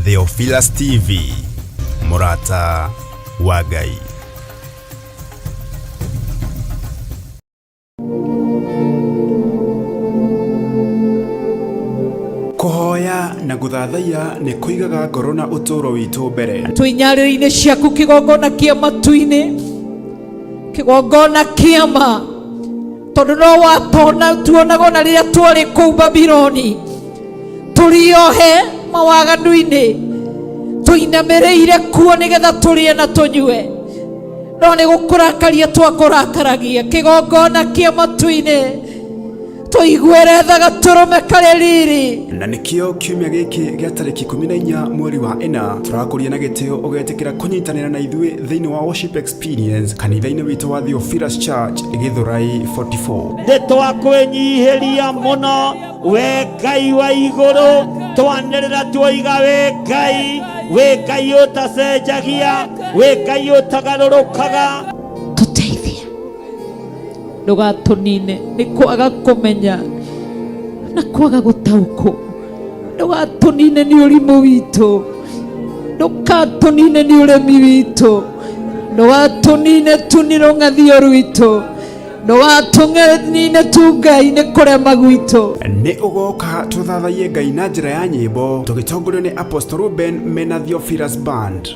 Theophilus TV, Murata wa Ngai. Kuhoya na guthathaiya ni kuigaga ngoro na uturo witu mbere. Twinyarĩrĩinĩ ciaku kĩgongona kĩa matu-inĩ, kĩgongona kĩama, tondũ no watona tuonaga na rĩrĩa twarĩ kũu Babironi, tũriohe mawaganu-inĩ, tũinamĩrĩire kuo nĩgetha tũrĩe na tũnyue, no nĩ gũkũrakaria twakũrakaragia. Kĩgongona kĩa matu-inĩ, tũiguĩre tha gatũrũme karĩ riri. Na nĩkĩo kiumia gĩkĩ gĩa tarĩki 14 mweri wa 4 tũrakũria na gĩtĩo ũgetĩkĩra kũnyitanĩra na ithuĩ thĩinĩ wa worship experience kanitha-inĩ witũ wa Theophilus Church Githurai 44. Nĩtwakwĩnyihĩria mũno, we Ngai wa igũrũ, twanĩrĩra tuoiga we Ngai ũtacenjagia, we Ngai ũtagarũrũkaga. Tũteithie ndũgatũnine nĩ kwaga kũmenya na kwaga gũtaũkwo, ndũgatũnine nĩ ũrimũ witũ, ndũgatũnine nĩ ũremi witũ, ndũgatũnine tu nĩ rũng'athio rwitũ, ndũgatũnine tu Ngai nĩ kũrema gwitũ. Nĩ ũgoka tũthathaiye Ngai na njĩra ya nyĩmbo tũgĩtongorio nĩ Apostle Ruben mena Theophilus Band.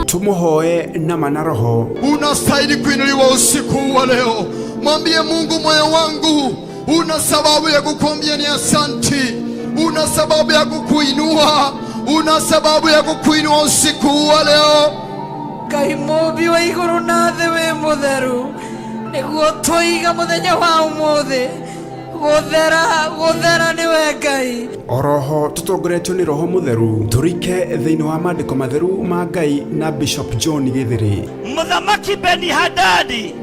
Tumuhoe na manaroho. Unastahili kuinuliwa usiku wa leo. Mwambie Mungu, moyo wangu una sababu ya kukuambia ni asanti, una sababu ya kukuinua, una sababu ya kukuinua usiku wa leo. Ngai mũmbi wa igũrũ na thĩ wĩ mũtheru, nĩguo tũiga mũthenya wa ũmũthĩ gũthera nĩwe Ngai. Oroho tutongoretio nĩ Roho Mũtheru turike thĩinĩ wa maandĩko matheru ma Ngai na Bishop John Gĩthĩrĩ. Mũthamaki Beni-Hadadi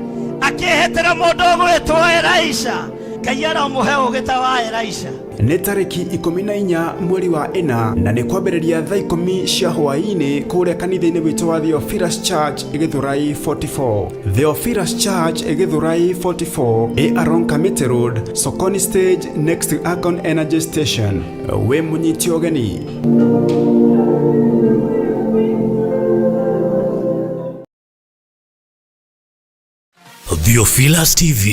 akĩhetera mũndũ ũgwĩtwo Elisha, Ngai aramũhe ũgĩ ta wa Elisha. Nĩ tarĩki 14 mweri wa 4 na nĩ kwambĩrĩria thaa 10 cia hwaĩ-inĩ kũrĩa kanitha-inĩ witũ wa Theophilus Church Githurai 44. Theophilus Church Githurai 44 ĩ along Kamiti Road, Sokoni Stage next to Akon Energy Station. We mũnyiti ũgeni. Theophilus TV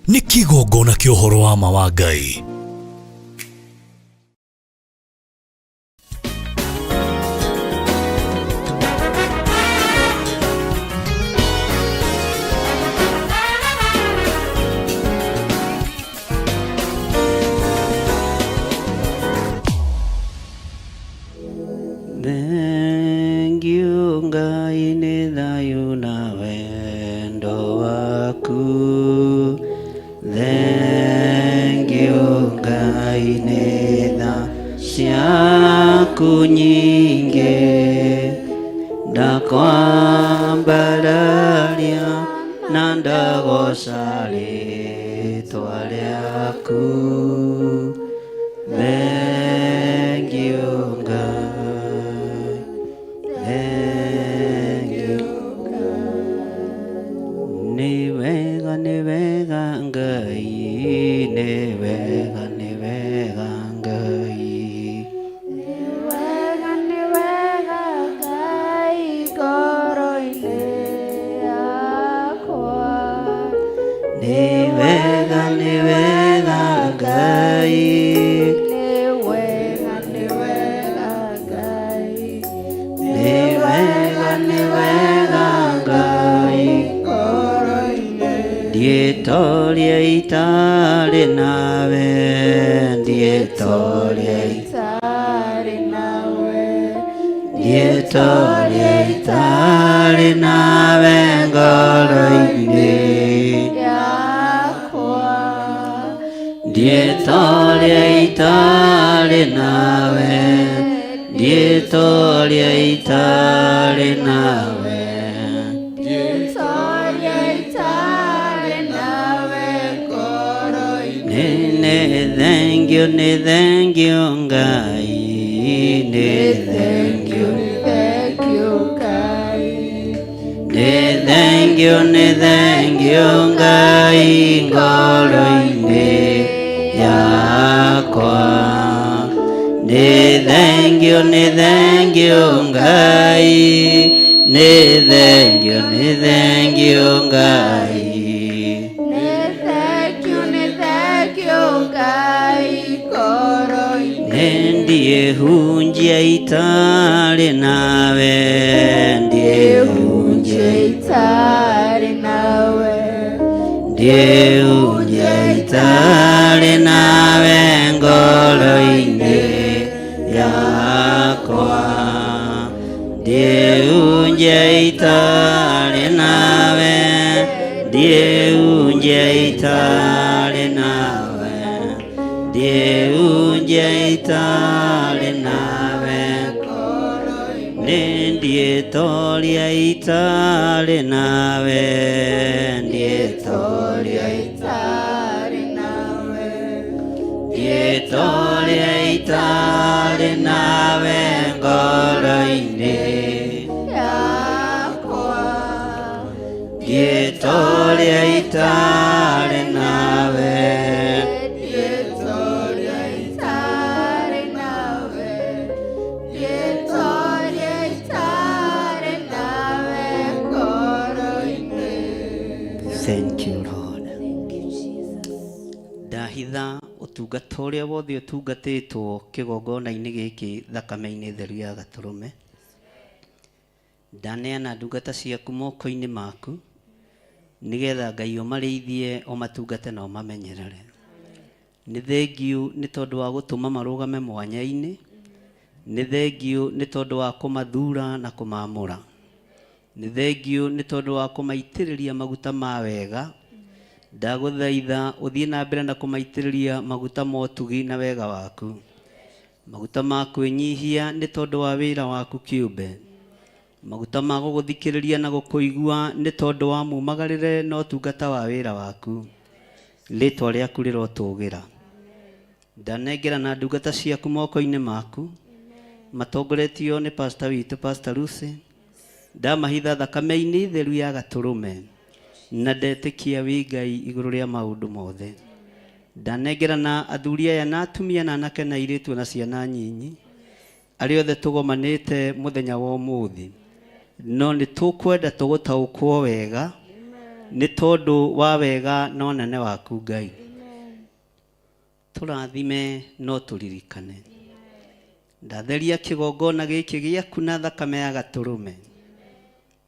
nĩ kĩgongona kĩa ũhoro wa ma wa Ngai. Thank you Ngai nĩ thayũ na wendo waku. Thank you Ngai nĩ tha ciaku nyingĩ, ndakwambararia na ndagoca rĩĩtwa rĩaku. Thank you Ngai. Ni wega Ngai, ni wega Ngai. Ni wega Ngai ngoro-inĩ yakwa. Ni wega Ngai. Ni wega Ngai. Ni wega Ngai. Ndietoria itarĩ nawe, ndietoria itarĩ nawe, ndietoria itarĩ nawe ngoro-inĩ yakwa. Ndietoria itarĩ nawe, ndietoria itarĩ nawe. Thank you, ne thank you, Ngai. Ne thank you, thank you, Ngai. ne thank you, Ngai. Ngoro-inĩ yakwa. Ne thank you, Ngai. Ne thank you, Ngai. Ndiye hunjia itare nawe, ndiye hunjia itare nawe, ndiye hunjia itare nawe, ngoro-inĩ yakwa. Ndiye hunjia itare nawe, ndiye hunjia itare nawe, ndiye hunjia itare nawe, ndiye toria itare nawe, ndiye toria itare nawe, ndiye toria itare nawe, ngoro-inĩ yakwa. Ndiye toria itare nawe, thank you, Lord. Ndahitha ũtungata ũrĩa wothe ũtungatĩtwo kĩgongona-inĩ gĩkĩ thakame-inĩ theru ya Gatũrũme. Ndaneana ndungata ciaku moko-inĩ maku, nĩgetha Ngai ũmarĩithie, ũmatungate na ũmamenyerere. Nĩ thengiũ nĩ tondũ wa gũtũma marũgame mwanya-inĩ. Nĩ thengiũ nĩ tondũ wa kũmathura na kũmaamũra. Nĩ thengiũ nĩ tondũ wa kũmaitĩrĩria maguta ma wega. Ndagũthaitha ũthiĩ na mbere na kũmaitĩrĩria maguta ma ũtugi na wega waku. Maguta ma kwĩnyihia nĩ tondũ wa wĩra waku kĩũmbe. Maguta ma gũgũthikĩrĩria na gũkũigua nĩ tondũ wa mumagarĩre na ũtungata wa wĩra waku. Rĩĩtwa rĩaku rĩrotũgĩra. Ndanengera na ndungata ciaku moko-inĩ maku, matongoretio nĩ pastor witũ, Pastor Lucy. Ndamahitha thakame-inĩ theru ya Gatũrũme, na ndetĩkia wĩ Ngai igũrũ rĩa maũndũ mothe. Ndanengera na athuri aya na atumia na anake na airĩtu na ciana nyinyi, arĩa othe tũgomanĩte mũthenya wa ũmũthĩ. No nĩ tũkwenda tũgũtaũkwo wega, nĩ tondũ wa wega na ũnene waku Ngai. Tũrathime no tũririkane. Ndatheria kĩgongona gĩkĩ gĩaku na thakame ya Gatũrũme.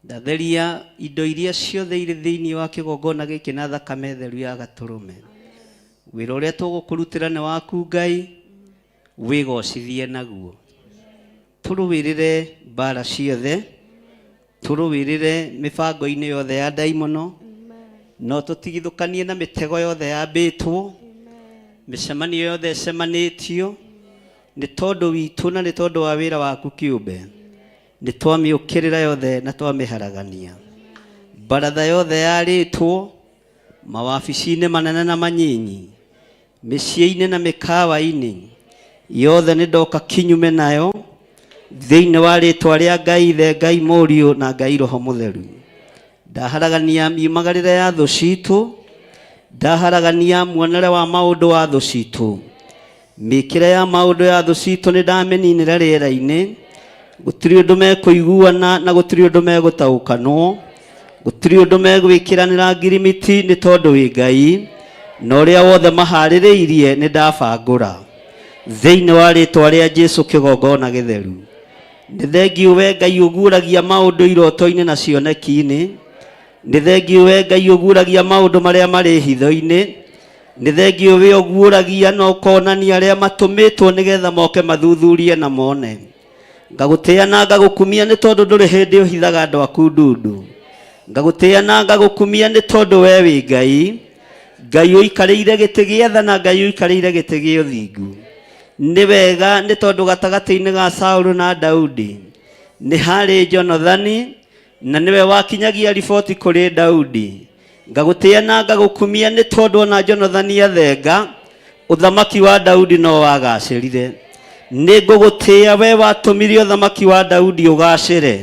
Ndatheria indo iria ciothe irĩ thĩinĩ wa kĩgongona gĩkĩ na thakame theru ya Gatũrũme. Wĩra ũrĩa tũgũkũrutĩra nĩ waku Ngai, wĩgocithie naguo. Tũrũwĩrĩre mbara ciothe, tũrũwĩrĩre mĩbango-inĩ yothe ya ndaimono, no tũtigithũkanie na mĩtego yothe yambĩtwo, mĩcemanio yothe ĩcemanĩtio, nĩ tondũ witũ na nĩ tondũ wa wĩra waku kĩũmbe. Nĩ twamĩũkĩrĩra yothe na twamĩharagania. Baratha yothe yarĩtwo, mawabici-inĩ manene na manyinyi, mĩciĩ-inĩ na mĩkawa-inĩ, yothe nĩ ndoka kinyume nayo, thĩinĩ wa rĩĩtwa rĩa Ngai Ithe, Ngai Mũriũ na Ngai Roho Mũtheru. Ndaharagania miumagarĩre ya thũ citũ, ndaharagania muonere wa maũndũ wa thũ citũ. Mĩkĩre ya maũndũ ya thũ citũ nĩ ndamĩninĩra rĩera-inĩ. Gũtirĩ ũndũ mekũiguana na gũtirĩ ũndũ megũtaũkanwo, gũtirĩ ũndũ megwĩkĩranĩra ngirimiti nĩ tondũ wĩ Ngai, na ũrĩa wothe maharĩrĩirie nĩ ndabangũra thĩinĩ wa rĩĩtwa rĩa Jesũ kĩgongona gĩtheru. Nĩ thengiũ we Ngai ũguũragia maũndũ iroto-inĩ na cioneki-inĩ. Nĩ thengiũ we Ngai ũguũragia maũndũ marĩa marĩ hitho-inĩ. Nĩ thengiũ we ũguũragia na ũkonania arĩa matũmĩtwo nĩgetha moke mathuthurie na mone. Ngagũtĩĩa na ngagũkumia nĩ tondũ ndũrĩ hĩndĩ ũhithaga andũ aku ndundu. Ngagũtĩĩa na ngagũkumia nĩ tondũ we wĩ Ngai, Ngai ũikarĩire gĩtĩ gĩa tha na Ngai ũikarĩire gĩtĩ gĩa ũthingu. Nĩ wega nĩ tondũ gatagatĩ-inĩ ga Saũlũ na Daudi nĩ harĩ Jonathani, na nĩwe wakinyagia riboti kũrĩ Daudi. Ngagũtĩĩa na ngagũkumia nĩ tondũ ona Jonathani athenga, uthamaki wa Daudi no wagacĩrire. Nĩ ngũgũtĩĩa we watũmire ũthamaki wa Daudi ũgacĩre.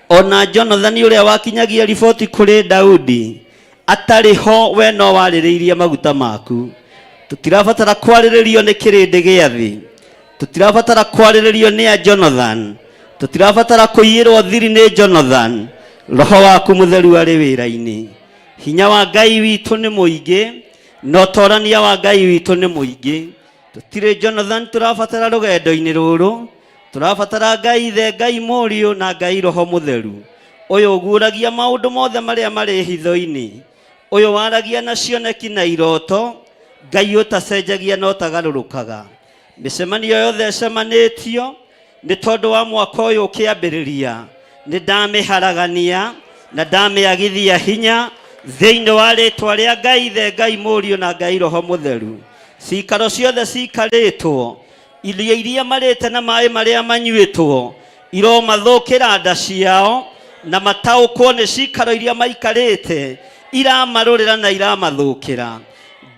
Ona Jonathan ũrĩa wakinyagia riboti kũrĩ Daudi atarĩ ho, we no warĩrĩirie maguta maku. Tutirabatara kwarĩrĩrio nĩ kĩrĩndĩ gĩa thĩ, tutirabatara kwarĩrĩrio nĩ a Jonathan, tutirabatara kũiyĩrwo thiri nĩ Jonathan. Roho waku mũtheru arĩ wĩra-inĩ. Hinya wa Ngai witũ nĩ mũingĩ, no torania wa Ngai witũ nĩ mũingĩ. Tutire Jonathan turabatara rũgendo-inĩ rũrũ, turabatara Ngai Ithe, Ngai Mũriũ na Ngai Roho Mũtheru. Ũyũ ũguũragia maũndũ mothe marĩa marĩ hitho-inĩ, ũyũ waragia na cioneki na iroto, Ngai ũtacenjagia na ũtagarũrũkaga. Mĩcemanio yothe ĩcemanĩtio nĩ tondũ wa mwaka ũyũ ũkĩambĩrĩria, nĩ ndamĩharagania na ndamĩagithia hinya thĩinĩ wa rĩtwa rĩa Ngai Ithe, Ngai Mũriũ na Ngai Roho Mũtheru. Cikaro ciothe cikarĩtwo, irio iria marĩte na maĩ marĩa manyuĩtwo iromathũkĩra nda ciao, na mataũkwo nĩ cikaro iria maikarĩte iramarũrĩra na iramathũkĩra.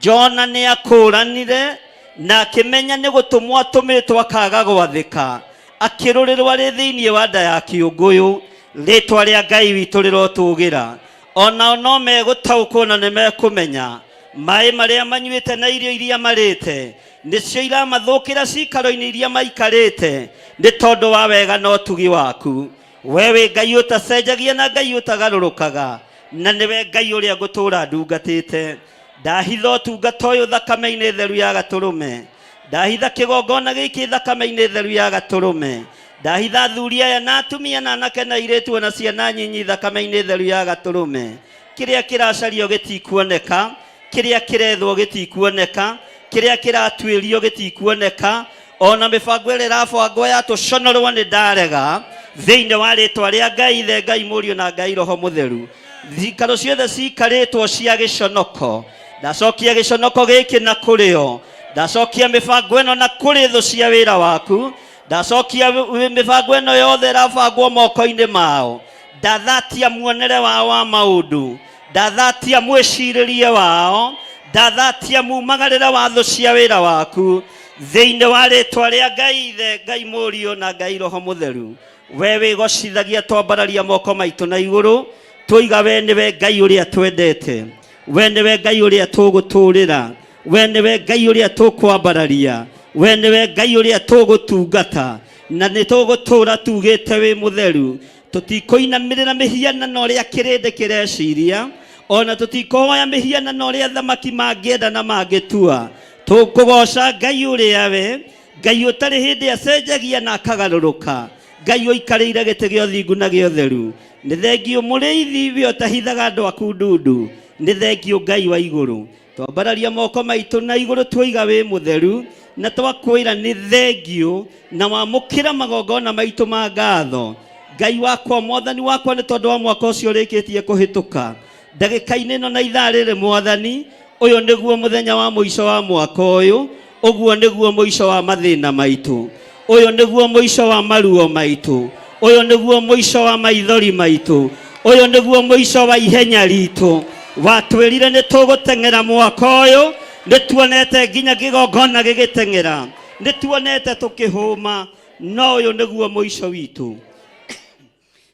Jona nĩ akũranire na akĩmenya nĩ gũtũmwo atũmĩtwo akaga gwathĩka, akĩrũrĩrwo arĩ thĩinĩ wa nda ya kĩũngũyũ. Rĩtwa rĩa Ngai witũ rĩrotũgĩra. Onao no megũtaũkwo na nĩ mekũmenya maĩ marĩa manyuĩte na irio iria marĩte nĩcio iramathũkĩra cikaro-inĩ iria maikarĩte, nĩ tondũ wa wega na ũtugi waku. We wĩ Ngai ũtacenjagia na Ngai ũtagarũrũkaga, na nĩwe Ngai ũrĩa ngũtũũra ndungatĩte. Ndahitha ũtungata ũyũ thakame-inĩ theru ya Gatũrũme. Ndahitha kĩgongona gĩkĩ thakame-inĩ theru ya Gatũrũme. Ndahitha athuri aya na atumia na anake na airĩtu na ciana nyinyi thakame-inĩ theru ya Gatũrũme. Kĩrĩa kĩracario gĩtikuoneka, kĩrĩa kĩrethwo gĩtikuoneka, kĩrĩa kĩratuĩrio gĩtikuoneka, ona mĩbango ĩrĩa ĩrabangwo ya tũconorwo nĩ ndarega thĩinĩ wa rĩtwa rĩa Ngai Ithe, Ngai Mũriũ na Ngai Roho Mũtheru. Thikaro ciothe cikarĩtwo cia gĩconoko, ndacokia gĩconoko gĩkĩ na kũrĩo, ndacokia mĩbango ĩno na kũrĩ thũ cia wĩra waku, ndacokia mĩbango ĩno yothe ĩrabangwo moko-inĩ mao, ndathatia muonere wao wa maũndũ, ndathatia mwĩcirĩrie wao, ndathatia mumagarĩre wa thũ cia wĩra waku thĩinĩ wa rĩtwa rĩa Ngai Ithe, Ngai Mũriũ na Ngai Roho Mũtheru. We wĩgocithagia twambararia moko maitũ na igũrũ, twoiga we nĩwe Ngai ũrĩa twendete, we nĩwe Ngai ũrĩa tũgũtũũrĩra, we nĩwe Ngai ũrĩa tũkwambararia, we nĩwe Ngai ũrĩa tũgũtungata, na nĩ tũgũtũũra tugĩte wĩ mũtheru. Tũtikũinamĩrĩra mĩhianano ũrĩa kĩrĩndĩ kĩreciria, ona tũtikũhoya mĩhianano ũrĩa thamaki mangĩenda na mangĩtua. Tũkũgoca Ngai ũrĩa we, Ngai ũtarĩ hĩndĩ acenjagia na akagarũrũka, Ngai ũikarĩire gĩtĩ gĩa ũthingu na gĩa ũtheru. Nĩ thengio mũrĩithi we ũtahithaga andũ aku ndundu, nĩ thengio Ngai wa igũrũ. Twambararia moko maitũ na igũrũ twoiga wĩ mũtheru, na twakwĩra nĩ thengio na wamũkĩra magongona maitũ ma ngatho. Ngai wakwa, Mwathani wakwa, nĩ tondũ wa mwaka ũcio ũrĩkĩtie kũhĩtũka, ndagĩka-inĩ ĩno na ithaa rĩrĩ Mwathani, ũyũ nĩguo mũthenya wa mũico wa mwaka ũyũ, ũguo nĩguo mũico wa mathĩna maitũ, ũyũ nĩguo mũico wa maruo maitũ, ũyũ nĩguo mũico wa maithori maitũ, ũyũ nĩguo mũico wa ihenya ritũ. Watwĩrire nĩ tũgũteng'era mwaka ũyũ, nĩ tuonete nginya kĩgongona gĩgĩteng'era, nĩ tuonete tũkĩhũma, no ũyũ nĩguo mũico witũ.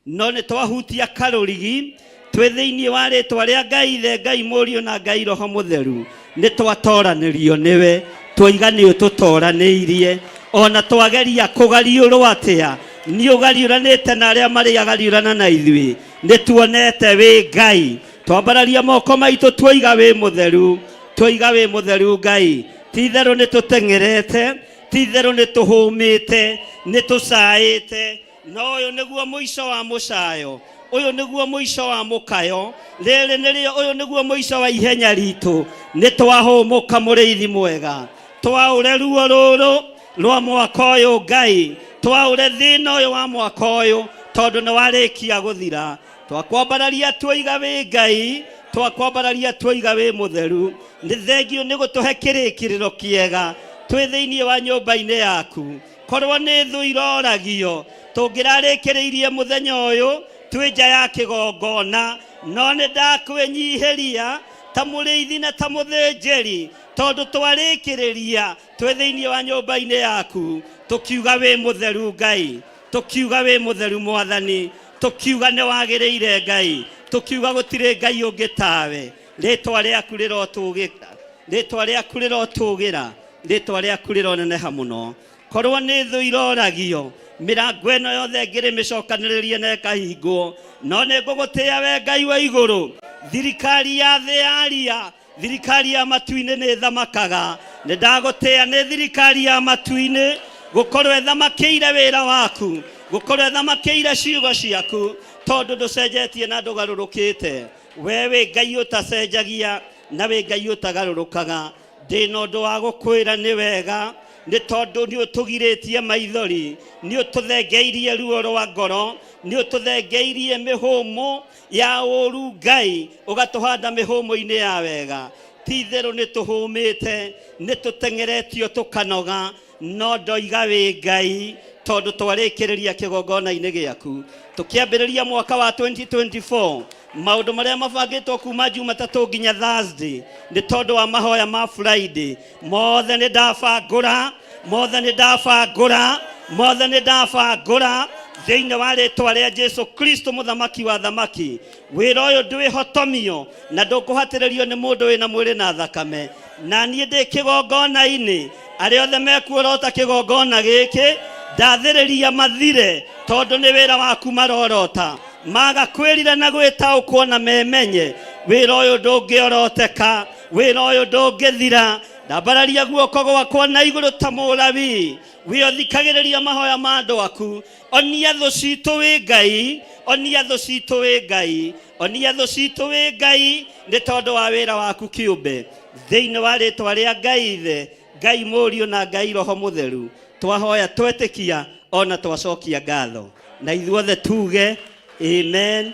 No nĩ twahutia karũrigi twĩ thĩinĩ wa rĩtwa rĩa Ngai Ithe, Ngai Mũriũ na Ngai Roho Mũtheru. Nĩ twatoranĩrio nĩwe, twoiga nĩ ũtũtoranĩirie, ona twageria kũgariũrwo atĩa, nĩ ũgariũranĩte na arĩa marĩ agariũrana na ithuĩ. Nĩ tuonete wĩ Ngai. Twambararia moko maitũ twoiga wĩ mũtheru, twoiga wĩ mũtheru Ngai. Ti-itherũ nĩ tũteng'erete, ti-itherũ nĩ tũhũmĩte, nĩ tũcaĩte, no ũyũ nĩguo mũico wa mũcayo, ũyũ nĩguo mũico wa mũkayo, rĩrĩ nĩrĩo, ũyũ nĩguo mũico wa ihenya ritũ. Nĩ twahũmũka mũrĩithi mwega, twaũre ruo rũrũ rwa mwaka ũyũ Ngai, twaũre thĩna ũyũ wa mwaka ũyũ, tondũ nĩ warĩkia gũthira. Twakwambararia twoiga wĩ Ngai, twakwambararia twoiga wĩ mũtheru. Nĩ thengio nĩ gũtũhe kĩrĩkĩrĩro kĩega twĩ thĩinĩ wa nyũmba-inĩ yaku. Korwo nĩ thũ iroragio, tũngĩrarĩkĩrĩirie mũthenya ũyũ twĩ nja ya kĩgongona, no nĩ ndakwĩnyihĩria ta mũrĩithi na ta mũthĩnjĩri, tondu twarikiriria twe thiini wa nyumba-ini yaku tukiuga wi mutheru Ngai, tukiuga wi mutheru Mwathani, tukiuga ni wagiriire Ngai, tukiuga gutire Ngai ungi tawe. Ritwa riaku rirotugira, ritwa riaku rirotugira, ritwa riaku rironeneha muno. Korwo ni thu iroragio, mirango ino yothe ngiri micokaniririe na ikahingwo, no ni ngugutia we Ngai wa iguru. Thirikari ya thi yaria, thirikari ya matu-ini ni thamakaga. Ni ndagutia ni thirikari ya matu-ini gukorwo ethamakiire wira waku, gukorwo ethamakiire ciugo ciaku, tondu nducenjetie na ndugarurukite. Wewe Ngai utacenjagia na we Ngai utagarurukaga. Ndina undu wa gukwira ni wega, ni tondu ni utugiritie maithori, ni ututhengeirie ruo rwa ngoro, ni ututhengeirie mihumu ya uru Ngai, ugatuhanda mihumu-ini ya wega. Titheru ni tuhumite, ni tutengeretio tukanoga, no ndoiga wi Ngai tondu twarikiriria kigongona-ini giaku. Tukiambiriria mwaka wa 2024, maundu maria mabangitwo kuma Jumatatu nginya Thursday ni tondu wa mahoya ma Friday, mothe ni ndabangura, mothe ni ndabangura, mothe ni ndabangura thiini wa ritwa ria Jesu Kristo muthamaki wa thamaki. Wira uyu ndwihotomio na ndukuhatiririo ni mundu wina mwiri na thakame. Na nie ndi kigongona-ini, aria othe mekuorota kigongona giki ndathiriria mathire, tondu ni wira waku marorota, magakwirire na gwitaukwo na memenye. Wira uyu ndungioroteka, wira uyu ndungithira. Ndambararia guoko gwakwa na iguru ta murabi, wiothikagiriria mahoya ma andu aku. Onia thu citu wi Ngai, onia thu citu wi Ngai, onia thu citu wi Ngai, ni tondu wa wira waku kiumbe. Thiini wa ritwa ria Ngai Ithe, Ngai Muriu na Ngai Roho Mutheru, twahoya twetikia ona twacokia ngatho, na ithuothe tuge amen.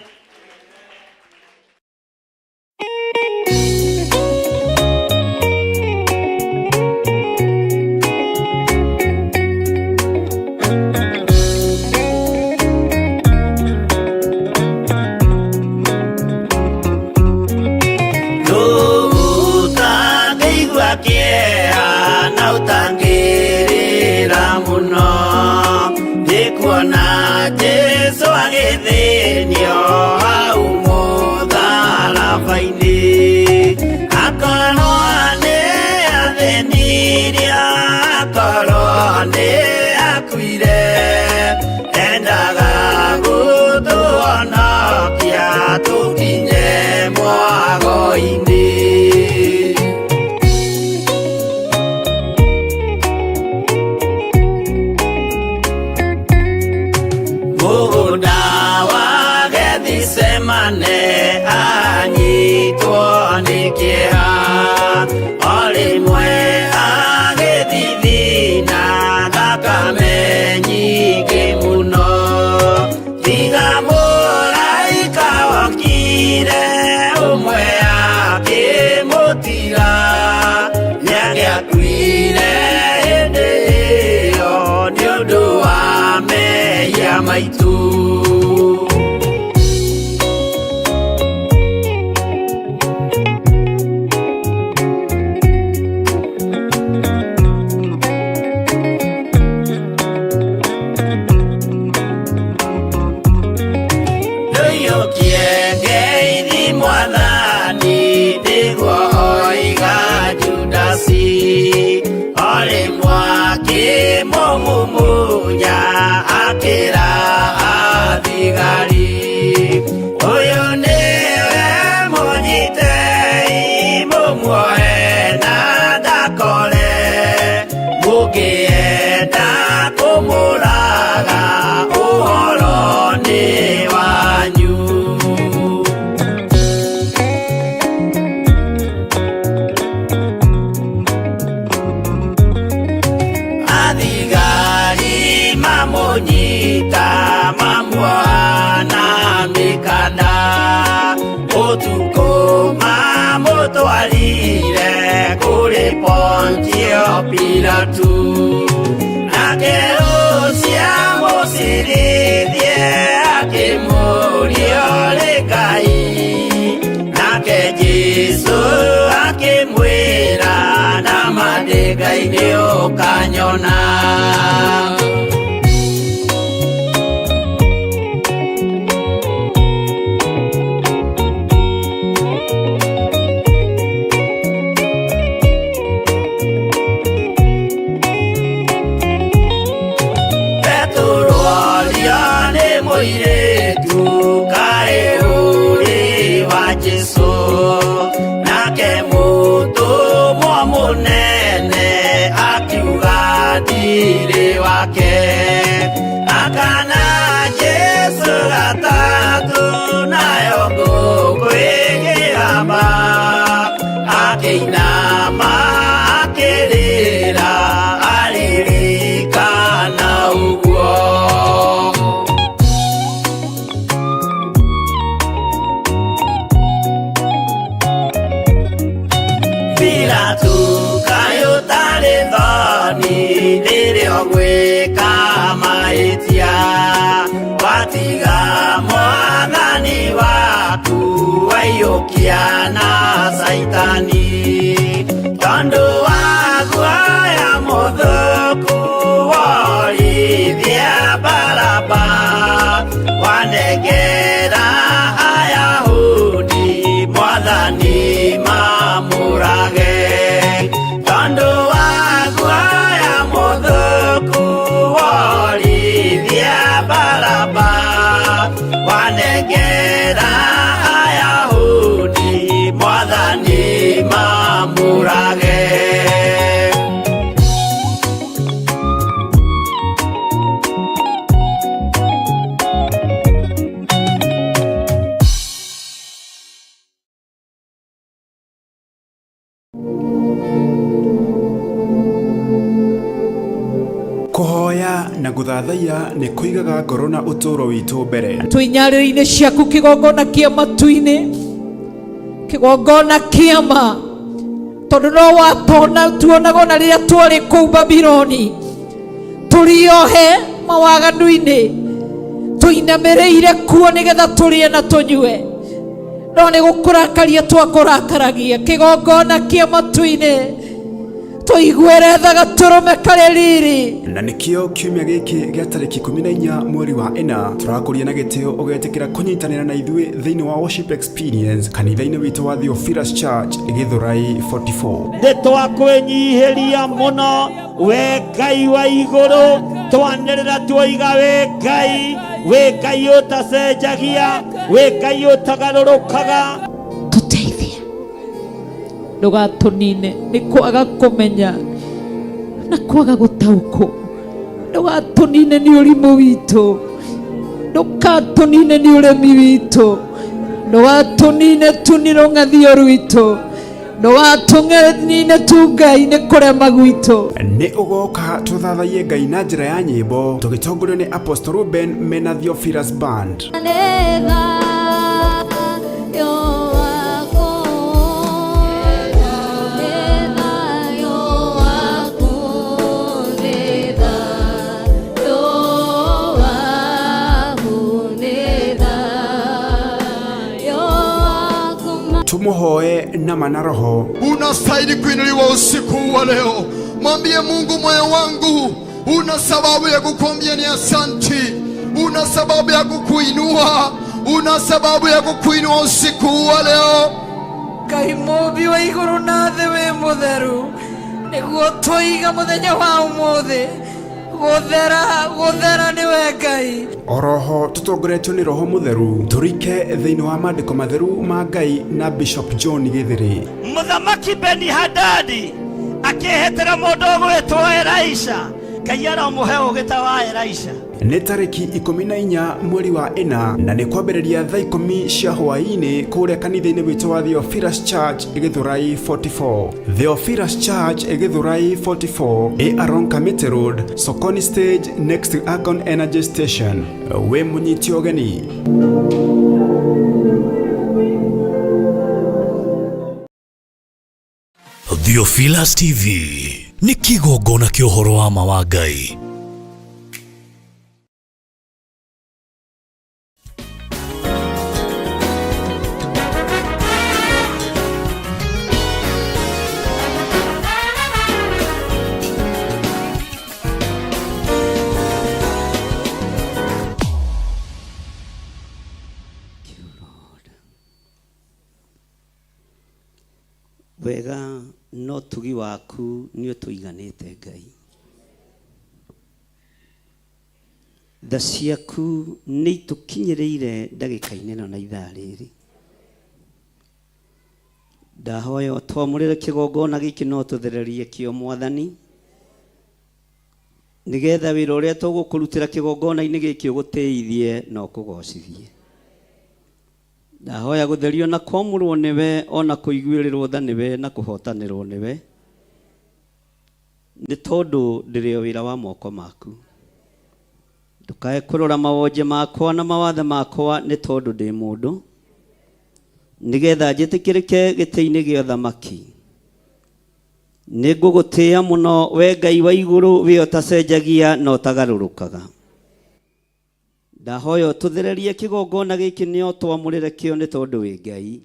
Kuona Jesu agithinio hau mutharabaini, akorwo ni athĩnirie, akorwo ni akuire, endaga gũtũhonokia tũkinye mwago-ini. Semane anyitwo ni kĩeha, o rĩmwe agĩthithina thakame nyingĩ mũno. Tiga mũraika wokire ũmwe akĩmũtiga, nĩangĩakuire hĩndĩ ĩyo nĩ ũndũ wa mehia maitũ. Mumunya akira athigari, uyu niwe munyitei mumuoe na ndakore, mũngĩenda kũmũraga ũhoro nĩ wanyu. Nyita mamwana mikana, utuko mamutwarire kuri Pontio Pilatu, nake ucia mũcirithie akĩmũria ũrĩ Ngai, nake Jesu akĩmwĩra Ngai nĩũkanyona. Akana Jesu gatatu nayo ngũkwĩgĩrama akĩinama akĩrĩra aririkana ũguo. Pilatu kaĩ ũtarĩ thoni rĩrĩa ũgwĩka mahĩtia watiga mwathani waku waiyũkia na Saitani tondũ wa guoya mũthũku worithia Baraba wanengera Ayahudi mwathani mamũrage tondũ wa guoya mũthũku worithia Baraba wanengera Ayahudi mwathani mamũrage. Kuhoya na guthathaiya nĩ kũigaga ngoro na ũtũũro witũ mbere. Tũinyarĩro-inĩ ciaku kĩgongona kĩa matu-inĩ, kĩgongona kĩa ma, tondũ no watona tuonagwo na rĩrĩa twarĩ kũu Babironi tũrĩohe mawaganu-inĩ tũinamĩrĩire kuo nĩgetha tũrĩe na tũnyue, no nĩ gũkũrakaria twakũrakaragia. Kĩgongona kĩa matu-inĩ tũiguĩre tha gatũrũme karĩ riri. Na nĩkĩo kiumia gĩkĩ gĩa tarĩki 14 mweri wa 4 tũrakũria na gĩtĩo ũgetĩkĩra kũnyitanĩra na ithuĩ thĩinĩ wa worship experience kanitha-inĩ witũ wa Theophilus Church Githurai 44. Nĩtwakwĩnyihĩria mũno we Ngai wa igũrũ, twanĩrĩra tuoiga we Ngai ũtacenjagia, we Ngai ũtagarũrũkaga. Tũteithie ndũgatũnine nĩ kwaga kũmenya na kwaga gũtaũkwo, ndũgatũnine nĩ ũrimũ witũ, ndũgatũnine nĩ ũremi witũ, ndũgatũnine tu nĩ rũng'athio rwitũ, ndũgatũnine tu Ngai nĩ kũrema gwitũ. Nĩ ũgoka tũthathaiye Ngai na njĩra ya nyĩmbo tũgĩtongorio nĩ Apostle Ruben mena Theophilus Band. Tumuhoe na manaroho. Unastahili kuinuliwa usiku wa leo. Mwambie Mungu, moyo wangu una sababu ya kukuambia ni asanti, una sababu ya kukuinua, una sababu ya kukuinua usiku wa leo. Ngai mũmbi wa igũrũ na thĩ wĩ mũtheru, nĩguo tũiga mũthenya wa ũmũthĩ gũthera nĩwe Ngai. Oroho tutongoretio nĩ Roho Mũtheru turike thĩinĩ wa maandĩko matheru ma Ngai na Bishop John Gĩthĩrĩ. Mũthamaki Beni-Hadadi akĩhetera mũndũ ũgwĩtwo Elisha, Ngai aramũhe ũgĩ ta wa Elisha. Nĩ tarĩki 14 mweri wa 4 na nĩ kwambĩrĩria thaa 10 cia hwaĩ-inĩ kũrĩa kanitha-inĩ witũ wa Theophilus Church Githurai 44. Theophilus Church Githurai 44 ĩ along Kamiti Road, Sokoni Stage next to Akon Energy Station. We mũnyiti ũgeni. Theophilus TV nĩ kĩgongona kĩa ũhoro wa ma wa Ngai. no tugi waku nĩ ũtũiganĩte Ngai. Tha ciaku nĩ itũkinyĩrĩire ndagĩka-inĩ ĩno na ithaa rĩrĩ. Ndahoya twamũrĩre kĩgongona gĩkĩ no tũthererie kĩo Mwathani, nĩgetha wĩra ũrĩa tũgũkũrutĩra kĩgongona-inĩ gĩkĩ ũgũteithie na ũkũgocithie. Ndahoya gũtherio na kwamũrwo nĩwe, ona kũiguĩrĩrwo tha nĩwe na kũhotanĩrwo nĩwe, nĩ tondũ ndĩrĩ o wĩra wa moko maku. Ndũkae kũrora mawonje makwa na mawathe makwa nĩ tondũ ndĩ mũndũ, nĩgetha njĩtĩkĩrĩke gĩtĩ-inĩ gĩa ũthamaki. Nĩ ngũgũtĩĩa mũno we Ngai wa igũrũ, we ũtacenjagia na ũtagarũrũkaga. Ndahoya tũthererie kĩgongona gĩkĩ nĩo twamũrĩre kĩo nĩ tondũ wĩ Ngai.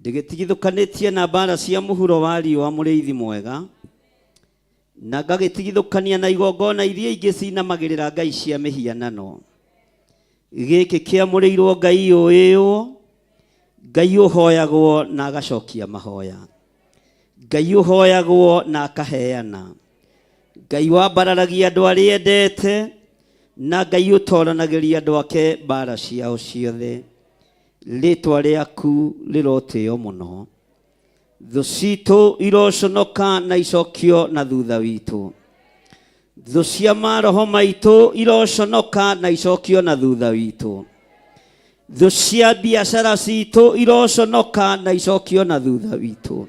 Ndĩgĩtigithũkanĩtie na mbara cia mũhuro wa riũa mũrĩithi mwega, na ngagĩtigithũkania na igongona iria ingĩ cinamagĩrĩra ngai cia mĩhianano. Gĩkĩ kĩamũrĩirwo Ngai ũĩywo, Ngai ũhoyagwo na agacokia mahoya, Ngai ũhoyagwo na akaheana, Ngai wambararagia andũ arĩa endete, na Ngai ũtoranagĩria andũ ake mbara ciao ciothe. Rĩĩtwa rĩaku rĩrotĩo mũno. Thũ citũ iroconoka na icokio na thutha witũ. Thũ cia maroho maitũ iroconoka na icokio na thutha witũ. Thũ cia biacara citũ iroconoka na icokio na thutha witũ.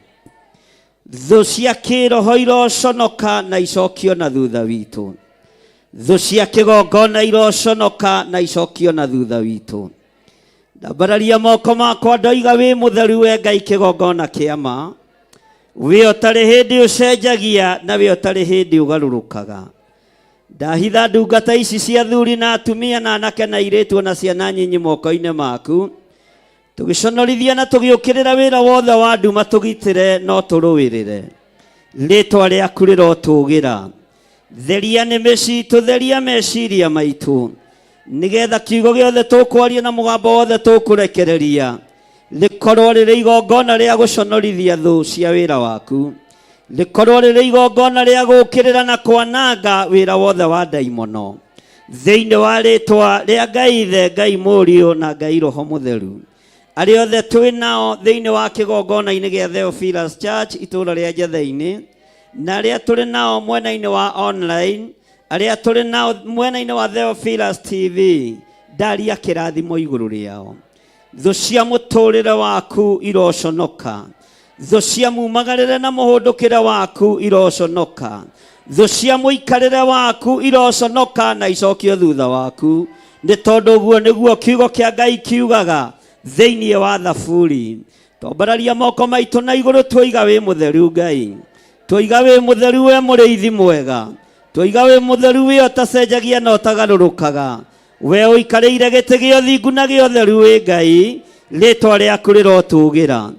Thũ cia kĩroho iroconoka na icokio na thutha witũ. Thũ cia kĩgongona iroconoka na icokio na thutha witũ. Ndambararia moko makwa ndoiga wĩ mũtheru we Ngai kĩgongona kĩa ma, we ũtarĩ hĩndĩ ũcenjagia na we ũtarĩ hĩndĩ ũgarũrũkaga. Ndahitha ndungata ici cia athuri na atumia na anake na airĩtu na ciana nyinyi moko-inĩ maku, tũgĩconorithia na tũgĩũkĩrĩra wĩra wothe wa nduma, tũgitĩre no tũrũĩrĩre. Rĩĩtwa rĩaku rĩrotũũgĩra. Theria nĩmĩ citũ, theria meciria maitũ, nĩgetha kiugo gĩothe tũkwaria na mũgambo wothe tũkũrekereria rĩkorwo rĩrĩ igongona rĩa gũconorithia thũ cia wĩra waku, rĩkorwo rĩrĩ igongona rĩa gũũkĩrĩra na kwananga wĩra wothe wa ndaimono, thĩinĩ wa rĩĩtwa rĩa Ngai Ithe, Ngai Mũriũ na Ngai Roho Mũtheru. Arĩa othe twĩ nao thĩinĩ wa kĩgongona-inĩ gĩa Theophilus Church itũũra rĩa Njatha-inĩ, na arĩa tũrĩ nao mwena-inĩ wa online, arĩa tũrĩ nao mwena-inĩ wa Theophilus TV, ndaria kĩrathimo igũrũ rĩao. Thũ cia mũtũũrĩre waku iroconoka, thũ cia mumagarĩre na mũhũndũkĩre waku iroconoka, thũ cia mũikarĩre waku iroconoka na icokio thutha waku, nĩ tondũ ũguo nĩguo kiugo kĩa Ngai kiugaga thĩinĩ wa Thaburi. Twambararia moko maitũ na igũrũ twoiga wĩ mũtheru Ngai, twoiga wĩ mũtheru we mũrĩithi mwega, twoiga wĩ mũtheru we ũtacenjagia na ũtagarũrũkaga, we ũikarĩire gĩtĩ gĩa ũthingu na gĩa ũtheru wĩ Ngai. Rĩĩtwa rĩaku rĩrotũũgĩra.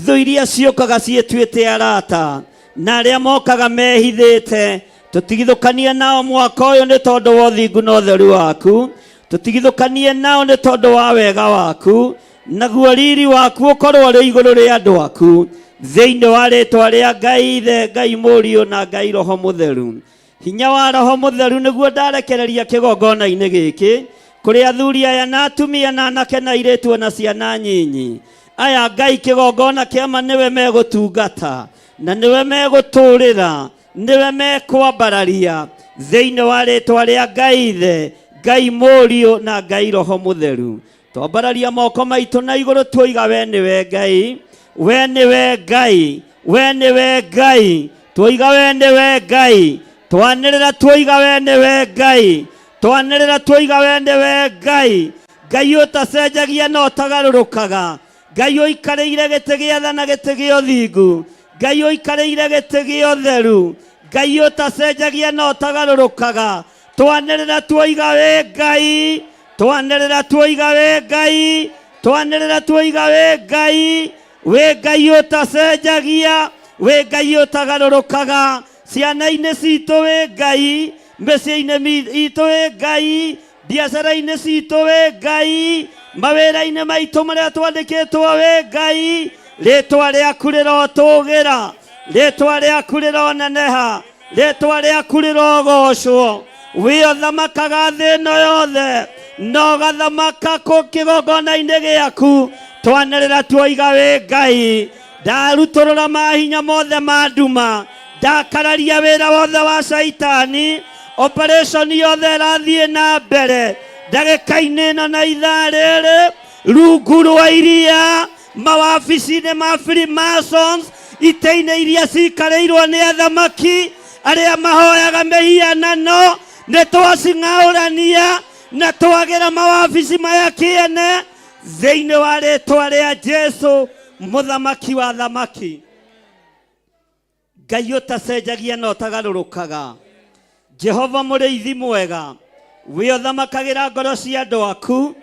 Thũ iria ciũkaga ciĩtuĩte arata na arĩa mokaga mehithĩte, tũtigithũkanie nao mwaka ũyũ nĩ tondũ wa ũthingu na ũtheru waku, tũtigithũkanie nao nĩ tondũ wa wega waku, naguo riri waku ũkorwo ũrĩ igũrũ rĩa andũ aku, thĩinĩ wa rĩĩtwa rĩa Ngai Ithe, Ngai Mũriũ na Ngai Roho Mũtheru. Hinya wa Roho Mũtheru nĩguo ndarekereria kĩgongona-inĩ gĩkĩ kũrĩ athuri aya na atumia na anake na airĩtu na ciana nyinyi. Aya Ngai kĩgongona kĩama nĩwe megũtungata na nĩwe megũtũũrĩra, nĩwe mekwambararia thĩinĩ wa rĩĩtwa rĩa Ngai Ithe, Ngai Mũriũ na Ngai Roho Mũtheru. Twambararia moko maitũ na igũrũ twoiga we nĩwe Ngai, we nĩwe Ngai, we nĩwe Ngai, twoiga we nĩwe Ngai, twanĩrĩra twoiga we nĩwe Ngai, twanĩrĩra twoiga we nĩwe Ngai, Ngai ũtacenjagia na ũtagarũrũkaga, Ngai ũikarĩire gĩtĩ gĩa tha na gĩtĩ gĩa ũthingu, Ngai ũikarĩire gĩtĩ gĩa ũtheru, Ngai ũtacenjagia na ũtagarũrũkaga, twanĩrĩra twoiga we Ngai, twanĩrĩra twoiga we Ngai, twanĩrĩra twoiga we Ngai, we Ngai ũtacenjagia, we Ngai ũtagarũrũkaga, ciana-inĩ citũ we Ngai, mĩciĩ-inĩ itũ we Ngai, biacara-inĩ citũ we Ngai, mawĩra-inĩ maitũ marĩa twandĩkĩtwo we Ngai. Rĩĩtwa rĩaku rĩrotũũgĩra, ritwa rĩaku rĩroneneha, ritwa rĩaku rĩrogocwo. We thamakaga thĩ ĩno yothe, no gathamaka kĩgongona-inĩ gĩaku. Twanĩrĩra tuoiga wĩ Ngai, ndarutũrũra mahinya mothe ma nduma, ndakararia wĩra wothe wa Saitani. Operation yothe ĩrathiĩ na mbere ndagĩka-inĩ ĩno na ithaa rĩrĩ, rungu rwa iria, mawabici-inĩ ma Freemasons, itĩ-inĩ iria cikarĩirwo nĩ athamaki arĩa mahoyaga mĩhianano. Nĩ twacing'aũrania na twagĩra mawabici maya kĩene thĩinĩ wa rĩtwa rĩa Jesũ, mũthamaki wa thamaki. Ngai ũtacenjagia na ũtagarũrũkaga, Jehova mũrĩithi mwega, we ũthamakagĩra ngoro cia andũ aku,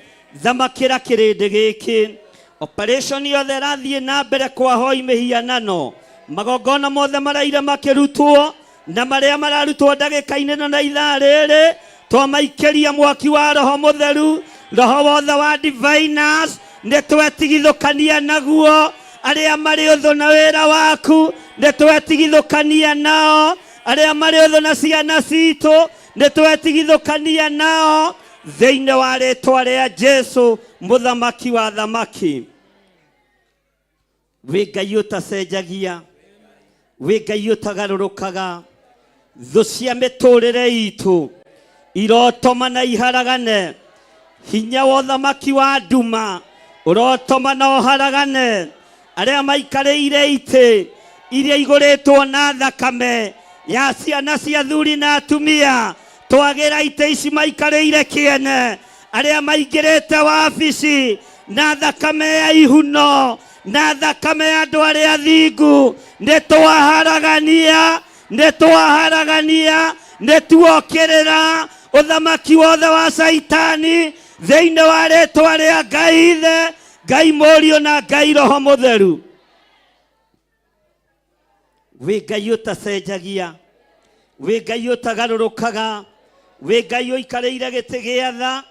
thamakĩra kĩrĩndĩ gĩkĩ. Operation yothe ĩrathiĩ na mbere kwahoi mĩhianano, magongona mothe maraira makĩrutwo na marĩa mararutwo ndagĩka-inĩ na ithaa rĩrĩ, twamaikĩria mwaki wa Roho Mũtheru, roho wothe wa diviners, nĩ twetigithũkania naguo. Arĩa marĩ ũthũ na wĩra waku, nĩ twetigithũkania nao. Arĩa marĩ ũthũ na ciana citũ, nĩ twetigithũkania nao thĩinĩ wa rĩtwa rĩa Jesũ, mũthamaki wa thamaki. Wĩ Ngai ũtacenjagia, wĩ Ngai ũtagarũrũkaga, thũ cia mĩtũrĩre itũ irotoma na iharagane. Hinya wa ũthamaki wa nduma ũrotoma na ũharagane. Arĩa maikarĩire itĩ iria igũrĩtwo na thakame ya ciana cia athuri na atumia, twagĩra itĩ ici maikarĩire kĩene. Arĩa maingĩrĩte wabici na thakame ya ihuno na thakame ya andũ arĩa athingu, nĩ twaharagania, nĩ twaharagania, nĩ tuokĩrĩra ũthamaki wothe wa Saitani thĩinĩ wa rĩtwa rĩa Ngai Ithe, Ngai Mũriũ na Ngai Roho Mũtheru. Wĩ Ngai ũtacenjagia, wĩ Ngai ũtagarũrũkaga, wĩ Ngai ũikarĩire gĩtĩ gĩa tha,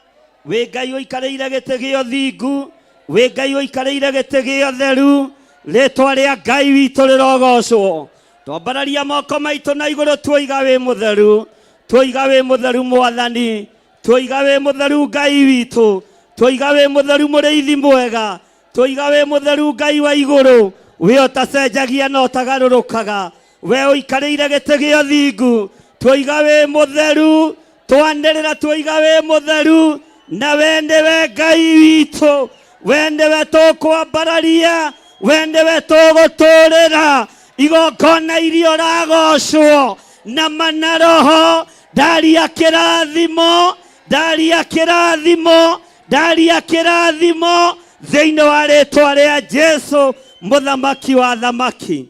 wĩ Ngai ũikarĩire gĩtĩ gĩa ũthingu, wĩ Ngai ũikarĩire gĩtĩ gĩa ũtheru. Rĩtwa rĩa Ngai witũ rĩrogocwo. Twambararia moko maitũ na igũrũ tuoiga wĩ mũtheru, tuoiga wĩ mũtheru Mwathani, tuoiga wĩ mũtheru Ngai witũ, tuoiga wĩ mũtheru mũrĩithi mwega, tuoiga wĩ mũtheru Ngai wa igũrũ, we ũtacenjagia na ũtagarũrũkaga, we ũikarĩire gĩtĩ gĩa ũthingu, tuoiga wĩ mũtheru. Twanĩrĩra tuoiga wĩ mũtheru, na we nĩwe Ngai witũ, we nĩwe tũkwambararia, we nĩwe tũgũtũrĩra. Igongona iria ũragocwo na mana roho, ndaria kĩrathimo, ndaria kĩrathimo, ndaria kĩrathimo thĩinĩ wa rĩtwa rĩa Jesũ, mũthamaki wa thamaki.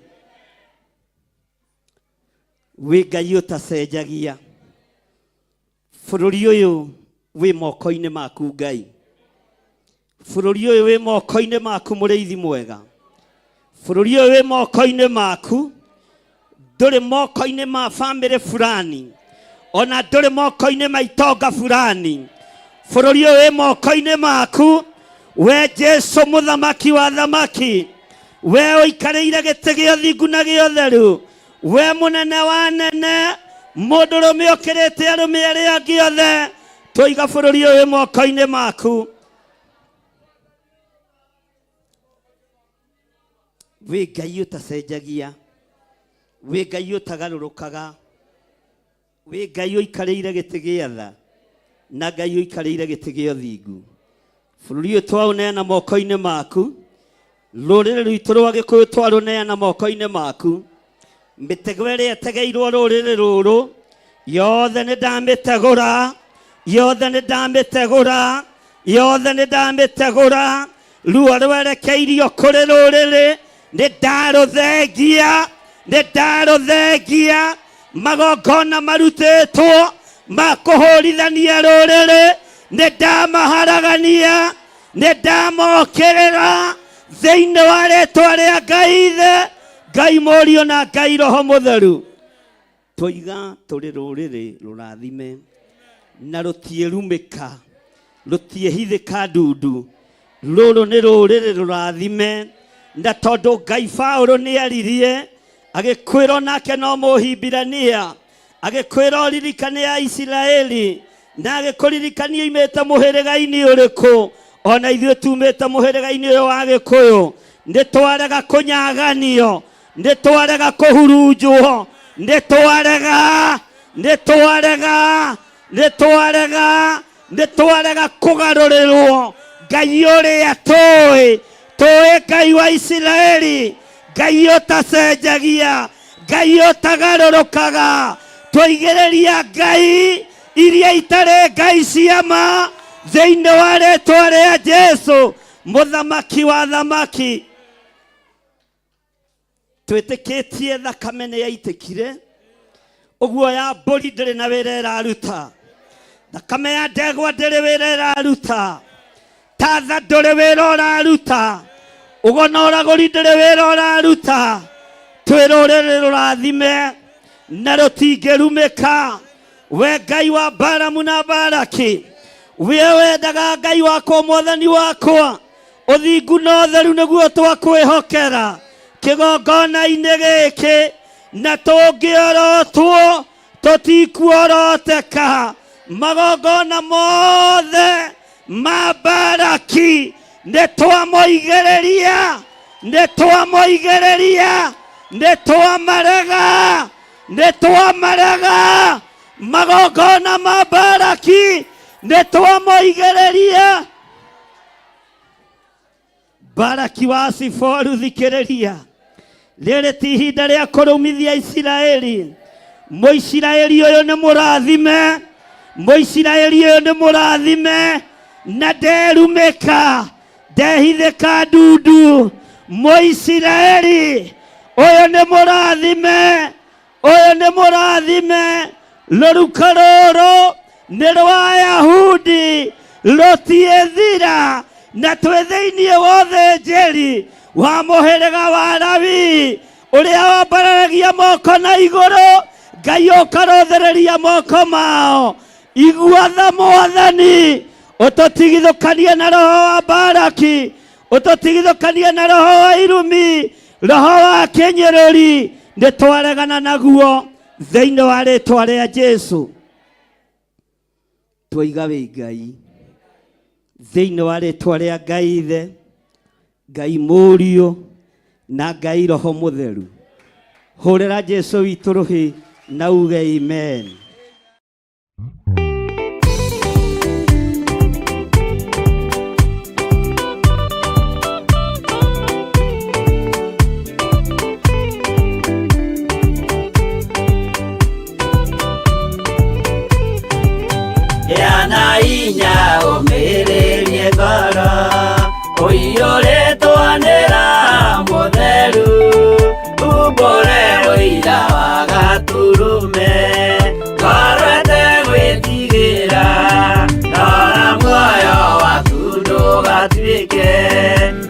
Wĩ Ngai ũtacenjagia, bũrũri ũyũ wĩ moko-inĩ maku Ngai, bũrũri ũyũ wĩ moko-inĩ maku mũrĩithi mwega, bũrũri ũyũ wĩ moko-inĩ maku, ndũrĩ moko-inĩ ma family fulani, ona ndũrĩ moko-inĩ ma itonga fulani. Bũrũri ũyũ wĩ moko-inĩ maku, we Jesũ mũthamaki wa thamaki, we ũikarĩire gĩtĩ gĩa ũthingu na gĩa ũtheru, we mũnene wa nene, mũndũrũme ũkĩrĩte arũme arĩa angĩ othe, tũiga bũrũri ũyũ wĩ moko-inĩ maku. Wĩ Ngai ũtacenjagia, wĩ Ngai ũtagarũrũkaga, wĩ Ngai ũikarĩire gĩtĩ gĩa tha na Ngai ũikarĩire gĩtĩ gĩa ũthingu. Bũrũri ũyũ twaũneana moko-inĩ maku, rũrĩrĩ rwitũ rwa Gĩkũyũ twarũneana moko-inĩ maku. Mĩtego ĩrĩa ĩtegeirwo rũrĩrĩ rũrũ yothe nĩ ndamĩtegũra, yothe nĩ ndamĩtegũra, yothe nĩ ndamĩtegũra. Ruo rwerekeirio kũrĩ rũrĩrĩ nĩ ndarũthengia, nĩ ndarũthengia. Magongona marutĩtwo ma kũhũrithania rũrĩrĩ nĩ ndamaharagania, nĩ ndamokĩrĩra thĩinĩ wa rĩtwa rĩa Ngai Ithe, Ngai Mũriũ na Ngai Roho Mũtheru. Tũiga tũrĩ rũrĩrĩ rũrathime na rũtiĩrumĩka, rũtiĩhithĩka ndundu. Rũrũ nĩ rũrĩrĩ rũrathime, na tondũ Ngai Paũlũ nĩ aririe agikwira nake no muhimbirania, agikwira uririkane ya Isiraeli, na agikuririkania imete muhiriga-ini uriku, ona ithuĩ tumĩte mũhĩrĩga-inĩ ũyũ wa Gĩkũyũ. Nĩtwarega kũnyaganio, nĩtwarega kũhurunjwo, nĩtwarega kũgarũrĩrwo. Ngai ũrĩa tũĩ Ngai wa Isiraeli, Ngai ũtacenjagia, Ngai ũtagarũrũkaga. Tũigĩrĩria Ngai iria itarĩ Ngai ciama thĩinĩ wa rĩĩtwa rĩa Jesũ, mũthamaki wa thamaki. Twĩtĩkĩtie thakame nĩ yaitĩkire, ũguo ya mbũri ndĩrĩ na wĩra ĩraruta, thakame ya ndegwa ndĩrĩ wĩra ĩraruta, tatha ndũrĩ wĩra ũraruta, ũgona ũragũri ndĩrĩ wĩra ũraruta. Twĩ rũrĩrĩ rũrathime na rũtingĩrumĩka. We Ngai wa Balamu na Balaki, we wendaga Ngai wakwa mwathani wakwa, ũthingu na ũtheru nĩguo twakwĩhokera kĩgongona-inĩ gĩkĩ, na tũngĩorotwo tũtikuoroteka. Magongona mothe ma Balaki nĩtwamũigĩrĩria, nĩtwamarega. Magongona ma Balaki nĩtwamũigĩrĩria. Balaki wa Ziforu, thikĩrĩria, rĩrĩ ti ihinda rĩa kũrũmithia Isiraeli. Mũisiraeli ũyũ nĩ mũrathime, Mũisiraeli ũyũ nĩ mũrathime, na nderumĩka, ndehithĩka ndundu. Mũisiraeli ũyũ nĩ mũrathime, rũruka rũrũ nĩ rwa Ayahudi, rũtiĩthira, na twĩ thĩinĩ wa ũthĩnjĩri wa mũhĩrĩga wa Lawi, ũrĩa wambararagia moko na igũrũ, Ngai ũkarothereria moko mao. Iguatha Mwathani, ũtũtigithũkanie na roho wa Balaki, ũtũtigithũkanie na roho wa irumi, roho wa kĩnyũrũri, nĩtwaregana naguo thĩinĩ wa rĩĩtwa rĩa Jesũ. Twaiga wĩ Ngai thĩinĩ wa rĩĩtwa rĩa Ngai Ithe, Ngai Mũriũ na Ngai Roho Mũtheru. Hũrĩra Jesũ witũ rũhĩ na uge amen. Yana inya ũmĩrĩrie ngoro, ũiyũrĩtwo nĩ Roho Mũtheru, umbũre ũira wa Gaturume, ngoro ĩtegwĩtigĩra, rora muoyo waku ndũgatuĩke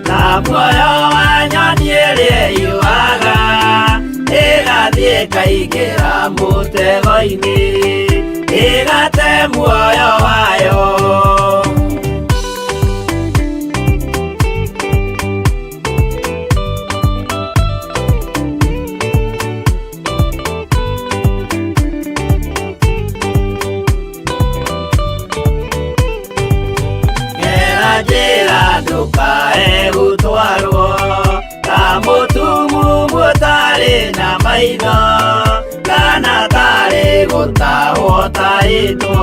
ta muoyo wa nyoni ĩrĩa ĩyũaga, ĩgathiĩ ĩkaingĩra mũtego-inĩ, ĩgate muoyo wayo. Gera njĩra ndũkae gũtwarwo ta mũtumumu ũtarĩ na maitho, kana tarĩ gũtahwo tahĩtwo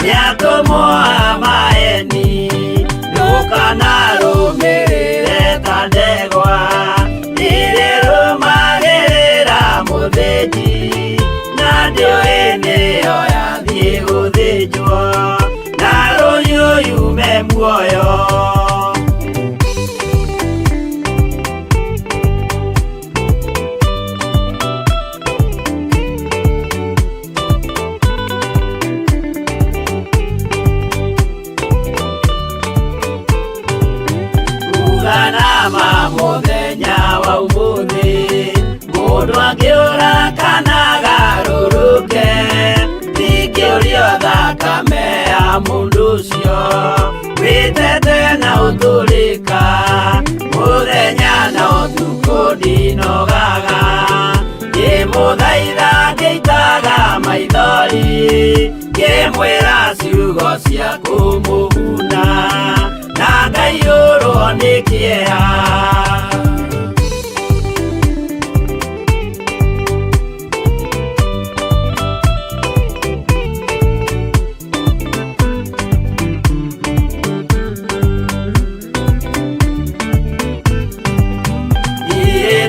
nĩ atũmwo a maeni. Ndũkanarũmĩrĩre ta ndegwa ĩrĩ rũmagĩrĩra mũthĩnji, na ndĩũĩ nĩyo yathiĩ gũthĩnjwo, na rũnyũyume muoyo. Mũthenya wa ũmũthĩ mũndũ angĩũra kana agarũrũke, ndingĩũrio thakame ya mũndũ ũcio, wĩtete na ũtũrĩka, mũthenya na ũtukũ ndinogaga. ngĩmũthaitha ngĩitaga maithori ngĩmwĩra ciugo cia kũmũguna na ngaiyũrwo nĩ kĩeha.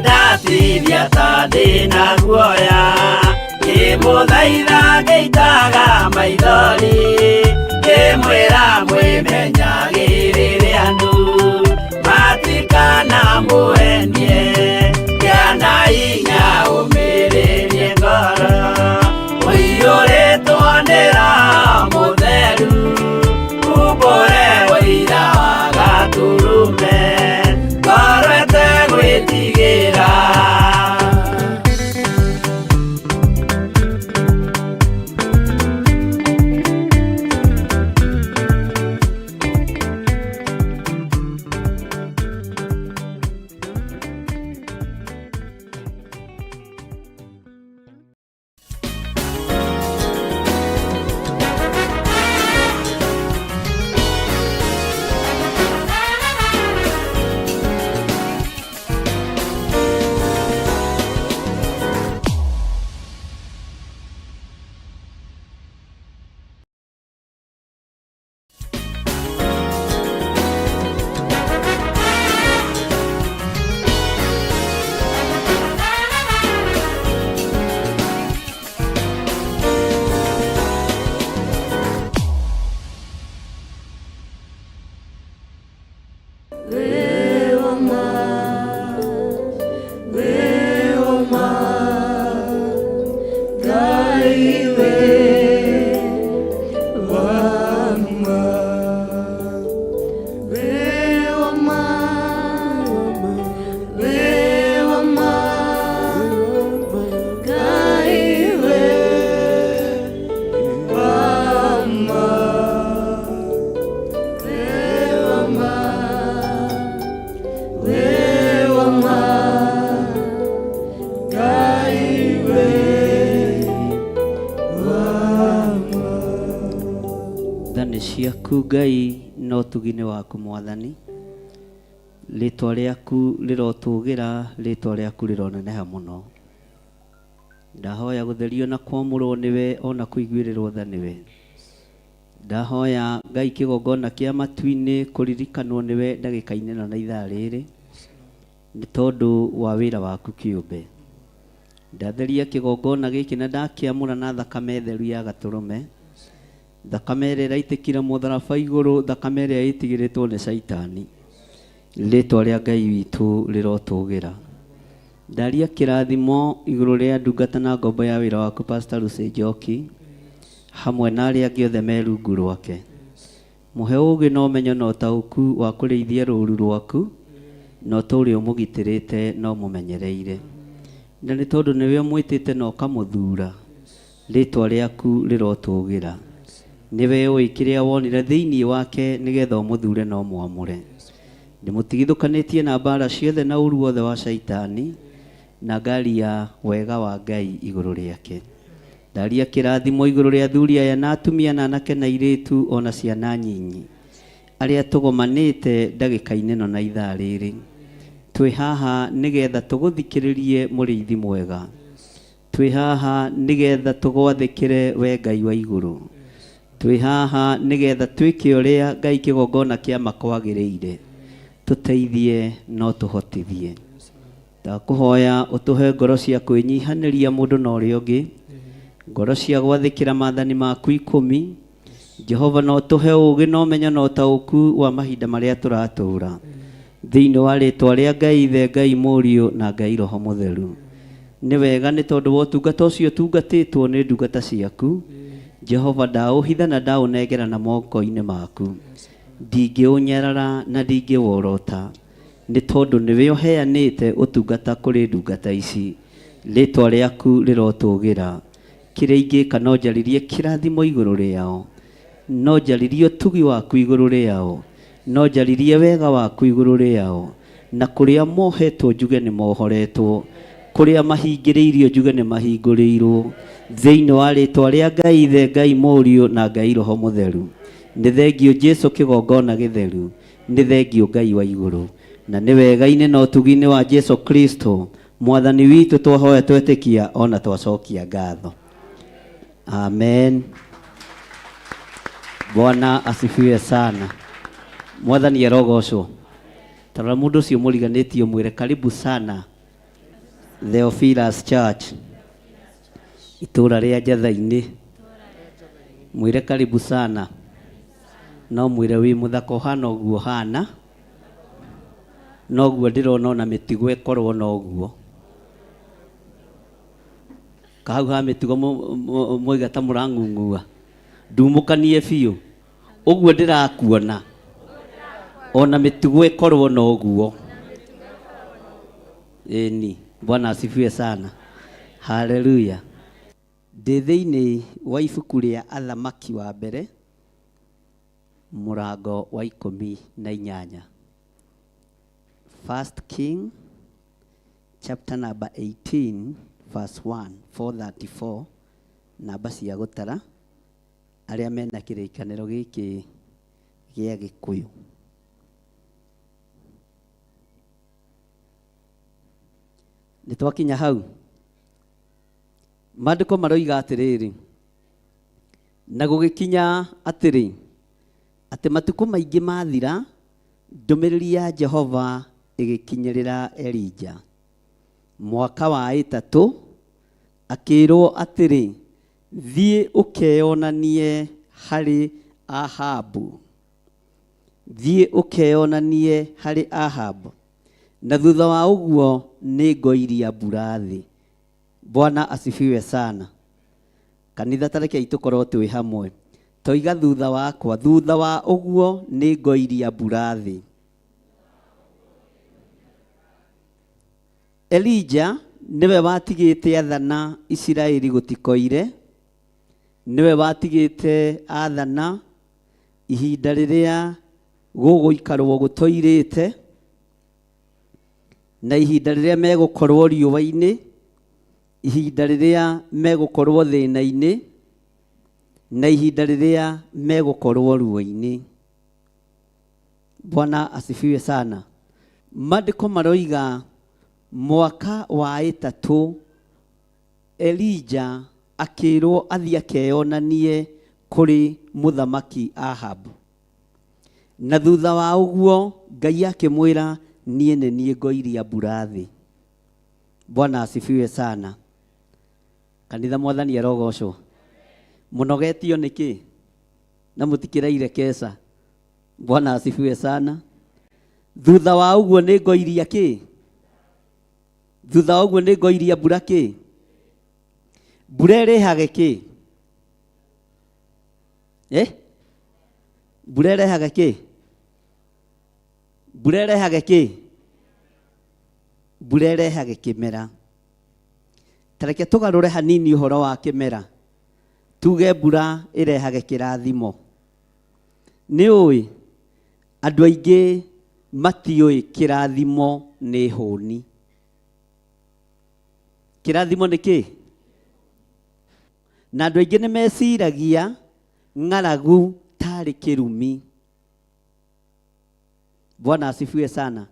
Ndatithia ta ndĩna guoya ngĩmũthaitha ngĩitaga maithori ngĩmwĩra mwĩmenyagĩrĩre andũ matikana mũhenie gĩa na hinya ũmĩrĩrie ngoro ũiyũrĩtwo nĩ Roho Mũtheru umbũre ũira wa Gatũrũme ngoro ĩtegwĩtigĩra. ciaku Ngai no tugine waku Mwathani, ritwa rĩaku rĩrotũgĩra, ritwa rĩaku rĩroneneha mũno. Ndahoya gũtherio na kwamũrwo nĩwe ona kũiguĩrĩrwo tha nĩwe. Ndahoya Ngai kĩgongona kĩa matu-inĩ kũririkanwo nĩwe ndagĩka-inĩ na ithaa rĩrĩ nĩ tondũ wa wĩra waku kĩũmbe. Ndatheria kĩgongona gĩkĩ na ndakĩamũra na thakame theru ya Gatũrũme, thakame ĩrĩa ĩraitĩkire mũtharaba igũrũ, thakame ĩrĩa ĩtigĩrĩtwo nĩ Saitani. Rĩtwa rĩa Ngai witũ rĩrotũgĩra. Ndaria kĩrathimo igũrũ rĩa ndungata na ngombo ya wĩra waku Pastor Lucy Njoki hamwe na arĩa angĩ othe me rungu rwake. Mũhe ũũgĩ na ũmenyo na ũtaũku wa kũrĩithia rũũru rwaku, na ũtũũre ũmũgitĩrĩte na ũmũmenyereire. Na nĩ tondũ nĩwe ũmwĩtĩte na ũkamũthuura, rĩtwa rĩaku rĩrotũgĩra. Nĩwe ũĩ kĩrĩa wonire thĩinĩ wake nĩgetha ũmũthuure na ũmwamũre. Ndĩmũtigithũkanĩtie na mbara ciothe na ũru wothe wa Saitani, na ngaria wega wa Ngai igũrũ rĩake. Ndaria kĩrathimo igũrũ rĩa athuri aya na atumia na anake na airĩtu ona ciana nyinyi arĩa tũgomanĩte ndagĩka-inĩ ĩno na ithaa rĩrĩ. Twĩ haha nĩgetha tũgũthikĩrĩrie mũrĩithi mwega. Twĩ haha nĩgetha tũgwathĩkĩre we Ngai wa igũrũ. Twĩ haha nĩgetha twĩke ũrĩa Ngai kĩgongona kĩama kwagĩrĩire. Tũteithie no tũhotithie. Ndakũhoya ũtũhe ngoro cia kwĩnyihanĩria mũndũ na ũrĩa ũngĩ, ngoro cia gwathĩkĩra maathani maku 10. Jehova no tũhe ũũgĩ na ũmenyo na ũtaũku wa mahinda marĩa tũratũũra, thĩinĩ wa rĩtwa rĩa Ngai Ithe, Ngai Mũriũ na Ngai Roho Mũtheru. Nĩ wega nĩ tondũ wa ũtungata ũcio tungatĩtwo nĩ ndungata ciaku, Jehova ndaũhitha na ndaũnengera na moko-inĩ maku. Ndingĩũnyarara na ndingĩworota, nĩ tondũ nĩwe ũheanĩte ũtungata kũrĩ ndungata ici. Rĩtwa rĩaku rĩrotũgĩra. Kĩrĩa ingĩka no njaririe kĩrathimo igũrũ rĩao, no njaririe ũtugi waku igũrũ rĩao, no njaririe wega waku igũrũ rĩao, na kũrĩa mohetwo njuge nĩ mohoretwo, kuria mahingĩrĩirio njuge nĩ mahingũrĩirwo thĩinĩ wa rĩtwa rĩa Ngai Ithe, Ngai Mũriũ na Ngai Roho Mũtheru. Nĩ thengio Jesu kĩgongona gĩtheru, nĩ thengio Ngai wa igũrũ, na nĩ wega-inĩ na ũtugi-inĩ wa Jesu Kristo Mwathani witũ twahoya twetĩkia ona twacokia ngatho. Amen. Bwana asifiwe sana. Mwathani arogocwo. Tara mũndũ ũcio mũriganĩtio mwĩre karibu sana Theophilus Church itũra rĩa Njatha-inĩ. Mwĩre karibu sana. No mwĩre wĩ mũthaka ũhana ũguo hana, noguo ndĩrona ona mĩtugo ĩkorwo noguo. Kahau ha mĩtugo moiga ta mũrang'ung'ua ndumũkanie biũ, ũguo ndĩrakuona ona mĩtugo ĩkorwo noguo. Ĩni, Bwana asifiwe sana. Haleluya. Ndĩ thĩinĩ wa ibuku rĩa Athamaki wa mbere mũrango wa 18. First King chapter number 18 verse 1 434. Namba cia gũtara arĩa mena kĩrĩkanĩro gĩkĩ gĩa Gĩkũyũ. Nĩtwakinya hau. Maandĩko maroiga atĩrĩrĩ, na gũgĩkinya atĩrĩ, atĩ matukũ maingĩ mathira, ndũmĩrĩri ya Jehova ĩgĩkinyĩrĩra Elija. Mwaka wa 3 akĩrwo atĩrĩ, thiĩ ũkeyonanie harĩ Ahabu. Thiĩ ũkeyonanie harĩ Ahabu. Na thutha wa ũguo nĩ ngoiria mbura thĩ. Bwana asifiwe sana. Kanitha tareke itukorwo twĩ hamwe. Toiga thutha wakwa, thutha wa ũguo nĩ ngoiria mbura thĩ. Elija niwe watigĩte athana Isiraeli gũtikoire. Niwe watigĩte athana ihinda rĩrĩa gũgũikarwo gũtoirĩte, na ihinda rĩrĩa megũkorwo riũa-inĩ, ihinda rĩrĩa megũkorwo thĩna-inĩ, na ihinda rĩrĩa megũkorwo ruo-inĩ. Bwana asifiwe sana. Maandĩko maroiga mwaka wa 3 Elija akĩrwo athiĩ akeyonanie kũrĩ mũthamaki Ahabu. Na thutha wa ũguo Ngai akĩmwĩra, niĩ nĩ niĩ ngoiria mbura thĩ. Bwana asifiwe sana. Kanitha Mwathani arogocwo. Mũnogetio nĩkĩ? Na mũtikĩraire kesa. Bwana asifiwe sana. Thutha wa ũguo nĩ ngoiria kĩ? Thutha wa ũguo nĩ ngoiria mbura kĩ? Mbura ĩrehage kĩ? Mbura ĩrehage kĩ? Mbura ĩrehage kĩ? Mbura ĩrehage kĩmera. Tareke tũgarũre hanini ũhoro wa kĩmera. Tuge mbura ĩrehage kĩrathimo. Nĩ ũĩ andũ aingĩ matiũĩ kĩrathimo nĩ hũni. Kĩrathimo nĩ kĩ? Na andũ aingĩ nĩ meciragia ng'aragu tarĩ kĩrumi. Bwana asifiwe sana.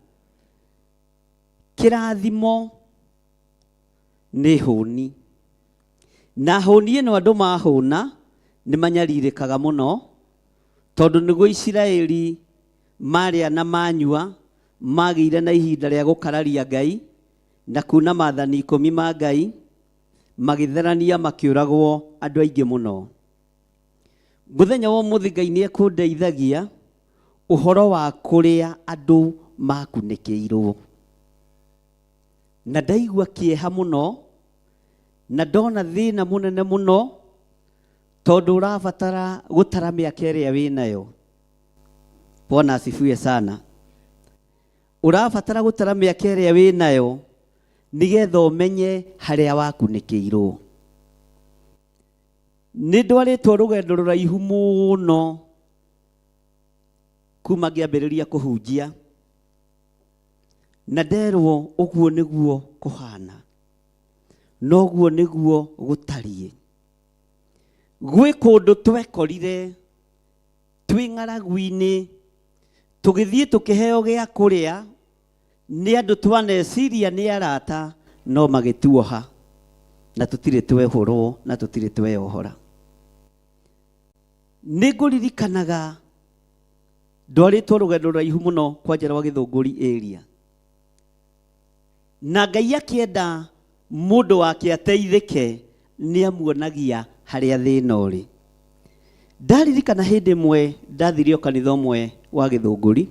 Kĩrathimo nĩ hũni. Na hũni ĩno andũ mahũna nĩ manyarirĩkaga mũno, tondũ nĩguo Isiraeli marĩa na manyua magĩire na ihinda rĩa gũkararia Ngai na kuna maathani 10 ma Ngai, magĩtherania makĩũragwo andũ aingĩ mũno. Mũthenya wa ũmũthĩ Ngai nĩ ekũndeithagia ũhoro wa kũrĩa andũ makunĩkĩirwo. Na ndaigua kĩeha mũno, na ndona thĩna mũnene mũno, tondũ ũrabatara gũtara mĩaka ĩrĩa wĩnayo. Bwana asifiwe sana. Ũrabatara gũtara mĩaka ĩrĩa wĩnayo nĩgetha ũmenye harĩa wakunĩkĩirwo. Nĩ ndwarĩtwo rũgendo rũraihu mũno kuma ngĩambĩrĩria kũhunjia, na nderwo ũguo nĩguo kũhana. noguo niguo gutariĩ. Gwĩ kũndũ twekorire twĩ ng'aragu-inĩ tũgĩthiĩ tũkĩheo gĩa kũrĩa nĩ andũ twaneciria nĩ arata no magĩtuoha na tũtirĩ twehũrwo na tũtirĩ tweyohora. Nĩ ngũririkanaga ndwarĩtwo rũgendo rũraihu mũno kwanja rwa Gĩthũngũri area, na Ngai akĩenda mũndũ wake ateithĩke nĩ amuonagia harĩa thĩna ũrĩ. Ndaririkana hĩndĩ ĩmwe ndathirio kanitha ũmwe wa Gĩthũngũri,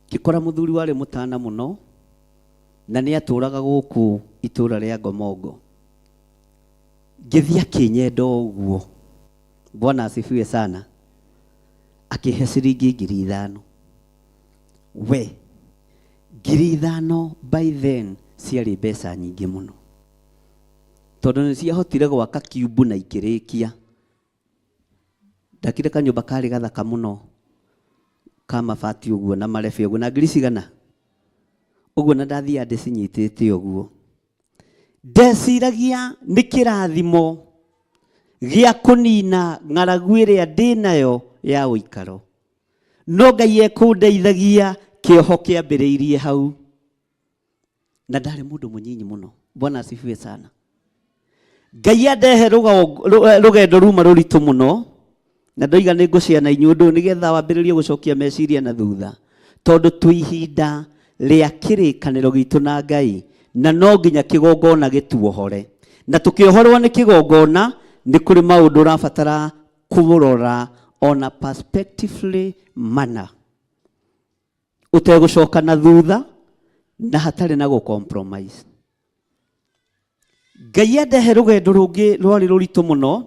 ngĩkora mũthuri warĩ mũtana mũno na nĩ atũraga gũkũ itũra rĩa Ngomongo. Ngĩthiĩ akĩnyenda ũguo, Bwana asifiwe sana, akĩhe ciringi 5,000. We 5,000 by then ciarĩ mbeca nyingĩ mũno, tondũ nĩ ciahotire gwaka kiubu na ikĩrĩkia. Ndakire kanyũmba karĩ gathaka mũno ka mabati ũguo na marebe ũguo na ngiri cigana ũguo, na ndathiaga ndĩcinyitĩte ũguo. Ndeciragia nĩ kĩrathimo gĩa kũnina ng'aragu ĩrĩa ndĩnayo ya ũikaro, no Ngai ekũndeithagia kĩoho kĩambĩrĩirie hau, na ndarĩ mũndũ mũnyinyi mũno. Bwana asifiwe sana. Ngai andehe rũgendo ruma rũritũ mũno, na ndoiga nĩ ngũciana inyuĩ ũndũ nĩgetha wambĩrĩrie gũcokia meciria na thutha, tondũ twĩ ihinda rĩa kĩrĩkanĩro gitũ na Ngai, na no nginya kĩgongona gĩtuohore, na tũkĩohorwo nĩ kĩgongona nĩ kũrĩ maũndũ ũrabatara kũrora on a perspectively manner, ũtegũcoka na thutha na hatarĩ na gũcompromise. Ngai andehe rũgendo rũngĩ rwarĩ rũritũ mũno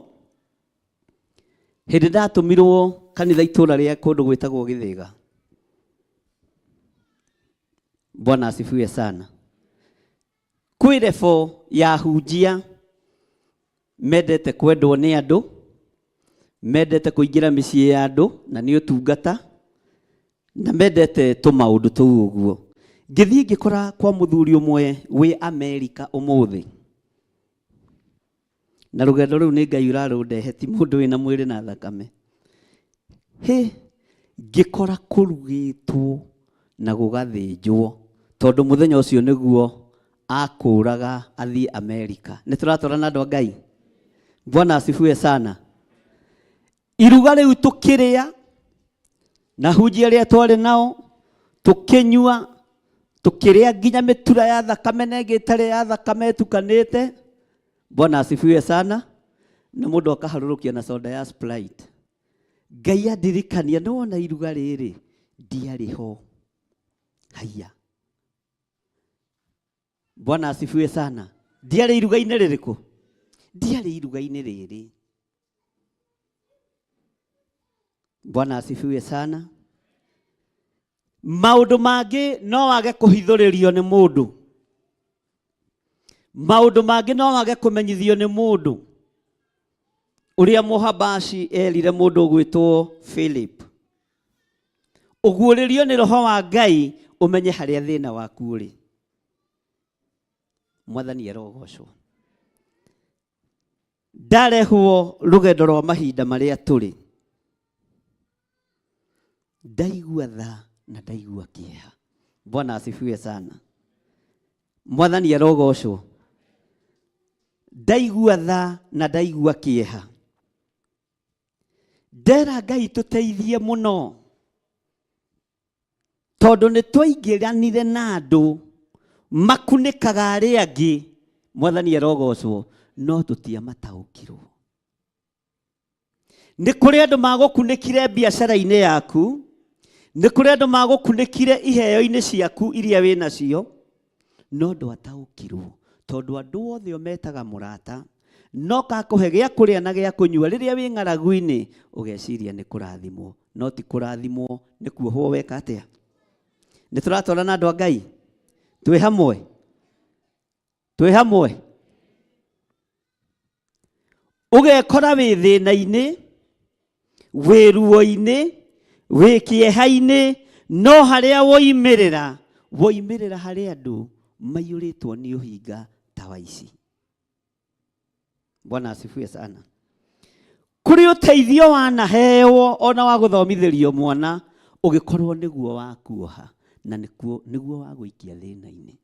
hĩndĩ ndatũmirwo kanitha itũra rĩa kũndũ gwĩtagwo Gĩthĩga. Bwana asifiwe sana. Kwĩ rebo ya hunjia mendete kwendwo nĩ andũ, mendete kũingĩra mĩciĩ ya andũ na nĩ ũtungata, na mendete tũmaũndũ tũu ũguo. Ngĩthiĩ ngĩkora kwa mũthuri ũmwe wĩ Amerika ũmũthĩ, na rũgendo rũu nĩ Ngai ũrarũndehe, ti mũndũ wĩna mwĩrĩ na thakame. Ngĩkora kũrugĩtwo na gũgathĩnjwo, tondũ mũthenya ũcio nĩguo akũraga athiĩ Amerika. Nĩ tũratwarana andũ a Ngai. Bwana asifiwe sana. Iruga rĩu tũkĩrĩa na hunjia arĩa twarĩ nao, tũkĩnyua, tũkĩrĩa nginya mĩtura ya thakame na ĩngĩ ĩtarĩ ya thakame tukanĩte. Bwana asifiwe sana. Na mũndũ akaharũrũkia na soda ya Sprite. Ngai andirikania no wona iruga rĩrĩ ndiarĩ ho. Haya. Bwana asifiwe sana. Ndiarĩ iruga-inĩ rĩrĩkũ? Ndiarĩ iruga-inĩ rĩrĩ. Bwana asifiwe sana. Maũndũ mangĩ no wage kũhithũrĩrio nĩ mũndũ. Maũndũ mangĩ no wage kũmenyithio nĩ mũndũ. Ũrĩa Mũhabashi erire mũndũ ũgwĩtwo Philip, ũguũrĩrio nĩ roho wa Ngai ũmenye harĩa thĩna waku ũrĩ. Mwathani arogocwo. Ndarehwo rũgendo rwa mahinda marĩa tũrĩ, ndaigua tha na ndaigua kĩeha. Bwana asifiwe sana. Mwathani arogocwo. Ndaigua tha na ndaigua kĩeha. Ndera Ngai tũteithie mũno, tondũ nĩ twaingĩranire na andũ makunĩkaga arĩa angĩ. Mwathani arogocwo. No tũtiamataũkirwo. Nĩ kũrĩ andũ magũkunĩkire biacara-inĩ yaku, nĩ kũrĩ andũ magũkunĩkire iheo-inĩ ciaku iria wĩ nacio, no ndwataũkirwo, tondũ andũ othe ometaga mũrata, no kakũhe gĩa kũrĩa na gĩa kũnyua rĩrĩa wĩ ng'aragu-inĩ ũgeciria nĩ kũrathimwo, no ti kũrathimwo, nĩ kuohwo weka atĩa. Nĩ tũratwarana andũ a Ngai. Twĩ hamwe. Twĩ hamwe. Ũgekora wĩ thĩna-inĩ, wĩ ruo-inĩ, wĩ kĩeha-inĩ, no harĩa woimĩrĩra harĩ andũ maiyũrĩtwo nĩ ũhinga bata wa ici. Bwana asifiwe sana. Kuri uteithio wanaheo ona wa guthomithirio mwana ugikorwo niguo wa kuoha na niguo wa guikia thina-ini.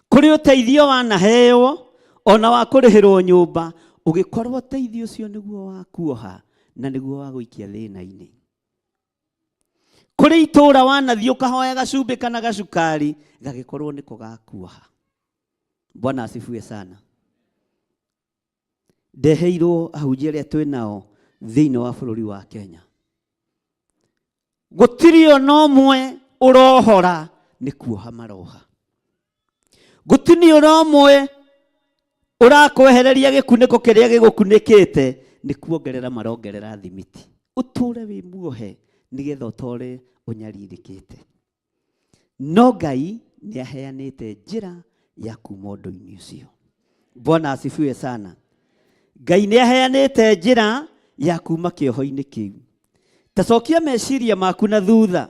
Kuri uteithio wanaheo ona wa kurihirwo nyumba ugikorwo uteithio ucio niguo wa kuoha na niguo wa guikia thina-ini. Kuri itura wanathio kahoya gacumbi kana gacukari gagikorwo niko gakuoha. Bwana asifiwe sana. Ndeheirwo ahunjia aria twi nao thiini wa bururi wa Kenya. Gutiri ona umwe urohora ni kuoha maroha. Gutini ona umwe urakwehereria gikuniko kiria gigukunikite ni kuongerera marongerera thimiti. Uture wi muohe nigetha utore unyaririkite. No Ngai ni aheanite njira ya kuma undu-ini ucio. Bwana asifiwe sana. Ngai ni aheanite njira ya kuma kioho-ini kiu. Tacokia meciria maku na thutha.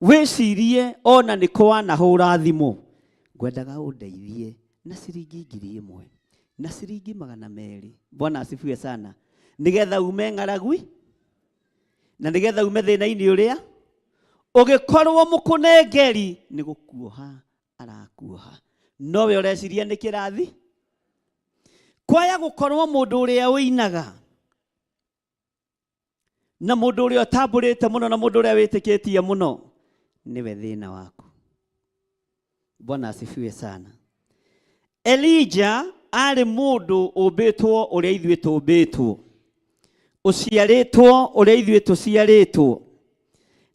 Wicirie ona niko wanahura thimu. Ngwendaga undeithie na ciringi 1,000 na ciringi 200. Bwana asifiwe sana. Nigetha ume ngaragwi na nigetha ume thina-ini uria ugikorwo mukunengeri ni gukuoha arakuoha. Nowe ureciria ni kirathi kwaya gukorwo mundu uria winaga na mundu uria utamburite muno na mundu uria witikitie muno niwe thina waku. Bwana asifiwe sana. Elijah ari mundu umbitwo uria ithuĩ tumbitwo, uciaritwo uria ithuĩ tuciaritwo,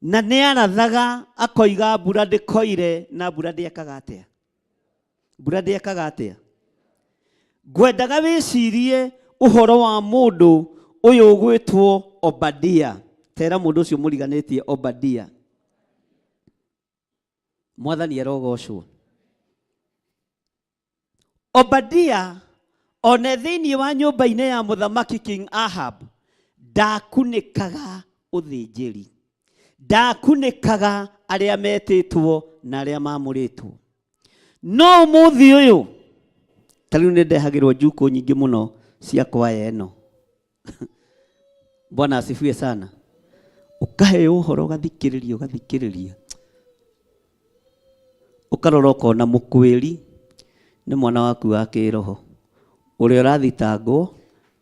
na ni arathaga akoiga mbura ndikoire na mbura ndiekaga atia. Mbura ndiekaga atia. Ngwendaga wicirie uhoro wa mundu uyu ugwitwo Obadia. Tera mundu ucio muriganitie Obadia. Mwathani arogocwo. Obadia one thiini wa nyumba-ini ya muthamaki King Ahab ndakunikaga uthinjiri. Ndakunikaga aria metitwo na aria mamuritwo. No muthi uyu tariu ni ndehagirwo njuku nyingi muno cia kwaya eno. Bwana asifiwe sana. Ukahe uhoro gathikiriria ukarora ukona mukwiri ni mwana waku wa kiroho, uria urathitangwo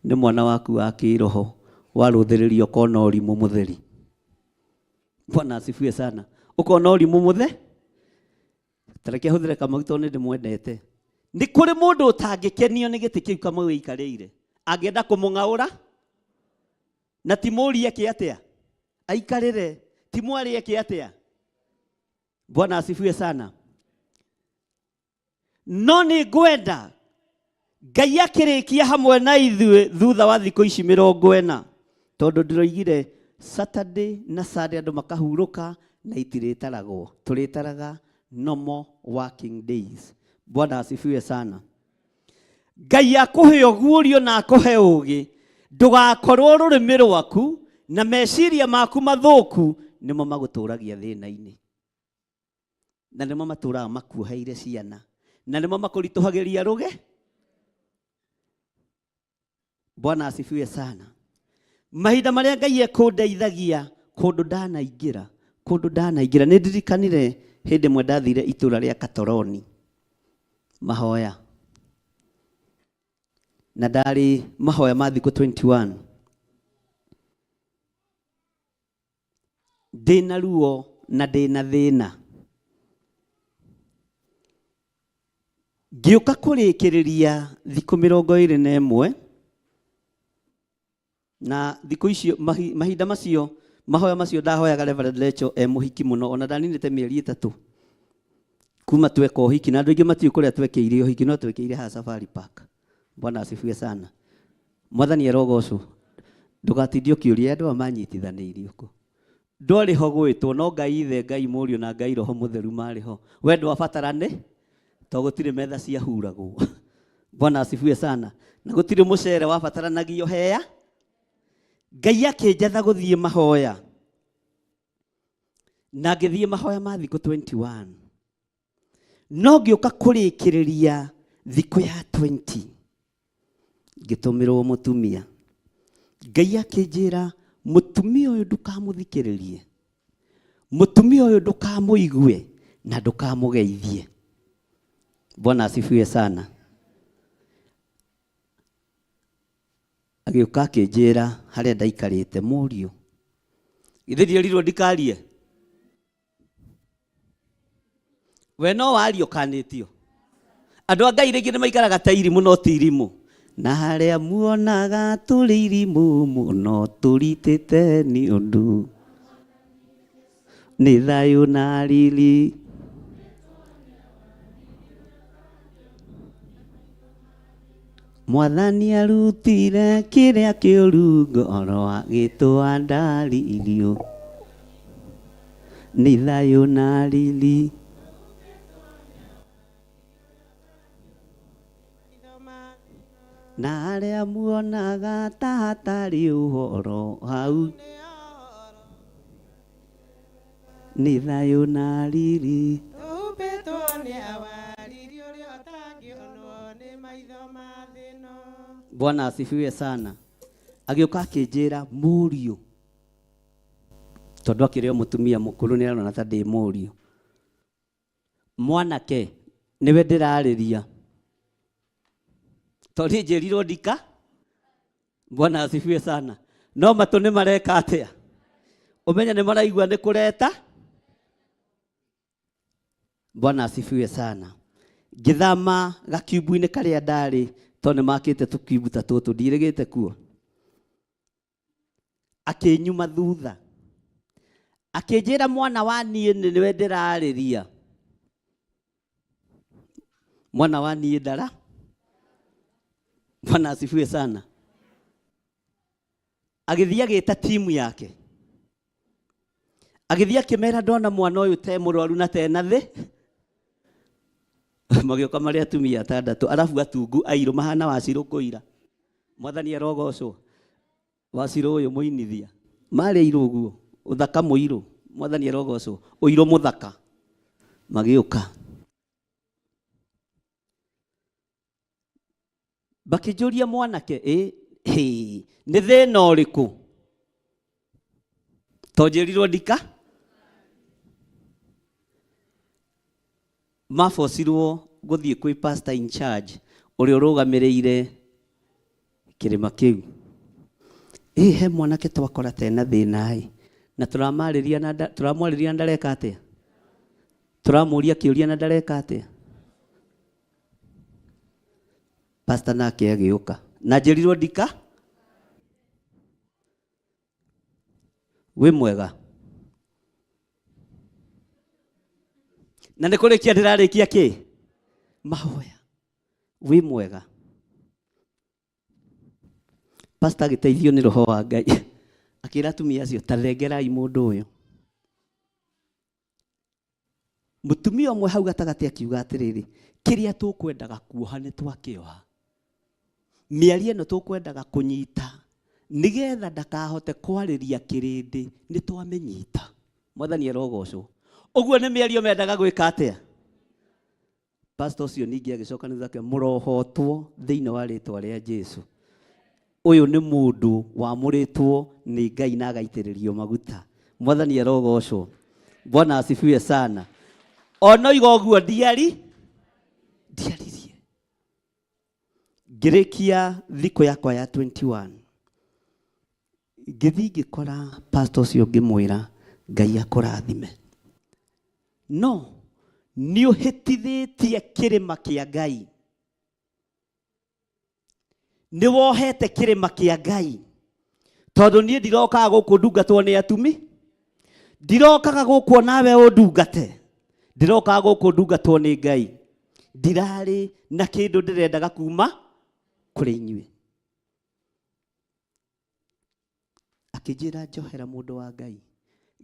ni mwana waku wa kiroho, waruthiririo kona urimu mutheri. Bwana asifiwe sana. Ukona urimu muthe tareke huthire Kamau ni ndimwendete. Ni kuri mundu utangikenio ni giti kiu Kamau ikarire angenda kumungaura na timuria kiatia aikarire timwari kiatia. Bwana asifiwe sana. No ni ngwenda Ngai akirikia hamwe na ithuĩ thutha wa thikũ ici 40 tondu ndiroigire Saturday na Sunday andu makahuruka na itiritaragwo, turitaraga normal working days. Bwana asifiwe sana. Ngai akuhe ogurio na akuhe ugi ndugakorwo rurimi rwaku na meciria maku mathuku nimo maguturagia thina-ini, na nimo maturaga makuoheire ciana, na nimo makurituhagiria ruge. Bwana asifiwe sana. Mahinda maria Ngai ekundeithagia kundu ndanaingira ni ndirikanire hindi mwe ndathire itura ria Katoroni mahoya, na ndari mahoya ma thikũ 21. Ndina ruo na ndina thina, ngiuka kurikiriria thikũ 21 na thikũ icio mahinda macio mahoya macio ndahoyaga Reverend Lecho muhiki muno, ona ndaninite mieri 3 kuma tweka uhiki, na andu aingi matiũ kuria twekeire uhiki no twekeire ha Safari Park. Bwana asifiwe sana. Mwathani arogocwo. Ndugatindie ukiuria andu amanyitithanirie uko ndwari ho gwitwo, no Ngai ithe, Ngai Mũriũ na Ngai Roho Mũtheru mari ho. We ndwabatarane to gutire metha cia huragwo. Bwana asifiwe sana. Na gutire mucere wabataranagia heya. Ngai akinjatha guthie mahoya, na ngithie mahoya ma thikũ 21, no ngiuka kurikiriria thiko ya 20 ngitumirwo mutumia Ngai akinjira mutumia uyu ndukamuthikiririe mutumia uyu ndukamuigue na ndukamugeithie. Bwana asifiwe sana. Agĩũka akĩnjĩra harĩa ndaikarĩte, mũriũ githĩ ndierirwo ndikarie? We no wario kanĩtio? Andũ a Ngai rĩngĩ nĩ maikaraga ta irimũ no ti irimũ. Na harĩa muonaga tũrĩ irimũ mũno tũritĩte nĩ ũndũ nĩ thayũ na riri. Mwathani arutire kĩrĩa kĩũru ngoro agĩtũa ndarĩrio nĩ thayũ na riri. Na harĩa muonaga ta hatarĩ ũhoro hau nĩ thayũ na riri. Bwana asifiwe sana. Agĩũka akĩnjĩra mũriũ, tondũ akĩrĩ o mũtumia mũkũrũ nĩ arona ta ndĩ mũriũ, mwanake nĩwe ndĩrarĩria tondũ njĩrirwo ndika. Bwana asifiwe sana. No matũ nĩ mareka atĩa? Ũmenya nĩ maraigua nĩ kũreta. Bwana asifiwe sana. Ngĩthama gakiubu-inĩ karĩa ndarĩ, tondũ nĩ makĩte tũkiubu ta tũtũ, ndirĩgĩte kuo. Akĩnyuma thutha akĩnjĩra mwana wa niĩ nĩwe ndĩrarĩria. Mwana wa niĩ ndara. Bwana asifiwe sana. Agĩthiĩ agĩta timu yake, agĩthiĩ akĩmera ndona mwana ũyũ te mũrwaru na tena thĩ. Magĩũka marĩ atumia atandatũ, arabu atungu airũ mahana Wacirũ kũira. Mwathani arogocwo. Wacirũ ũyũ mũinithia marĩ airũ ũguo, ũthaka mũirũ. Mwathani arogocwo. Ũirũ mũthaka. Magĩũka bakĩnjũria mwanake, nĩ thĩna ũrĩkũ? To njĩrirwo ndika. Mabocirwo gũthiĩ kwĩ pastor in charge ũrĩa ũrũgamĩrĩire kĩrĩma kĩu. He mwanake twakora tena thĩna na tũramwarĩria ndareka atĩa? Tũramũria kĩũria na ndareka atĩa? Pastor nake agĩũka na njĩrirwo ndika. Wĩ mwega? Na nĩ kũrĩkia ndĩrarĩkia kĩ? Mahoya. Wĩ mwega? Pastor agĩteithio nĩ Roho wa Ngai akĩra atumia acio, ta thengerai mũndũ ũyũ. Mũtumia ũmwe hau gatagatĩ akiuga atĩrĩrĩ, kĩrĩa tũkwendaga kuoha nĩ twakĩoha. Mĩario ĩno tũkwendaga kũnyita nĩgetha ndakahote kwarĩria kĩrĩndĩ nĩ twamĩnyita. Mwathani arogocwo. Ũguo nĩ mĩario mendaga gwĩka atĩa? Pastor ũcio ningĩ agĩcoka nĩ thake, mũrohotwo thĩinĩ wa rĩtwa rĩa Jesũ. Ũyũ nĩ mũndũ wamũrĩtwo nĩ Ngai na agaitĩrĩrio maguta. Mwathani arogocwo. Bwana asifiwe sana. Ona oiga ũguo ndiaririe. Ngĩrĩkia thikũ yakwa ya 21 ngĩthiĩ ngĩkora pastor ũcio ngĩmwĩra Ngai akũrathime. No nĩ ũhĩtithĩtie kĩrĩma kĩa Ngai. Nĩ wohete kĩrĩma kĩa Ngai. Tondũ niĩ ndirokaga gũkũ ndungatwo nĩ atumi. Ndirokaga gũkũ nawe ũndungate. Ndirokaga gũkũ ndungatwo nĩ Ngai. Ndirarĩ na kĩndũ ndĩrendaga kuma kũrĩ inyuĩ. Akĩnjĩra njohera mũndũ wa Ngai.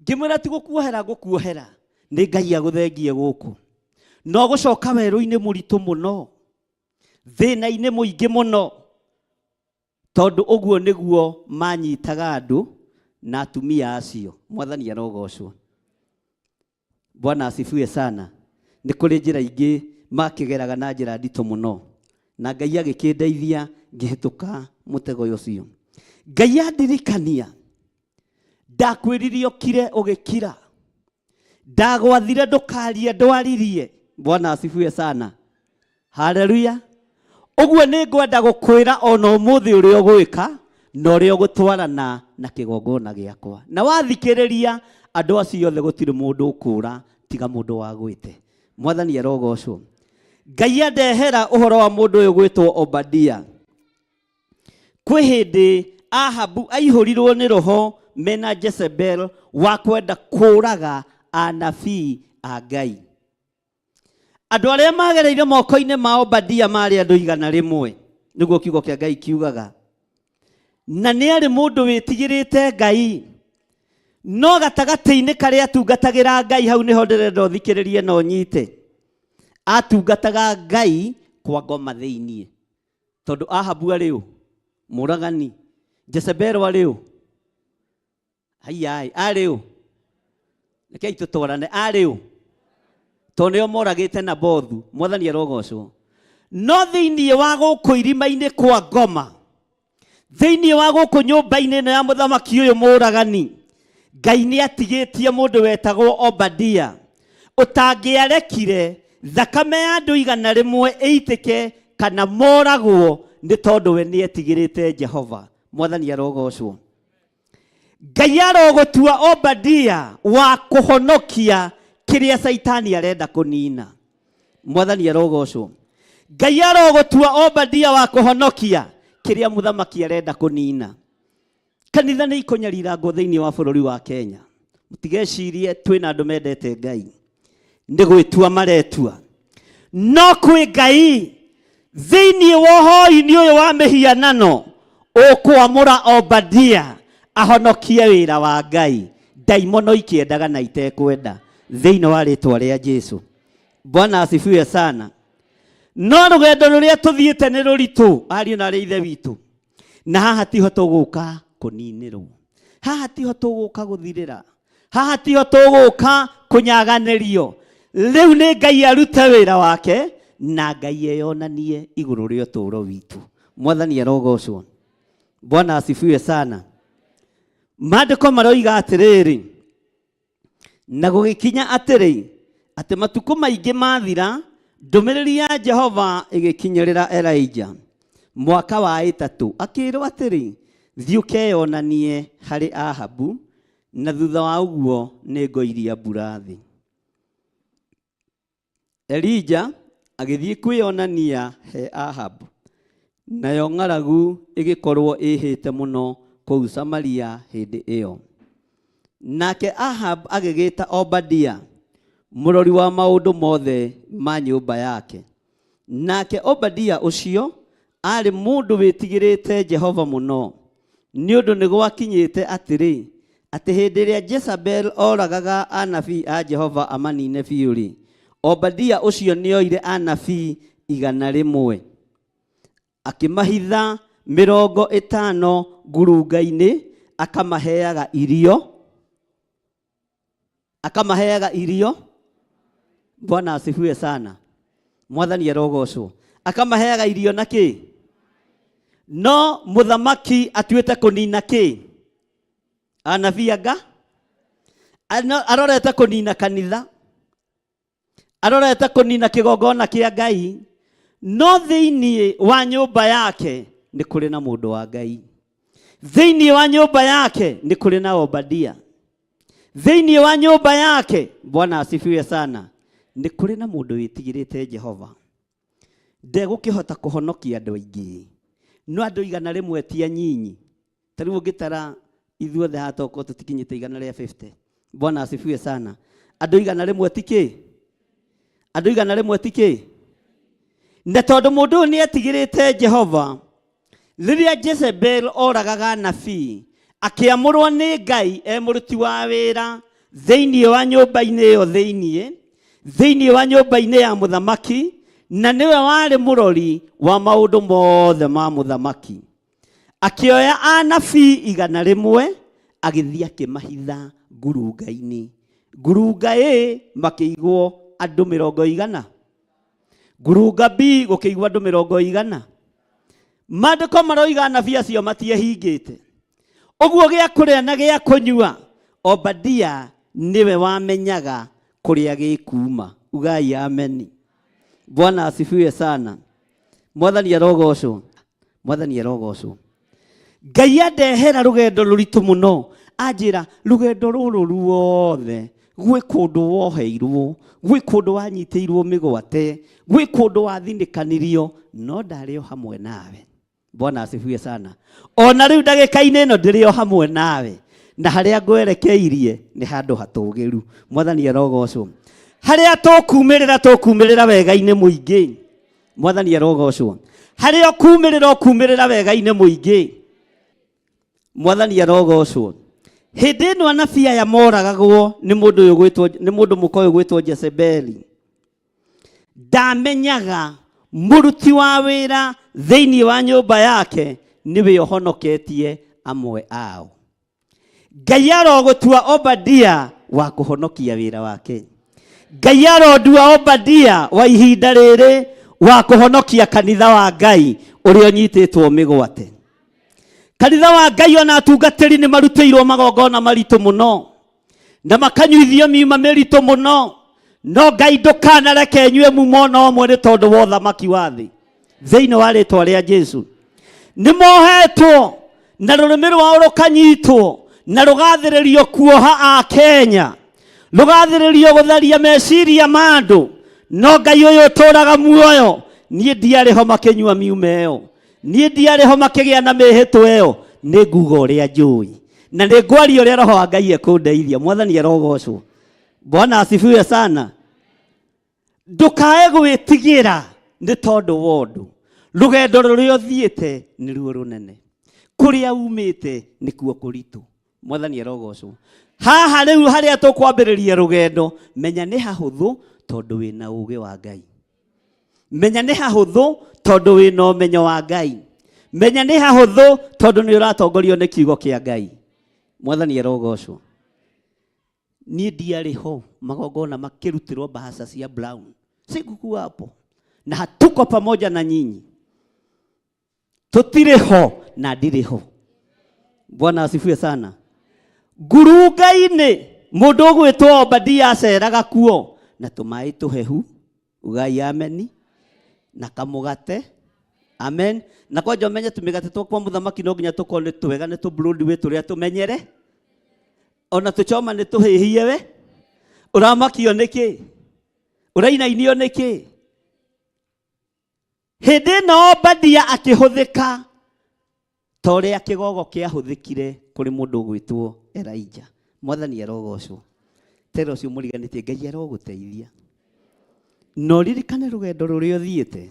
Ngĩmwĩra ti gũkuohera ngũkuohera. Nĩ Ngai agũthengie gũkũ. No gũcoka werũ-inĩ mũritũ mũno. Thĩna-inĩ mũingĩ mũno. Tondũ ũguo nĩguo manyitaga andũ na atumia acio. Mwathani arogocwo. Bwana asifiwe sana. Nĩ kũrĩ njĩra ingĩ makĩgeraga na njĩra nditũ mũno. na Ngai agĩkĩndeithia ngĩhĩtũka mũtego ũcio. Ngai andirikania ndakwĩrire ũkire ũgĩkira, ndagwathire ndũkarie ndwaririe. Bwana asifiwe sana, haleluya. Ũguo nĩ ngwenda gũkwĩra ona ũmũthĩ ũrĩa ũgwĩka na ũrĩa ũgũtwarana na kĩgongona gĩakwa. Na wathikĩrĩria andũ acio othe gũtirĩ mũndũ ũkũra tiga mũndũ wagwĩte. Mwathani arogocwo. Ngai andehera ũhoro wa mũndũ ũyũ gwĩtwo Obadia. Kwĩ hĩndĩ Ahabu aihũrirwo nĩ roho mena Jezebel wa kwenda kũraga anabii a Ngai. Andũ arĩa magereire moko-inĩ ma Obadia marĩ andũ 100, nĩguo kiugo kĩa Ngai kiugaga. Na nĩ arĩ mũndũ wĩtigĩrĩte Ngai, no gatagatĩ-inĩ karĩa atungatagĩra Ngai, hau nĩho ndĩrenda ũthikĩrĩrie na ũnyite. Atungataga Ngai kwa ngoma thĩiniĩ. Tondũ Ahabu arĩ ũ? Mũragani. Jezebel arĩ ũ? Hayai, arĩ ũ? Rekei tũtwarane, arĩ ũ? Tondũ nĩo moragĩte Nabothu. Mwathani arogocwo. No thĩiniĩ wa gũkũ irima-inĩ kwa ngoma, thĩiniĩ wa gũkũ nyũmba-inĩ ĩno ya mũthamaki ũyũ mũragani, Ngai nĩ atigĩtie mũndũ wetagwo Obadia, ũtangĩarekire thakame ya andũ 100 ĩitĩke kana moragwo nĩ tondũ we nĩ etigĩrĩte Jehova. Mwathani arogocwo. Ngai arogũtua Obadia wa kũhonokia kĩrĩa Saitani arenda kũnina. Mwathani arogocwo. Ngai arogũtua Obadia wa kũhonokia kĩrĩa mũthamaki arenda kũnina. Kanitha nĩ ikũnyarira ngo thĩinĩ wa bũrũri wa Kenya. Mũtigecirie twĩna andũ mendete Ngai, nĩ gwĩtua maretua. No kwĩ Ngai thĩinĩ wa ũhoi-inĩ ũyũ wa mĩhianano ũkwamũra Obadia ahonokie wĩra wa Ngai. Ndaimono ikĩendaga na itekwenda thĩinĩ wa rĩtwa rĩa Jesũ. Bwana asifiwe sana. No rũgendo rũrĩa tũthiĩte nĩ rũritũ, ariũ na arĩa ithe witũ. Na haha tiho tũgũka kũninĩrwo, haha tiho tũgũka gũthirĩra, haha tiho tũgũka kũnyaganĩrio. Rĩu nĩ Ngai arute wĩra wake na Ngai eyonanie igũrũ rĩa ũtũũro witũ. Mwathani arogocwo. Bwana asifiwe sana. Maandĩko maroiga atĩrĩrĩ, na gũgĩkinya atĩrĩ, atĩ matukũ maingĩ mathira, ndũmĩrĩri ya Jehova ĩgĩkinyĩrĩra Elijah mwaka wa 3, akĩĩrwo atĩrĩ, thiĩ ũkeyonanie harĩ Ahabu, na thutha wa ũguo nĩ ngoiria mbura thĩ. Elijah agĩthiĩ kwĩyonania he Ahabu, nayo ng'aragu ĩgĩkorwo ĩhĩte mũno kũu Samaria hĩndĩ ĩyo. Nake Ahab agĩgĩta Obadia, mũrori wa maũndũ mothe ma nyũmba yake. Nake Obadia ũcio arĩ mũndũ wĩtigĩrĩte Jehova mũno, nĩ ũndũ nĩ gwakinyĩte atĩrĩ, atĩ hĩndĩ ĩrĩa Jezebel oragaga anabii a Jehova amanine biũ-rĩ, Obadia ũcio nĩoire anabii 100, akĩmahitha 50 ngurunga-inĩ, akamaheaga irio. Bwana asifiwe sana. Mwathani arogocwo. Akamaheaga irio na kĩ? No mũthamaki atuĩte kũnina kĩ? Anabii anga? Arorete kũnina kanitha, arorete kũnina kĩgongona kĩa Ngai. No thĩinĩ wa nyũmba yake nĩ kũrĩ na mũndũ wa Ngai. Thĩinĩ wa nyũmba yake nĩ kũrĩ na Obadia. Thĩinĩ wa nyũmba yake, Bwana asifiwe sana, nĩ kũrĩ na mũndũ wĩtigĩrĩte Jehova. Ndegũkĩhota kũhonokia andũ aingĩ, no andũ 100 ti anyinyi. Ta rĩu ũngĩtara ithuothe haha toko tũtikinyĩte 150. Bwana asifiwe sana. Andũ 100 ti kĩ? Andũ 100 ti kĩ? Na tondũ mũndũ ũyũ nĩ etigĩrĩte Jehova, rĩrĩa Jezebel oragaga anabii, akĩamũrwo nĩ Ngai mũruti wa wĩra thĩinĩ wa nyũmba-inĩ ĩyo thĩinĩ wa nyũmba-inĩ ya mũthamaki, na nĩwe warĩ mũrori wa maũndũ mothe ma mũthamaki. Akĩoya anabii 100 agĩthiĩ akĩmahitha ngurunga-inĩ. Ngurunga makĩigwo andũ 100. ngurunga B gũkĩigua andũ 100. Maandĩko maroiga anabii acio matiehingĩte. Ũguo gĩa kũrĩa na gĩa kũnyua Obadia niwe wamenyaga kũrĩa gĩkuuma. Ugai amen. Bwana asifiwe sana. Mwathani arogocwo. Mwathani arogocwo. Ngai andehera rũgendo rũritũ mũno. Anjĩra rũgendo rũrũ ruothe gwĩ kũndũ woheirwo, gwĩ kũndũ wanyitĩirwo mĩgwate, gwĩ kũndũ wathinĩkanirio, no ndarĩ o hamwe nawe. Bwana asifiwe sana. Ona rĩu ndagĩka-inĩ ĩno ndĩrĩ o hamwe nawe. Na harĩa ngwerekeirie nĩ handũ hatũgĩru. Mwathani arogocwo. Harĩa tũkumĩrĩra wega-inĩ mũingĩ. Mwathani arogocwo. Harĩa ũkumĩrĩra wega-inĩ mũingĩ. Mwathani arogocwo. Hĩndĩ ĩno anabii aya moragagwo nĩ mũndũ mũkoĩ gwĩtwo Jezebeli. Ndamenyaga mũruti wa wĩra thĩinĩ wa nyũmba yake nĩwe ũhonoketie amwe ao. Ngai arogũtua Obadia wa kũhonokia wĩra wake. Ngai arodua Obadia wa ihinda rĩrĩ wa kũhonokia kanitha wa Ngai ũrĩa ũnyitĩtwo mĩgwate. Kanitha wa Ngai ona atungatĩri nĩ marutĩirwo magongona maritũ mũno na makanyuithio miuma mĩritũ mũno, no Ngai ndũkanareke nyue mumo no ũmwe nĩ tondũ wa ũthamaki wa thĩ. Thĩinĩ wa rĩĩtwa rĩa Jesũ nĩ mohetwo na rũrĩmĩ rwao rũkanyitwo na rũgathĩrĩrio kuoha a Kenya, rũgathĩrĩrio gũtharia meciria ma andũ, no Ngai ũyũ ũtũũraga muoyo. Niĩ ndiarĩho makĩnyua miuma ĩyo, niĩ ndiarĩho makĩgĩa na mĩhĩtwa ĩyo. Nĩ nguga ũrĩa njũĩ na nĩ ngwaria ũrĩa Roho wa Ngai ekũndeithia. Mwathani arogocwo. Bwana asifiwe sana. Ndũkae gwĩtigĩra nĩ tondũ wa ũndũ. Rũgendo rũrĩa ũthiĩte nĩruo rũnene, kũrĩa umĩte nĩkuo kũritũ. Mwathani arogocwo. Haha rĩu harĩa tũkwambĩrĩria rũgendo, menya nĩ hahũthũ tondũ wĩna ũũgĩ wa Ngai. Menya nĩ hahũthũ tondũ wĩna ũmenyo wa Ngai. Menya nĩ hahũthũ tondũ nĩ ũratongorio nĩ kiugo kĩa Ngai. Mwathani arogocwo. Niĩ ndiarĩ ho magongona makĩrutĩrwo bahasha cia brown. Sikukuwa hapo na hatuko pamoja na nyinyi. Tutire ho na ndirĩ ho. Bwana asifiwe sana. Ngurunga-inĩ mũndũ ũgwĩtwo Obadia aceraga kuo na tũmaĩ tũhehu. Ugai ameni. Na kamũgate. Amen. Na kwa jomenya tumigate tokwa muthamaki no nginya tuko nĩ twega nĩ tũbroad we tũrĩa tũmenyere. Ona tũchoma nĩ tũhĩhie we. Ũramakio nĩkĩ? Ũrainainio nĩkĩ? Hĩndĩ ĩno Obadia akĩhũthĩka ta ũrĩa kĩgogo kĩahũthĩkire kũrĩ mũndũ ũgwĩtwo Elijah. Mwathani arogocwo. Tero ũcio mũriganĩtie Ngai arogũteithia. No ririkane rũgendo rũrĩa ũthiĩte,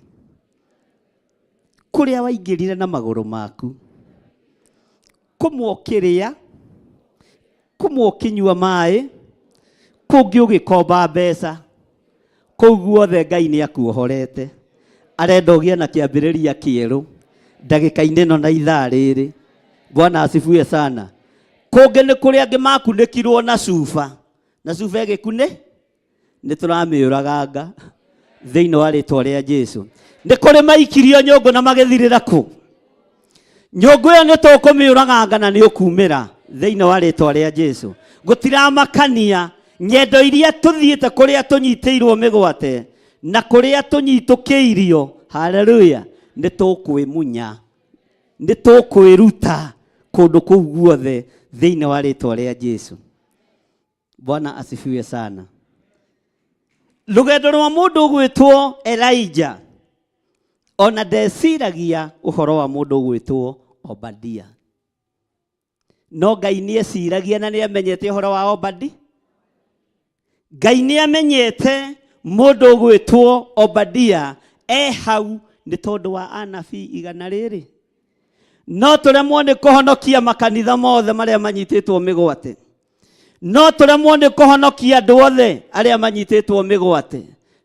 kũrĩa waingĩrire na magũrũ maku, kũmwe ũkĩrĩa, kũmwe ũkĩnyua maĩ, kũngĩ ũgĩkomba mbeca, kũu guothe Ngai nĩ akuohorete. Arenda ũgĩe na kĩambĩrĩria kĩerũ ndagĩka-inĩ ĩno na ithaa rĩrĩ. Bwana asifiwe sana. Kũngĩ nĩ kũrĩa angĩ makunĩkirwo na cuba, na cuba ĩgĩkunĩ nĩ tũramĩũraganga thĩinĩ wa rĩĩtwa rĩa Jesũ. Nĩ kũrĩ maikirio nyũngũ na magĩthirĩra kũ? Nyũngũ ĩyo nĩ tũkũmĩũraganga na nĩ ũkumĩra thĩinĩ wa rĩĩtwa rĩa Jesũ. Gũtiramakania nyendo iria tũthiĩte kũrĩa tũnyitĩirwo mĩgwate na kũrĩa tũnyitũkĩirio. Haleluya. Nĩ tũkwĩmunya, nĩ tũkwĩruta kũndũ kũu guothe thĩinĩ wa rĩĩtwa rĩa Jesũ. Bwana asifiwe sana. Rũgendo rwa mũndũ ũgwĩtwo Elijah ona ndeciragia ũhoro wa mũndũ ũgwĩtwo Obadia. No Ngai nĩ eciragia na nĩ amenyete ũhoro wa Obadia. Ngai nĩ amenyete mũndũ ũgwĩtwo Obadia hau nĩ tondũ wa anabii 100. No tũremwo nĩ kũhonokia makanitha mothe marĩa manyitĩtwo mĩgwate. No tũremwo nĩ kũhonokia andũ othe arĩa manyitĩtwo mĩgwate.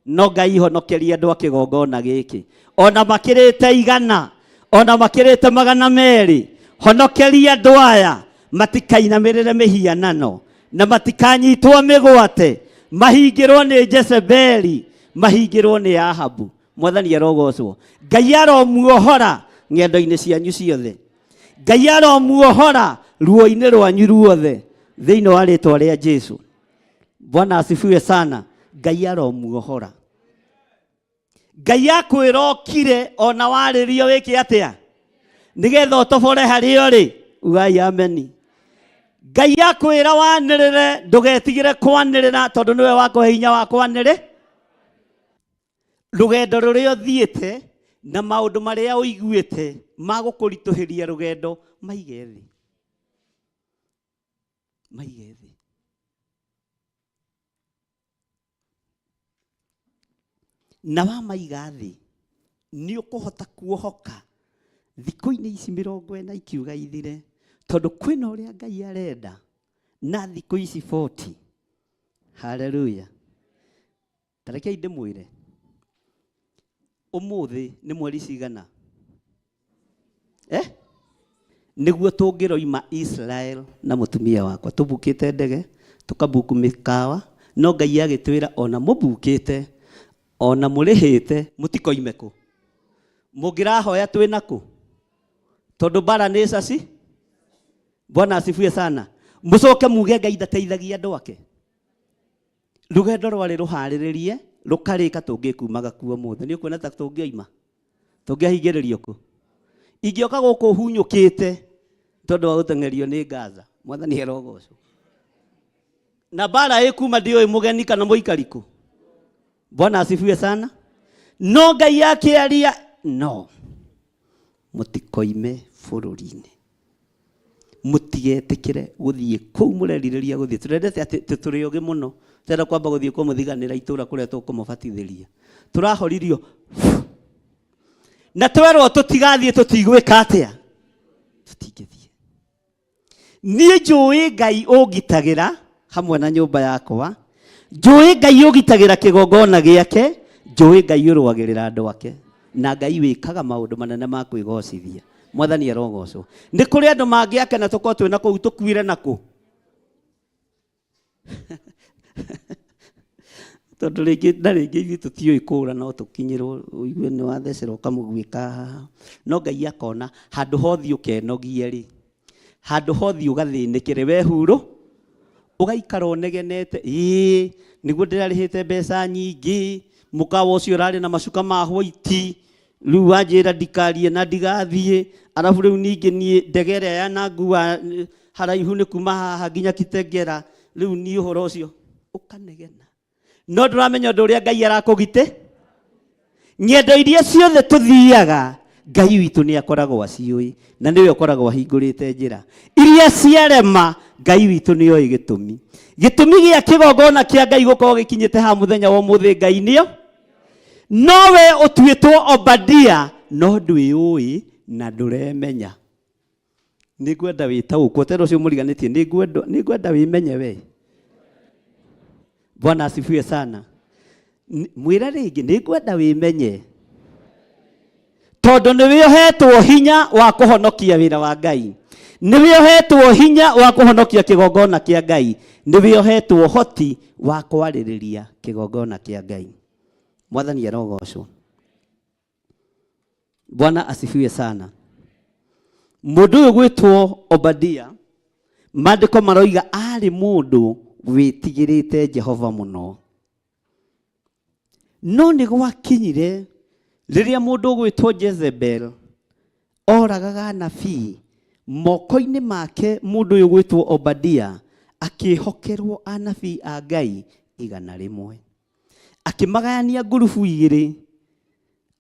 No Ngai honokeria andũ a kĩgongona gĩkĩ. Ona makĩrĩte 100, ona makĩrĩte 200, honokeria andũ aya matikainamĩrĩre mĩhianano na matikanyitwo mĩgwate, mahingĩrwo nĩ Jezebeli, mahingĩrwo nĩ Ahabu. mwathani arogocwo Ngai aromuohora ng'endo-inĩ cianyu ciothe Ngai aromuohora ruo-inĩ rwanyu ruothe thĩinĩ wa rĩtwa rĩa Jesu. Bwana asifiwe sana. Ngai aromuohora. Ngai akwĩra ũkire ona warĩrio wĩke atĩa nĩgetha ũtobore harĩa ũrĩ. Ugai ameni. Ngai akwĩra wanĩrĩre ndũgetigĩre kwanĩrĩra tondũ nĩwe wakũhe hinya wa kwanĩrĩra. Rũgendo rũrĩa ũthiĩte na maũndũ marĩa ũiguĩte magũkũritũhĩria rũgendo maige thĩ. Maige thĩ. Na wamaiga thĩ nĩ ũkũhota kuohoka thikũ-inĩ ici 40 ikiuga ithire tondũ kwĩna ũrĩa Ngai arenda na thikũ ici 40. Haleluya. Tarekei ndĩmwĩre ũmũthĩ nĩ mweri cigana nĩguo tũngĩroima Israel na mũtumia wakwa tũbukĩte ndege tũkabuku mĩkawa no Ngai agĩtwĩra ona mũbukĩte ona mũrĩhĩte mũtikoime kũ mũngĩrahoya twĩna kũ tondũ bara nĩ caci. Bwana asifiwe sana. Mũcoke muge Ngai ndateithagia andũ ake. Rũgendo rwarĩ rũharĩrĩrie rũkarĩka tũngĩkumaga kuo mũthĩ. Nĩ ũkuona ta tũngĩoima tũngĩahingĩrĩrio kũ ingĩoka gũkũ hunyũkĩte tondũ wa gũteng'erio nĩ Gaza. Mwathani arogocwo. Na bara ĩkuma ndĩoĩ mũgeni kana mũikariku. Bwana asifiwe sana. No Ngai akĩaria no mũtikoime bũrũri-inĩ mũtigetĩkĩre gũthiĩ kũu mũrerirĩria gũthiĩ. Tũrendete atĩ tũrĩ ũgĩ mũno tũrenda kwamba gũthiĩ kũmũthiganĩra itũũra kũrĩa tũkũmũbatithĩria. Tũrahoririo na twerwo tũtigathiĩ tũtigwĩka atĩa tũtingĩthiĩ. Niĩ njũĩ Ngai ũngitagĩra hamwe na nyũmba yakwa. Njũĩ Ngai ũgitagĩra kĩgongona gĩake. Njũĩ Ngai ũrũagĩrĩra andũ ake na Ngai wĩkaga maũndũ manene ma kwĩgocithia. Mwathani arogocwo. Nĩ kũrĩ andũ mangĩakena tũkorwo twĩna kũu tũkuire nakũ tondũ rĩngĩ na rĩngĩ ithuĩ tũtiũĩ kũũra no tũkinyĩrwo ũigue nĩ wathecerwo kamũguĩka haha. No Ngai akona handũ hothi ũkenogie rĩ handũ hothi ũgathĩnĩkĩre wehurũ ũgaikara ũnegenete. Nĩguo ndĩrarĩhĩte mbeca nyingĩ mũkawa ũcio ũrarĩ na macuka ma white rĩu wanjĩra ndikarie na ndigathiĩ arabu rĩu ningĩ niĩ ndege ĩrĩa yanangua haraihu nĩ kuma haha nginya Kitengera rĩu niĩ ũhoro ũcio ũkanegena. No ndũramenya ũndũ ũrĩa Ngai arakũgite. Ng'endo iria ciothe tũthiaga Ngai witũ nĩ akoragwo aciũĩ na nĩwe ũkoragwo ahingũrĩte njĩra iria ciarema. Ngai witũ nĩ oĩ gĩtũmi. Gĩtũmi gĩa kĩgongona kĩa Ngai gũkorwo gĩkinyĩte ha mũthenya wa ũmũthĩ Ngai nĩo. Nowe ũtuĩtwo Obadia no ndwĩũĩ na ndũremenya. Nĩngwenda wĩtaũkwo tena ũcio mũriganĩtie nĩngwenda wĩmenye we. Bwana asifiwe sana. Mwĩra rĩngĩ nĩngwenda wĩmenye tondũ nĩwĩohetwo hinya wa kũhonokia wĩra wa Ngai. Nĩwĩohetwo hinya wa kũhonokia kĩgongona kĩa Ngai. Nĩwĩohetwo hoti wa kwarĩrĩria kĩgongona kĩa Ngai. Mwathani arogocwo. Bwana asifiwe sana. Mũndũ ũyũ gwĩtwo Obadia maandĩko maroiga arĩ mũndũ wĩtigĩrĩte Jehova mũno. No nĩ gwakinyire rĩrĩa mũndũ gwĩtwo Jezebel oragaga anabii moko-inĩ make mũndũ ũyũ gwĩtwo Obadia akĩhokerwo anabii a Ngai 100. Akĩmagayania ngurubu 2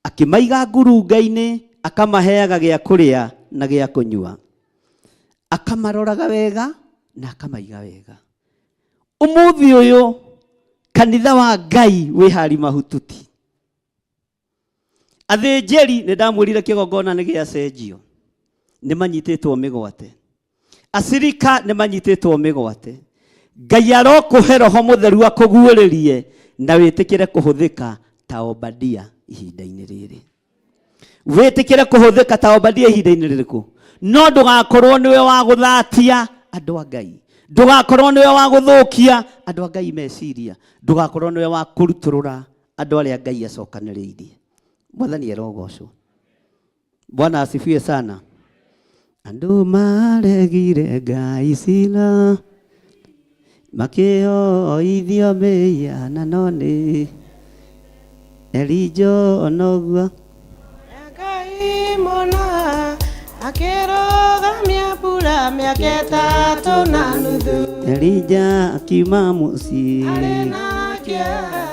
akĩmaiga ngurunga-inĩ akamaheaga gĩa kũrĩa na gĩa kũnyua akamaroraga wega na akamaiga wega. Ũmũthĩ ũyũ kanitha wa Ngai wĩ hari mahututi. Athĩnjĩri nĩ ndamwĩrire kĩgongona nĩ gĩacenjio nĩ manyitĩtwo mĩgwate. Acirika nĩ manyitĩtwo mĩgwate. Ngai arokũhe Roho Mũtheru akũguũrĩrie na wĩtĩkĩre kũhũthĩka ta Obadia ihinda-inĩ rĩrĩ. Wĩtĩkĩre kũhũthĩka ta Obadia ihinda-inĩ rĩrĩkũ? No ndũgakorwo nĩwe wa gũthatia andũ a Ngai. Ndũgakorwo nĩwe wa gũthũkia andũ a Ngai meciria. Ndũgakorwo nĩwe wa kũrutũrũra andũ arĩa Ngai acokanĩrĩirie. Mwathani arogocwo. Bwana asifiwe sana. Andu maregire Ngai cira makĩhoithio mĩhianano nĩ Elijo noguo Ngai mũna akĩrũgamia mbura mĩaka ĩtatũ na nuthu. Elija akiuma mũciĩ Arĩ na kĩeha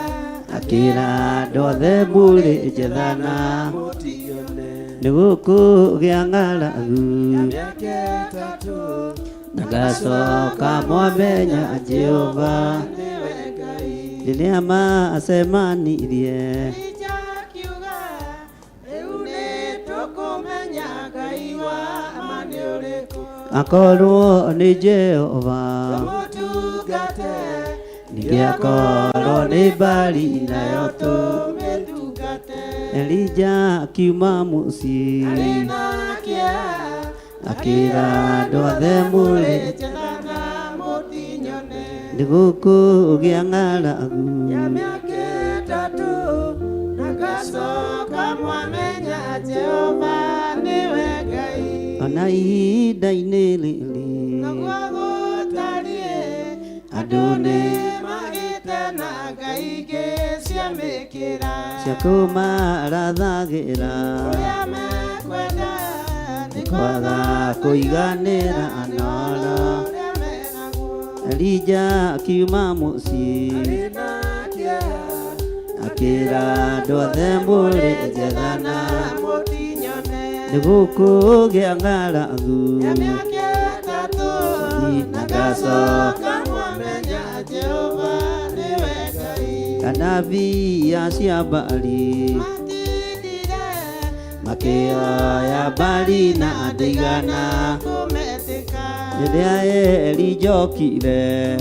akĩra andũ othe mbũrĩ njethana nĩgũkũgĩa ng'aragu mĩaka ĩtatũ na ngacoka mwamenya Jehova nĩwe Ngai. rĩrĩa macemanirie Elija akiuga rĩu nĩtũkũmenya Ngai wa ma nĩ ũrĩkũ. akorwo nĩ Jehova Tũmũtungate ningĩ akorwo nĩ Baali nayo tũmĩtungate. Elija akiuma mũciĩ Arĩ na kĩeha akĩra andũ othe mũrĩ njethana mũtinyone. nĩgũkũgĩa ng'aragu Ya mĩaka ĩtatũ na ngacoka mwamenya Jehova nĩwe Ngai. ona ihinda-inĩ rĩrĩ Naguo gũtariĩ andũ nĩ magĩte na ngai ingĩ ciamĩkĩra. cia kũmarathagĩra Ũrĩa mekwenda nĩ kwaga kũiganĩra anoro. ũrĩa menaguo. Elija akiuma mũciĩ Na kĩeha akĩra andũ othe mũrĩ njethana mũtinyone. nĩgũkũgĩa ng'aragu Ya mĩaka ĩtatũ na ngacoka mwamenya Jehova nĩwe Ngai. anabii acio a Baali Matindire makĩoya Baali na andũ igana kũmetĩka. rĩrĩa Elija okire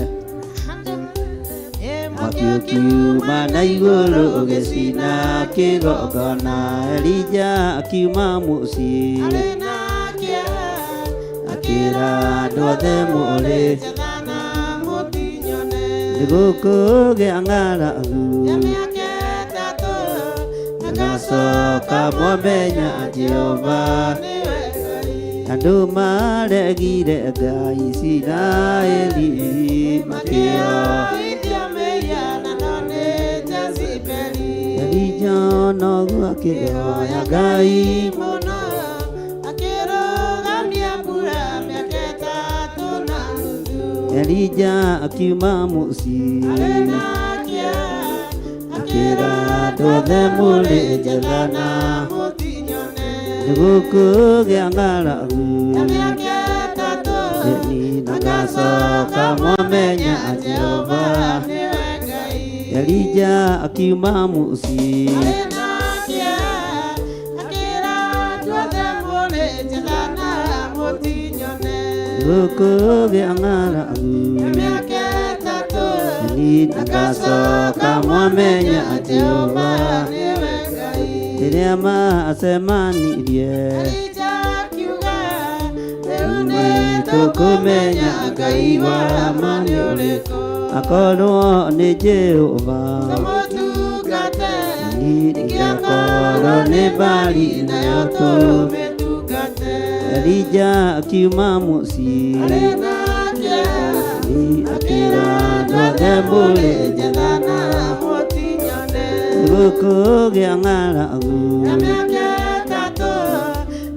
mwaki ũkiuma na igũrũ ũgĩcina kĩgongona. Elija akiuma mũciĩ Arĩ na kĩeha akĩra andũ othe mũrĩ njethana mũtinyone. nĩgũkũgĩa ng'aragu Ya mĩaka ĩtatũ na ngacoka mwamenya Jehova nĩwe Ngai. andũ maregire Ngai Isiraeli makĩoya Oithio mĩhianano nĩ Jezebeli. Elija noguo akĩoya Ngai Mũno akĩrũgamia mbura mĩaka ĩtatũ na nuthu. Elija akiuma mũciĩ Arĩ na kĩeha akĩra andũ othe mũrĩ njethana mũtinyone. nĩgũkũgĩa ng'aragu Ya mĩaka ĩtatũ na ngacoka mwamenya Jehova. nĩwe Ngai. Elija akiuma mũciĩ Arĩ na kĩeha akĩra andũ othe mũrĩ njethana mũtinyone. nĩgũkũgĩa ng'aragu Ya mĩaka ĩtatũ na ngacoka mwamenya Jehova. nĩwe Ngai. rĩrĩa macemanirie Elija akiuga rĩu nĩtũkũmenya Ngai wa ma nĩ ũrĩkũ. akorwo nĩ Jehova tũmũtungate. ningĩ akorwo nĩ Baali nayo tũmĩtungate. Elija akiuma mũciĩ Arĩ na kĩeha akĩra andũ othe mũrĩ njethana mũtinyone. nĩgũkũgĩa ng'aragu Ya mĩaka ĩtatũ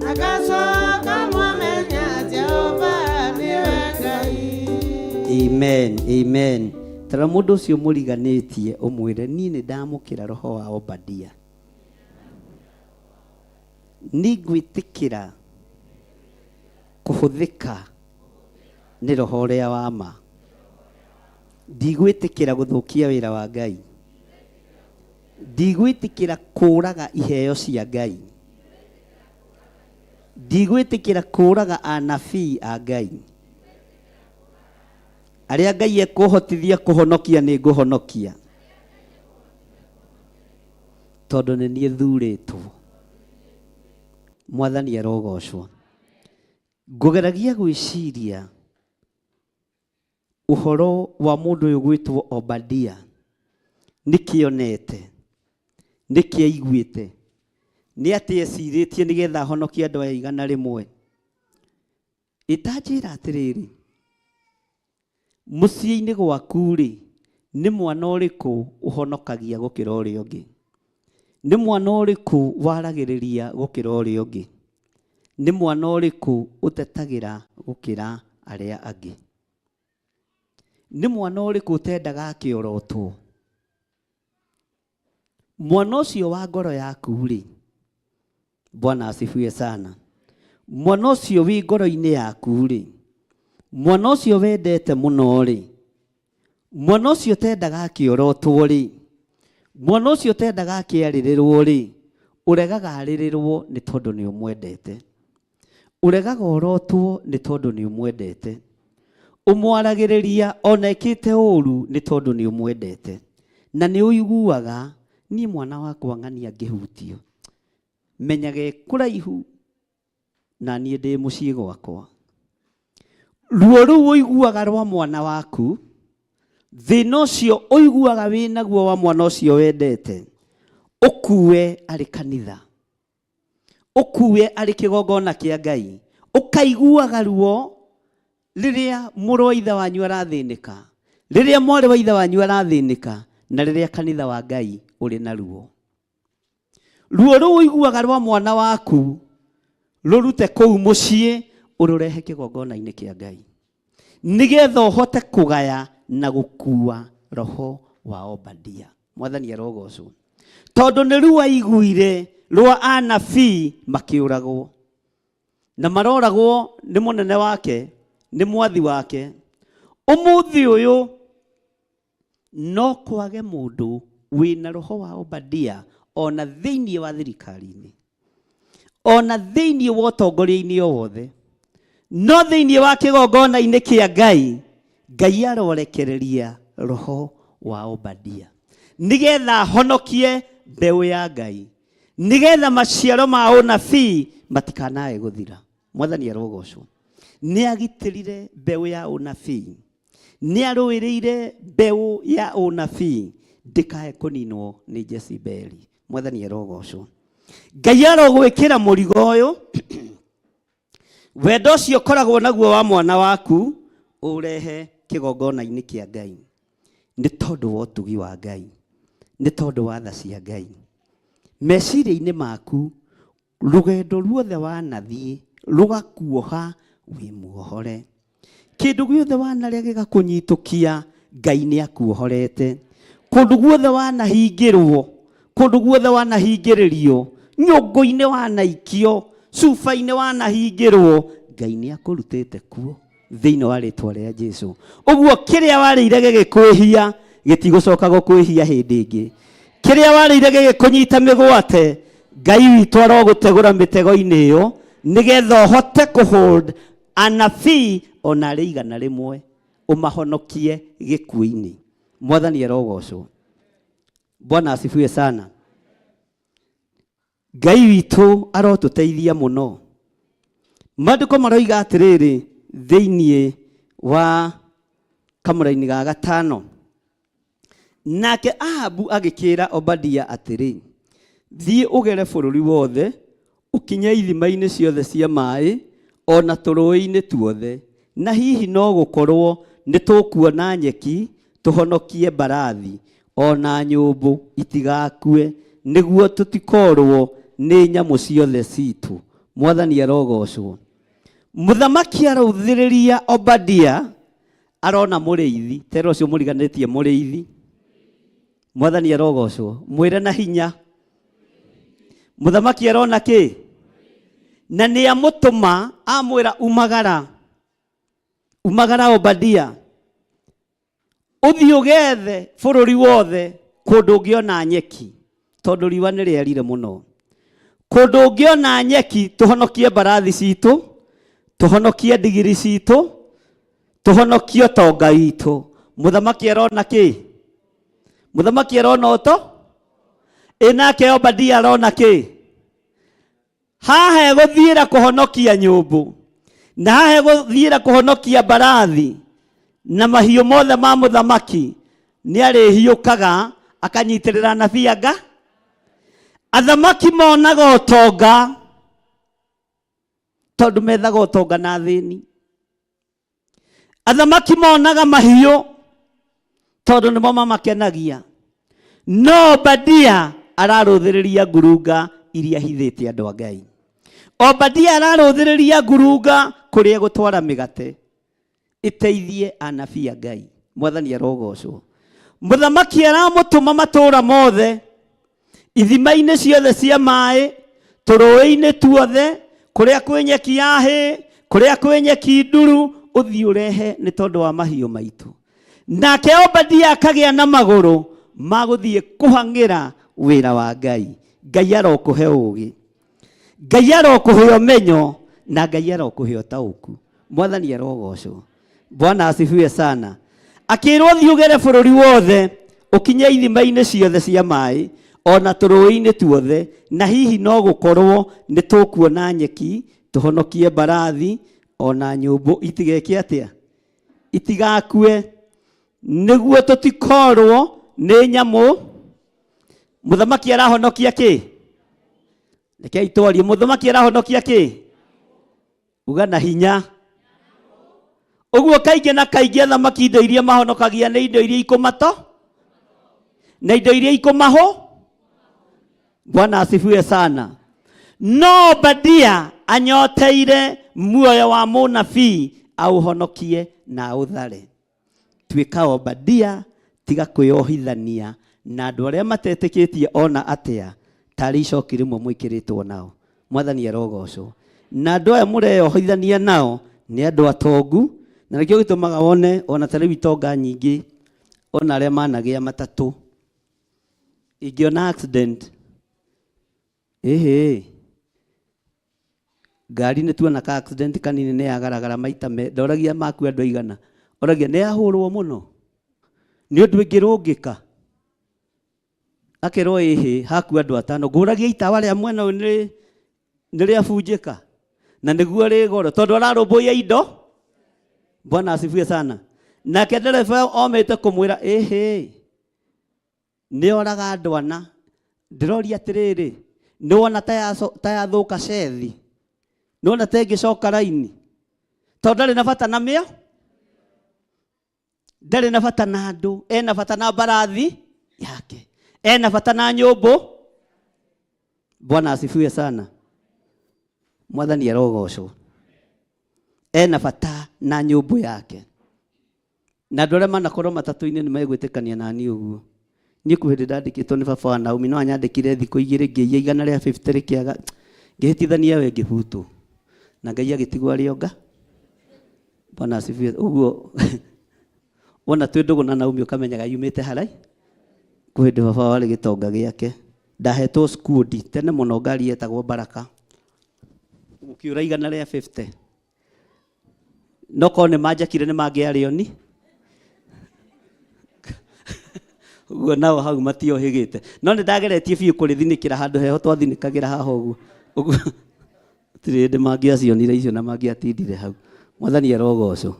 na ngacoka mwamenya Jehova nĩwe Ngai. Amen, amen. Tara mũndũ ũcio mũriganĩtie ũmwĩre niĩ nĩ ndamũkĩra roho wa Obadia. Nĩngwĩtĩkĩra kũhũthĩka nĩ roho ũrĩa wa ma. Ndigwĩtĩkĩra gũthũkia wĩra wa Ngai. Ndigwĩtĩkĩra kũũraga iheo cia Ngai. Ndigwĩtĩkĩra kũũraga anabii a Ngai. Arĩa Ngai ekũhotithia kũhonokia nĩ ngũhonokia. Tondũ nĩ niĩ thurĩtwo. Mwathani arogocwo. Ngũgeragia gwĩciria ũhoro wa mũndũ ũyũ gwĩtwo Obadia. Nĩkĩonete, nĩkĩaiguĩte, nĩ atĩ ecirĩtie nĩgetha honokia andũ aya 100 itanjĩra atĩrĩrĩ mũciĩ-inĩ gwaku-rĩ nĩ mwana ũrĩkũ ũhonokagia gũkĩra ũrĩa ũngĩ? Nĩ mwana ũrĩkũ waragĩrĩria gũkĩra ũrĩa ũngĩ? Nĩ mwana ũrĩkũ ũtetagĩra gũkĩra arĩa angĩ? Nĩ mwana ũrĩkũ ũtendaga akĩorotwo? Mwana ũcio wa ngoro yaku-rĩ, Bwana asifiwe sana. Mwana ũcio wĩ ngoro-inĩ yaku-rĩ, mwana ũcio wendete mũno-rĩ, mwana ũcio tendaga akĩorotwo-rĩ, mwana ũcio tendaga akĩarĩrĩrwo-rĩ, ũregaga arĩrĩrwo nĩ tondũ nĩ ũmwendete. Ũregaga orotwo nĩ tondũ nĩ ũmwendete. Ũmwaragĩrĩria ona ekĩte ũru nĩ tondũ nĩ ũmwendete. Na nĩ ũiguaga niĩ mwana wakwa ng'ania ngĩhutio menyage kũraihu na niĩ ndĩ mũciĩ gwakwa. Ruo rũu ũiguaga rwa mwana waku, thĩna ũcio ũiguaga wĩnaguo wa mwana ũcio wendete, ũkue arĩ kanitha, ũkue arĩ kĩgongona kĩa Ngai, ũkaiguaga ruo rĩrĩa mũrũ wa ithe wanyu arathĩnĩka, rĩrĩa mwarĩ wa ithe wanyu arathĩnĩka, na rĩrĩa kanitha wa Ngai ũrĩ na ruo. Ruo rũu ũiguaga rwa mwana waku rũrute kũu mũciĩ ũrũrehe kĩgongona-inĩ kĩa Ngai, nĩgetha ũhote kũgaya na gũkua roho wa Obadia. Mwathani arogocwo. Tondũ nĩ ruo aiguire rwa anabii makĩũragwo, na maroragwo nĩ mũnene wake, nĩ mwathi wake. Ũmũthĩ ũyũ no kwage mũndũ wĩna roho wa Obadia ona thĩinĩ wa thirikari-inĩ, ona thĩinĩ wa ũtongoria-inĩ o wothe, no thĩinĩ wa kĩgongona-inĩ kĩa Ngai, Ngai arorekereria roho wa Obadia nĩgetha honokie mbeũ ya Ngai, nĩgetha maciaro ma ũnabii matikanae gũthira. Mwathani arogocwo. Nĩ agitĩrire mbeũ ya ũnabii, nĩ arũĩrĩire mbeũ ya ũnabii ndĩkae kũninwo nĩ Jezebeli. Mwathani arogocwo. Ngai arogwĩkĩra mũrigo ũyũ wendo ũcio ũkoragwo naguo wa mwana waku ũrehe kĩgongona-inĩ kĩa Ngai, nĩ tondũ wa ũtugi wa Ngai, nĩ tondũ wa tha cia Ngai. Meciria-inĩ maku rũgendo ruothe wanathiĩ rũgakuoha wĩ muohore. Kĩndũ gĩothe wanarĩa gĩgakũnyitũkia, Ngai nĩ akuohorete. Kũndũ guothe wanahingĩrwo, kũndũ guothe wanahingĩrĩrio, nyũngũ-inĩ wanaikio, cuba-inĩ wanahingĩrwo, Ngai nĩ akũrutĩte kuo thĩinĩ wa rĩtwa rĩa Jesũ. Ũguo kĩrĩa warĩire gĩgĩkwĩhia gĩtigũcoka gũkwĩhia hĩndĩ ĩngĩ. Kĩrĩa warĩire gĩgĩkũnyita mĩgwate, Ngai witũ arogũtegũra mĩtego-inĩ ĩyo nĩgetha ũhote kũhold anabii ona arĩ 100 ũmahonokie gĩkuũ-inĩ. Mwathani arogocwo. Bwana asifiwe sana. Ngai witũ arotũteithia mũno. Maandĩko maroiga atĩrĩrĩ thĩinĩ wa kamũra-inĩ ga 5, nake Ahabu agĩkĩra Obadia atĩrĩ, thiĩ ũgere bũrũri wothe, ũkinye ithima-inĩ ciothe cia maĩ, ona tũrũĩ-inĩ tuothe, na hihi no gũkorwo nĩ tũkuona nyeki, tũhonokie mbarathi, ona nyũmbũ itigakue, nĩguo tũtikorwo nĩ nyamũ ciothe citũ. Mwathani arogocwo. Mũthamaki arauthĩrĩria Obadia, arona mũrĩithi, tero ũcio mũriganĩtie mũrĩithi. Mwathani arogocwo. Mwĩre na hinya. Mũthamaki arona kĩ? Na nĩ amũtũma amwĩra umagara, umagara Obadia, ũthiĩ ũgethe bũrũri wothe kũndũ ũngĩona nyeki, tondũ riũa nĩ rĩarire mũno. Kũndũ ũngĩona nyeki, tũhonokie mbarathi citũ, tũhonokie ndigiri citũ, tũhonokie ũtonga witũ. Mũthamaki arona kĩ? Mũthamaki arona ũto? Nake Obadia arona kĩ? Haha egũthiĩra kũhonokia nyũmbũ, na haha egũthiĩra kũhonokia mbarathi na mahiũ mothe ma mũthamaki, nĩ arĩhiũkaga akanyitĩrĩra anabii anga, Athamaki monaga ũtonga tondũ methaga ũtonga na thĩni. Athamaki monaga mahiũ tondũ nĩmo mamakenagia. No Obadia ararũthĩrĩria ngurunga iria hithĩte andũ a Ngai. Obadia ararũthĩrĩria ngurunga kũrĩa gũtwara mĩgate ĩteithie anabii a Ngai. Mwathani arogocwo. Mũthamaki aramũtũma matũũra mothe, ithima-inĩ ciothe cia maĩ, tũrũĩ-inĩ tuothe, kũrĩa kwĩ nyeki ya hĩ, kũrĩa kwĩ nyeki nduru, ũthiĩ ũrehe nĩ tondũ wa mahiũ maitũ. Nake Obadia akagĩa na magũrũ magũthiĩ kũhang'ĩra wĩra wa Ngai. Ngai arokũhe ũũgĩ, Ngai arokũhe ũmenyo, na Ngai arokũhe ũtaũku. Mwathani arogocwo. Bwana asifiwe sana. Akĩrwo thiĩ ũgere bũrũri wothe, ũkinye ithima-inĩ ciothe cia maĩ, ona tũrũĩ-inĩ tuothe, na hihi no gũkorwo nĩ tũkuona nyeki, tũhonokie mbarathi, ona nyũmbũ itigeke atĩa, itigakue, nĩguo tũtikorwo nĩ nyamũ. Mũthamaki arahonokia kĩ? Rekei twarie, mũthamaki arahonokia kĩ? Uga na hinya. Ũguo kaingĩ na kaingĩ athamaki indo iria mahonokagia nĩ indo iria ikũmato na indo iria ikũmaho. Bwana asifiwe sana. No Obadia anyoteire muoyo wa mũnabii auhonokie na ũthare. Tuĩka Obadia, tiga kwĩyohithania na andũ arĩa matetĩkĩtie ona atĩa, tarĩ icoki rĩmwe mwĩkĩrĩtwo nao. Mwathani arogocwo. Na andũ aya mũreyohithania nao nĩ andũ atongu, na nĩkĩo gĩtũmaga wone ona tarĩ itonga nyingĩ, ona arĩa managĩa matatũ. Ingĩona accident, ngari nĩ tuona ka accident kanini nĩ yagaragara maita ndoragia maku andũ aigana, oragia nĩ yahũrwo mũno nĩ ũndũ ĩngĩrũngĩka, akerwo haku andũ atano, ngũragia itawa rĩa mwena ũyũ nĩ rĩabunjĩka na nĩguo rĩ goro tondũ ararũmbũiya indo. Bwana asifiwe sana. Nake ndereba omĩte kũmwĩra nĩ oraga andũ ana. Ndĩroria atĩrĩrĩ, nĩ wona ta yathũka cethi, nĩ wona ta ĩngĩcoka raini, tondũ ndarĩ na bata na mĩo, ndarĩ na bata na andũ, ena bata na mbarathi yake, ena bata na nyũmbũ. Bwana asifiwe sana. Mwathani arogocwo. Ena bata na nyũmbũ yake. Na andũ arĩa manakorwo matatũ-inĩ nĩ megwĩtĩkania nani ũguo. Niĩ kũhĩndĩ ndandĩkĩtwo nĩ baba wa Naomi, no anyandĩkire thikũ igĩrĩ ngĩiya 150 rĩkĩaga, ngĩhĩtithania we ngĩbutwo, na Ngai agĩtigwo arĩ onga. Bwana asifiwe. Ũguo wona twĩ ndũgũ na Naomi ũkamenyaga yumĩte harai, kũhĩndĩ baba warĩ gĩtonga gĩake. Ndahetwo skundi tene mũno, ngari yetagwo Baraka, ũkiũra 150. No korwo nĩ manjakire nĩ mangĩarĩo ni. Ũguo nao hau matiohĩgĩte. No nĩ ndageretie biũ kũrĩthinĩkĩra handũ heho twathinĩkagĩra haha ũguo. Ũguo tũtirĩ hĩndĩ mangĩacionire icio na mangĩatindire hau. Mwathani arogocwo.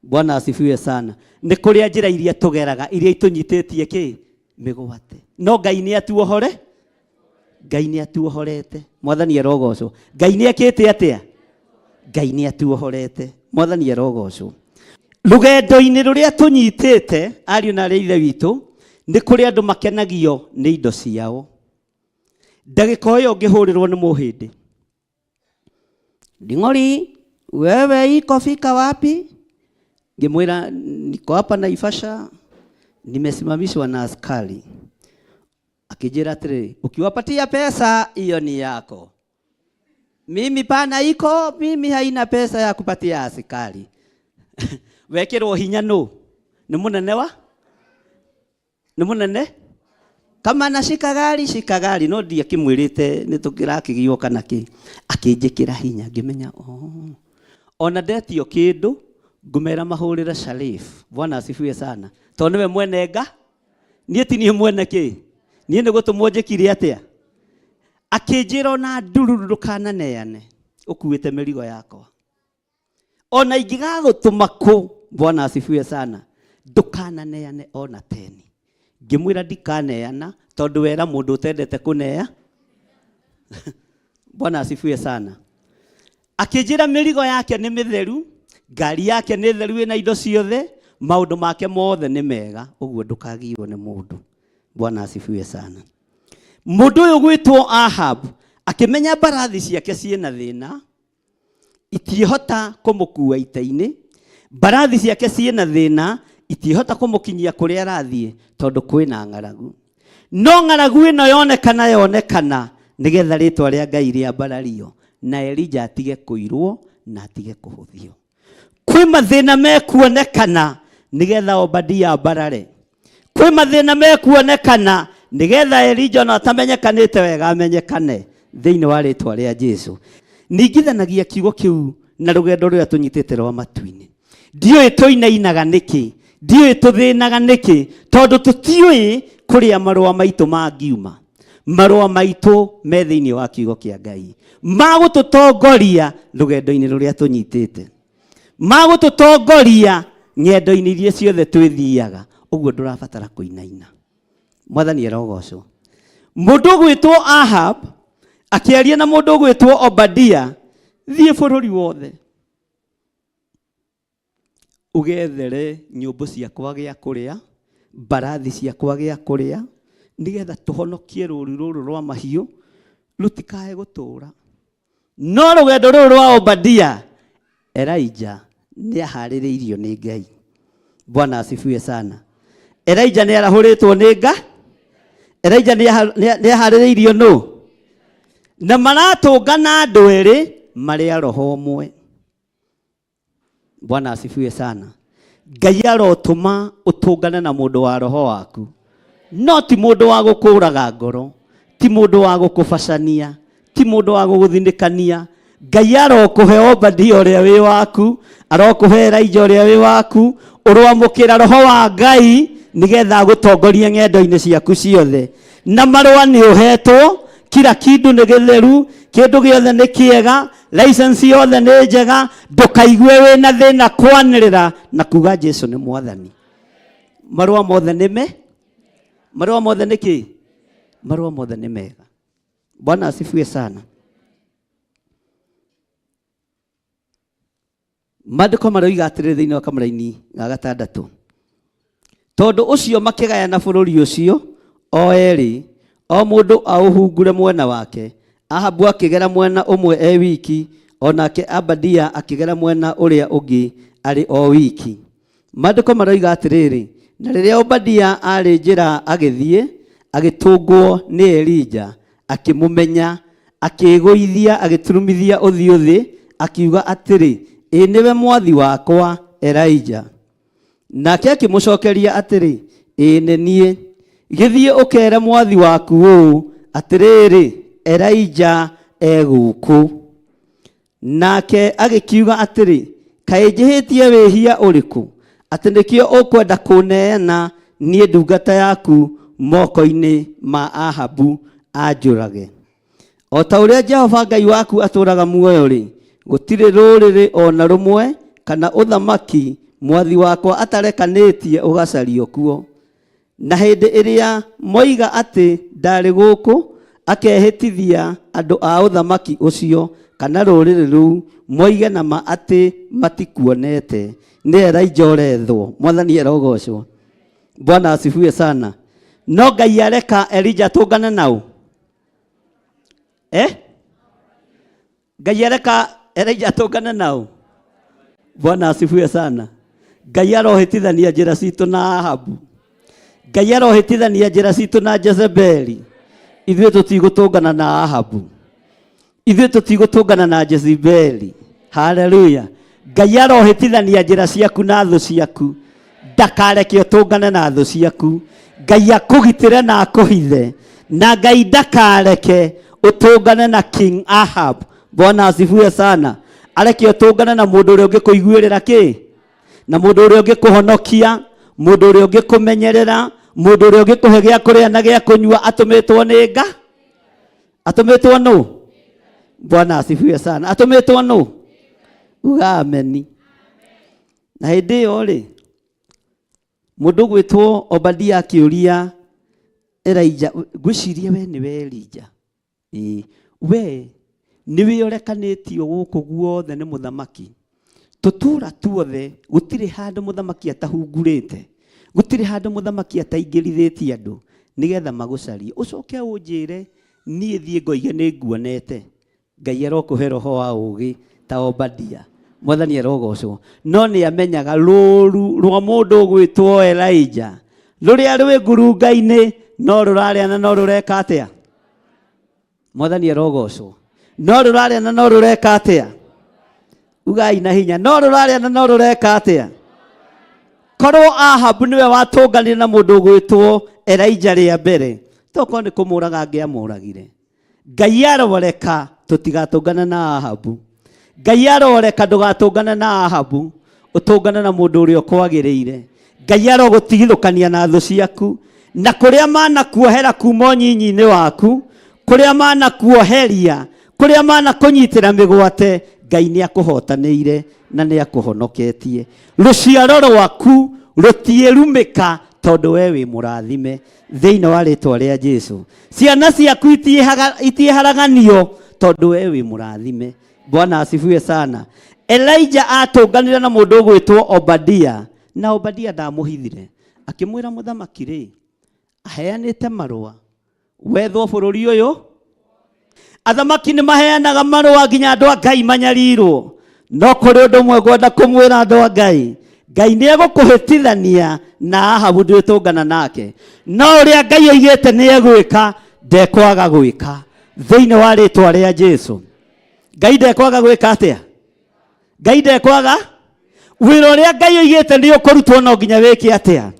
Bwana asifiwe sana. Nĩ kũrĩa njĩra iria tũgeraga, iria itũnyitĩtie kĩ? Mĩgwate. No Ngai nĩ atuohore? Ngai nĩ atuohorete. Mwathani arogocwo. Ngai nĩ ekĩte atĩa? Ngai nĩ atuohorete. Mwathani arogocwo. Rũgendo-inĩ rũrĩa tũnyitĩte, ariũ na arĩa ithe witũ, nĩ kũrĩ andũ makenagio nĩ indo ciao. Ndagĩka ĩyo ngĩhũrĩrwo nĩ mũhĩndĩ. Nding'ori, wewe iko fika wapi? Ngĩmwĩra niko hapa Naivasha, nimesimamishwa na askari. Akijira atĩrĩ, ukiwapatia pesa hiyo ni yako. Mimi pana iko, mimi haina pesa ya kupatia askari. Wekĩrwo hinya nũ? Nĩ mũnene wa? Nĩ mũnene? Kama nashika gari, shika gari. No ndiakĩmwĩrĩte nĩ tũkĩrakĩgio kana kĩ. Akĩnjĩkĩra hinya, ngĩmenya ona ndetio kĩndũ, ngũmera mahũrĩra Sharif. Bwana asifiwe sana. Tondũ nĩwe mwene nga, niĩ ti niĩ mwene kĩ? Niĩ nĩ gũtũmwo njĩkire atĩa? Akĩnjĩra ona ndururu ndũkananeane, ũkuĩte mĩrigo yakwa. Ona ingĩgagũtũma kũ, Bwana asifiwe sana, ndũkananeane ona teni. Ngĩmwĩra ndikaneana tondũ wera mũndũ ũtendete kũneya Bwana asifiwe sana. Akijira mirigo yake ni mitheru, ngari yake ni theru ina indo ciothe, maundu make mothe ni mega, uguo ndukagiywo ni mundu. Bwana asifiwe sana. Mundu uyu gwitwo Ahab akimenya mbarathi ciake ciina thina, itihota kumukua ita-ini, mbarathi ciake ciina thina, itihota kumukinyia kuria arathie tondu kwina ng'aragu. No ng'aragu ino yonekana nigetha ritwa ria Ngai ria mbarario, na Elija atige kuirwo na atige kuhuthio. Kwi mathina mekuonekana nigetha Obadia mbarare. Kwi mathina mekuonekana nigetha Elija no atamenyekanite wega amenyekane thiini wa ritwa ria Jesu. Ningithanagia kiugo kiu na rugendo ruria tunyitite rwa matu-ini. Ndioi tuinainaga niki, ndioi tuthinaga niki, tondu tutiui kuria marua maitu mangiuma. Marua maitu me thiini wa kiugo kia Ngai, magututongoria rugendo-ini ruria tunyitite, magututongoria ng'endo-ini iria ciothe twithiaga. Uguo ndurabatara kuinaina. Mwathani arogocwo. Mundu gwitwo Ahab akiaria na mundu gwitwo Obadia, thie bururi wothe ugethere nyumbu ciakwa gia kuria, mbarathi ciakwa gia kuria, nigetha tuhonokie ruri ruru rwa mahiu rutikae gutura. No rugendo ruru rwa Obadia, Elija ni ahaririirio ni Ngai. Bwana asifiwe sana. Elija ni arahuritwo ni Ngai. Elija ni ahaririirio no. Na maratungana andu eri mari a roho umwe. Bwana asifiwe sana. Ngai arotuma utungane na mundu wa roho waku, no ti mundu wa gukuraga ngoro, ti mundu wa gukubacania, ti mundu wa guguthinikania. Ngai arokuhe Obadia uria wi waku, arokuhe Elija uria wi waku, urwamukira roho wa Ngai nigetha gutongoria ng'endo-ini ciaku ciothe. Na marua ni uhetwo, kila kindu ni githeru, kindu giothe ni kiega, license yothe ni njega, ndukaigue wina thina kwanirira na kuga Jesu ni mwathani. Marua mothe ni me, marua mothe ni ki, marua mothe ni mega. Bwana asifiwe sana. Maandiko maroiga atĩrĩ thĩinĩ wa kamũra-inĩ ga 6, tondu ucio makigayana bũrũri ucio o eri, o mundu auhungure mwena wake. Ahabu akigera mwena umwe wiki, onake Obadia akigera mwena uria ungi ari o wiki. Maandiko maroiga atĩrĩrĩ, na rĩrĩa Obadia ari njĩra agĩthiĩ, agĩtũngwo nĩ Elija, akĩmũmenya, akĩgũithia, agĩturumithia ũthiũ thĩ, akiuga atĩrĩ, ĩ nĩwe mwathi wakwa Elija. Nake akĩmũcokeria atĩrĩ, ĩ nĩ niĩ. Gĩthiĩ ũkere mwathi waku ũũ atĩrĩrĩ, Elija egũkũ. Nake agĩkiuga atĩrĩ, kaĩ njĩhĩtie wĩhia ũrĩkũ atĩ nĩkĩo ũkwenda kũneana niĩ ndungata yaku moko-inĩ ma Ahabu anjũrage? O ta ũrĩa Jehova Ngai waku atũraga muoyo-rĩ, gũtirĩ rũrĩrĩ ona rũmwe kana ũthamaki mwathi wakwa atarekanĩtie ũgacario kuo. Na hĩndĩ ĩrĩa moiga atĩ ndarĩ gũkũ, akehĩtithia andũ a ũthamaki ũcio kana rũrĩrĩ rũu, moige na ma atĩ matikuonete. Nĩ Elija ũrethwo. Mwathani arogocwo. Bwana asifiwe sana. No Ngai areka Elija atũngane nao? Ngai areka Elija atũngane nao? Bwana asifiwe sana. Ngai arohĩtithania njĩra citũ na Ahabu. Ngai arohĩtithania njĩra citũ na Jezebeli. Ithuĩ tũtigũtũngana na Ahabu, ithuĩ tũtigũtũngana na Jezebeli. Haleluya. Ngai arohĩtithania njĩra ciaku na thũ ciaku, ndakareke ũtũngane na thũ ciaku. Ngai akũgitĩre na akũhithe, na Ngai ndakareke ũtũngane na King Ahab. Bwana asifiwe sana. Areke ũtũngane na mũndũ ũrĩa ũngĩkũiguĩrĩra kĩ, na mũndũ ũrĩa ũngĩkũhonokia, mũndũ ũrĩa ũngĩkũmenyerera, mũndũ ũrĩa ũngĩkũhe gĩa kũrĩa na gĩa kũnyua. Atũmĩtwo nĩ Nga, atũmĩtwo nũ? Bwana asifiwe sana. Atũmĩtwo nũ? Uga ameni. Na hĩndĩ ĩyo rĩ, mũndũ gwĩtwo Obadia akĩũria Elija, ngwĩciria we nĩwe Elija, we niwe orekanĩtio gũkũ guothe nĩ mũthamaki. Tũtũra tuothe gũtirĩ handũ mũthamaki atahungurĩte, gũtirĩ handũ mũthamaki ataingĩrithĩtie andũ nĩgetha magũcarie. Ũcoke ũnjĩre niĩ thiĩ ngoige nĩ nguonete. Ngai arokũhe roho wa ũũgĩ ta Obadia. Mwathani arogocwo. No nĩ amenyaga rũũru rwa mũndũ ũgwĩtwo Elijah rũrĩa rwĩ ngurunga-inĩ no rũrarĩa na no rũreka atĩa? Mwathani arogocwo. No rũrarĩa na no rũreka atĩa? Ugai na hinya. No rũrarĩa na no rũreka atĩa? Korwo Ahabu niwe watũnganire na mũndũ ũgwĩtwo Elijah rĩa mbere, tokorwo nĩ kũmũraga angĩamũragire. Ngai aroreka tũtigatũngana na Ahabu. Ngai aroreka ndũgatũngana na Ahabu, ũtũngana na mũndũ ũrĩa ũkwagĩrĩire. Ngai arogũtigithũkania na thũ ciaku, na kũrĩa manakuohera kuma ũnyinyi-inĩ waku, kũrĩa manakuoheria, kũrĩa manakũnyitĩra mĩgwate, Ngai nĩ akũhotanĩire na nĩ akũhonoketie. Rũciaro rwaku rũtiĩrumĩka tondũ we wĩ mũrathime thĩinĩ wa rĩtwa rĩa Jesũ. Ciana ciaku itiĩharaganio tondũ we wĩ mũrathime. Bwana asifiwe sana. Elijah atũnganire na mũndũ ũgwĩtwo Obadia, na Obadia ndamũhithire, akĩmwĩra mũthamaki rĩ, aheanĩte marũa wethwo bũrũri ũyũ. Athamaki nĩ maheanaga marũa nginya andũ a Ngai manyarirwo. No kũrĩ ũndũ ũmwe ngwenda kũmwĩra andũ a Ngai, Ngai nĩ egũkũhĩtithania na Ahabu ndwĩtũngana nake. No ũrĩa Ngai oigĩte nĩ egwĩka, ndekwaga gwĩka thĩinĩ wa rĩtwa rĩa Jesũ. Ngai ndekwaga gwĩka atĩa? Ngai ndekwaga wĩra ũrĩa Ngai oigĩte nĩ ũkũrutwo no nginya wĩke atĩa?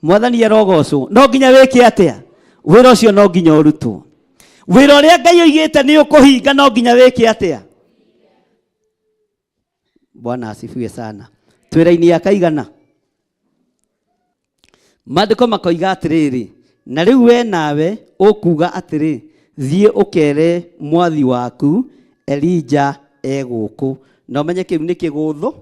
Mwathani arogocwo. No nginya wĩke atĩa? Wĩra ũcio no nginya ũrutwo. Wĩra ũrĩa Ngai oigĩte nĩ ũkũhinga no nginya wĩke atĩa? Bwana asifiwe sana. Twĩra-inĩ ya kaigana maandĩko makoiga atĩrĩrĩ, na rĩu we nawe ũkuga atĩrĩ, thiĩ ũkere mwathi waku Elijah egũkũ. Na ũmenye kĩu nĩ kĩgũthũ,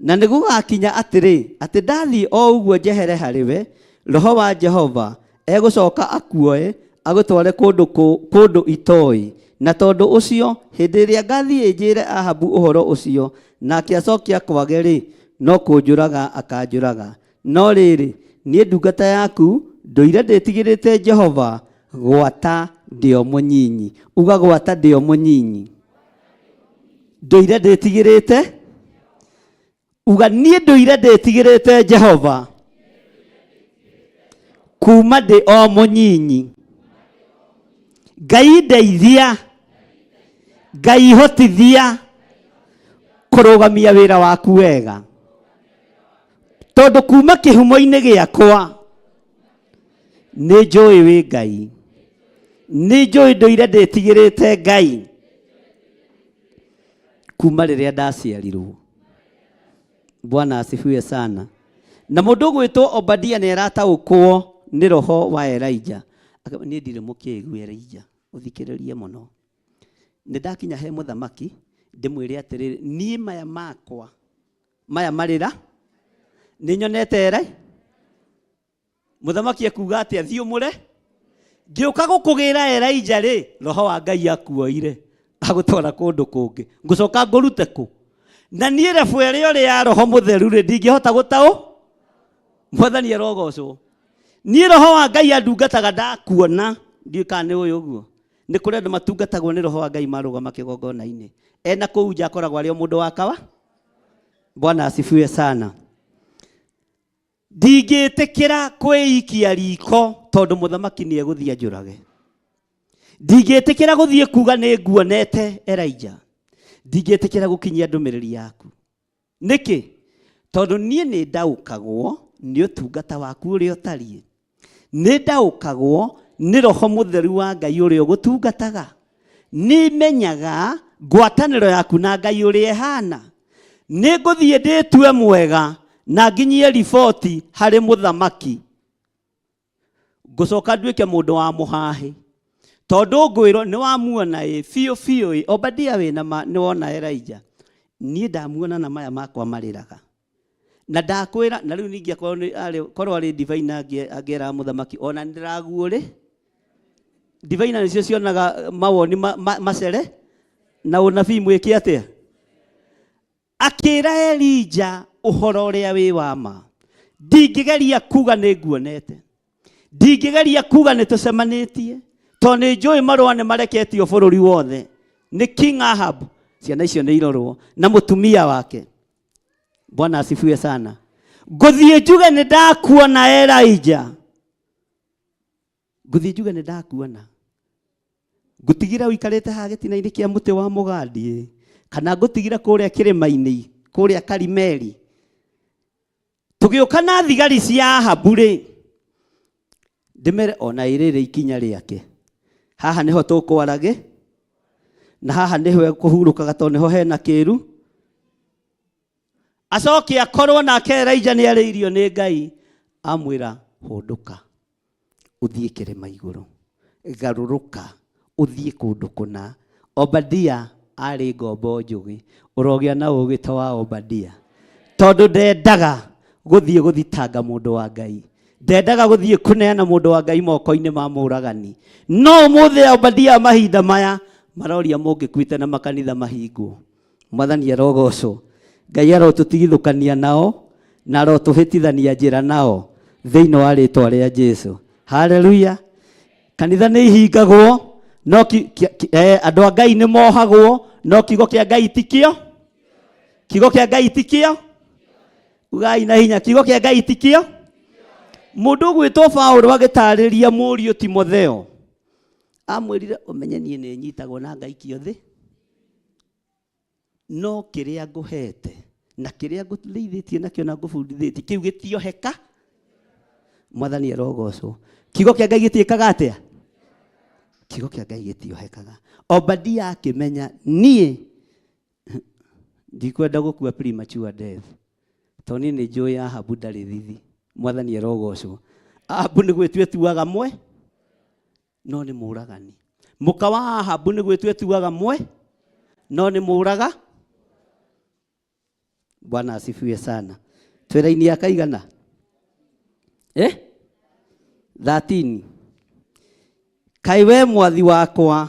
na nĩ gũgakinya atĩrĩ, atĩ ndathiĩ o ũguo njehere harĩwe, Roho wa Jehova egũcoka akuoe agũtware kũndũ itoĩ. Na tondũ ũcio hĩndĩ ĩrĩa ngathiĩ njĩre Ahabu ũhoro ũcio, nake acokia kwage rĩ, no kũnjũraga akanjũraga. No rĩrĩ, niĩ ndungata yaku ndũire ndĩtigĩrĩte Jehova, gwata ndĩ o mũnyinyi. Uga gwata ndĩ o mũnyinyi. Ndũire ndĩtigĩrĩte. Uga niĩ ndũire ndĩtigĩrĩte Jehova, kuma ndĩ o mũnyinyi. Ngai ndeithia, Ngai hotithia kũrũgamia wĩra waku wega. Tondũ kuma kĩhumo-inĩ gĩakwa nĩ njũĩ wĩ Ngai, nĩ njũĩ ndũire ndĩtigĩrĩte Ngai kuma rĩrĩa ndaciarirwo. Bwana asifiwe sana. Na mũndũ ũgwĩtwo Obadia nĩ arataũkwo nĩ roho wa Elijah. Niĩ ndirĩ mũkĩĩgu Elijah, ũthikĩrĩrie mũno. Nĩ ndakinya he mũthamaki ndĩmwĩre atĩrĩrĩ, niĩ maya makwa maya marĩra nĩ nyonete mũthamaki akuga atĩ athiĩ ũmũre. Ngĩũka gũkũgĩra Elijah rĩ, roho wa Ngai akuoire agũtwara kũndũ kũngĩ. Ngũcoka ngũrute kũ? Na niĩ rebu ĩrĩa ũrĩ ya Roho Mũtheru rĩ, ndingĩhota gũtaũ. Mwathani arogocwo. Niĩ roho wa Ngai andungataga ndakuona, ndiũĩ kana nĩ ũyũ ũguo. Nĩ kũrĩ andũ matungatagwo nĩ roho wa Ngai marũgama kĩgongona-inĩ. Ena kũu nja akoragwo arĩ o mũndũ wa kawa. Bwana asifiwe sana. Ndingĩtĩkĩra kwĩikia riko tondũ mũthamaki nĩ egũthiĩ anjũrage. Ndingĩtĩkĩra gũthiĩ kuga nĩ nguonete Elijah. Ndingĩtĩkĩra gũkinyia ndũmĩrĩri yaku. Nĩkĩ? Tondũ niĩ nĩ ndaũkagwo nĩ ũtungata waku ũrĩa ũtariĩ. Nĩ ndaũkagwo nĩ Roho Mũtheru wa Ngai ũrĩa ũgũtungataga. Nĩ menyaga ngwatanĩro yaku na Ngai ũrĩa ehana. Nĩ ngũthiĩ ndĩtue mwega na nginyie riboti harĩ mũthamaki. Ngũcoka nduĩke mũndũ wa mũhahe. Tondũ ngwĩrwo nĩ wamuona biũ Obadia nĩ wona Elijah. Niĩ ndamuona na maya makwa marĩraga. Na ndakwĩra, na rĩu ningĩ korwo arĩ divine angĩera mũthamaki, ona ndĩraguo rĩ, Divina nicio cionaga mawoni macere na unabii mwiki atia. Akira Elija uhoro uria wi wa ma. Ndingigeria kuga ni nguonete. Ndingigeria kuga ni tucemanitie. To ni njui marua ni mareketio bururi wothe. Ni King Ahab. Ciana icio ni irorwo na mutumia wake. Bwana asifiwe sana. Nguthie njuge ni ndakuona Elija. Nguthie njuge ni ndakuona. Ngutigira uikarite hagetina-ini kia muti wa mugandi kana ngutigira kuria kirima-ini kuria Karimeli. Tugiuka na thigari cia Ahabu ri ndimere ona irire ikinya riake. Haha niho tukwarage na haha niho kuhurukaga to niho hena kiru. Acoke akorwo nake Elija ni ariirio ni Ngai amwira hunduka uthie kirima iguru garuruka uthie kundu kuna. Obadia ari ngombo njugi urogia na ugi ta wa Obadia tondu ndendaga guthie guthitanga mundu wa Ngai. Ndendaga guthie kuneana mundu wa Ngai moko-ini ma muragani. No muthe Obadia mahinda maya maroria mungikuite na makanitha mahingwo. Mwathani arogocwo. Ngai arotutigithukania nao na arotuhitithania njira nao thiini wa ritwa ria Jesu. Haleluya. Kanitha ni ihingagwo no andu a Ngai ni mohagwo no kigo kia Ngai tikio. Kigo kia Ngai tikio. Ugai na hinya kigo kia Ngai tikio. Mundu gwitwo Paulo agitariria Murio Timotheo amwirire umenye nie ni nyitagwo na Ngai kiothe no kiria nguhete na kiria nguthiithitie nakio na ngubundithitie kiu gitioheka. Mwathani arogocwo. Kigo kia Ngai gitiikaga atia? Kigo kia Ngai gitiohekaga. Obadia akimenya nie ndikwenda gukua premature death to ni njui Ahabu ndari thithi. Mwathani arogocwo. Ahabu ni gwitwe tuaga mwe no ni muragani. Muka wa Ahabu ni gwitwe tuaga mwe no ni muraga. Bwana asifiwe sana. Twira-ini akaigana 13. Kai we mwathi wakwa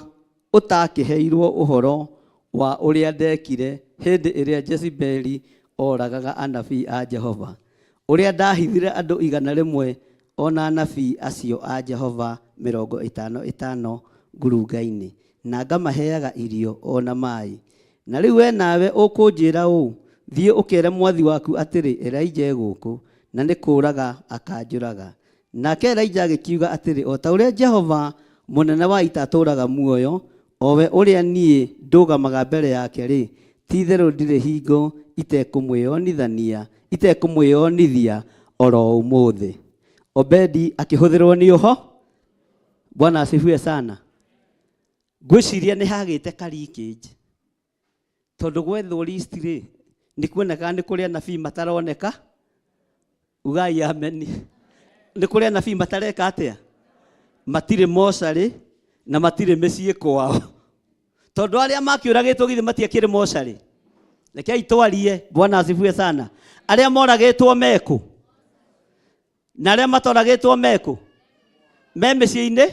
utakiheirwo uhoro wa uria ndekire hindi iria Jezebeli oragaga anabii a Jehova. Uria ndahithire andu 100 ona anabii acio a Jehova 50 ngurunga-ini na ngamaheaga irio ona mai. Na riu we nawe ukunjira uu thie ukere mwathi waku atiri Elija guku na ni kuraga akanjuraga. Nake Elija agikiuga atiri o ta uria Jehova munene wa ita aturaga muoyo owe uria nie ndugamaga mbere yake ri titheru ndire hingo itekumwionithia oro umuthi. Obedi akihuthirwo ni uho. Bwana asifiwe sana. Gwiciria ni hagite karikage tondu gwethwo list ri ni kuoneka ni kuria nabii mataroneka. Ugai ameni. Ni kuria nabii matareka atia? Matire mosari na matire mecii kwao. Tondu aria makiuragitwo githi matiakire mosari. Rekei twarie. Bwana asifiwe sana. Aria moragitwo meku na aria matoragitwo meku me mecii-ini.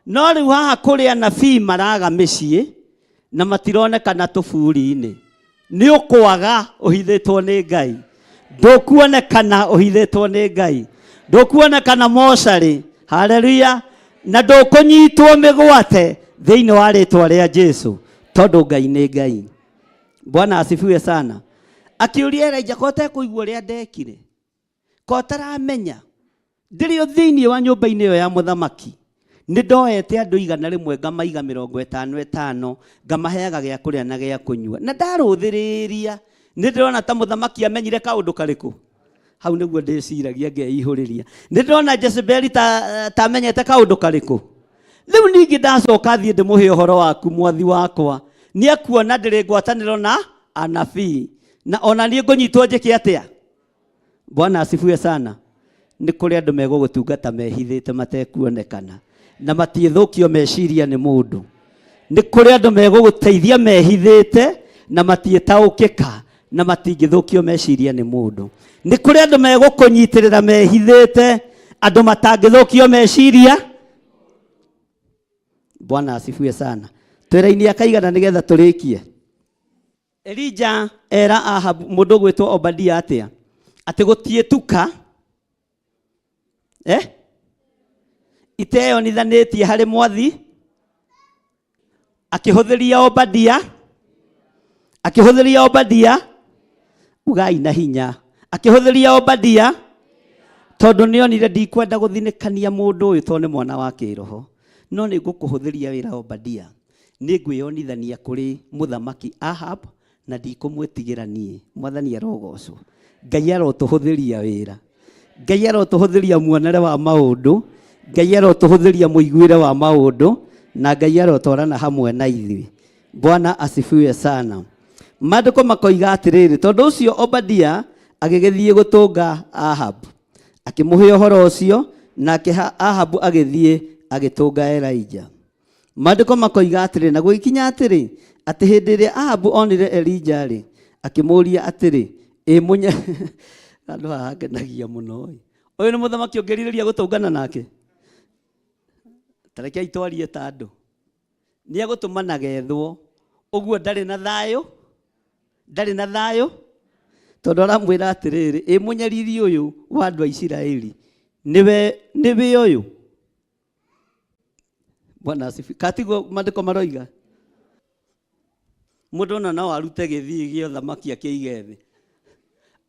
No riu haha kuria nabii maraga mecii na matironekana tuburi-ini. Ni ukwaga uhithitwo ni Ngai. Ndukuonekana uhithitwo ni Ngai. Ndukuonekana mosari. Haleluya. Na ndukunyitwo migwate thiini wa ritwa ria Jesu tondu Ngai ni Ngai. Bwana asifiwe sana. Akiuria Elija kote kuigua ria ndekire ko taramenya ndiri thiini wa nyumba-ini yo ya muthamaki ni ndoete andu 100 ngamaiga 50 ngamaheaga gia kuria na gia kunyua na ndaruthiriria ni ndirona ta muthamaki amenyire kaundu kariku. Hau niguo ndiciragia ngeihuriria ni ndirona Jezebeli ta menyete kaundu kariku. Riu ningi ndacoka thie ndimuhe uhoro waku mwathi wakwa ni akuona ndiri ngwataniro na anabii na ona ni ngunyitwo njike atia. Bwana asifiwe sana. Ni kuri andu megugutungata mehithite matekuonekana na matiithukio meciria ni mundu. Ni kuri andu meguguteithia mehithite na matietaukika na matingithukio meciria ni mundu. Ni kuri andu megukunyitirira mehithite andu matangithukio meciria. Bwana asifiwe sana. Twera-ini akaigana nigetha turikie. Elija era Ahabu mundu gwitwo Obadia atia ati gutietuka iteyonithanitie hari mwathi akihuthiria Obadia ugai na hinya akihuthiria Obadia tondu nionire ndikwenda guthinikania mundu uyu tondu ni mwana wa kiroho no ni ngukuhuthiria wira Obadia ni ngwiyonithania kuri muthamaki Ahab na ndikumwitigira nie mwathani arogocwo Ngai arotuhuthiria wira Ngai arotuhuthiria muonere wa maundu Ngai arotuhuthiria muiguire wa maundu na Ngai arotwarana hamwe na ithuĩ. Bwana asifiwe sana. Maandĩko makoiga atĩrĩrĩ tondu ucio Obadia agĩgĩthiĩ gũtũnga Ahab akĩmũhe ũhoro ũcio nake Ahabu agĩthiĩ agĩtũnga Elija. Maandĩko makoiga atĩrĩ na gũikinya atĩrĩ atĩ hĩndĩ ĩrĩa Ahabu onire Elija rĩ akĩmũria atĩrĩ munya andũ haha ngenagia mũno ũyũ nĩ mũthamaki ũngĩrirĩria gũtũngana nake tareke itwarie ta andũ nĩ egũtũmana gethwo ũguo ndarĩ na thayũ tondũ aramwĩra atĩrĩrĩ mũnyariri ũyũ wa andũ a Isiraeli nĩwe ũyũ. Bwana asifiwe. Katiguo maandĩko maroiga mũndũ ona no arute gĩthii gĩa ũthamaki akĩige thĩ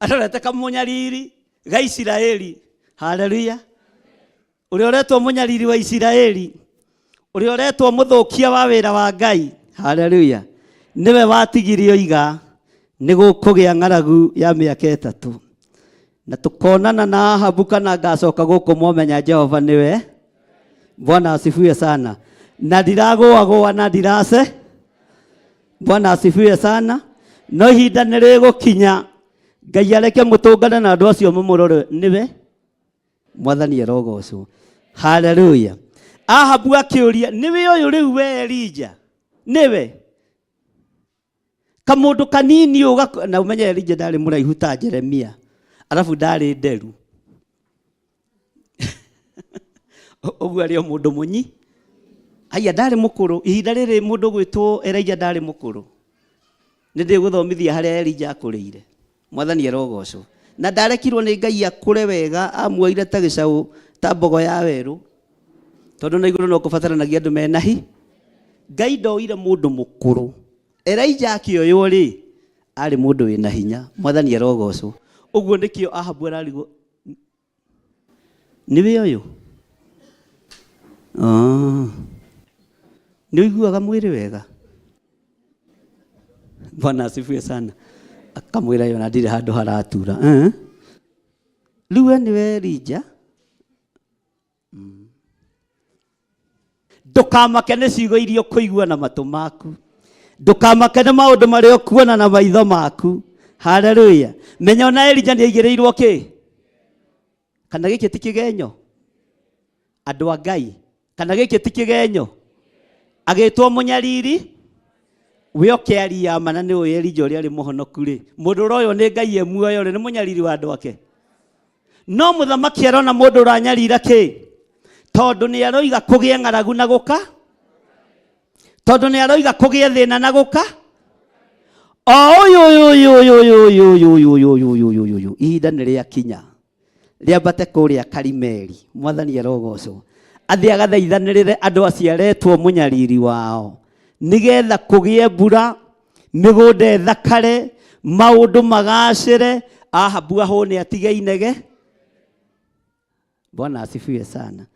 arorete kamunyariri ga Isiraeli. Haleluya. Ũrĩa ũretwo munyariri wa Isiraeli ũrĩa ũretwo mũthũkia wa wĩra wa Ngai. Haleluya. Niwe watigirio iga nĩ gũkũgĩa ng'aragu ya mĩaka 3 na tukonana na Ahabu kana ngacoka gũkũ momenya Jehova niwe. Bwana asifiwe sana. Na ndiragũagũa na ndirase. Bwana asifiwe sana. No ihinda nĩ rĩgũkinya Ngai areke mũtũngane na andũ acio mũmũrore niwe mwathani arogocwo. Haleluya. Ahabu akĩũria niwe ũyũ rĩu we Elija niwe kamundu kanini uga na umenye Elija ndarĩ mũraihu ta Jeremia alafu ndarĩ nderu ũguo arĩ mũndũ mũnyi aya ndarĩ mũkũrũ ihinda rĩrĩ mũndũ gwĩtwo Elija ndarĩ mũkũrũ nĩ ndĩgũthomithia harĩa Elija akũrĩire mwathani arogocwo na ndarekirwo nĩ Ngai akũre wega amuoire ta gĩcaũ ta mbogo ya werũ tondu na igũrũ no kũbataranagia andũ menahi. Ngai ndoire mũndũ mũkũrũ Elija akĩoywo rĩ arĩ mũndũ wĩna hinya mwathani arogocwo. Ũguo nĩkĩo Ahabu ararigwo niwe ũyũ nĩ ũiguaga mwĩrĩ wega. Bwana asifiwe sana. Akamwĩra yona ndirĩ handũ haratura rĩu we nĩwe Elija. Ndũkamake nĩ ciugo iria ũkũigua na matũ maku ndũkamake nĩ maũndũ marĩa ũkuona na maitho maku. Haleluya. Menya ona Elija nĩ aigĩrĩirwo kĩ kana gĩkĩ ti kĩgenyo andũ a Ngai kana gĩkĩ ti kĩgenyo agĩtwo mũnyariri we ũkĩaria mana nĩ ũyũ Elija ũrĩa arĩ mũhonoku rĩ mũndũ ũyũ nĩ Ngai muoyo rĩ nĩ mũnyariri wa andũ ake no mũthamaki arona mũndũ ũranyarira kĩ tondu nĩ aroiga kũgĩe ng'aragu na gũka tondu nĩ aroiga kũgĩe thĩna na gũka ihinda nĩ rĩakinya rĩambate kũrĩa Karimeli mwathani arogocwo athiĩ agathaithanĩrĩre andũ aciaretwo mũnyariri wao nigetha kũgĩe mbura mĩgũnda ĩthakare maũndũ magacĩre Ahabu ahũne atige inege. Bwana asifiwe sana.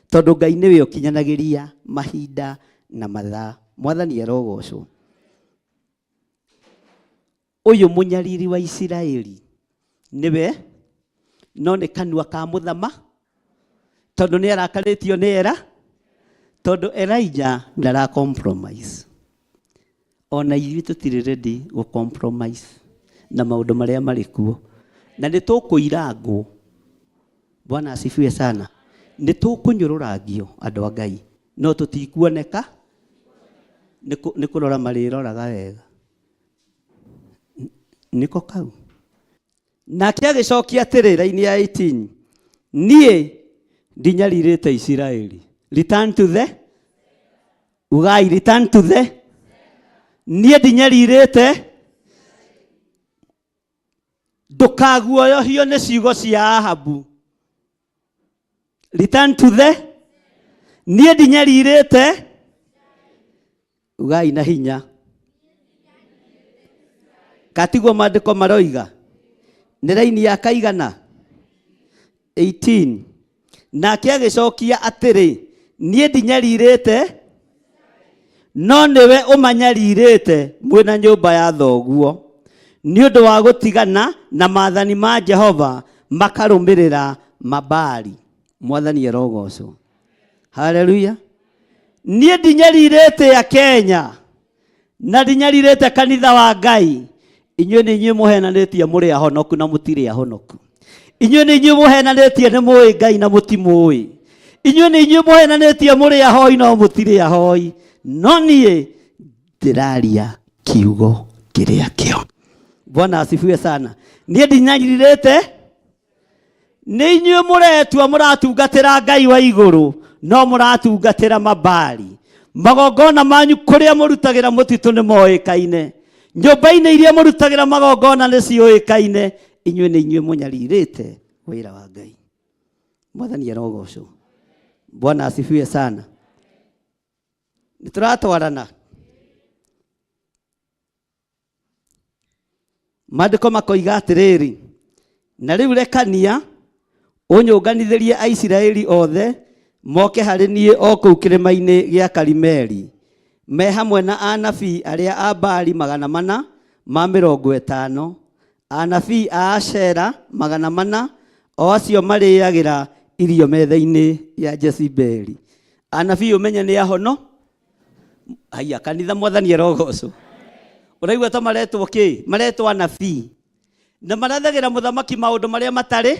Tondu Ngai niwe ũkinyanagĩria mahinda na mathaa mwathani arogocwo. Ũyũ mũnyariri wa Isiraeli niwe no nĩ kanua ka mũthama tondu nĩ arakarĩtio nĩ era tondu Elija ndara compromise. Ona ithuĩ tũtirĩ ready gũ compromise na maũndũ marĩa marĩ kuo na nĩ tũkũirangwo. Bwana asifiwe sana. Nĩ tũkũnyũrũrangio andũ a Ngai no tũtikuoneka nĩ kũrora marĩroraga wega nĩko kau. Nake agĩcokia atĩrĩ raini ya 18 niĩ ndinyarirĩte Isiraeli. Return to the Ugai return to the. Niĩ ndinyarirĩte. Ndũkaguoyohio nĩ ciugo cia Ahabu. Return to the. Niĩ ndinyarirĩte. Ugai na hinya. Katigwo maandĩko maroiga. Nĩ raini ya kaigana. 18. Nake agĩcokia atĩrĩ, niĩ ndinyarirĩte, no nĩwe ũmanyarirĩte mwĩna nyũmba ya thoguo, nĩ ũndũ wa gũtigana na maathani ma Jehova makarũmĩrĩra Mabaali. Mwathani arogocwo. Haleluya. Niĩ ndinyarirĩte Akenya, na ndinyarirĩte kanitha wa Ngai. Inyuĩ nĩ inyuĩ mũhenanĩtie mũrĩ ahonoku na mũtirĩ ahonoku. Inyuĩ nĩ inyuĩ mũhenanĩtie nĩ mũĩ Ngai na mũtimũĩ. Inyuĩ nĩ inyuĩ mũhenanĩtie mũrĩ ahoi no mũtirĩ ahoi. No niĩ ndĩraria kiugo kĩrĩa kĩo. Bwana asifiwe sana. Niĩ ndinyarirĩte. Nĩ inyuĩ mũretua mũratungatĩra Ngai wa igũrũ no mũratungatĩra Mabaali. Magongona manyu kũrĩa mũrutagĩra mũtitũ nĩ moĩkaine. Nyũmba-inĩ iria mũrutagĩra magongona nĩ ciũĩkaine. Inyuĩ nĩ inyuĩ mũnyarirĩte wĩra wa Ngai. Mwathani arogocwo. Bwana asifiwe sana. Nĩtũratwarana. Maandĩko makoiga atĩrĩrĩ, na rĩu rekania ũnyũnganithĩrie Aisiraeli othe moke harĩ niĩ o kũu kĩrĩma-inĩ gĩa Karimeli, me hamwe na anabii arĩa a Baali 450, anabii a Ashera 400, o acio marĩagĩra irio metha-inĩ ya Jezebeli. Anabii ũmenye nĩ ahono. Haya kanitha Mwathani arogocwo. Ũraigua ta maretwo kĩ? Maretwo anabii. Na marathagĩra mũthamaki maũndũ marĩa matarĩ.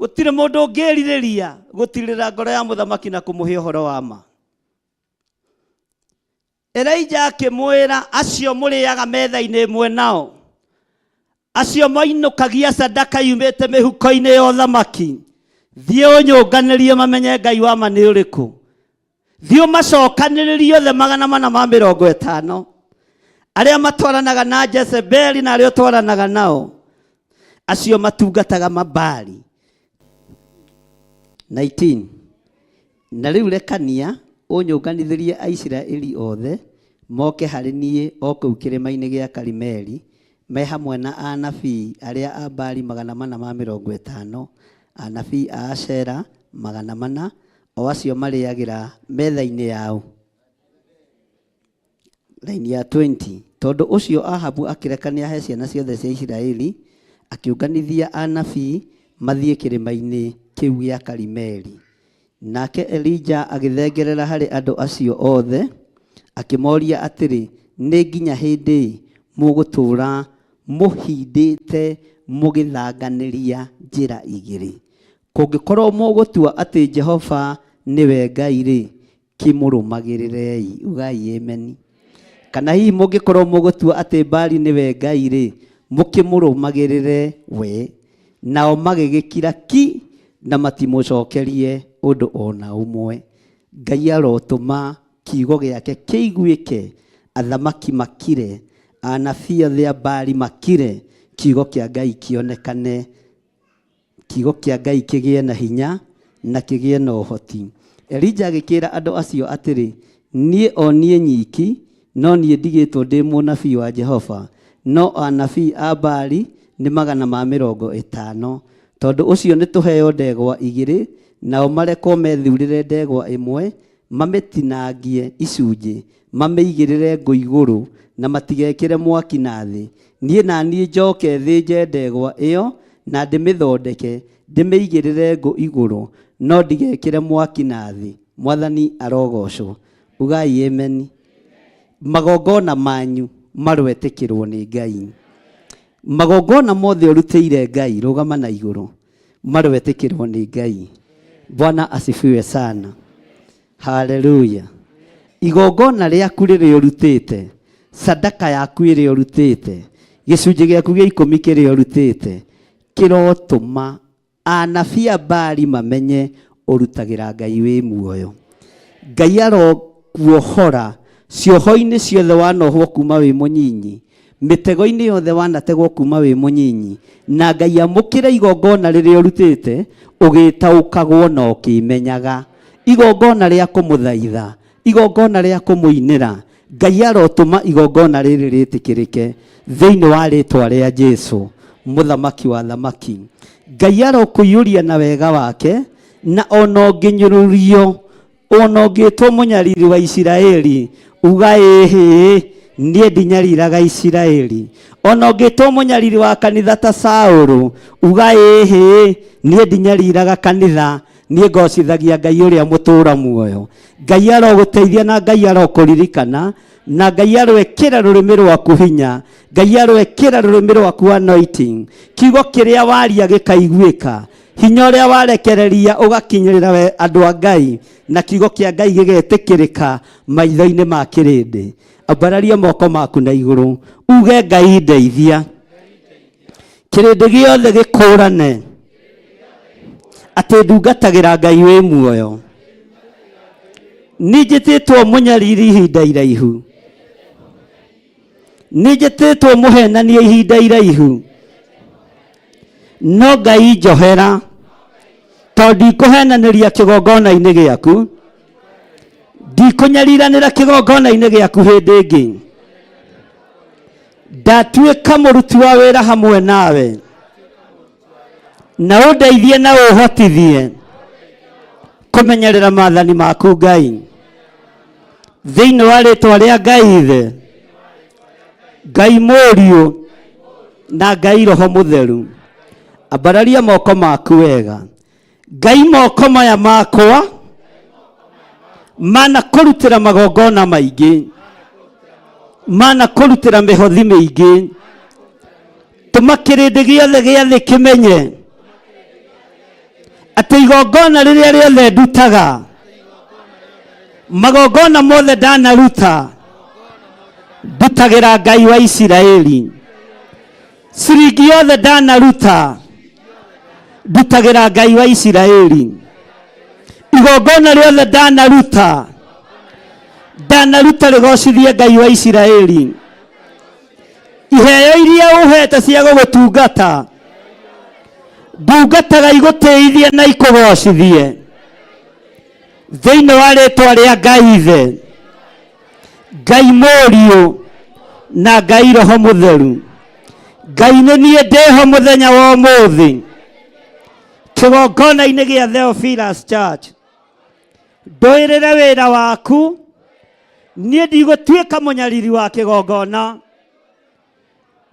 Gũtirĩ mũndũ ũngĩrirĩria gũtirĩra ngoro ya mũthamaki na kũmũhe ũhoro wa ma. Elijah akĩmwĩra acio mũrĩaga metha-inĩ ĩmwe nao, acio moinũkagia sadaka yumĩte mĩhuko-inĩ ya ũthamaki, thiĩ ũnyũnganĩrie mamenye Ngai wa ma nĩ ũrĩkũ. Thiĩ macokanĩrĩrie othe 450 arĩa matwaranaga na Jezebeli na arĩa ũtwaranaga nao, acio matungataga Mabaali. 19. Na rĩu rekania ũnyũnganithĩrie Aisiraeli othe moke harĩ niĩ o kũu kĩrĩma-inĩ gĩa Karimeli, me hamwe na anabii arĩa a Baali 450, anabii a Ashera 400, o acio marĩagĩra metha-inĩ yao. Raini ya 20. Tondũ ũcio Ahabu akĩrekania he ciana ciothe cia Isiraeli, akĩũnganithia anabii mathiĩ kĩrĩma-inĩ kĩu gĩa Karimeli. Nake Elijah agĩthengerera harĩ andũ acio othe, akĩmoria atĩrĩ, nĩ nginya hĩndĩ mũgũtũũra mũhindĩte mũgĩthanganĩria njĩra igĩrĩ? Kũngĩkorwo mũgũtua atĩ Jehova nĩwe Ngai-rĩ, kĩmũrũmagĩrĩrei. Ugai ameni. Kana hihi mũngĩkorwo mũgũtua atĩ Baali nĩwe Ngai-rĩ, mũkĩmũrũmagĩrĩre we. Nao magĩgĩkira ki na matimũcokerie ũndũ ona ũmwe. Ngai arotũma kiugo gĩake kĩiguĩke, athamaki makire, anabii othe a Baali makire, kiugo kĩa Ngai kĩonekane, kiugo kĩa Ngai kĩgĩe na hinya na kĩgĩe na ũhoti. Elijah agĩkĩra andũ acio atĩrĩ, niĩ o niĩ nyiki, no niĩ ndigĩtwo ndĩ mũnabii wa Jehova, no anabii a Baali nĩ 450. Tondũ ũcio nĩ tũheo ndegwa igĩrĩ, nao marekwo methurĩre ndegwa ĩmwe, mamĩtinangie icunjĩ, mamĩigĩrĩre ngũ igũrũ, na matigekĩre mwaki na thĩ. Niĩ na niĩ njoke thĩnje ndegwa ĩyo na ndĩmĩthondeke, ndĩmĩigĩrĩre ngũ igũrũ, no ndigekĩre mwaki na thĩ. Mwathani arogocwo. Ugai ameni. Magongona manyu marwetĩkĩrwo nĩ Ngai. Magongona mothe ũrutĩire Ngai, rũgama na igũrũ, marwetĩkĩrwo nĩ Ngai. Bwana asifiwe sana. Haleluya. Igongona rĩaku rĩrĩa ũrutĩte, sadaka yaku ĩrĩa ũrutĩte, gĩcunjĩ gĩaku gĩa 10 kĩrĩa ũrutĩte, kĩrotũma anabii a Baali mamenye ũrutagĩra Ngai wĩ muoyo. Ngai kuohora cioho-inĩ ciothe wanohwo kuma wĩ mũnyinyi, mĩtego-inĩ yothe wanategwo kuma wĩ mũnyinyi, na Ngai amũkĩre igongona rĩrĩa ũrutĩte ũgĩtaũkagwo na ũkĩmenyaga, igongona rĩa kũmũthaitha, igongona rĩa kũmũinĩra. Ngai arotũma igongona rĩrĩ rĩtĩkĩrĩke thĩinĩ wa rĩtwa rĩa Jesũ, mũthamaki wa thamaki. Ngai arokũiyũria na wega wake, na ona ũngĩnyũrũrio, ona ũngĩtwo mũnyariri wa Isiraeli, uga ĩhĩ niĩ ndinyariraga Isiraeli. Ona ũngĩtwo mũnyariri wa kanitha ta Saũlũ, uga ĩhĩ niĩ ndinyariraga kanitha, niĩ ngocithagia Ngai ũrĩa mũtũra muoyo. Ngai arogũteithia na Ngai arokũririkana, na Ngai arwekĩra rũrĩmĩ rwaku hinya, Ngai arwekĩra rũrĩmĩ rwaku anointing, kiugo kĩrĩa waria gĩkaiguĩka, hinya ũrĩa warekereria ũgakinyĩrĩra andũ a Ngai, na kiugo kĩa Ngai gĩgetĩkĩrĩka maitho-inĩ ma kĩrĩndĩ. Ambararia moko maku na igũrũ, uge Ngai ndeithia, kĩrĩndĩ gĩothe gĩkũrane atĩ ndungatagĩra Ngai wĩ muoyo. Nĩnjĩtĩtwo mũnyariri ihinda iraihu, nĩnjĩtĩtwo mũhenania ihinda iraihu, no Ngai njohera, tondũ ndikũhenanĩria kĩgongona-inĩ gĩaku, ndikũnyariranĩra kĩgongona-inĩ gĩaku hĩndĩ ĩngĩ. Ndatuĩka mũruti wa wĩra hamwe nawe, na ũndeithie na ũhotithie kũmenyerera maathani maku Ngai, thĩinĩ wa rĩtwa rĩa Ngai Ithe, Ngai Mũriũ na Ngai Roho Mũtheru. Ambararia moko maku wega. Ngai, moko maya makwa mana kũrutĩra magongona maingĩ, mana kũrutĩra mĩhothi mĩingĩ, tũma kĩrĩndĩ gĩothe gĩa thĩ kĩmenye atĩ igongona rĩrĩa rĩothe ndutaga, magongona mothe ndanaruta, ndutagĩra Ngai wa Isiraeli. Ciringi yothe ndanaruta, ndutagĩra Ngai wa Isiraeli. Igongona rĩothe ndanaruta, ndanaruta rĩgocithie Ngai wa Isiraeli. Iheo iria ũhete cia gũgũtungata, ndungataga igũteithie na ikũgocithie thĩinĩ wa rĩtwa rĩa Ngai Ithe, Ngai Mũriũ na Ngai Roho Mũtheru. Ngai, nĩ niĩ ndĩho mũthenya wa ũmũthĩ kĩgongona-inĩ gĩa Theophilus Church, ndũĩrĩre wĩra waku. Niĩ ndigũtuĩka mũnyariri wa kĩgongona,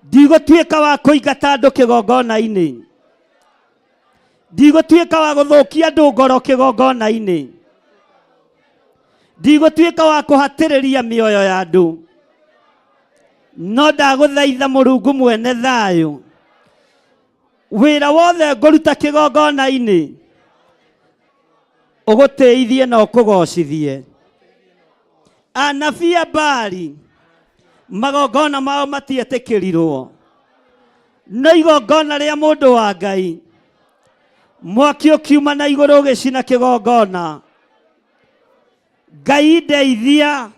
ndigũtuĩka wa kũingata andũ kĩgongona-inĩ, ndigũtuĩka wa gũthũkia andũ ngoro kĩgongona-inĩ, ndigũtuĩka wa kũhatĩrĩria mĩoyo ya andũ, no ndagũthaitha Mũrungu mwene thayũ, wĩra wothe ngũruta kĩgongona-inĩ ũgũteithie na ũkũgocithie. Anabii a Baali magongona mao matietĩkĩrirwo, no igongona rĩa mũndũ wa Ngai mwaki ũkiuma na igũrũ ũgĩcina kĩgongona. Ngai ndeithia,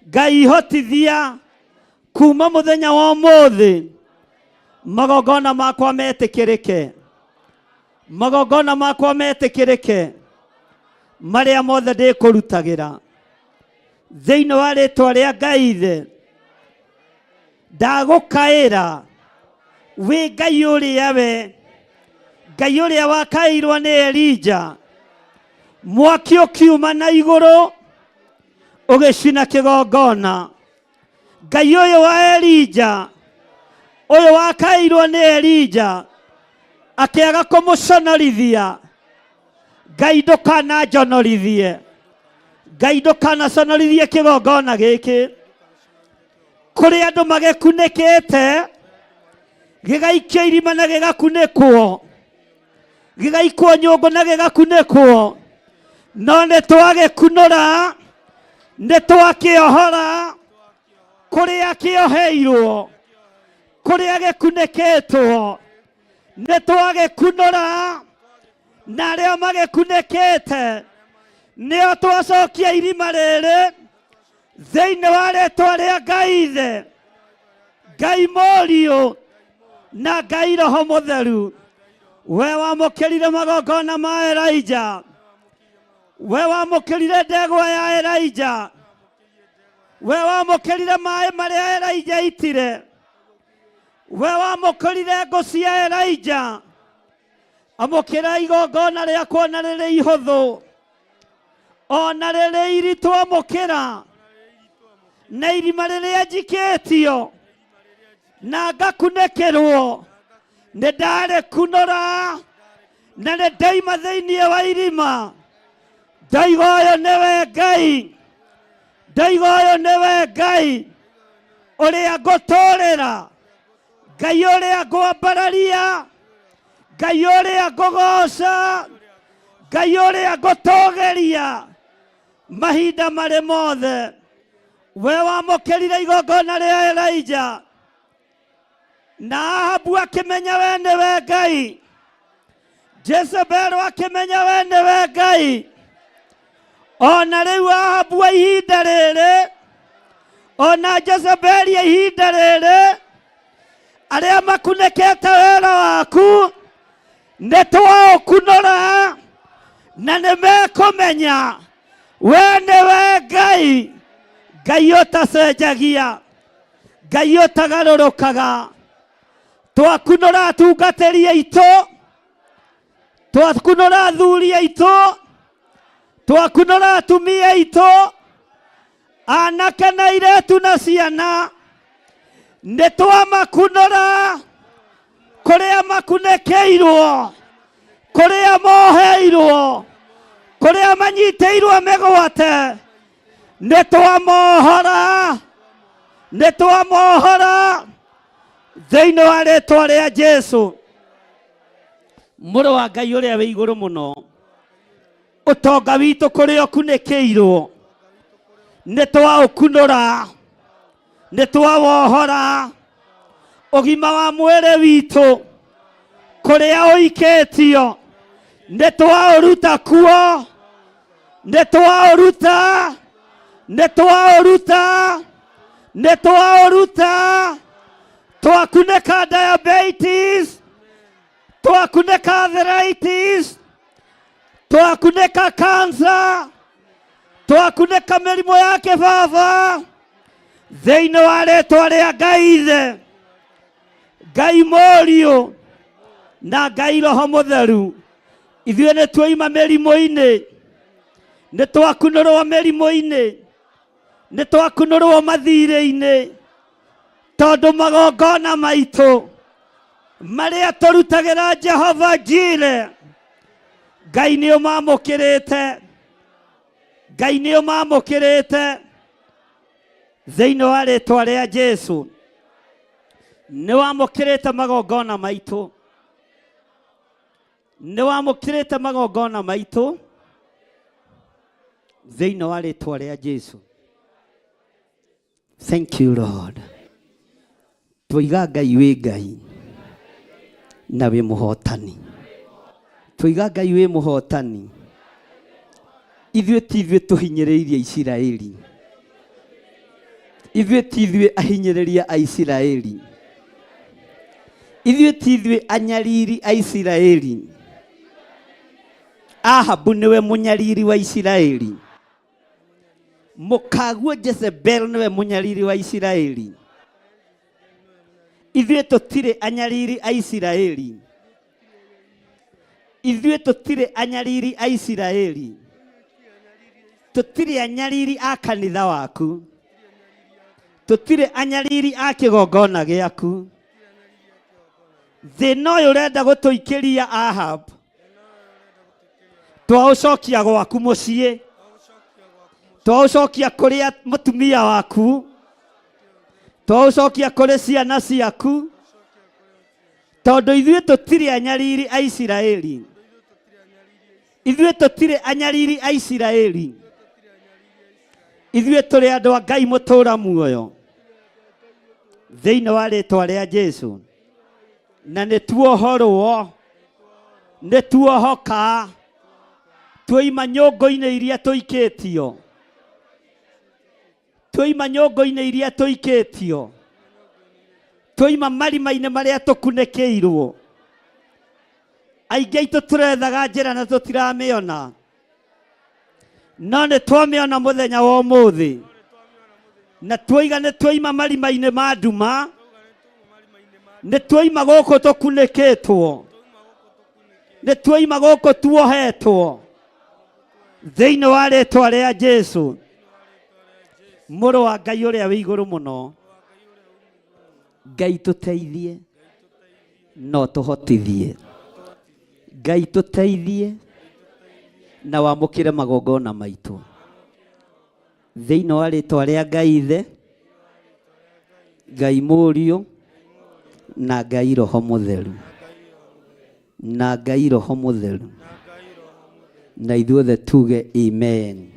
Ngai hotithia, kuma mũthenya wa ũmũthĩ magongona makwa metĩkĩrĩke, magongona makwa metĩkĩrĩke marĩa mothe ndĩkũrutagĩra thĩinĩ wa rĩtwa rĩa Ngai Ithe. Ndagũkaĩra wĩ Ngai ũrĩa we, Ngai ũrĩa wakaĩirwo nĩ Elija, mwaki ũkiuma na igũrũ ũgĩcina kĩgongona. Ngai ũyũ wa Elija, ũyũ wakaĩirwo nĩ Elija akĩaga kũmũconorithia, Ngai ndũkananjonorithie, Ngai ndũkanaconorithie kĩgongona gĩkĩ. Kũrĩ andũ magĩkunĩkĩte, gĩgaikio irima na gĩgakunĩkwo, gĩgaikwo nyũngũ na gĩgakunĩkwo, no nĩtwagĩkunũra, nĩtwakĩohora kũrĩa kĩoheirwo, kũrĩa gĩkunĩkĩtwo, nĩtwagĩkunũra, na arĩa magĩkunĩkĩte nĩo twacokia irima rĩrĩ thĩinĩ wa rĩĩtwa rĩa Ngai Ithe, Ngai Mũriũ na Ngai Roho Mũtheru. We wamũkĩrire magongona ma Elijah, we wamũkĩrire ndegwa ya Elijah, we wamũkĩrire maĩ marĩa Elijah itire, we wamũkĩrire ngũ cia Elijah. Amũkĩra igongona rĩakwa na rĩrĩ ihũthũ, ona rĩrĩ iritũ amũkĩra, na irima rĩrĩa njikĩtio na ngakunĩkĩrwo, nĩ ndarĩkunũra na nĩ ndaima thĩinĩ wa irima. Ndauga ũyũ nĩwe Ngai, ndauga ũyũ nĩwe Ngai ũrĩa ngũtũũrĩra, Ngai ũrĩa ngwambararia, Ngai ũrĩa ngũgooca, Ngai ũrĩa ngũtũũgĩria mahinda marĩ mothe. We wamũkĩrire igongona rĩa Elijah, na Ahabu akĩmenya we nĩwe Ngai, Jezebel akĩmenya we nĩwe Ngai. Ona rĩu Ahabu wa ihinda rĩrĩ, ona Jezebel ya ihinda rĩrĩ, arĩa makunĩkĩte wĩra waku nĩ twaũkunũra, na nĩ mekũmenya we nĩwe Ngai, Ngai ũtacenjagia, Ngai ũtagarũrũkaga. Twakunũra atungatĩri aitũ, twakunũra athuri aitũ, twakunũra atumia aitũ, anake na airĩtu na ciana, nĩ twamakunũra kũrĩa makunĩkĩirwo, kũrĩa moheirwo, kũrĩa manyitĩirwo mĩgwate, nĩ twamohora, nĩ twamohora thĩinĩ wa rĩĩtwa rĩa Jesũ. Mũrũ wa Ngai ũrĩa wĩ igũrũ mũno, ũtonga witũ kũrĩa ũkunĩkĩirwo nĩ twaũkunũra, nĩ twawohora. Ũgima wa mwĩrĩ witũ kũrĩa ũikĩtio nĩ twaũruta kuo, nĩ twaũruta, nĩ twaũruta, nĩ twaũruta. Twakunĩka diabetes, twakunĩka arthritis, twakunĩka cancer, twakunĩka mĩrimũ ya kĩbaba thĩinĩ wa rĩĩtwa rĩa Ngai Ithe, Ngai Mũriũ na Ngai Roho Mũtheru. Ithuĩ nĩ twoima mĩrimũ-inĩ, nĩ twakunũrwo mĩrimũ-inĩ, nĩ twakunũrwo mathirĩ-inĩ, tondũ magongona maitũ marĩa tũrutagĩra Jehova Jireh, Ngai nĩ ũmamũkĩrĩte, Ngai nĩ ũmamũkĩrĩte thĩinĩ wa rĩĩtwa rĩa Jesũ. Nĩ wamũkĩrĩte magongona maitũ, nĩ wamũkĩrĩte magongona maitũ thĩinĩ wa rĩĩtwa rĩa Jesũ. Thank you Lord. Twoiga Ngai wĩ Ngai na wĩ mũhotani. Twoiga Ngai wĩ mũhotani. Ithuĩ ti ithuĩ tũhinyĩrĩirie Isiraeli, ithuĩ ti ithuĩ ahinyĩrĩria a Isiraeli, ithuĩ ti ithuĩ anyariri a Isiraeli. Ahabu nĩwe mũnyariri wa Isiraeli, mũkaguo Jezebel nĩwe mũnyariri wa Isiraeli. Ithuĩ tũtirĩ anyariri a Isiraeli, ithuĩ tũtirĩ anyariri a Isiraeli, tũtirĩ anyariri a kanitha waku, tũtirĩ anyariri a kĩgongona gĩaku. Thĩna ũyũ ũrenda gũtũikĩria Ahab, twaũcokia gwaku mũciĩ, twaũcokia kũrĩ mũtumia waku, twaũcokia kũrĩ ciana ciaku, tondũ ithuĩ tũtirĩ anyariri a Isiraeli, ithuĩ tũtirĩ anyariri a Isiraeli, ithuĩ tũrĩ andũ a Ngai mũtũũra muoyo thĩinĩ wa rĩĩtwa rĩa Jesũ. Na nĩ tuohorwo, nĩ tuohoka, twoima nyũngũ-inĩ iria tũikĩtio, Twoima nyongo-inĩ iria tũikĩtio, twoima marima-inĩ marĩa tũkunĩkĩirwo. Aingĩ aitũ tũrethaga njĩra na tũtiramĩona, no nĩ twamĩona mũthenya wa ũmũthĩ, na twoiga nĩ twoima marima-inĩ ma nduma, nĩ twoima gũkũ tũkunĩkĩtwo, nĩ twoima gũkũ tuohetwo thĩinĩ wa rĩĩtwa rĩa Jesũ, mũrũ wa Ngai ũrĩa wĩ igũrũ mũno. Ngai tũteithie, no tũhotithie. Ngai tũteithie na wamũkĩre magongona maitũ thĩinĩ wa rĩĩtwa rĩa Ngai Ithe, Ngai Mũriũ na Ngai Roho Mũtheru, na Ngai Roho Mũtheru, na ithuothe tuge amen.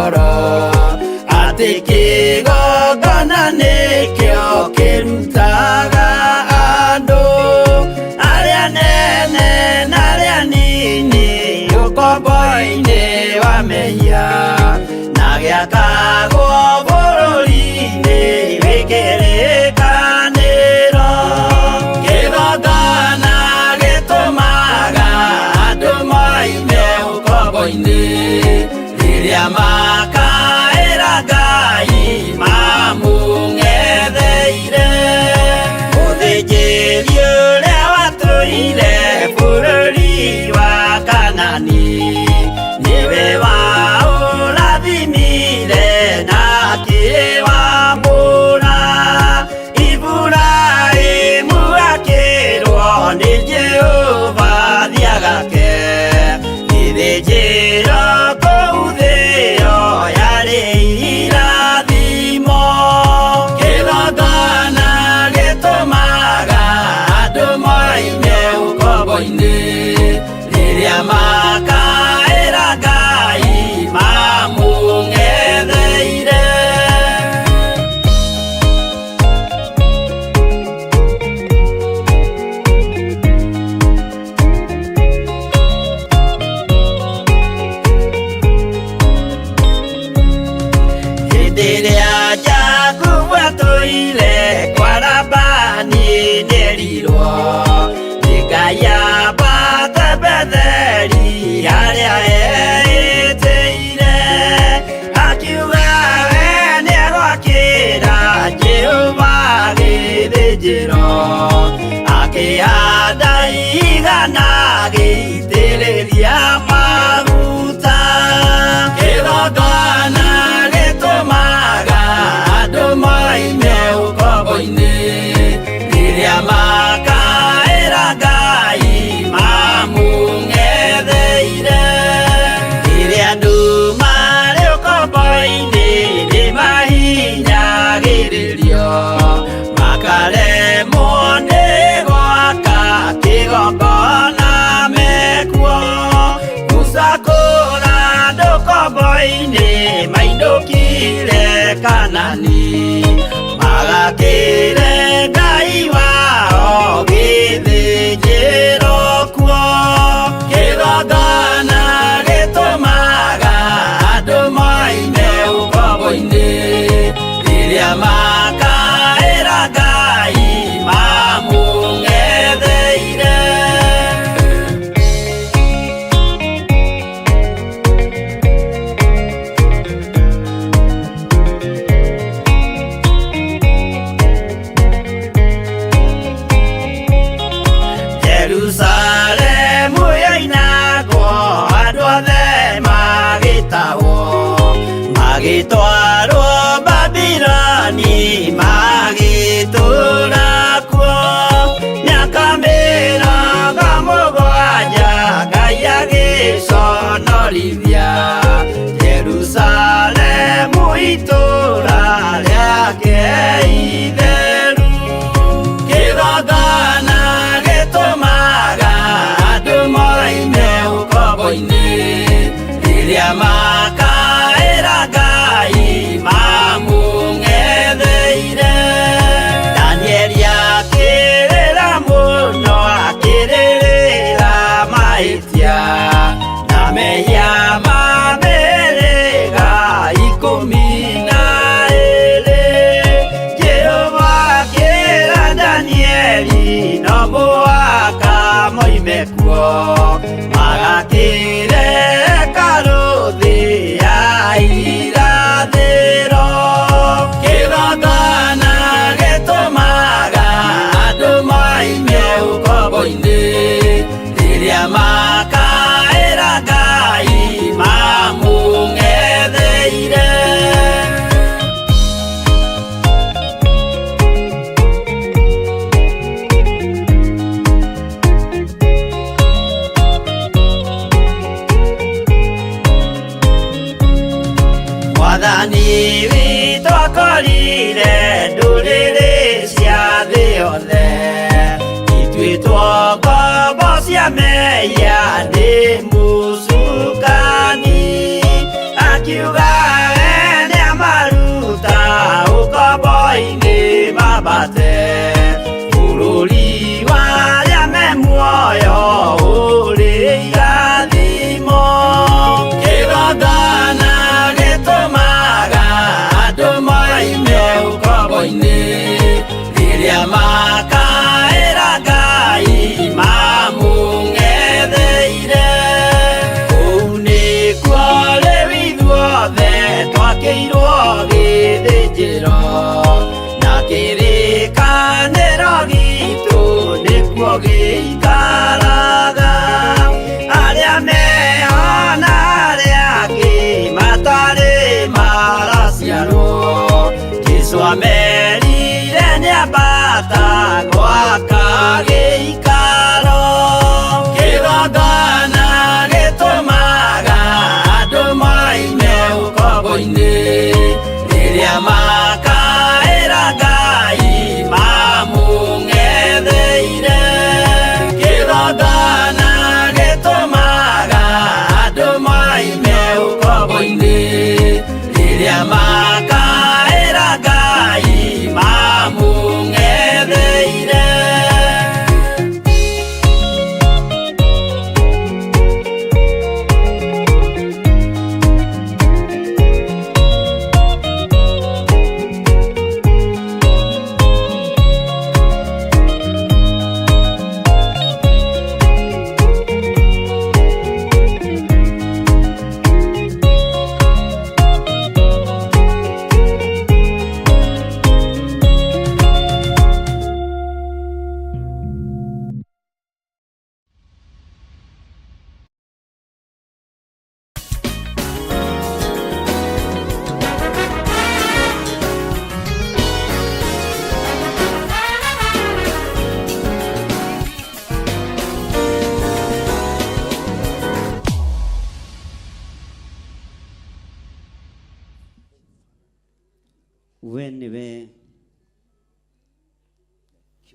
ngoro atĩ kĩgongona nĩkĩo kĩrutaga andũ arĩa nene na arĩa nini ũkombo-inĩ wa mehia na gĩakagwo bũrũri-inĩ wĩkĩrĩkanĩro. Kĩgongona gĩtũmaga andũ moime ũkombo-inĩ rĩrĩa makaĩra Ngai mamũng'etheire. Mũthĩnjĩri ũrĩa watũire bũrũri wa Kanani nĩwe waũrathimire na akĩwambũra. Iburahĩmu akĩrwo nĩ Jehova thiagake gĩthĩnjĩro kũu thĩ ĩyo yarĩ irathimo. Kĩgongona gĩtũmaga andũ moime ũkombo-inĩ rĩrĩa makaĩra Ngai mamũng'etheire. Hĩndĩ ĩrĩa Jakubu atũire kwa Labani nĩerirwo nĩ Ngai ambate Betheli harĩa eĩtĩire, akiuga we nĩegwakĩra Jehova gĩthĩnjĩro, akĩhanda igana gĩitĩrĩria maguta. Kĩgongona gĩtũmaga andũ moime ũkombo-inĩ rĩrĩa makaĩra Ngai mamũng'etheire. Rĩrĩa andũ marĩ ũkombo-inĩ nĩmahinyagĩrĩrio makaremwo nĩ gwaka kĩgongona mekuo. Musa kũra andũ ũkombo-inĩ mainũkire Kanani magakĩre Ngai wao gĩthĩnjĩro kuo. Kĩgongona gĩtũmaga andũ moime ũkombo-inĩ rĩrĩa makaĩra Ngai mamũng'etheire. Jerusalemu yainagwo andũ othe magĩtahwo, magĩtwarwo Babuloni magĩtũũra kuo. Mĩaka mĩrongo mũgwanja Ngai agĩconorithia Jerusalemu itũũra rĩake itheru. Kĩgongona gĩtũmaga andũ moime ũkombo-inĩ rĩrĩa makaĩra Ngai mamũng'etheire. Danieli akĩrĩra mũno akĩrĩrĩra mahĩtia na mehia ma mĩhĩrĩga 12. Jehova akĩra Danieli no mũhaka moime kuo magakĩre hekarũ thĩ ya irathĩro. Kĩgongona gĩtũmaga andũ moime ũkombo-inĩ rĩrĩa makaĩra Ngai mamũng'etheire.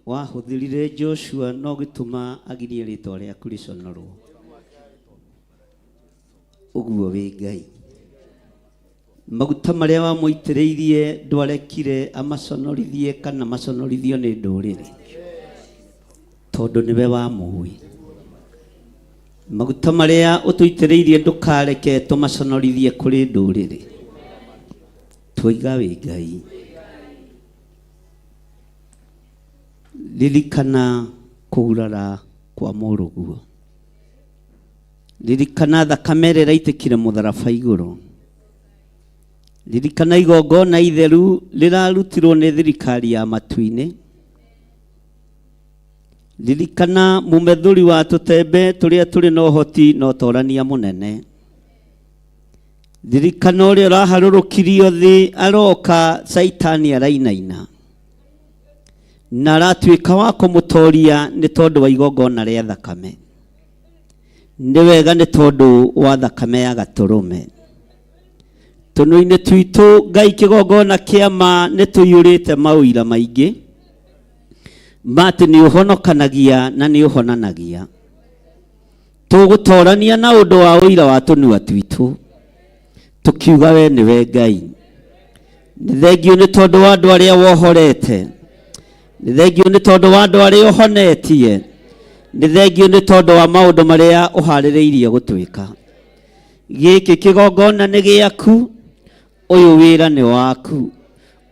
wahuthirire Joshua no gituma agirie ritwa rĩaku rĩconorwo. Ũguo wĩ Ngai, maguta marĩa wamũitĩrĩirie ndwarekire amaconorithie kana maconorithio nĩ ndũrĩrĩ, tondũ nĩwe wamũĩ. Maguta marĩa ũtũitĩrĩirie ndũkareke tũmaconorithie kũrĩ ndũrĩrĩ. Twoiga wĩ Ngai, ririkana kũgurara kwa mũrũguo, ririkana thakame ĩrĩa ĩraitĩkire mũtharaba igũrũ, ririkana igongona itheru rĩrarutirwo nĩ thirikari ya matu-inĩ, ririkana mumethuri wa tũtembe tũrĩa tũrĩ na ũhoti na ũtorania mũnene, ririkana ũrĩa ũraharũrũkirio thĩ aroka Saitani arainaina na aratuĩka wa kũmũtoria nĩ tondũ wa igongona rĩa thakame. Nĩ wega nĩ tondũ wa thakame ya gatũrũme. Tũnua-inĩ twitũ Ngai kĩgongona kĩa ma nĩ tũiyũrĩte maũira maingĩ matĩ nĩ ũhonokanagia na nĩ ũhonanagia. Tũgũtorania na ũndũ wa ũira wa tũnua twitũ tũkiuga we nĩwe Ngai. Nĩ thengio nĩ tondũ wa andũ arĩa wohorete, nĩ thengio nĩ tondũ wa andũ arĩa ũhonetie, nĩ thengio nĩ tondũ wa maũndũ marĩa ũharĩrĩirie gũtwĩka. Gĩkĩ kĩgongona nĩ gĩaku, ũyũ wĩra nĩ waku.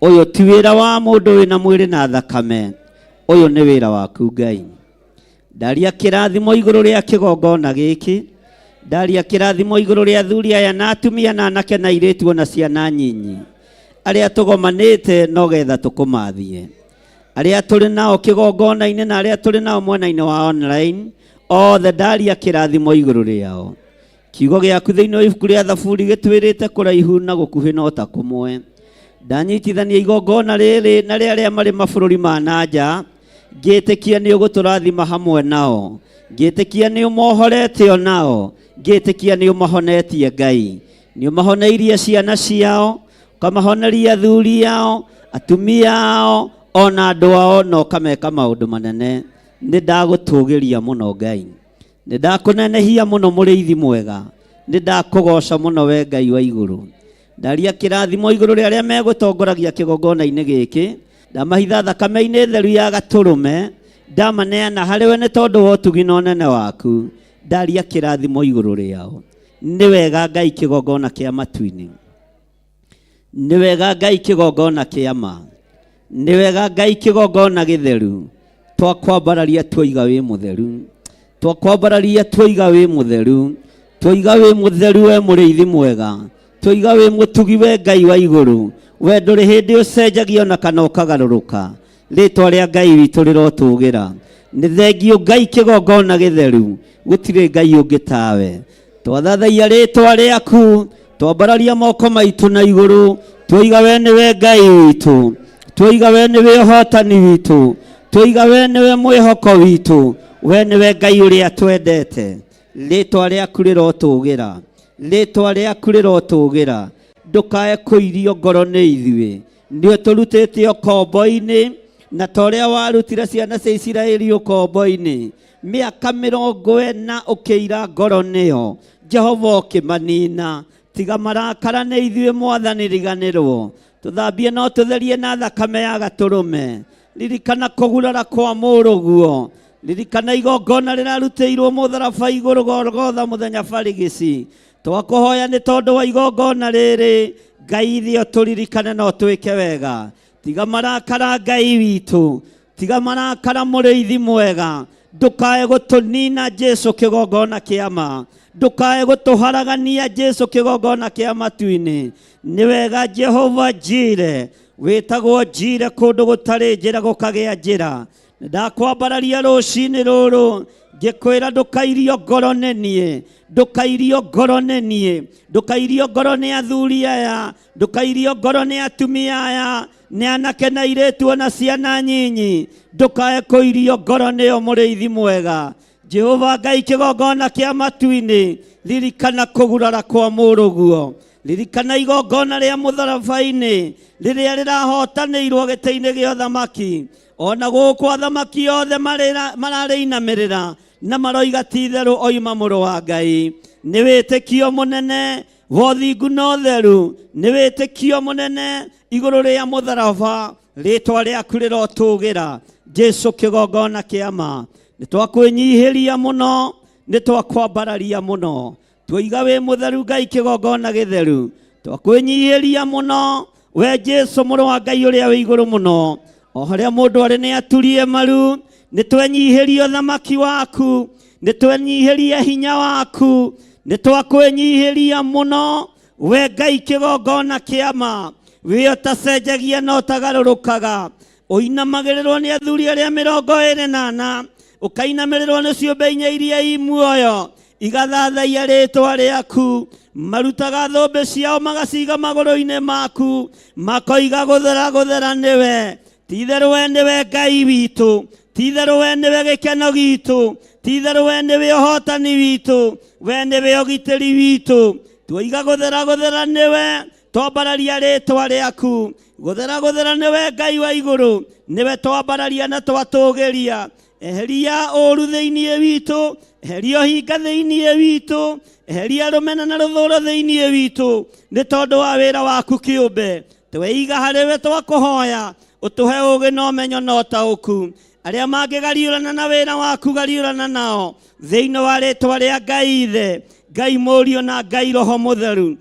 Ũyũ ti wĩra wa mũndũ wĩna mwĩrĩ na thakame, ũyũ nĩ wĩra waku Ngai. Ndaria kĩrathimo igũrũ rĩa kĩgongona gĩkĩ, ndaria kĩrathimo igũrũ rĩa athuri aya na atumia na anake na airĩtu na ciana nyinyi arĩa tũgomanĩte no getha tũkũmathie, arĩa tũrĩ nao kĩgongona-inĩ na arĩa tũrĩ nao mwena-inĩ wa online, othe ndaria kĩrathimo igũrũ rĩao. Kiugo gĩaku thĩinĩ wa ibuku rĩa Thaburi gĩtwĩrĩte kũraihu na gũkuhĩ no ta kũmwe. Ndanyitithania igongona rĩrĩ na rĩa arĩa marĩ mabũrũri ma nanja, ngĩtĩkia nĩ ũgũtũrathima hamwe nao, ngĩtĩkia nĩ ũmohorete o nao, ngĩtĩkia nĩ ũmahonetie Ngai, nĩ ũmahoneirie ciana ciao, ũkamahoneria athuri ao, atumia ao, ona andũ ao na ũkameka maũndũ manene. Nĩ ndagũtũgĩria mũno Ngai, nĩ ndakũnenehia mũno mũrĩithi mwega, nĩ ndakũgoca mũno we Ngai wa igũrũ. Ndaria kĩrathimo igũrũ rĩa arĩa megũtongoragia kĩgongona-inĩ gĩkĩ, ndamahitha thakame-inĩ theru ya gatũrũme, ndamaneana harĩ we nĩ tondũ wa ũtugi na ũnene waku. Ndaria kĩrathimo igũrũ rĩao. Nĩ wega Ngai kĩgongona kĩa matu-inĩ, nĩ wega Ngai kĩgongona kĩa ma, nĩ wega Ngai kĩgongona gĩtheru. Twakwambararia twoiga wĩ mũtheru, twakwambararia twoiga wĩ mũtheru, twoiga wĩ mũtheru we mũrĩithi mwega, twoiga wĩ mũtugi we Ngai wa igũrũ. We ndũrĩ hĩndĩ ũcenjagia na kana ũkagarũrũka, rĩtwa rĩa Ngai witũ rĩrotũgĩra. Nĩ thengio Ngai kĩgongona gĩtheru, gũtirĩ Ngai ũngĩ tawe. Twathathaia rĩtwa rĩaku, twambararia moko maitũ na igũrũ, twoiga we nĩwe Ngai witũ, twoiga we nĩwe ũhotani witũ, twoiga we nĩwe mwĩhoko witũ, we nĩwe Ngai ũrĩa twendete. Rĩtwa rĩaku rĩrotũgĩra, rĩtwa rĩaku rĩrotũgĩra. Ndũkae kũirio ngoro nĩ ithuĩ, nĩ ũtũrutĩte ũkombo-inĩ na ta ũrĩa warutire ciana cia Isiraeli ũkombo-inĩ mĩaka 40 ũkĩira ngoro nĩyo. Jehova ũkĩmanina, tiga marakara nĩ ithuĩ Mwathani riganĩrwo. Tũthambie no tũtherie na thakame ya gatũrũme. Ririkana kũgurara kwa mũrũguo, ririkana igongona rĩrarutĩirwo mũtharaba igũrũ Golgotha mũthenya barigici. Twakũhoya nĩ tondũ wa igongona rĩrĩ, Ngai thĩ ũtũririkane no twĩke wega. Tiga marakara Ngai witũ, tiga marakara mũrĩithi mwega. Ndũkae gũtũnina Jesu kĩgongona kĩa ma, ndũkae gũtũharagania Jesu kĩgongona kĩa matu-inĩ. Nĩ wega Jehova Jire, wĩtagwo Jire kũndũ gũtarĩ njĩra gũkagĩa njĩra. Ndakwambararia rũcinĩ rũrũ ngĩkwĩra ndũkairio ngoro nĩ niĩ, ndũkairio ngoro nĩ niĩ, ndũkairio ngoro nĩ athuri aya, ndũkairio ngoro nĩ atumia aya, nĩ anake na airĩtu na ciana nyinyi. Ndũkae kũirio ngoro nĩyo mũrĩithi mwega. Jehova Ngai kĩgongona kĩa matu-inĩ, ririkana kũgurara kwa mũrũguo, ririkana igongona rĩa mũtharaba-inĩ rĩrĩa rĩrahotanĩirwo gĩtĩ-inĩ gĩa ũthamaki. ona gũkũ athamaki othe mararĩinamĩrĩra na maroiga ti-itherũ oima mũrũ wa Ngai. Nĩ wĩtĩkio mũnene wa ũthingu na ũtheru, nĩ wĩtĩkio mũnene igũrũ rĩa mũtharaba, rĩtwa rĩaku rĩrotũgĩra Jesu kĩgongona kĩa ma. Nĩ twakwĩnyihĩria mũno, nĩ twakwambararia mũno, twoiga wĩ mũtheru Ngai kĩgongona gĩtheru, twakwĩnyihĩria mũno we Jesu mũrũ wa Ngai ũrĩa wĩ igũrũ mũno. O harĩa mũndũ arĩ nĩ aturie maru, nĩ twenyihĩrie ũthamaki waku, nĩ twenyihĩrie hinya waku, nĩ twakwĩnyihĩria mũno we Ngai kĩgongona kĩa ma, we ũtacenjagia na ũtagarũrũkaga, ũinamagĩrĩrwo nĩ athuri arĩa 24, ũkainamĩrĩrwo nĩ ciũmbe inya iria i muoyo, igathathaia rĩtwa rĩaku, marutaga thũmbĩ ciao magaciga magũrũ-inĩ maku, makoiga gũthera gũthera nĩwe. Ti-itherũ we nĩwe Ngai witũ, ti-itherũ we nĩwe gĩkeno gitũ, ti-itherũ we nĩwe ũhotani witũ, we nĩwe ũgitĩri witũ. Twoiga gũthera gũthera nĩwe, twambararia rĩtwa rĩaku, gũthera gũthera nĩwe Ngai wa igũrũ, nĩwe twambararia na twatũgĩria. Eheria ũũru thĩiniĩ witũ, eheria ũhinga thĩiniĩ witũ, eheria rũmena na rũthũũro thĩiniĩ witũ, nĩ tondũ wa wĩra waku kĩũmbe. Tweiga harĩ we twakũhoya, ũtũhe ũũgĩ na ũmenyo na ũtaũku. Arĩa mangĩgariũrana na wĩra waku gariũrana nao, thĩinĩ wa rĩtwa rĩa Ngai Ithe, Ngai Mũriũ na Ngai Roho Mũtheru.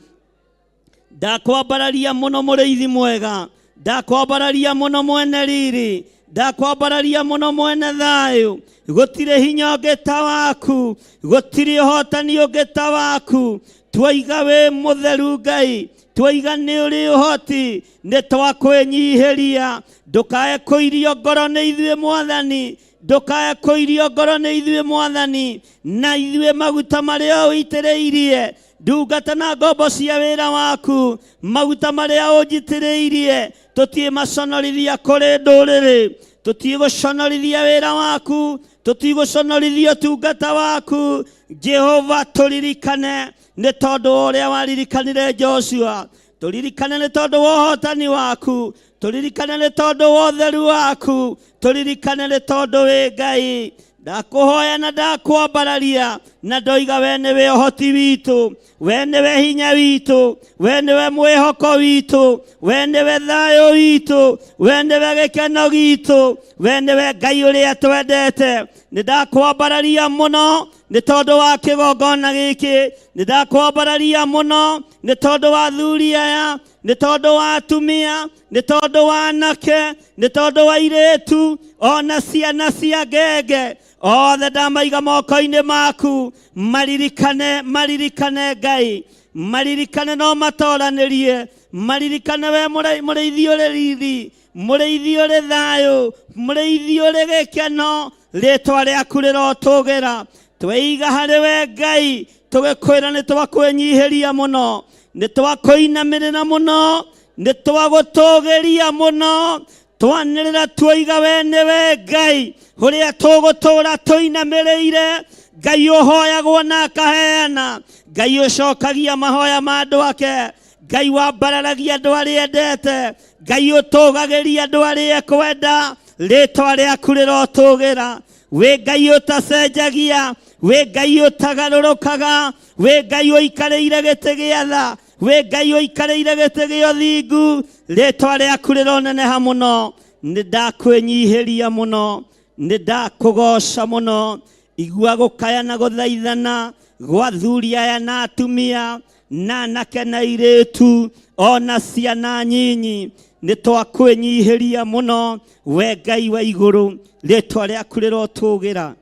Ndakwambararia mũno mũrĩithi mwega, ndakwambararia mũno mwene riri, ndakwambararia mũno mwene thayũ. Gũtirĩ hinya ũngĩ ta waku, gũtirĩ ũhotani ũngĩ ta waku. Twoiga wĩ mũtheru Ngai, twoiga nĩ ũrĩ ũhoti, nĩ twakwĩnyihĩria. Ndũkae kũirio ngoro nĩ ithuĩ Mwathani, ndũkae kũirio ngoro nĩ ithuĩ Mwathani, na ithuĩ maguta marĩa ũitĩrĩirie ndungata na ngombo cia wĩra waku, maguta marĩa ũnjitĩrĩirie, tũtiĩmaconorithia kũrĩ ndũrĩrĩ, tũtigũconorithia wĩra waku, tũtigũconorithia ũtungata waku. Jehova tũririkane nĩ tondũ wa ũrĩa waririkanire Joshua, tũririkane nĩ tondũ wa ũhotani waku, tũririkane nĩ tondũ wa ũtheru waku, tũririkane nĩ tondũ wĩ Ngai. Ndakũhoya na ndakwambararia, na ndoiga we nĩwe ũhoti witũ, we nĩwe hinya witũ, we nĩwe mwĩhoko witũ, we nĩwe thayũ witũ, we nĩwe gĩkeno gitũ, we nĩwe Ngai ũrĩa twendete. Nĩ ndakwambararia mũno nĩ tondũ wa kĩgongona gĩkĩ, nĩ ndakwambararia mũno nĩ tondũ wa athuri aya, nĩ tondũ wa atumia, nĩ tondũ wa anake, nĩ tondũ wa airĩtu, ona ciana cia ngenge, othe ndamaiga moko-inĩ maku. Maririkane, maririkane Ngai, maririkane no matoranĩrie, maririkane we mũrĩithi ũrĩ rithi, mũrĩithi ũrĩ thayũ, mũrĩithi ũrĩ gĩkeno, rĩtwa rĩaku rĩrotũgĩra. Tweiga harĩ we Ngai, tũgĩkwĩra nĩ twakwĩnyihĩria mũno, nĩ twakwĩinamĩrĩra mũno, nĩ twagũtũgĩria mũno, twanĩrĩra twoiga we nĩwe Ngai ũrĩa tũgũtũũra tũinamĩrĩire. Ngai ũhoyagwo na akaheana, Ngai ũcokagia mahoya ma andũ ake, Ngai wambararagia andũ arĩa endete, Ngai ũtũgagĩria andũ arĩa ekwenda, rĩtwa rĩaku rĩrotũgĩra. Wĩ Ngai ũtacenjagia, wĩ Ngai ũtagarũrũkaga, wĩ Ngai ũikarĩire gĩtĩ gĩa tha, wĩ Ngai ũikarĩire gĩtĩ gĩa ũthingu, rĩtwa rĩaku rĩroneneha mũno. Nĩ ndakwĩnyihĩria mũno, nĩ ndakũgoca mũno. Igua gũkaya na gũthaithana gwa athuri aya na atumia, na anake na airĩtu, ona ciana nyinyi. Nĩ twakwĩnyihĩria mũno we Ngai wa igũrũ, rĩtwa rĩaku rĩrotũgĩra.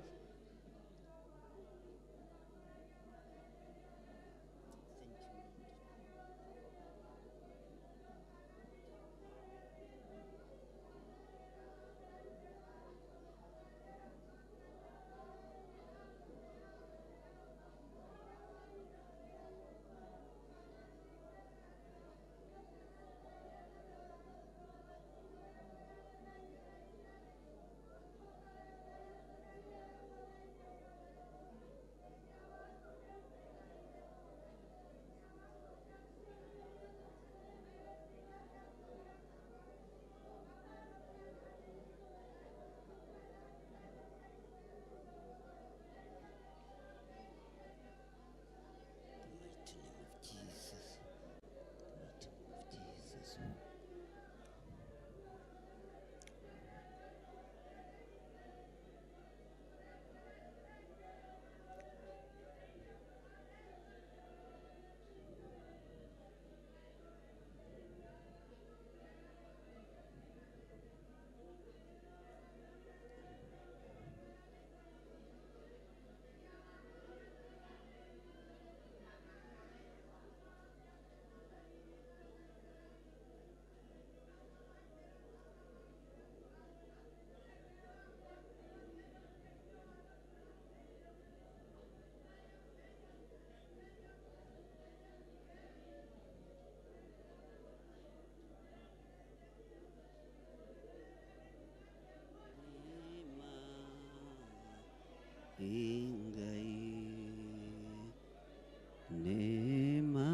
Nema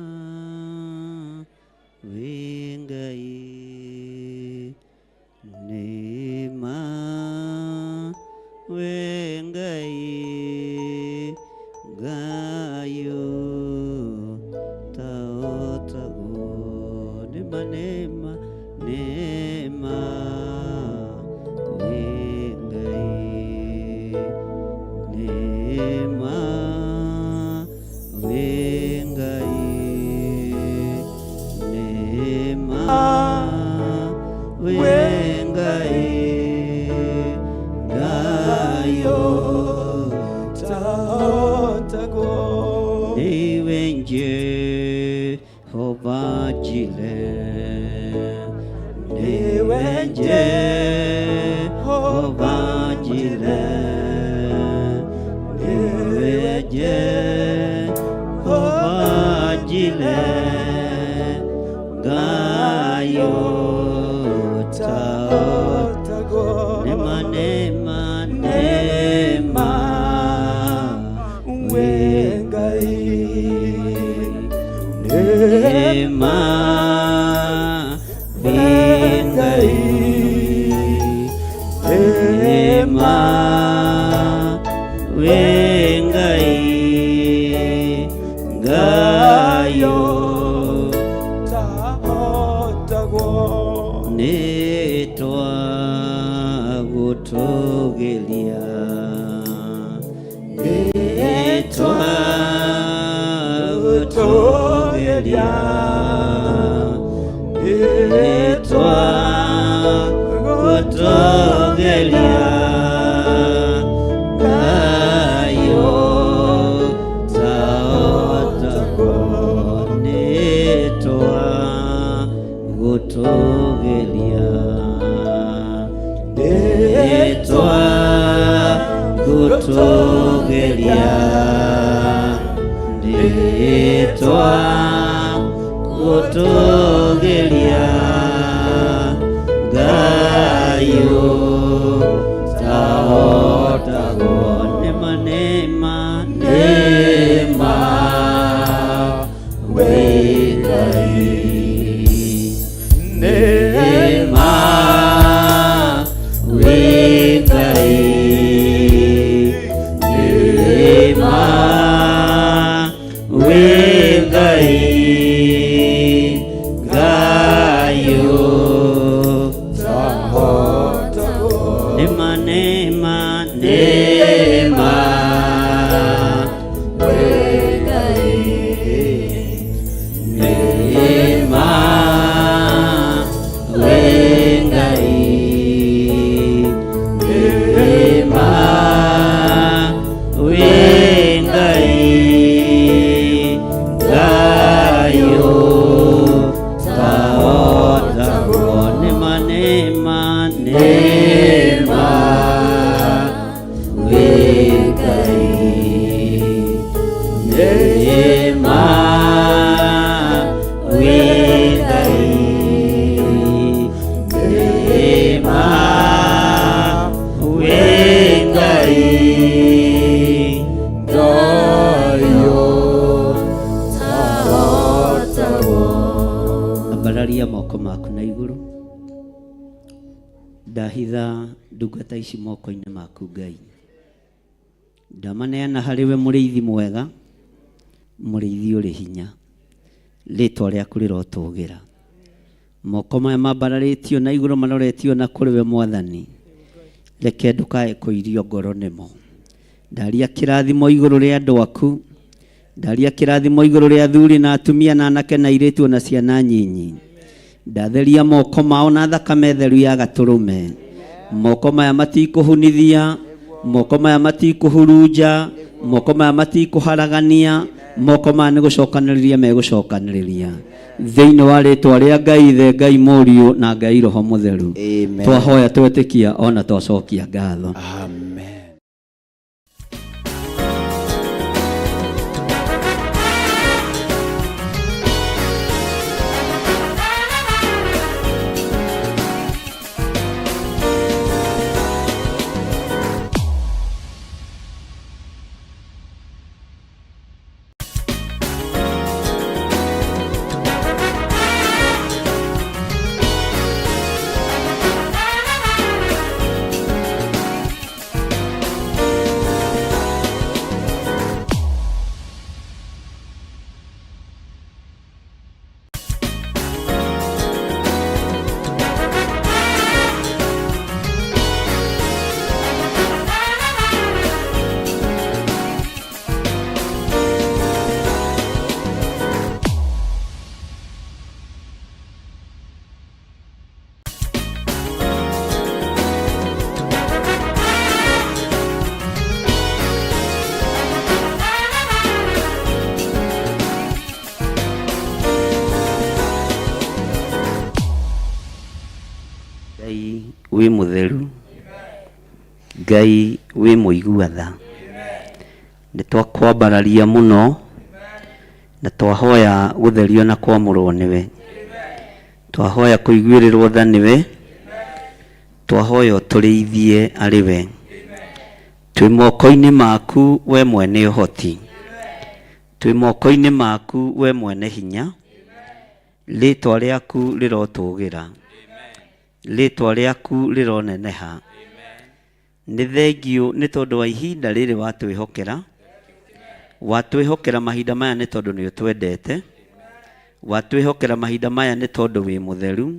Wengai Nema Wengai Gayo Taotago Nema Nema Nema Wengai Nema Wengai Nema Wengai Gayo Taotago Nevenje Hobajile Nevenje Hobajile Nevenje Hobajile Gayo Taotago Nema Nema Nema Wengai Nema Wengai Nema Wengai Gayo Taotago Netwa Gutogelia Netwa Gutogelia Netwa Gutogelia Gayo Taotago Netwa Gutogelia Netwa Gutogelia Netwa Gutogelia Gayo Taotago Nema Nema Nema Wengai Nema Wengai Nema Wengai Gayo Taotago Nema Nema Nema Wengai Nema Wengai Nema Wengai Gayo Taotago Nema Nema Nema Wengai Nema Wengai Nema Wengai Gayo Taotago Ambararia moko maku na iguru Ndahitha ndungata ici moko-inĩ maku Ngai ndamaneana harĩwe mũrĩithi mwega mũrĩithi ũrĩ hinya rĩtwa rĩaku rĩrotũgĩra moko maya mambararĩtio na igũrũ maroretio na kũrĩ we Mwathani reke ndũkae kũirio ngoro nĩmo ndaria kĩrathimo igũrũ rĩa andũ aku ndaria kĩrathimo igũrũ rĩa athuri na atumia na anake na airĩtu na ciana nyinyi ndatheria moko mao na thakame theru ya gatũrũme moko maya matikũhunithia moko maya matikũhurunja moko maya matikũharagania moko maya nĩ gũcokanĩrĩria megũcokanĩrĩria thĩinĩ wa rĩtwa rĩa Ngai Ithe Ngai Mũriũ na Ngai Roho Mũtheru twahoya twetĩkia ona twacokia ngatho amen. wĩ mũtheru, Ngai wĩ mũigua tha. Nĩ twakwambararia mũno na twahoya gũtherio na kwamũrwo nĩwe, twahoya kũiguĩrĩrwo tha nĩwe, twahoya ũtũrĩithie arĩ we. Twĩ moko-inĩ maku we mwene ũhoti, twĩ moko-inĩ maku we mwene hinya. Rĩtwa rĩaku rĩrotũgĩra, rĩtwa rĩaku rĩroneneha. Nĩ thengiũ nĩ tondũ wa ihinda rĩrĩ watwĩhokera mahinda maya nĩ tondũ nĩ ũtwendete, watwĩhokera mahinda maya nĩ tondũ wĩ mũtheru,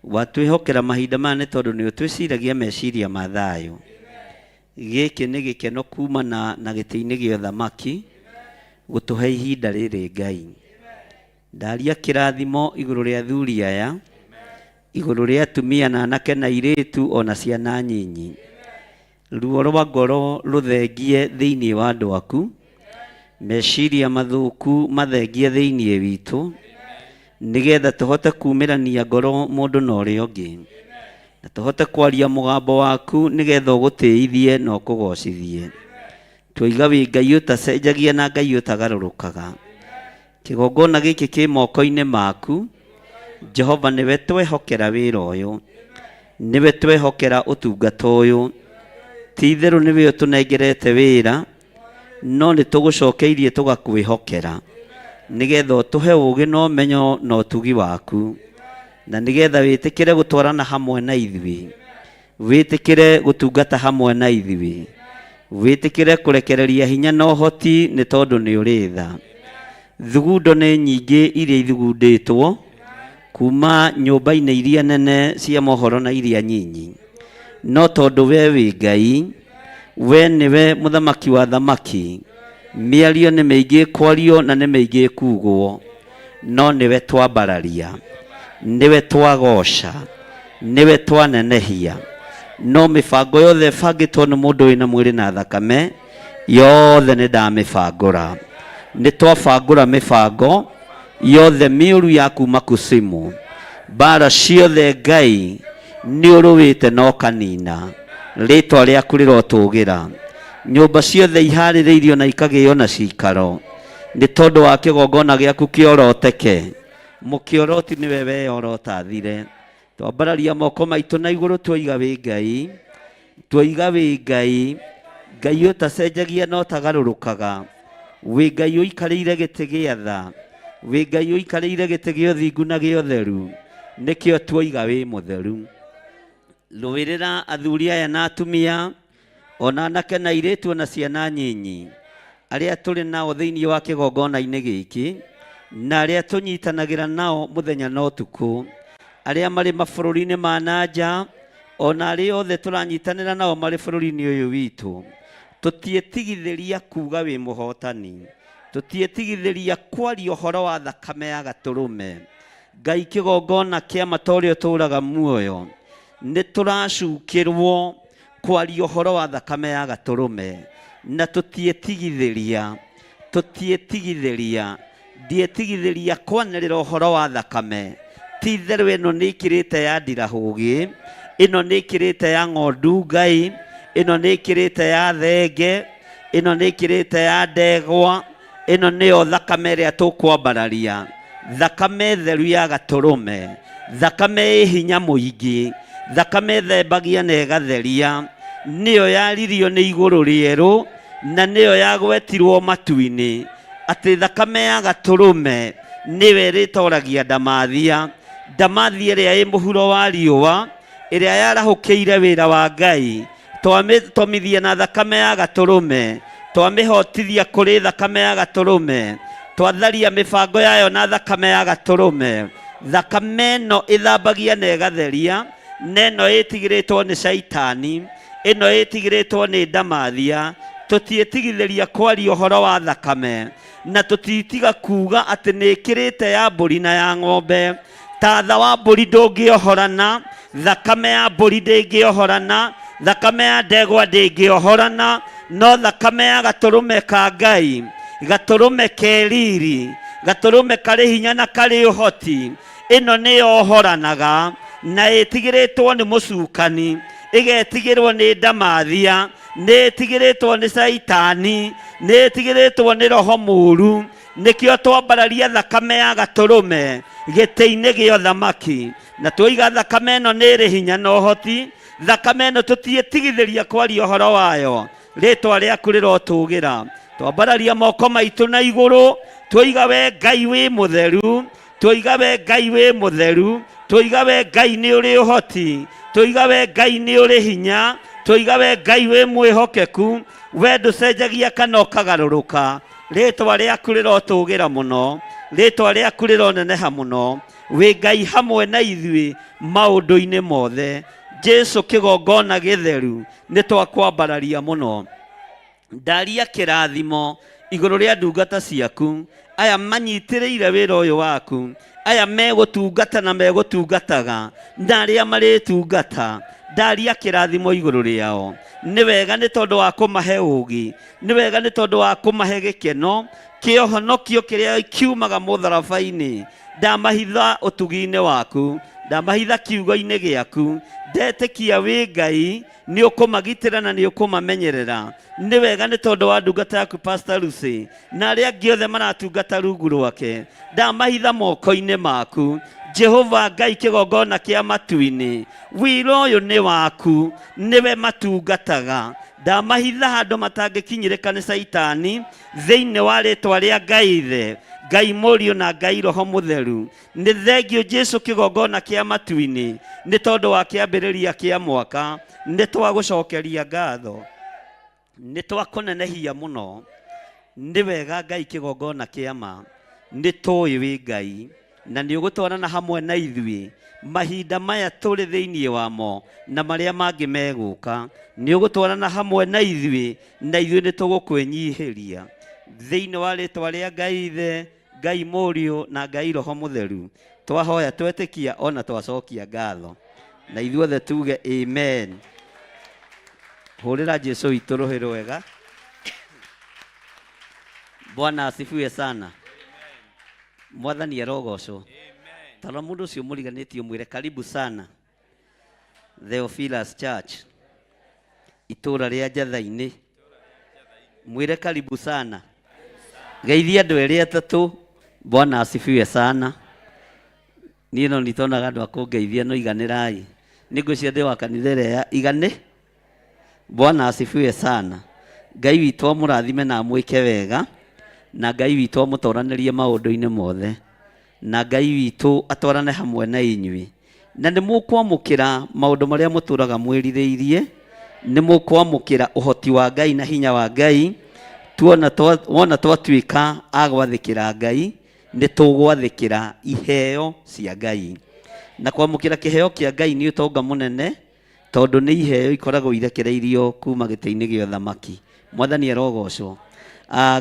watwĩhokera mahinda maya nĩ tondũ nĩ ũtwĩciragia meciria ma thayũ. Gĩkĩ nĩ gĩkeno kumana na gĩtĩ-inĩ gĩa ũthamaki gũtũhe ihinda rĩrĩ Ngai. Ndaria kĩrathimo igũrũ rĩa athuri aya, igũrũ rĩa atumia na anake na airĩtu ona ciana nyinyi. Ruo rwa ngoro rũthengie thĩinĩ wa andũ aku, meciria mathũku mathengie thĩinĩ witũ, nĩgetha tũhote kumĩrania ngoro mũndũ na ũrĩa ũngĩ, na tũhote kwaria mũgambo waku nĩgetha ũgũtĩithie na ũkũgocithie. Twoiga wĩ Ngai ũtacenjagia na Ngai ũtagarũrũkaga. Kĩgongona gĩkĩ kĩ moko-inĩ maku, Jehova nĩwe twehokera wĩra ũyũ, nĩwe twehokera ũtungata ũyũ. Ti-itherũ nĩwe ũtũnengerete wĩra, no nĩ tũgũcokeirie tũgakwĩhokera, nĩgetha ũtũhe ũũgĩ na ũmenyo na ũtugi waku, na nĩgetha wĩtĩkĩre gũtwarana hamwe na ithuĩ, wĩtĩkĩre gũtungata hamwe na ithuĩ, wĩtĩkĩre kũrekereria hinya na ũhoti nĩ tondũ nĩ ũrĩ tha. Thugundo nĩ nyingĩ iria ithugundĩtwo kuma nyũmba-inĩ iria nene cia mohoro na iria nyinyi, no tondũ we wĩ Ngai, we nĩwe mũthamaki wa thamaki, mĩario nĩ mĩingĩ kwario na nĩ mĩingĩ kugwo, no nĩwe twambararia, nĩwe twagoca, nĩwe twanenehia. No mĩbango yothe bangĩtwo nĩ mũndũ wĩna mwĩrĩ na thakame, yothe nĩ ndamĩbangũra. Nĩ twabangũra mĩbango yothe mĩũru ya kuma kusimu, mbara ciothe Ngai nĩ ũrũwĩte na ũkanina. Rĩtwa rĩaku rĩrotũgĩra, nyũmba ciothe iharĩrĩirio na ikagĩo na cikaro, nĩ tondũ wa kĩgongona gĩaku kĩoroteke. Mũkĩoroti nĩwe weyorotathire. Twambararia moko maitũ na igũrũ twoiga wĩ Ngai, twoiga wĩ Ngai, Ngai ũtacenjagia na ũtagarũrũkaga, wĩ Ngai ũikarĩire gĩtĩ gĩa tha, wĩ Ngai ũikarĩire gĩtĩ gĩa ũthingu na gĩa ũtheru, nĩkĩo twoiga wĩ mũtheru. Rũĩrĩra athuri aya na atumia, ona anake na airĩtu ona ciana nyinyi, arĩa tũrĩ nao thĩinĩ wa kĩgongona-inĩ gĩkĩ, na arĩa tũnyitanagĩra nao mũthenya na ũtukũ, arĩa marĩ mabũrũri-inĩ ma nanja, ona arĩa othe tũranyitanĩra nao marĩ bũrũri-inĩ ũyũ witũ. Tũtiĩtigithĩria kuga wĩ mũhotani, tũtiĩtigithĩria kwaria ũhoro wa thakame ya Gatũrũme, Ngai kĩgongona kĩa mata ũrĩa ũtũũraga muoyo. Nĩ tũracukĩrwo kwaria ũhoro wa thakame ya Gatũrũme, na tũtiĩtigithĩria, ndiĩtigithĩria kwanĩrĩra ũhoro wa thakame. Ti-itherũ ĩno nĩ ĩkĩrĩte ya ndirahũgĩ, ĩno nĩ ĩkĩrĩte ya ng'ondu Ngai, ĩno nĩ ĩkĩrĩte ya thenge, ĩno nĩ ĩkĩrĩte ya ndegwa, ĩno nĩyo thakame ĩrĩa tũkwambararia, thakame theru ya Gatũrũme, thakame ĩ hinya mũingĩ, thakame thembagia na ĩgatheria, nĩyo yaririo nĩ igũrũ rĩerũ, na nĩyo yagwetirwo matu-inĩ, atĩ thakame ya Gatũrũme nĩwe ĩrĩtoragia ndamathia, ndamathia ĩrĩa ĩ mũhuro wa riũa, ĩrĩa yarahũkĩire wĩra wa Ngai. Twamĩthia na thakame ya Gatũrũme, twamĩhotithia kũrĩ thakame ya Gatũrũme, twatharia mĩbango yayo na thakame ya Gatũrũme. Thakame ĩno ĩthambagia na ĩgatheria, na ĩno ĩtigĩrĩtwo nĩ Caitani, ĩno ĩtigĩrĩtwo nĩ ndamathia. Tũtiĩtigithĩria kwaria ũhoro wa thakame, na tũtitiga kuga atĩ nĩ ĩkĩrĩte ya mbũri na ya ng'ombe. Tatha wa mbũri ndũngĩohorana, thakame ya mbũri ndĩngĩohorana, thakame ya ndegwa ndĩngĩohorana, no thakame ya Gatũrũme ka Ngai, Gatũrũme keriri, Gatũrũme karĩ hinya na karĩ ũhoti, ĩno nĩyo ohoranaga. na ĩtigĩrĩtwo nĩ mũcukani, ĩgetigĩrwo nĩ ndamathia, nĩ ĩtigĩrĩtwo nĩ Saitani, nĩ ĩtigĩrĩtwo nĩ roho mũũru. Nĩkĩo twambararia thakame ya gatũrũme gĩtĩ-inĩ gĩa ũthamaki, na twoiga thakame ĩno nĩ ĩrĩ hinya na ũhoti. Thakame ĩno tũtiĩtigithĩria kwaria ũhoro wayo, rĩtwa rĩaku rĩrotũgĩra. Twambararia moko maitũ na igũrũ, twoiga we Ngai wĩ mũtheru, twoiga we Ngai wĩ mũtheru, twoiga we Ngai nĩ ũrĩ ũhoti, twoiga we Ngai nĩ ũrĩ hinya, twoiga we Ngai wĩ mwĩhokeku, we ndũcenjagia kana ũkagarũrũka. Rĩtwa rĩaku rĩrotũgĩra mũno, rĩtwa rĩaku rĩroneneha mũno. Wĩ Ngai hamwe na ithuĩ maũndũ-inĩ mothe. Jesu kĩgongona gĩtheru nĩ twakwambararia mũno. Ndaria kĩrathimo igũrũ rĩa ndungata ciaku, aya manyitĩrĩire wĩra ũyũ waku, aya megũtungata na megũtungataga, na arĩa marĩtungata. Ndaria kĩrathimo igũrũ rĩao. Nĩ wega nĩ tondũ wa kũmahe ũũgĩ, nĩ wega nĩ tondũ wa kũmahe gĩkeno, kĩohonokio kĩrĩa kiumaga mũtharaba-inĩ. Ndamahitha ũtugi-inĩ waku, ndamahitha kiugo-inĩ gĩaku. Ndetĩkia wĩ Ngai nĩ ũkũmagitĩra na nĩ ũkũmamenyerera. Nĩ wega nĩ tondũ wa ndungata yaku Pastor Lucy na arĩa angĩ othe maratungata rungu rwake. Ndamahitha moko-inĩ maku. Jehova Ngai kĩgongona kĩa matu-inĩ, wĩra ũyũ nĩ waku, nĩwe matungataga. Ndamahitha handũ matangĩkinyĩrĩka nĩ Saitani, thĩinĩ wa rĩtwa rĩa Ngai Ithe, Ngai Mũriũ na Ngai Roho Mũtheru. Nĩ thengio Jesu kĩgongona kĩa matu-inĩ, nĩ tondũ wa kĩambĩrĩria kĩa mwaka. Nĩ twagũcokeria ngatho, nĩ twakũnenehia mũno. Nĩ wega Ngai kĩgongona kĩa ma, nĩ tũĩ wĩ Ngai, na nĩ ũgũtwarana hamwe na ithuĩ mahinda maya tũrĩ thĩinĩ wamo na marĩa mangĩ megũka. Nĩ ũgũtwarana hamwe na ithuĩ, na ithuĩ nĩ tũgũkwĩnyihĩria. Thĩinĩ wa rĩtwa rĩa Ngai Ithe, Ngai Mũriũ na Ngai Roho Mũtheru twahoya, twetĩkia ona twacokia ngatho, na ithuothe tuge amen. Hũrĩra Jesu witũ rũhĩ rwega. Bwana asifiwe sana. Mwathani arogocwo. Tara mũndũ ũcio mũriganĩtie mwĩre karibu sana Theophilus Church, itũra rĩa Njatha-inĩ. Mwĩre karibu sana. Geithia andũ erĩ atatũ. Bwana asifiwe sana. Niĩ no nitonaga andũ akũngeithia no iganĩrai. Nĩ ngwĩciria ndĩ wa kanitha ĩrĩa igane. Bwana asifiwe sana. Ngai witũ amũrathime na amwĩke wega, na Ngai witũ amũtoranĩrie maũndũ-inĩ mothe, na Ngai witũ atwarane hamwe na inyuĩ. Na nĩ mũkwamũkĩra maũndũ marĩa mũtũraga mwĩrirĩirie, nĩ mũkwamũkĩra ũhoti wa Ngai na hinya wa Ngai. Wona twatuĩka agwathĩkĩra Ngai, nĩ tũgwathĩkĩra iheo cia Ngai. Na kwamũkĩra kĩheo kĩa Ngai nĩ ũtonga mũnene, tondũ nĩ iheo ikoragwo irekereirio kuma gĩtĩ-inĩ gĩa ũthamaki. Mwathani arogocwo.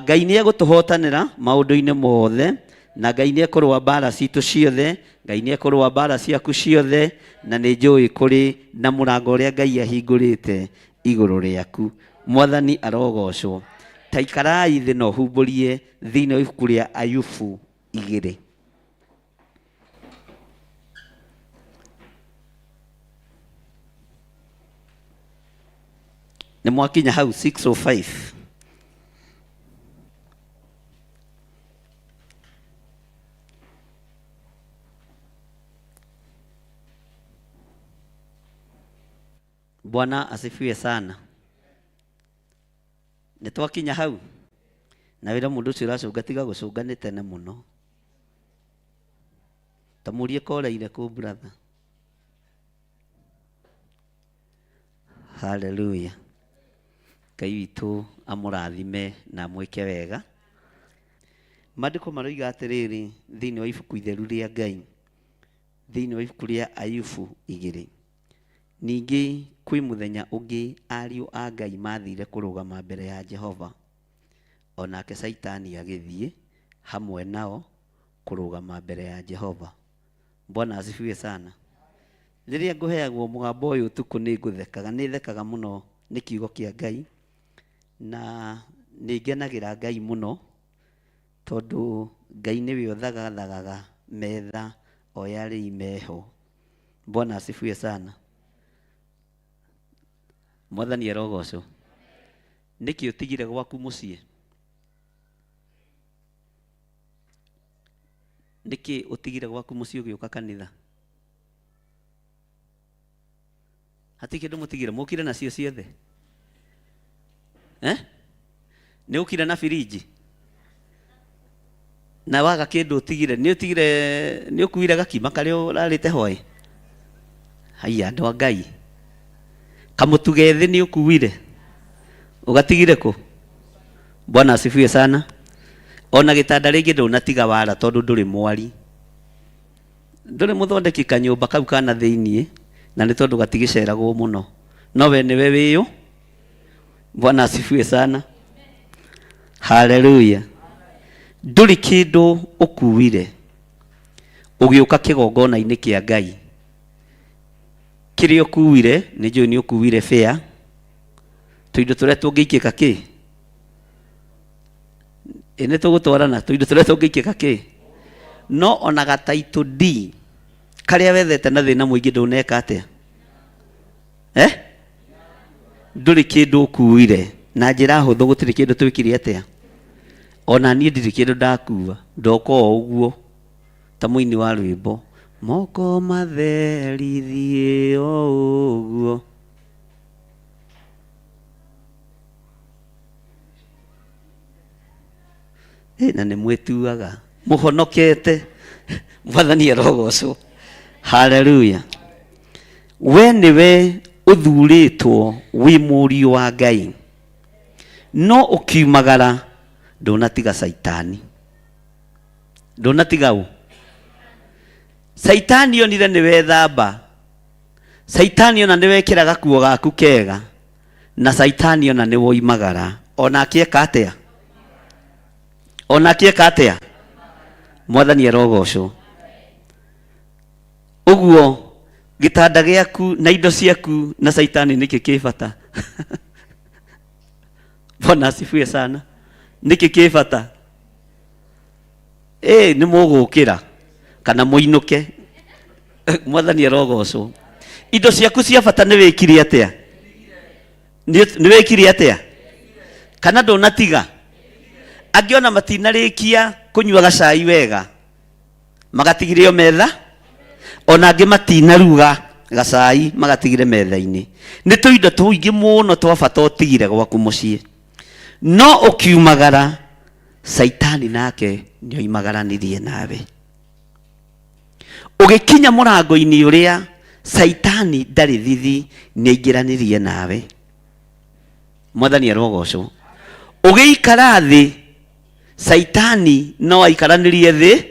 Ngai nĩ egũtũhotanĩra maũndũ-inĩ mothe, na Ngai nĩ ekũrũa mbara citũ ciothe, Ngai nĩ ekũrũa mbara ciaku ciothe, na nĩ njũĩ kũrĩ na mũrango ũrĩa Ngai ahingũrĩte igũrũ rĩaku. Mwathani arogocwo. Ta ikarai thĩ na ũhumbũrie thĩinĩ wa ibuku rĩa Ayubu 2. Nĩ mwakinya hau 6:05. Bwana asifiwe sana. Nĩ twakinya hau. Na wĩra mũndũ ũcio ũracũnga tiga gũcũnga nĩ tene mũno. Tamũrie koreire kũ brother. Hallelujah. Ngai witũ amũrathime na amwĩke wega. Maandĩko maroiga atĩrĩrĩ thĩinĩ wa ibuku itheru rĩa Ngai, thĩinĩ wa ibuku rĩa Ayubu 2. Ningĩ kwĩ mũthenya ũngĩ ariũ a Ngai mathire kũrũgama mbere ya Jehova, onake Saitani agĩthiĩ hamwe nao kũrũgama mbere ya Jehova. Bwana asifiwe sana. Rĩrĩa ngũheagwo mũgambo ũyũ ũtukũ nĩ ngũthekaga, nĩ thekaga mũno nĩ kiugo kĩa Ngai, na nĩ ngenagĩra Ngai mũno, tondũ Ngai nĩwe ũthagathagaga metha o yarĩ imeho. Bwana asifiwe sana. Mwathani arogocwo. Niki utigire gwaku mucie? Niki utigire gwaku mucie ugiuka kanitha? Hati kindu mutigire mukire nacio ciothe? Ni ukire na firiji? Na waga kindu utigire, ni utigire, ni ukuire gakima kari urarite hoi? Haya andu a Ngai. Kamutugethi ni ukuire? Ugatigire ku? Bwana asifiwe sana. Ona gitanda ringi ndunatiga wara tondu nduri mwari. Nduri muthondeki kanyumba kau kana thiini na ni tondu gatigiceragwo muno. No we niwe wiyo. Bwana asifiwe sana. Haleluya. Nduri kindu ukuwire. Ugiuka kigongona-ini kia Ngai. Kiri ukuwire ni njui ni ukuwire fair. Tuindo turia tungikika ki? Ene tugutwarana tuindo turia tungikika ki? No ona gataito D karia wethete na thina muingi nduneka atia? Nduri kindu ukuwire na njira huthu gutiri kindu twikire atia? Ona nie ndiri kindu ndakuwa ndoko uguo ta muini wa rwimbo moko matherithie o uguo. Na ni mwituaga muhonokete. Mwathani arogocwo. Haleluya. We niwe uthuritwo wi murio wa Ngai, no ukiumagara ndunatiga Saitani. Ndunatiga u Saitani onire niwe thamba. Saitani ona niwe kira gakuo gaku kega. Na Saitani ona niwe uimagara. Ona akieka atia? Ona akieka atia? Mwathani arogocwo. Uguo gitanda giaku na indo ciaku na Saitani niki kibata? Bwana asifiwe sana. Niki kibata? Ni mugukira kana muinuke. Mwathani arogocwo. Indo ciaku cia bata ni wikiri atia? Ni wikiri atia? Kana ndunatiga? Angiona matinarikia kunyua gacai wega magatigire metha, ona angi matinaruga gacai magatigire metha-ini. Ni tuindo tuingi muno twa bata utigire gwaku mucie, no ukiumagara Saitani nake ni oimagaranirie nawe. Ugikinya murango-ini uria Saitani ndari thithi ni aingiranirie nawe. Mwathani arogocwo. Ugiikara thi Saitani no aikaranirie thi.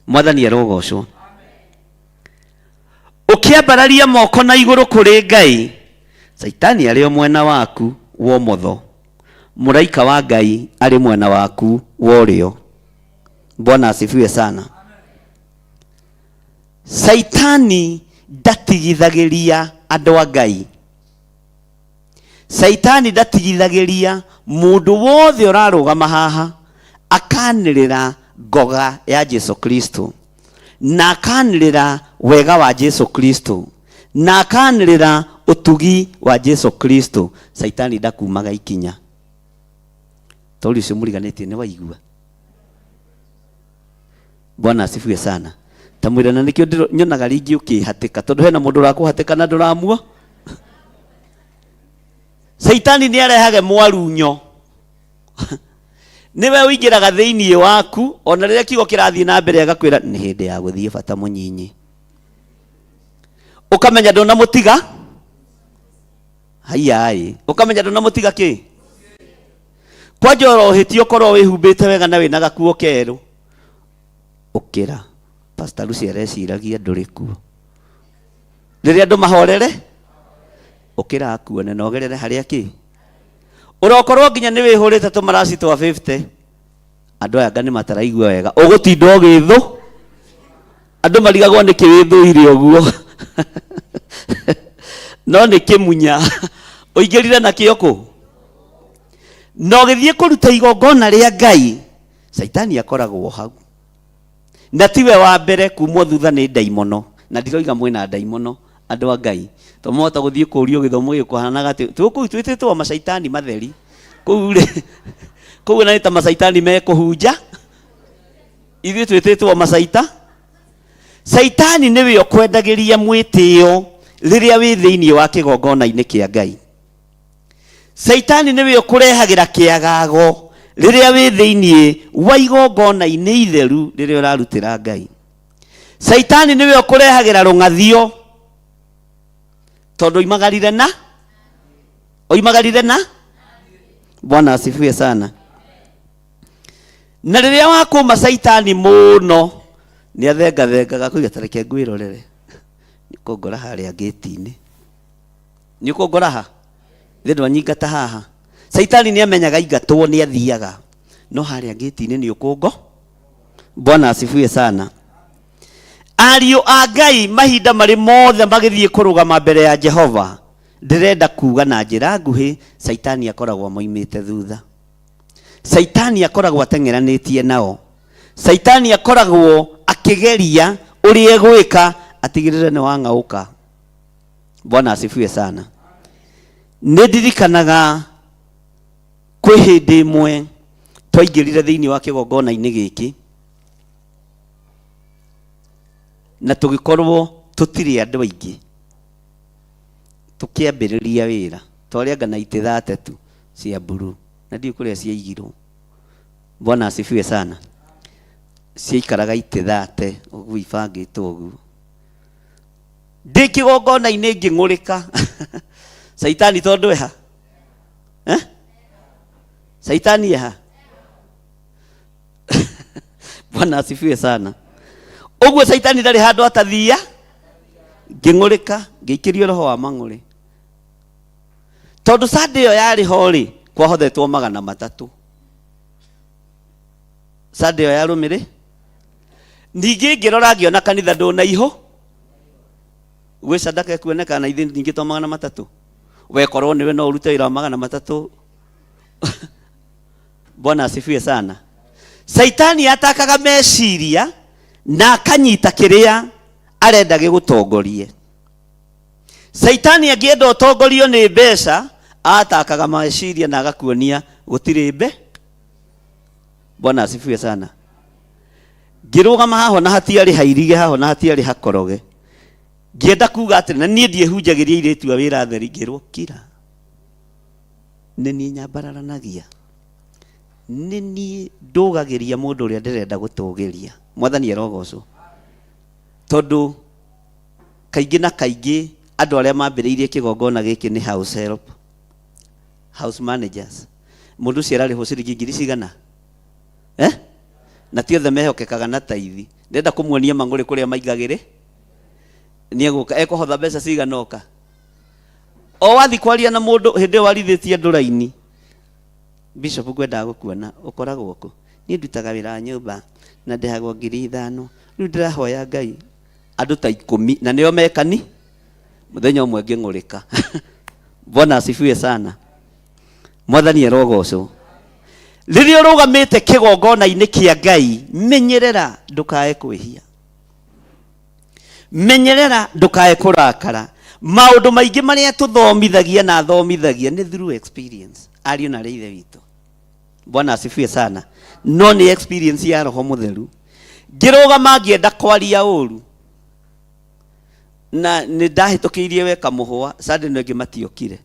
Mwathani arogocwo. Ukiambararia moko na iguru kuri Ngai, Saitani ari mwena waku wa motho, muraika wa Ngai ari mwena waku wa urio. Bwana asifiwe sana. Saitani ndatigithagiria andu a Ngai. Saitani ndatigithagiria mundu wothe urarugama haha akanirira ngoga ya Jesu Kristo, na akanirira wega wa Jesu Kristo, na akanirira utugi wa Jesu Kristo. Saitani ndakumaga ikinya. Tori cio muriganĩtie nĩ waigua. Bwana asifiwe sana. Tamwirana nikio nyonaga ringi ukihatika tondu hena mundu urakuhatika na nduramua. Saitani ni arehage mwarunyo. Niwe uingiraga thiini waku ona riria kiugo kirathii na mbere agakwira ni hindi ya guthie bata munyinyi. Ukamenya ndona mutiga? Hayai, ukamenya ndona mutiga ki? Kwa njoro hitio korwo wihumbite wega na wina gakuo keru. Ukira Pastor Lucy areciragia nduri kuo. Riria andu mahorere ukira akuone na ogerere haria ki? Urokorwo nginya ni wihurite tumarasi twa 50. Andu aya ngani mataraigua wega. Ugutinda ugithu. Andu marigagwo ni kiwithuire uguo. No ni kimunya. Uingirire na kioko. No githie kuruta igongona ria Ngai, Saitani akoragwo hau. na tiwe wa mbere kumwo thutha nĩ ndaimono, na ndiroiga mwĩna ndaimono andũ a Ngai to mohota gũthiĩ kũũrio gĩthomo gĩkũhanaga atĩ tũkũ twĩtĩtwo macaitani matheri kũu na nĩ ta macaitani mekũhunja, ithuĩ twĩtĩtwo macaita. Saitani nĩwe ũkwendagĩria mwĩtĩo rĩrĩa wĩ thĩinĩ wa kĩgongona-inĩ kĩa Ngai. Saitani nĩwe ũkũrehagĩra kĩagago rĩrĩa wĩ thĩinĩ wa igongona-inĩ itheru rĩrĩa ũrarutĩra Ngai. Saitani nĩwe ũkũrehagĩra rũng'athio tondũ oimagarire na Bwana asifiwe sana. Na rĩrĩa wakũma Saitani mũno nĩ athengathengaga kũiga tareke ngwĩrorere nĩ kũngora harĩa gate-inĩ, nĩ kũngora ha thĩ ndwanyingata haha. Saitani nĩ amenyaga ingatwo nĩ athiaga, no harĩa gate-inĩ nĩ ũkũngo. Bwana asifiwe sana. Ariũ a Ngai mahinda marĩ mothe magĩthiĩ kũrũgama mbere ya Jehova, ndĩrenda kuga na njĩra nguhĩ, Saitani akoragwo moimĩte thutha. Saitani akoragwo ateng'eranĩtie nao. Saitani akoragwo akĩgeria ũrĩa egwĩka atigĩrĩre nĩ wang'aũka. Bwana asifiwe sana. Nĩ ndirikanaga kwĩ hĩndĩ ĩmwe twaingĩrire thĩinĩ wa kĩgongona-inĩ gĩkĩ na tũgĩkorwo tũtirĩ andũ aingĩ tũkĩambĩrĩria wĩra, twarĩanga na itĩ 30 tu cia mburu na ndiũ kũrĩa ciaigirwo. Bwana asifiwe sana. Ciaikaraga itĩ 30 ũguo ibangĩtwo ũguo. Ndĩ kĩgongona-inĩ ngĩng'ũrĩka Saitani tondũ eha Saitani eha Bwana asifiwe sana. Ũguo Saitani ndarĩ handũ atathia, ngĩng'ũrĩka ngĩikĩrio roho wa mang'ũrĩ tondũ Sunday ĩyo yarĩ ho rĩ kwahothetwo 300. Sunday ĩyo yarũmĩrĩ ningĩ ngĩrora ngĩona kanitha ndũnaihũ gwĩ sadaka kuoneka na ithe ningĩ to 300 wekorwo niwe no urute wĩra wa 300. Bwana asifiwe sana. Saitani atakaga meciria na akanyita kĩrĩa arenda gĩgũtongorie. Saitani angĩenda ũtongorio nĩ mbeca atakaga meciria na agakuonia gũtirĩ mbe. Bwana asifiwe sana. Ngĩrũgama haho na hatiarĩ hairige haho na hatiarĩ hakoroge, ngĩenda kuga atĩ na niĩ ndiehunjagĩria airĩtu a wĩra theri, ngĩrwo kira nĩ niĩ nyambararanagia, nĩ niĩ ndũgagĩria mũndũ ũrĩa ndĩrenda gũtũgĩria. Mwathani arogocwo. Tondũ kaingĩ na kaingĩ andũ arĩa mambĩrĩirie kĩgongona gĩkĩ nĩ house help, house managers. Mũndũ ũcio ararĩhwo ciringi 100 na ti othe mehokekaga na taithi. Ndenda kũmuonia mang'ũrĩ kũrĩa maingagĩrĩ, nĩ egũka ekũhotha mbeca ciganoka. O wathi kwaria na mũndũ hĩndĩ warithĩtie andũ raini, Bishop ngwendaga gũkuona ũkoragwo kũ? Niĩ ndutaga wĩra wa nyũmba na ndĩhagwo 5,000. Rĩu ndĩrahoya Ngai andũ ta 10 na nĩo mekani mũthenya ũmwe ngĩng'ũrĩka. Bwana asifiwe sana. Mwathani arogocwo. Rĩrĩa ũrũgamĩte kĩgongona-inĩ kĩa Ngai, menyerera ndũkae kwĩhia, menyerera ndũkae kũrakara. Maũndũ maingĩ marĩa tũthomithagia na thomithagia nĩ through experience. Ariũ na ithe witũ. Bwana asifiwe sana. No nĩ experience ya Roho Mũtheru. Ngĩrũgama ngĩenda kwaria ũru na nĩ ndahĩtũkĩirie weka mũhwa Sunday no ngĩmatiokire.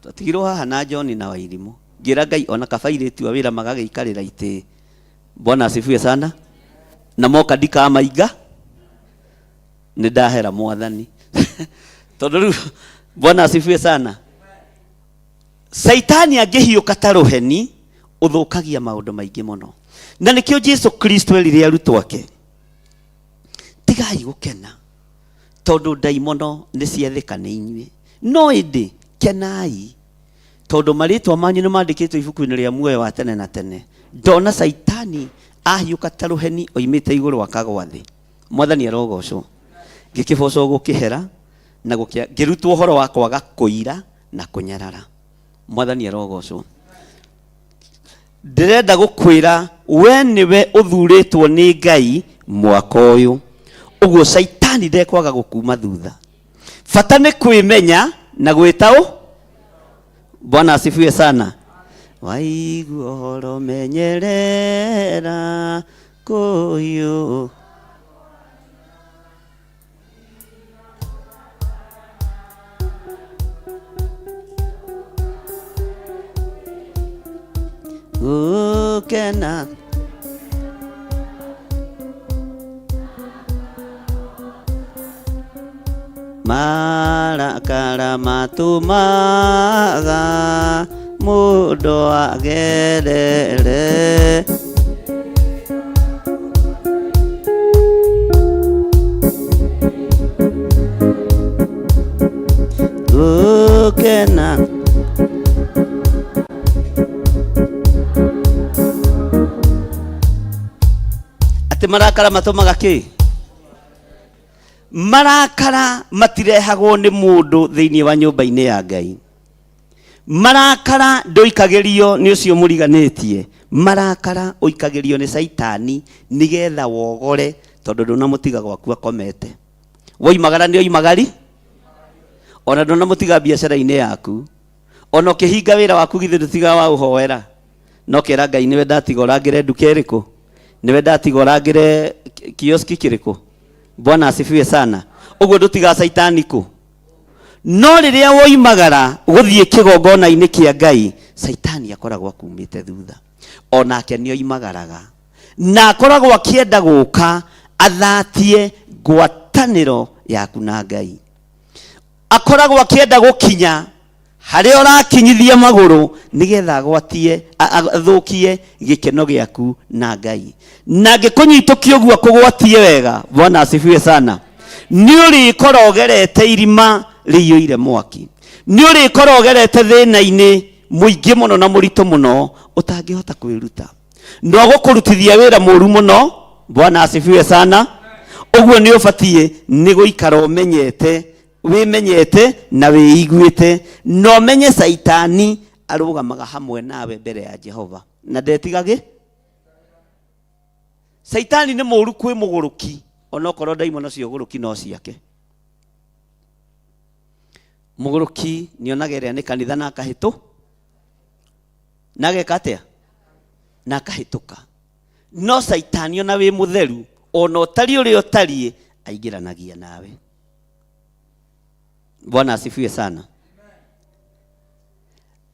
Twatigirwo haha na John na Wairimũ. Ngira Ngai ona kabairĩtu a wĩra magagĩikarĩra itĩ. Bwana asifiwe sana. Na moka ndikamainga nĩ ndahera Mwathani. Tondũ rĩu Bwana asifiwe sana. Saitani angĩhiũka ta rũheni ũthũkagia maũndũ maingĩ mũno. Na nĩkĩo Jesu Kristo erire arutwo ake, tigai gũkena tondũ ndaimono nĩ ciathĩka nĩ inyuĩ, no ĩndĩ kenai tondũ marĩtwa manyu nĩ mandĩkĩtwo ibuku-inĩ rĩa muoyo wa tene na tene. Ndona Saitani ahiũka ta rũheni oimĩte igũrũ akagwa thĩ. Mwathani arogocwo. Ngĩkĩbocwo gũkĩhera na ngĩrutwo ũhoro wa kwaga kũira na kũnyarara. Mwathani arogocwo. Ndĩrenda gũkwĩra we niwe uthuritwo ni Ngai mwaka uyu. Uguo Saitani ndekwaga gukuma thutha. Bata ni kwimenya na gwita Bwana asifiwe sana. Waigua horo menyerera kuyu. Ukena marakara matumaga mundu agerere. Ukena ati marakara matumaga ki? Marakara matirehagwo ni mundu thiini wa nyumba-ini ya Ngai. Marakara ndoikagirio ni ucio muriganitie. Marakara uikagirio ni Saitani nigetha wogore tondu ndunamutiga gwaku akomete. Woimagara ni oimagari? Ona ndunamutiga biacara-ini yaku. Ona ukihinga wira waku githe ndutiga wa uhoera. No kera Ngai niwe ndatiga urangire nduka iriku? Niwe ndatiga urangire kioski kiriku? Bwana asifiwe sana. Uguo ndutiga Saitani ku. No riria woimagara guthie kigongona-ini kia Ngai, Saitani akoragwo akumite thutha. Onake ni oimagaraga na akoragwo akienda guka athatie ngwataniro yaku na Ngai. Akoragwo akienda gukinya haria urakinyithia maguru nigetha agwatie athukie gikeno giaku na Ngai. Na ngikunyitukia uguo kugwatie wega. Bwana asifiwe sana. Ni uri korogerete irima riyuire mwaki. Ni uri korogerete thina-ini muingi muno na murito muno utangihota kwiruta. No gukurutithia wira muru muno. Bwana asifiwe sana. Uguo ni ubatie ni guikara umenyete, wimenyete na wiiguite, no menye Saitani arugamaga hamwe nawe mbere ya Jehova na ndetigage. Saitani ni muru kwi muguruki, onokorwo ndaimono cio guruki no ciake. Muguruki nionageria ni kanitha na akahitu nageka atia na akahituka. No Saitani ona wi mutheru, ona utari uri utari aingiranagia nawe. Bwana asifiwe sana.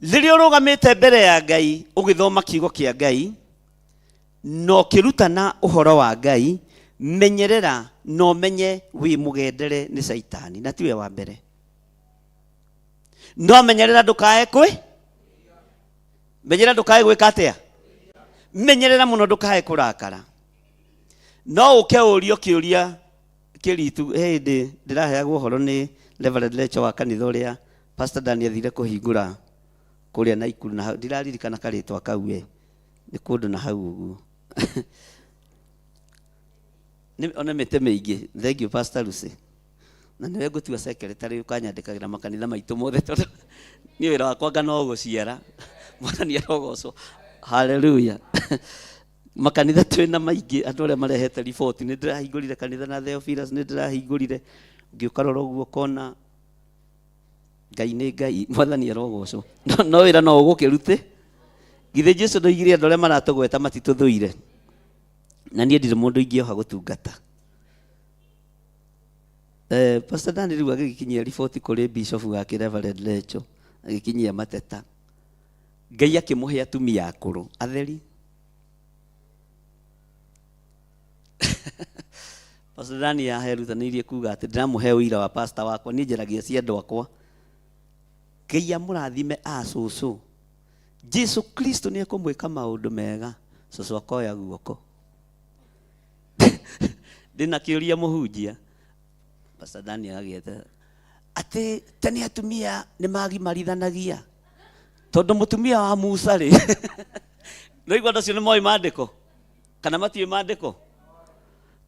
Lirio rugamite mbere ya Ngai ugithoma kiugo kia Ngai no kirutana uhoro wa Ngai, menyerera no menye wi mugendere ni Saitani na tiwe wa mbere. No menyerera ndukae kwi, menyerera ndukae gwika atia, menyerera muno ndukae kurakara. No uke urio kiuria kiritu hindi ndiraheagwo uhoro ni Reverend Lecho wa kanitha uria Pastor Daniel athire kuhingura kuria na Ikuru na ndiraririkana karitwa kauwe ni kundu na hau uguo. Ni ona mete meigi. Thank you Pastor Lucy. Na niwe gutua secretary ukanyandikagira makanitha maitu mothe tondu ni wira wakwa ngano guciara. Mwana ni arogocwo. Hallelujah. Makanitha twina maingi andu aria marehete report ni ndirahingurire kanitha na Theophilus ni ndirahingurire ngiukarora uguo kona Ngai ni Ngai, mwathani arogocwo. No wira no ugukirute githe Jesu ndoigire andu aria maratugweta matituthuire na nie ndire mundu ingioha gutungata. Pastor Daniel riu agikinyia report kuri bishop wake Reverend Lecho agikinyia mateta. Ngai akimuhe atumia akuru atheri. Pastor Daniel aherutanirie kuga ati ndiramuhe uira wa pastor wakwa ni njeragia cia andu akwa. Ngai amurathime acucu. Jesu Kristo ni akumwika maundu mega. Cucu akoya guoko. Ndina kiuria muhunjia. Pastor Daniel agieta ati tani atumia ni magimarithanagia tondu mutumia wa Musa ri no igwa ndacio ni moi mandiko kana matiwe mandiko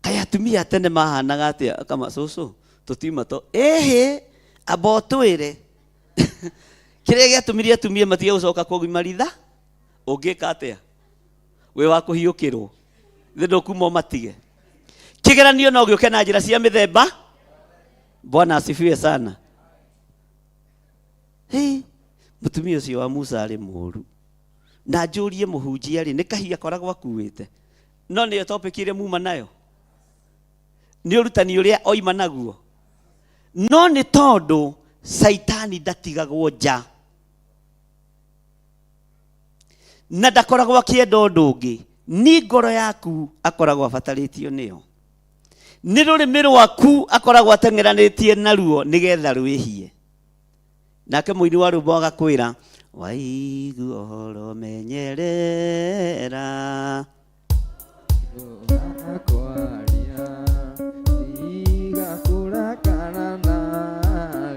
kaya atumia tene mahanaga atia kama cucu tutima to ehe abotwire kiria giatumirie atumia matige gucoka kugimaritha ungika atia we wa kuhiukirwo thindo kuma matige kigeranio no gioke na njira cia mithemba. Bwana asifiwe sana. Mutumia ucio wa Musa ari muru na njurie muhunjia ri ni kahia koragwo akuite no ni topic ile muma nayo ni urutani uria oima naguo no ni tondu Saitani ndatigagwo nja na ndakoragwo akienda undu ungi ni ngoro yaku akoragwo abatalitio nio ni rurimi rwaku akoragwo atengeranitie naruo nigetha rwihie. Nake muini wa rwimbo agakwira waigu ohoro menyerera akwaria igakura kana narua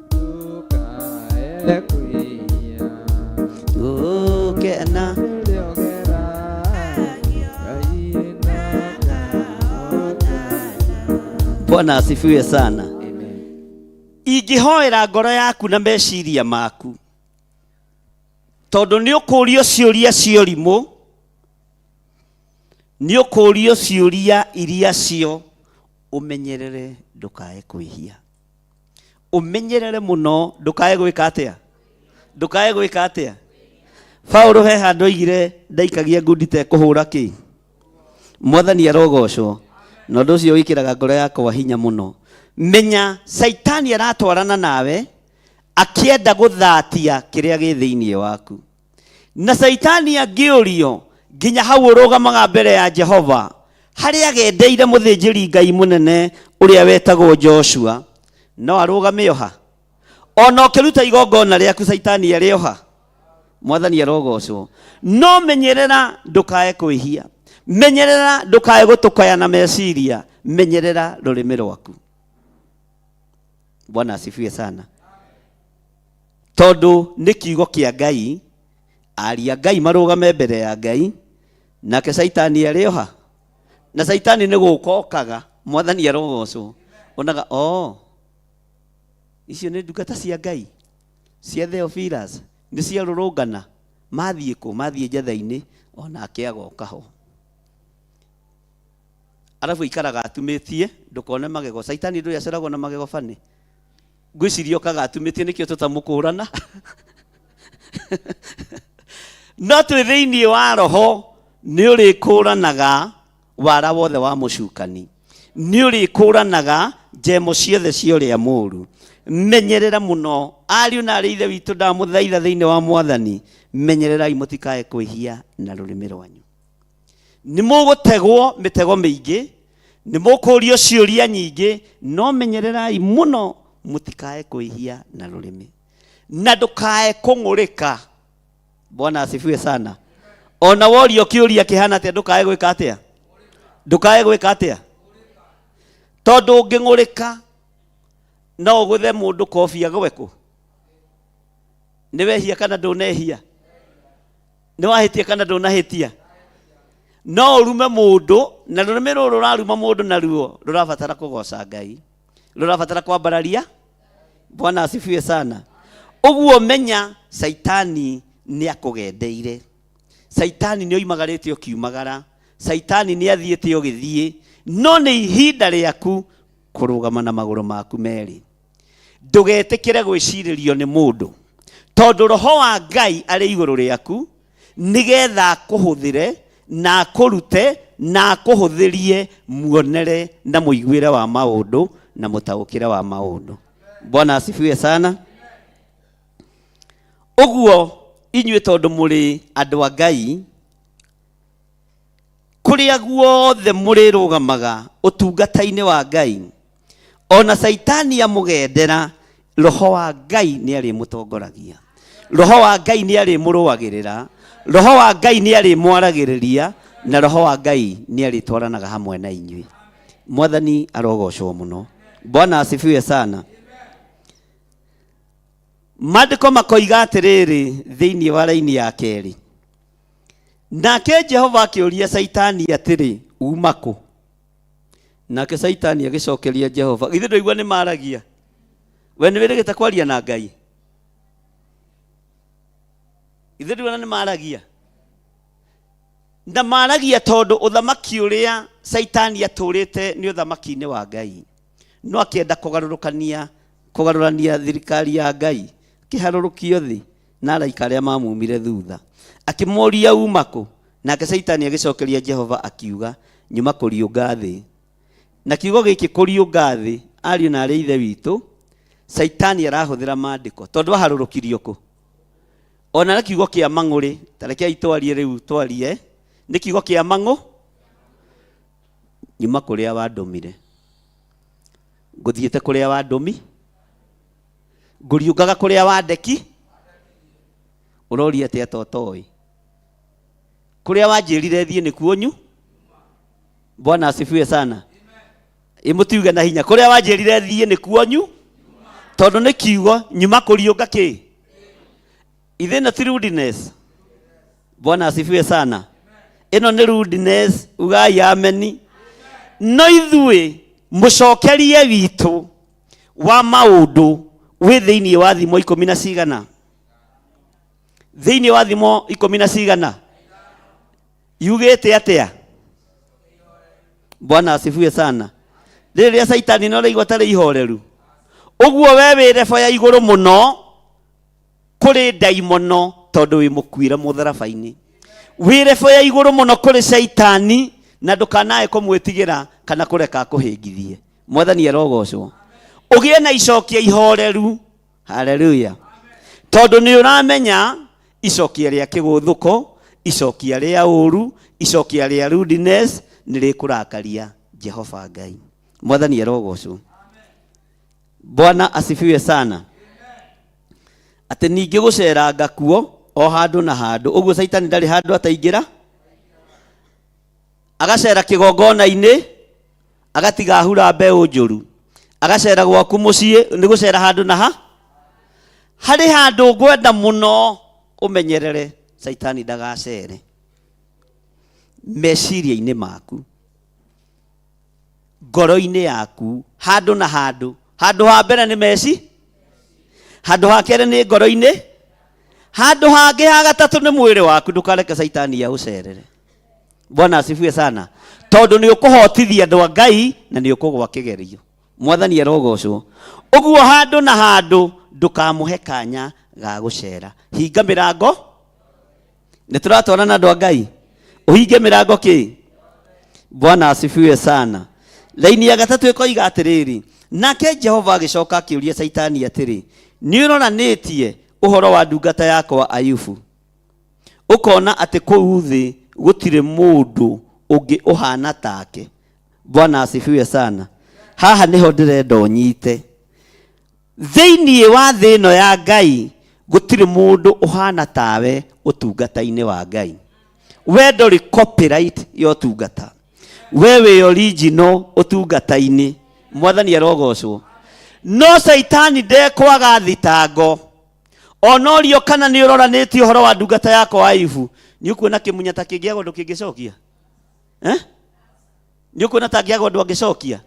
tukae kuia ukena Bwana asifiwe sana. Ingihoera ngoro yaku na meciria maku tondu ni ukurio ciuria ciorimu ni ukurio ciuria iria cio umenyerere ndukae kwihia umenyerere muno ndukae gwika atia ndukae gwika atia. Paulo he handu igire ndaikagia ngundi te kuhura ki Mwathani arogocwo no ndu cio wikiraga ngoro yakwa hinya muno. Menya Saitani aratwarana nawe akienda guthatia kiria gi thiini waku na Saitani angiurio nginya hau urugamaga mbere ya Jehova haria agendeire muthinjiri Ngai munene uria wetagwo Joshua no arugame oha ona ukiruta igongona riaku Saitani ari oha. Mwathani arogocwo no menyerera ndukae kwihia menyerera ndukae gutukaya na meciria menyerera rurimi rwaku. Bwana asifiwe sana. Tondu ni kiugo kia Ngai aria Ngai marugame mbere ya Ngai nake Saitani ari oha na Saitani ni gukokaga. Mwathani arogocwo onaga icio ni ndungata cia Ngai cia Theophilus ni cia rurungana mathie ku mathie njatha-ini onake agoka ho arabu ikaraga atumitie ndukone magego. Saitani ndu yaceragwo na magego fani gwicirio kaga atumitie nikio tutamukurana no twi thiini wa roho ni urikuranaga wara wothe wa mucukani ni urikuranaga njemo ciothe cia uria muru. Menyerera muno ariu na ari ithe witu ndamuthaitha thiini wa Mwathani menyererai mutikae kwihia na rurimi rwanyu. Ni mugutegwo mitego miingi ni mukurio ciuria nyingi no menyererai muno mutikae kwihia na rurimi na ndukae kung'urika. Bwana asifiwe sana. Ona worio kiuria kihana atia ndukae gwika atia ndukae gwika atia tondu nging'urika no guthe mundu kofia gweku ni wehia kana ndunehia ni wahitia kana ndunahitia no urume mundu na rurimi ruru raruma mundu naruo rurabatara kugoca Ngai rurabatara kwambararia. Bwana asifiwe sana. Uguo menya Saitani ni akugendeire. Saitani ni oimagarite okiumagara. Saitani ni athiete ogithie no ni ihinda riaku kurugama na maguru maku meri. Ndugetikire gwiciririo ni mundu tondu roho wa Ngai ari iguru riaku nigetha kuhuthire na kurute na kuhuthirie muonere na muiguire wa maundu na mutaukire wa maundu. Bwana asifiwe sana. Uguo inyue tondu muri andu a Ngai kuria guothe muri rugamaga utungata-ini wa Ngai ona Saitani amugendera roho wa Ngai ni ari mutongoragia. Roho wa Ngai ni ari muruagirira. Roho wa Ngai ni ari mwaragiriria na roho wa Ngai ni ari twaranaga hamwe na inyui. Mwathani arogocwo muno. Bwana asifiwe sana. Maandiko makoiga atiriri thiini wa raini ya keri nake Jehova akiuria Saitani atiri umako nake Saitani agicokeria Jehova githe ndoigua ni maragia we ni wirigite kwaria na Ngai githe ndoigua ni maragia na maragia tondu uthamaki uria Saitani aturite ni uthamaki-ini wa Ngai, no akienda kugarurania thirikari ya Ngai, kiharurukio thi na araika aria mamumire thutha, akimuria uma ku, nake Saitani agicokeria Jehova akiuga nyuma kuriunga thi. Na kiugo giki kuriunga thi, ariu na ari ithe witu, Saitani arahuthira maandiko tondu aharurukirio ku. Ona na kiugo kia mang'uri, tareke itwarie riu twarie, ni kiugo kia mang'u nyuma kuria wandumire. Nguthiite kuria wandumi, nguriungaga kuria wandeki, uroria atia totoi kuria wanjirire thie ni kuonyu. Bwana asifiwe sana. Imutiuge na hinya, kuria wanjirire thie ni kuonyu, tondu ni kiugo nyuma kuriunga ki ithe na rudeness. Bwana asifiwe sana. Ino ni rudeness, ugai ameni. No ithui mucokerie witu wa maundu wi thiini wa thimo 10 na cigana, thiini wa thimo 10 na cigana, yugite atia? Bwana asifiwe sana. Riria Saitani no raigwa tari ihoreru, uguo we wire foya iguru muno kuri daimono tondu wi mukwira mutharabaini. Wire foya iguru muno kuri Saitani na ndukanae kumwitigira kana kureka kuhingithie. Mwathani arogocwo. Ugie na icokia ihoreru. Haleluya. Tondu ni uramenya icokia ria kiguthuko, icokia ria uru, icokia ria rudeness nirikurakaria Jehova Ngai. Mwathani arogocwo. Bwana asifiwe sana. Ati ningi guceranga kuo o handu na handu. Uguo Saitani ndari handu ataingira, agacera kigongona-ini, agatiga hura mbeu njuru, agacera gwaku mucii, ni gucera handu na ha hari handu ngwenda muno umenyerere Saitani ndagacere meciria-ini maku, ngoro-ini yaku, handu na handu. Handu ha mbere ni meci, handu ha kere ni ngoro-ini, handu hangi ha gatatu ni mwiri waku. Ndukareke Saitani ya ucerere. Bwana asifiwe sana. Tondu ni ukuhotithia andu a Ngai na ni ukugwa kigerio. Mwathani arogocwo. Uguo handu na handu ndukamuhe kanya ga gucera. Hinga mirango. Ni turatwarana andu a Ngai. Uhinge mirango ki? Bwana asifiwe sana. Laini ya gatatu ikoiga atiriri, nake Jehova agicoka akiuria Saitani atiri, ni uronanitie uhoro wa ndungata yakwa Ayubu, ukona ati kuu thi gutire mundu ungi uhana take. Bwana asifiwe sana. Haha niho ndirenda unyite. Thiini wa thi ino ya Ngai gutire mundu uhana tawe utungata-ini wa Ngai. We nduri copyright yo tungata, wewe original utungata-ini. Mwathani arogocwo. No Saitani ndekwaga thitango. Onorio kana ni uroranĩtie uhoro wa ndungata yako Ayubu, ni ukuona kimunya ta kingiago ndu kingicokia? Ni ukuona ta kingiago ndu angicokia?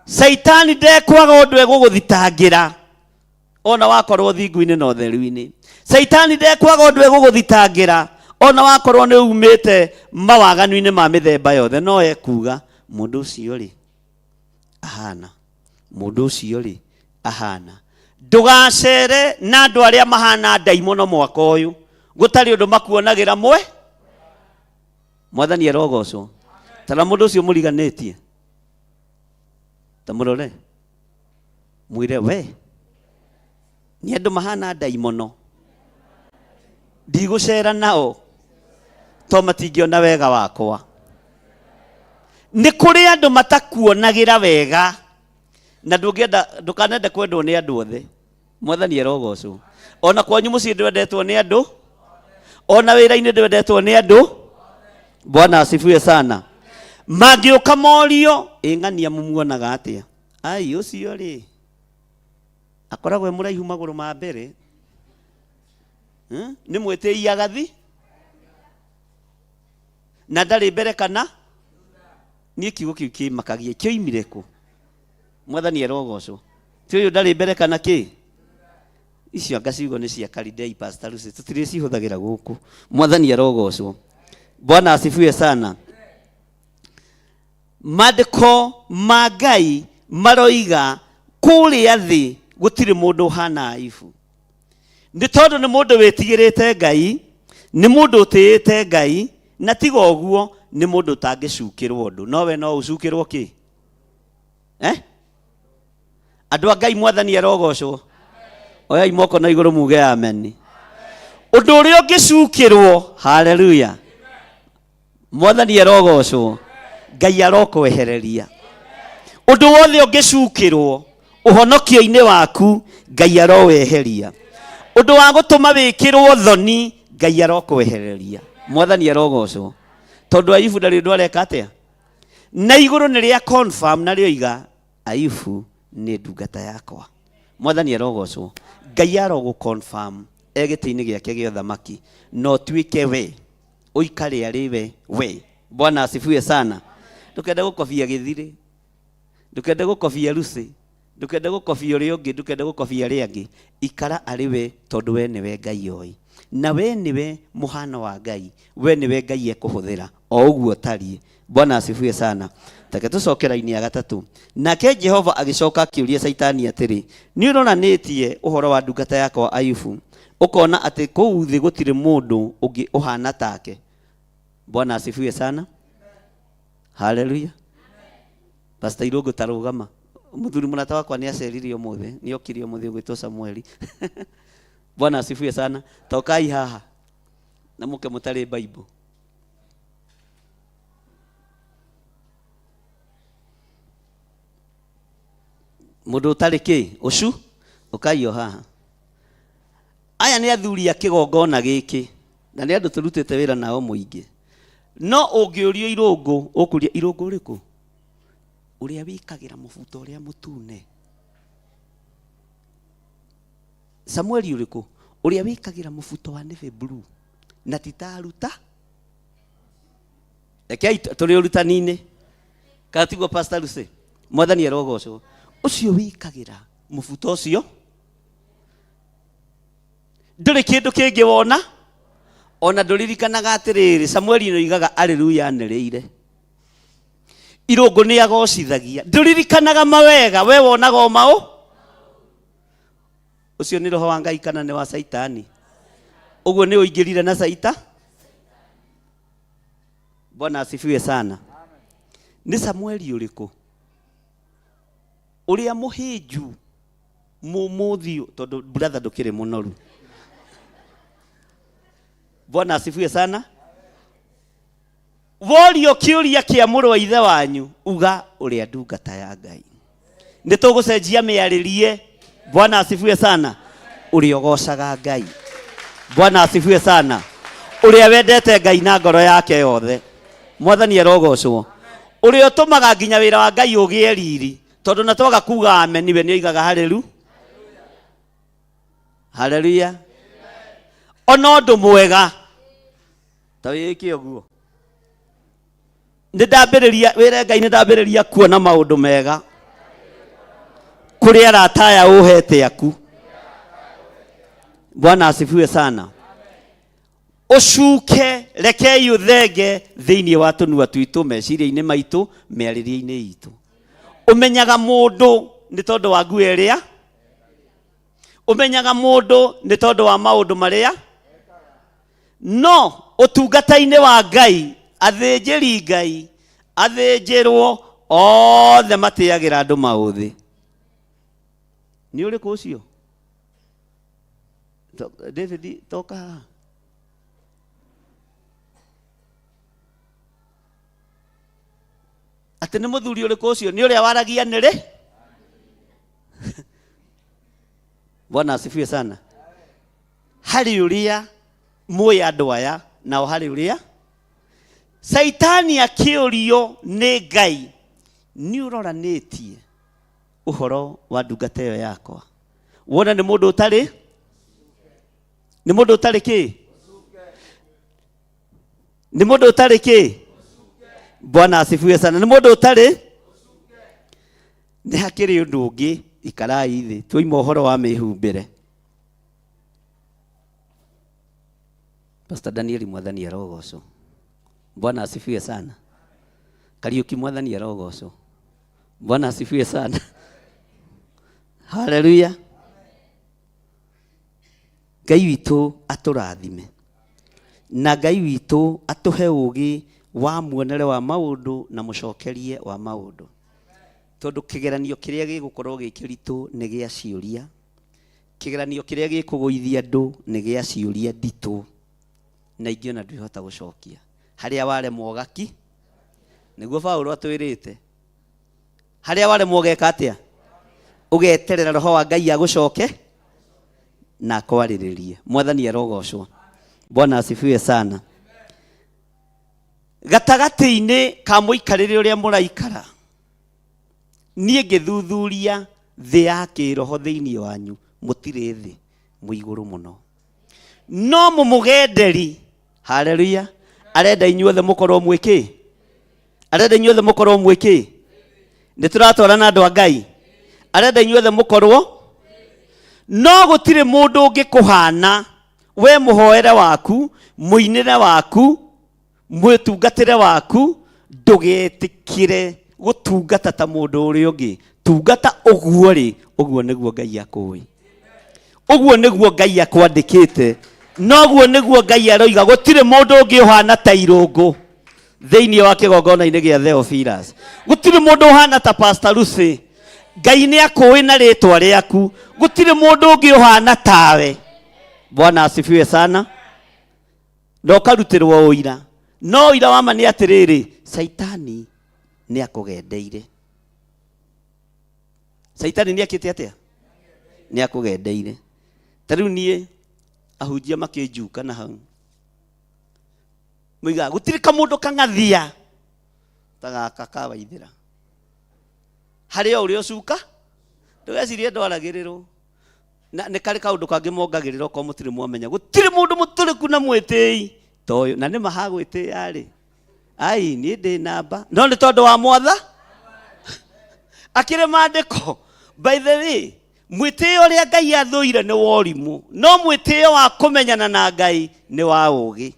Saitani ndekwaga undu eguguthitangira ona wakorwo thingu-ini na utheru-ini. Saitani ndekwaga undu eguguthitangira ona wakorwo ni umite mawaganu-ini ma mithemba yothe. No ekuga mundu ucio ri ahana, mundu ucio ri ahana. Ndugacere na andu aria mahana daimono mwaka uyu, gutari undu makuonagira mwe. Mwathani arogocwo. Tara mundu ucio muriganitie, tamurore mwire we ni andu mahana daimono, ndigucera nao to matingiona wega wakwa. Ni kuri andu matakuonagira wega na ndukanende kwendwo ni andu othe. Mwathani arogocwo. Ona kwanyu mucii ndwendetwo ni andu, ona wira-ini ndwendetwo ni andu. Bwana asifiwe sana. Mangiuka morio, ing'ania mumuonaga atia? Ai ucio ri akoragwo muraihu maguru ma mbere, ni mwitiia gathi na ndari mbere kana ni kiugo kiu kimakagia kioimire ku. Mwathani arogocwo. Ti uyu ndari mbere kana ki? Icio ngaciugo ni cia Kalidei Pastor Lucy, tutire cihuthagira guku. Mwathani arogocwo. Bwana asifiwe sana. Maandiko ma Ngai maroiga kuria thi gutiri mundu hana Ayubu. Ni tondu ni mundu witigirite Ngai, ni mundu utiite Ngai, na tiga uguo ni mundu tangicukirwo ndu. Nowe no ucukirwo ki? Andu a Ngai mwathani arogocwo. Oya imoko na iguru muge amen. Undu uria ungicukirwo, haleluya. Mwathani arogocwo. Ngai arokwehereria. Undu wothe ungicukirwo uhonokio-ini waku, Ngai aroweheria. Undu wa gutuma wikirwo thoni, Ngai arokwehereria. Mwathani arogocwo. Tondu Ayubu ndari ndu areka atia? Na iguru ni ria confirm na rioiga Ayubu ni ndungata yakwa. Mwathani arogocwo. Ngai arogu confirm egiti-ini giake gia thamaki no tuike we uikare ari we. Bwana asifiwe sana. Ndukende gukobia githiri, ndukende gukobia rusi, ndukende gukobia uri ungi, ndukende gukobia ri angi. Ikara ari we tondu we niwe Ngai oi, na we niwe muhano wa Ngai, we niwe Ngai ekuhuthira o uguo tari. Bwana asifiwe sana. Take tucokera ini ya gatatu. Nake Jehova agicoka akiuria Saitani atiri, ni uronanitie uhoro wa ndungata yakwa Ayubu, ukona ati kuu thi gutiri mundu ungi uhana take. Bwana asifiwe sana. Haleluya. Pastor Irogo tarugama. Muthuri munata wakwa ni aceririo muthe, ni okirio muthe gwitwo Samueli. Bwana asifiwe sana. Tokai haha na muke mutari Bible. Mundu utari ki ucu ukaio haha. Aya ni athuri a kigongona giki na ni andu turutite wira nao muingi. No ungiurio irungu ukuria irungu riku uria wikagira mubuto uria mutune. Samueli uriku uria wikagira mubuto wa neve blue na titaruta ekei turi urutanine katigwo Pastor Lucy mwathani arogocwo ucio wikagira mubuto ucio nduri kindu kingi wona ona nduririkanaga atiriri Samueli no igaga haleluya nereire irungu ni agocithagia nduririkanaga mawega we wonaga o mao ucio ni roho wa Ngai kana ni wa Saitani uguo ni uingirire na Saita. Bwana asifiwe sana. Ni Samueli uriku uria muhiju mumuthi tondu brother ndukire munoru. Bwana asifiwe sana. Worio kiuria kia muru wa ithe wanyu uga uria ndungata ya Ngai. Ni tugucenjia miaririe. Bwana asifiwe sana. Uria ogocaga Ngai. Bwana asifiwe sana. Uria wendete Ngai na ngoro yake yothe. Mwathani arogocwo. Uria utumaga nginya wira wa Ngai ugie riri. Tondu na twaga kuga amen niwe ni oigaga haleluya. Haleluya. Ono ndu mwega tawiki oguo ndambiriria wira Ngai ndambiriria kuona maundu mega kuri arataya uhete aku. Bwana asifiwe sana. Ucuke reke yuthenge thiini wa tunua twitu meciria-ini maitu miaririe-ini itu. Umenyaga mundu ni tondu wa nguo iria, umenyaga mundu ni tondu wa maundu maria, no utungata-ini wa Ngai athinjiri Ngai athinjirwo othe matiagira andu mauthi. Ni uriku ucio David toka ati ni muthuri uriku ucio ni uria waragia niri. Bwana asifiwe sana. Hari uria muya andu aya nao hari uria Saitani akiurio ni Ngai ni uroranitie uhoro wa ndungata iyo yakwa. Wona ni mundu utari ki ni mundu utari ki. Bwana asifiwe sana. Ni mundu utari ni hakiri undu ungi ikarai thi tuima uhoro wa mihumbire. Pastor Daniel mwathani arogocwo. Bwana asifiwe sana. Kariuki Mwathani arogocwo. Bwana asifiwe sana. Haleluya. Ngai witũ atũrathime. Na Ngai witũ atuhe ũũgĩ wa muonere wa maũndũ na mũcokerie wa maũndũ. Tondũ kĩgeranio kĩrĩa gĩgũkorwo gĩkĩritũ nĩ gĩa ciũria. Kĩgeranio kĩrĩa gĩkũgũithia andũ nĩ gĩa ciũria nditũ. Na ingĩ ona ndũhota gũcokia. Harĩa waremwo gaki nĩguo Paulo atwĩrĩte. Harĩa waremwo geka atĩa? Ũgeterera roho wa Ngai agũcoke na akwarĩrĩrie. Mwathani arogocwo. Bwana asifiwe sana. Gatagati-inĩ ka mũikarĩre ũrĩa mũraikara, niĩ ngĩthuthuria thĩ ya kĩroho thĩinĩ wanyu, mũtirĩ thĩ, mũigũrũ mũno. No mũmũgenderi, haleluya, arenda inyuothe mũkorwo mwĩkĩ? Arenda inyuothe mũkorwo mwĩkĩ? Nĩ tũratwarana andũ a Ngai. Arenda inyuothe mũkorwo. No gũtirĩ mũndũ ũngĩkũhana we mũhoere waku, mũinĩre waku, mwĩtungatĩre waku, ndũgetĩkĩre gũtungata ta mũndũ ũrĩa ũngĩ. Tungata ũguo rĩ, ũguo nĩguo Ngai akũĩ. Ũguo nĩguo Ngai akwandĩkĩte. Noguo nĩguo Ngai aroiga gũtirĩ mũndũ ũngĩ ũhana ta irũngũ thĩinĩ wa kĩgongona-inĩ gĩa Theophilus. Gũtirĩ mũndũ ũhana ta Pastor Lucy. Ngai nĩ akũĩ na rĩtwa rĩaku. Gũtirĩ mũndũ ũngĩ ũhana tawe. Bwana asifiwe sana. No karutĩrwo ũira. No ũira wa ma nĩ atĩrĩrĩ, Saitani nĩ akũgendeire. Saitani nĩ akĩte atĩa? Nĩ akũgendeire. Ta rĩu niĩ ahunjia makĩnjuka na hau. Mũiga gũtirĩ kamũndũ kang'athia ta gaka ka Waithĩra. Harĩa ũrĩ ũcuka, ndũgecirie ndwaragĩrĩrwo. Na nĩ karĩ kaũndũ kangĩ mongagĩrĩra okorwo mũtirĩ mwamenya. Gũtirĩ mũndũ mũtũrĩku na mwĩtĩi ta ũyũ. Na nĩ mahagwĩtĩya rĩ. Ai, niĩ ndĩ namba. No nĩ tondũ wa Mwatha? Akĩrĩ maandĩko. By the way, mwĩtĩyo ũrĩa Ngai athũire nĩ wa ũrimũ. No mwĩtĩyo wa kũmenyana na Ngai nĩ wa ũũgĩ.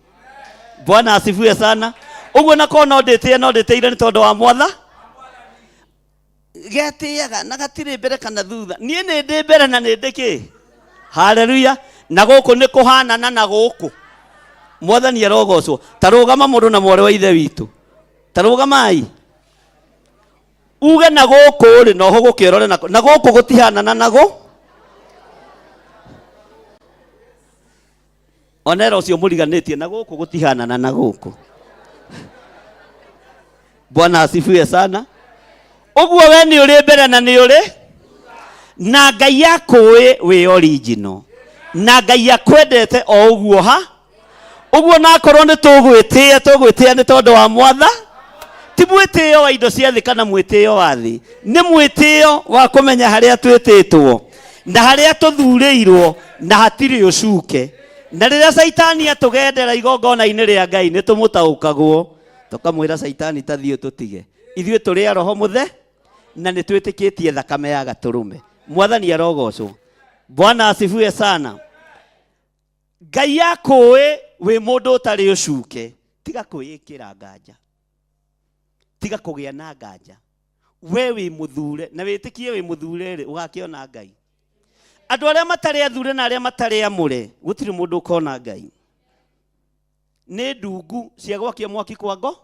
Bwana asifiwe sana. Ũguo na korwo no ndĩtĩire nĩ tondũ wa Mwatha? Getĩyaga na gatirĩ mbere kana thutha. Niĩ nĩ ndĩ mbere na nĩ ndĩkĩ? Haleluya. Na gũkũ nĩ kũhanana na gũkũ. Mwathani arogocwo. Ta rũgama mũndũ na mwarĩ wa ithe witũ. Ta rũgamai. Uge na gũkũ rĩ, no ho gũkĩrore na gũkũ gũtihanana nago. Onera ũcio mũriganĩtie na gũkũ gũtihanana na gũkũ. Bwana asifiwe sana. Ũguo we nĩ ũrĩ mbere na nĩ ũrĩ. Na Ngai akũĩ wĩ original. Na Ngai akwendete o ũguo ha. Ũguo na korwo nĩ tũgwĩtĩya nĩ tondũ wa Mwatha. Ti mwĩtĩyo wa indo cia thĩ kana mwĩtĩyo wa thĩ. Nĩ mwĩtĩyo wa kũmenya harĩa twĩtĩtwo na harĩa tũthurĩirwo na hatirĩ ũcuke. Na rĩrĩa Saitani atũgendera igongona-inĩ rĩa Ngai nĩ tũmũtaũkagwo. Tũkamwĩra Saitani tathiĩ tũtige. Ithuĩ tũrĩ a roho mũthe na nĩ twĩtĩkĩtie thakame ya gatũrũme. Mwathani arogocwo. Bwana asifiwe sana. Ngai akũĩ wĩ mũndũ ũtarĩ ũcuke. Tiga kwĩĩkĩra nganja. Tiga kũgĩa na nganja. We wĩ mũthure na wĩtĩkie wĩ mũthure rĩ ũgakĩona Ngai. Andũ arĩa matarĩ athure na arĩa matarĩ amũre gũtirĩ mũndũ ũkona Ngai. Nĩ ndungu cia gwakia mwaki kwa ngo.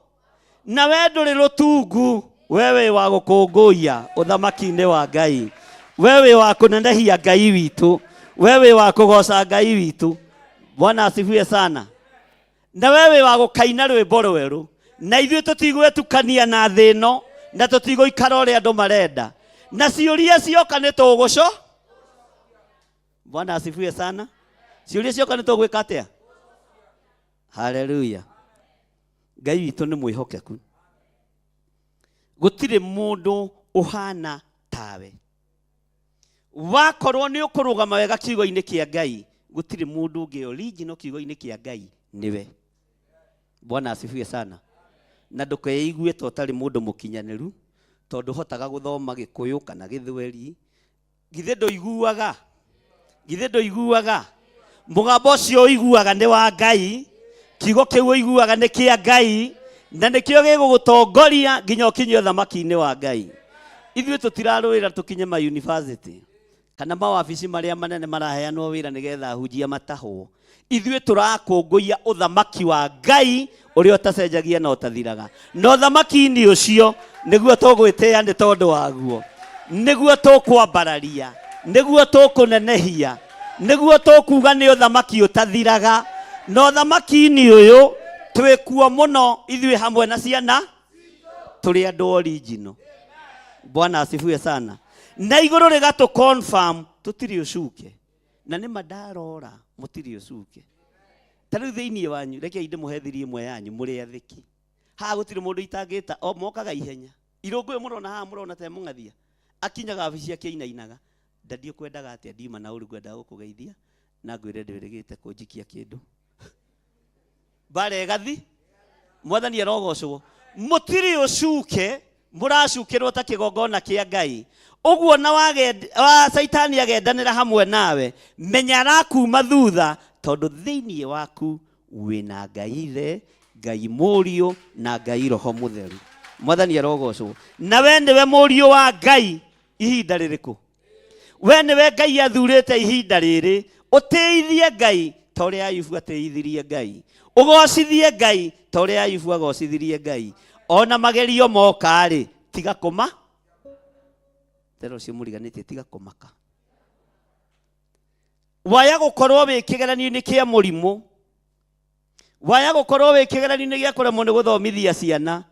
Na we ndũrĩ rũtungu. We wĩ wa gũkũngũiya ũthamaki-inĩ wa Ngai. We wĩ wa kũnenehia Ngai witũ. We wĩ wa kũgoca Ngai witũ. Bwana asifiwe sana. Na we wĩ wa gũkaina rwĩmbo rwerũ. Na ithuĩ tũtigwĩtukania na thĩ ĩno na tũtigũikara ũrĩa andũ marenda. Na ciũria cioka nĩ tũgũco. Bwana asifiwe sana. Ciũria cioka nĩ tũgwĩka atĩa? Haleluya. Ngai witũ nĩ mwĩhokeku. Gũtirĩ mũndũ ũhana tawe. Wakorwo nĩ ũkũrũgama wega kiugo-inĩ kĩa Ngai, gũtirĩ mũndũ ũngĩ original kiugo-inĩ kĩa Ngai nĩwe. Bwana asifiwe sana. Na ndũkeigue ta ũtarĩ mũndũ mũkinyanĩru tondũ hotaga gũthoma Gĩkũyũ kana Gĩthweri. Githĩ ndũiguaga? Githĩ ndũiguaga? Mũgambo ũcio ũiguaga nĩ wa Ngai. Kiugo kĩu ũiguaga nĩ kĩa Ngai. na nikio gigugutongoria nginya ukinye uthamaki-ini wa Ngai. Ithuĩ tũtirarũĩra tũkinye ma university kana mawabici marĩa manene maraheanwo wĩra nĩgetha hunjia matahwo. Ithuĩ tũrakũngũia ũthamaki wa Ngai ũrĩa ũtacenjagia na ũtathiraga. Na ũthamaki-inĩ ũcio nĩguo tũgwĩtĩĩa nĩ tondũ waguo, nĩguo tũkwambararia, nĩguo tũkũnenehia, nĩguo tũkuga nĩ ũthamaki ũtathiraga. Na ũthamaki-inĩ ũyũ twĩkuo mũno ithuĩ hamwe na ciana tũrĩ andũ original. Bwana asifiwe sana. Na igũrũ rĩgatũ confirm tũtirĩ ũcuke. Na nĩ mandarora mũtirĩ ũcuke. Ta rĩu thĩinĩ wanyu rekei ndĩmũhe thiri ĩmwe yanyu mũrĩ athĩki. Haha gũtirĩ mũndũ itangĩta o mokaga ihenya. Irũngũ mũrona haha mũrona ta mũngathia. Akinyaga wabici akĩinainaga. Ndathiĩ kwendaga atĩ ndiuma na ũrĩ ngwenda gũkũgeithia na ngwĩre ndĩrĩgĩte kũnjikia kĩndũ. Bare gathi mwathani arogocwo. Mũtirĩ ũcuke mũracukĩrwo ta kĩgongona kĩa Ngai. Ũguo na wa Saitani agendanĩra hamwe nawe, menya arakuma thutha tondũ thĩinĩ waku wĩna Ngai Ithe, Ngai Mũriũ na Ngai Roho Mũtheru. Mwathani arogocwo. Na we nĩwe mũriũ wa Ngai ihinda rĩrĩkũ? We nĩwe Ngai athurĩte ihinda rĩrĩ. Ũtĩithie Ngai ta ũrĩa Ayubu atĩithirie Ngai. Ũgocithie Ngai ta ũrĩa Ayubu agocithirie Ngai. Ona magerio moka rĩ tiga koma. Tero cio mũriganĩtie tiga kũmaka. Waya gũkorwo wĩ kĩgeranio-inĩ kĩa mũrimũ, waya gũkorwo wĩ kĩgeranio-inĩ gĩa kũremwo nĩ gũthomithia ciana,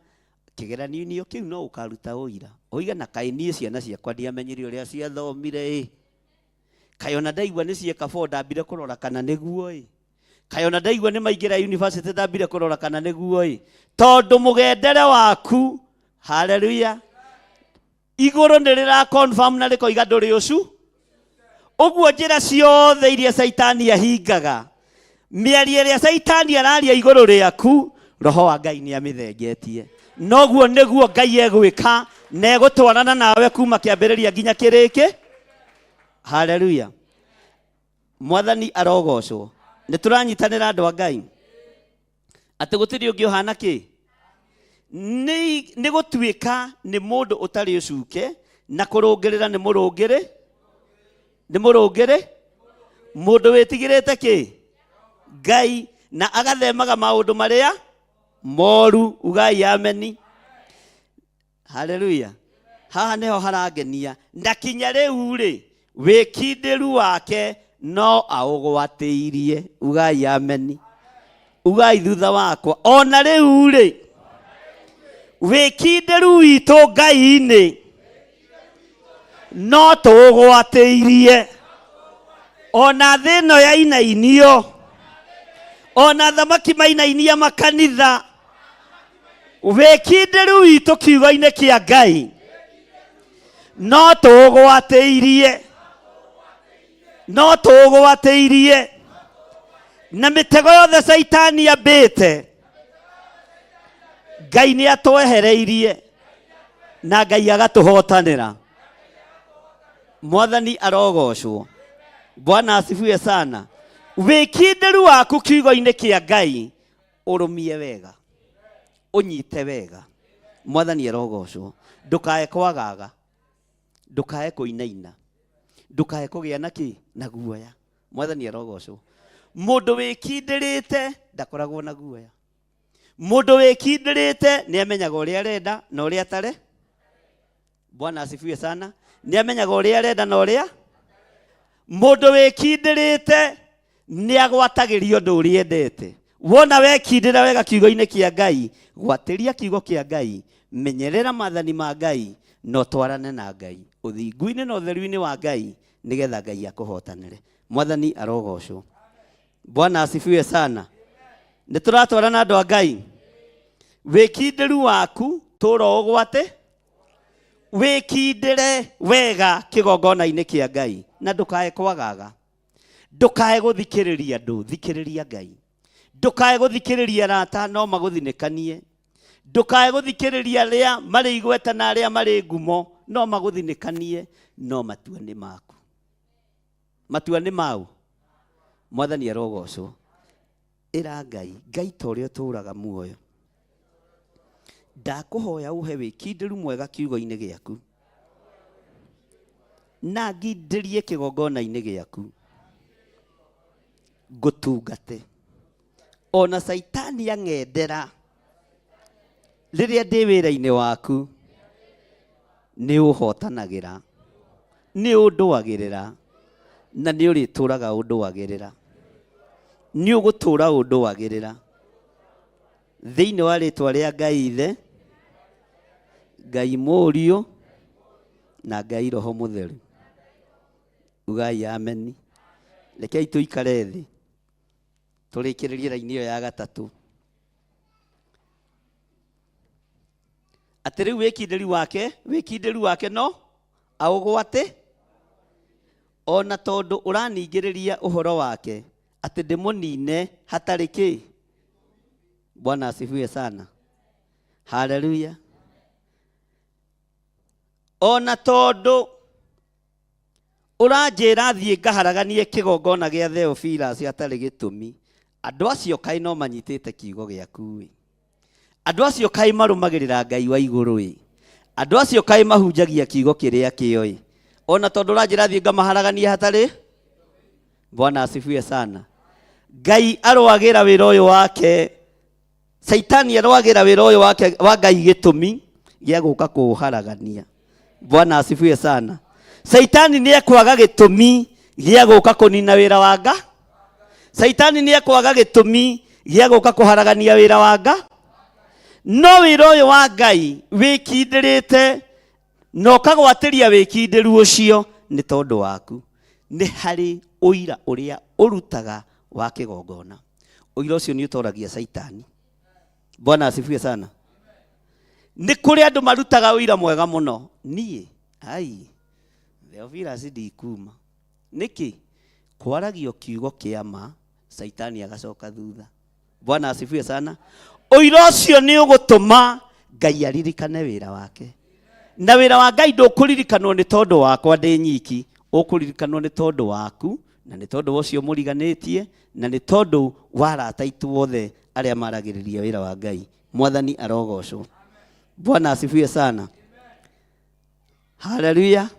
kĩgeranio-inĩ kĩu no ũkaruta ũira. Oiga na kaĩ niĩ ciana ciakwa ndiamenyire ũrĩa ciathomire ĩ. Kaĩ ona ndaigua nĩ cieka bo ndambire kũrora kana nĩguo ĩ. Kaĩ ona ndaigua nĩ maingĩra university ndambire kũrora kana nĩguo ĩ. Tondũ mũgendere waku, haleluya, igũrũ nĩ rĩra confirm na rĩkoiga ndũrĩ ũcu. Ũguo njĩra ciothe iria Saitani ahingaga, mĩario ĩrĩa Saitani araria igũrũ rĩaku, Roho wa Ngai nĩ amĩthengetie. Noguo nĩguo Ngai egwĩka na egũtwarana nawe kuma kĩambĩrĩria nginya kĩrĩkĩ. Haleluya. Mwathani arogocwo. Nĩ tũranyitanĩra andũ a Ngai atĩ gũtirĩ ũngĩ ũhana kĩ? Nĩ gũtuĩka nĩ mũndũ ũtarĩ ũcuke na kũrũngĩrĩra nĩ mũrũngĩrĩ. Nĩ mũrũngĩrĩ. Mũndũ wĩtigĩrĩte kĩ? Ngai na agathemaga maũndũ marĩa moru. Ugai ameni. Haleluya. Haha nĩho harangenia. Na kinya rĩu rĩ wĩkindĩru wake no aũgwatĩirie. Ugai ameni. Ugai thutha wakwa. Ona rĩu rĩ wĩkindĩru witũ Ngai-inĩ no tũgwatĩirie. Ona thĩ ĩno yainainio, ona thamaki mainainia makanitha, wĩkindĩru witũ kiugo-inĩ kĩa Ngai no tũgwatĩirie. No tũgwatĩirie. Na mĩtego yothe Saitani ambĩte Ngai nĩ atwehereirie na Ngai agatũhotanĩra. Mwathani arogocwo. Bwana asifiwe sana. Wĩkindĩru waku kiugo-inĩ kĩa Ngai ũrũmie wega, ũnyite wega. Mwathani arogocwo. Ndũkae kwagaga, ndũkae kũinaina, ndũkae kũgĩa na kĩ? Na guoya. Mwathani arogocwo. Mũndũ wĩkindĩrĩte ndakoragwo na guoya. Mũndũ wĩkindĩrĩte nĩ amenyaga ũrĩa arenda na ũrĩa atarĩ. Bwana asifiwe sana. Nĩ amenyaga ũrĩa arenda na ũrĩa. Mũndũ wĩkindĩrĩte nĩ agwatagĩrio ũndũ ũrĩa endete. Wona wekindĩra wega kiugo-inĩ kĩa Ngai, gwatĩria kiugo kĩa Ngai, menyerera maathani ma Ngai, no twarane na Ngai ũthingu-inĩ na ũtheru-inĩ wa Ngai nĩgetha Ngai akũhotanĩre. Mwathani arogocwo. Bwana asifiwe sana. Nĩ tũratwarana andũ a Ngai. Wĩkindĩru waku tũra ũgwate. Wĩkindĩre wega kĩgongona-inĩ kĩa Ngai na ndũkae kwagaga. Ndũkae gũthikĩrĩria andũ, thikĩrĩria Ngai. Ndũkae gũthikĩrĩria arata no magũthinĩkanie. Ndũkae gũthikĩrĩria arĩa marĩ igweta na arĩa marĩ ngumo no magũthinĩkanie, no matua nĩ maku. Matua nĩ mau. Mwathani arogocwo. Ĩra Ngai, Ngai ta ũrĩa ũtũũraga muoyo. ndakuhoya uhe wikindiru mwega kiugo-ini giaku na ngindirie kigongona-ini giaku ngutungate ona saitani ang'endera riria ndi wira-ini waku ni uhotanagira ni unduagirira na ni urituraga unduagirira ni ugutura unduagirira thiini wa ritwa ria Ngai Ithe, Ngai Mũriũ na Ngai Roho Mũtheru. Ugai ameni. Rekei tuikare thi turikiririe raini iyo ya gatatu. Atĩ rĩu wĩkindĩri wake no aũgwate ona tondũ ũraningĩrĩria ũhoro wake atĩ ndĩmũnine hatarĩ kĩ. Bwana asifiwe sana. Haleluya. Ona tondũ ũranjĩra thiĩ ngaharaganie kĩgongona gĩa Theophilus hatarĩ gĩtũmi, andũ acio kaĩ no manyitĩte kiugo gĩaku. Andũ acio kaĩ marũmagĩrĩra Ngai wa igũrũ. Andũ acio kaĩ mahunjagia kiugo kĩrĩa kĩo. Ona tondũ ũranjĩra thiĩ ngamaharaganie hatarĩ. Bwana asifiwe sana. Ngai arũagĩra wĩra ũyũ wake. Saitani arũagĩra wĩra ũyũ wake wa Ngai gĩtũmi gĩa gũka kũũharagania. Bwana asifiwe sana. Saitani nĩ ekwaga gĩtũmi gĩa gũka kũnina wĩra wa Ngai. Saitani nĩ ekwaga gĩtũmi gĩa gũka kũharagania wĩra wa Ngai. No wĩra ũyũ wa Ngai wĩkindĩrĩte no kagwatĩria wĩkindĩru ũcio nĩ tondũ waku. Nĩ harĩ ũira ũrĩa ũrutaga wa kĩgongona. Ũira ũcio nĩ ũtoragia Saitani. Bwana asifiwe sana. Nĩ kũrĩ andũ marutaga ũira mwega mũno. Niĩ Theophilus ndikuma. Nĩkĩ? Kwaragio kiugo kĩa ma, Saitani agacoka thutha. Bwana asifiwe sana. Ũira ũcio nĩ ũgũtũma Ngai aririkane wĩra wake. Na wĩra wa Ngai ndũkũririkanwo nĩ tondũ wakwa ndĩ nyiki, ũkũririkanwo nĩ tondũ waku, na nĩ tondũ ũcio mũriganĩtie, na nĩ tondũ wa arata aitũ othe arĩa maragĩrĩria wĩra wa Ngai. Mwathani arogocwo. Bwana asifiwe sana. Haleluya.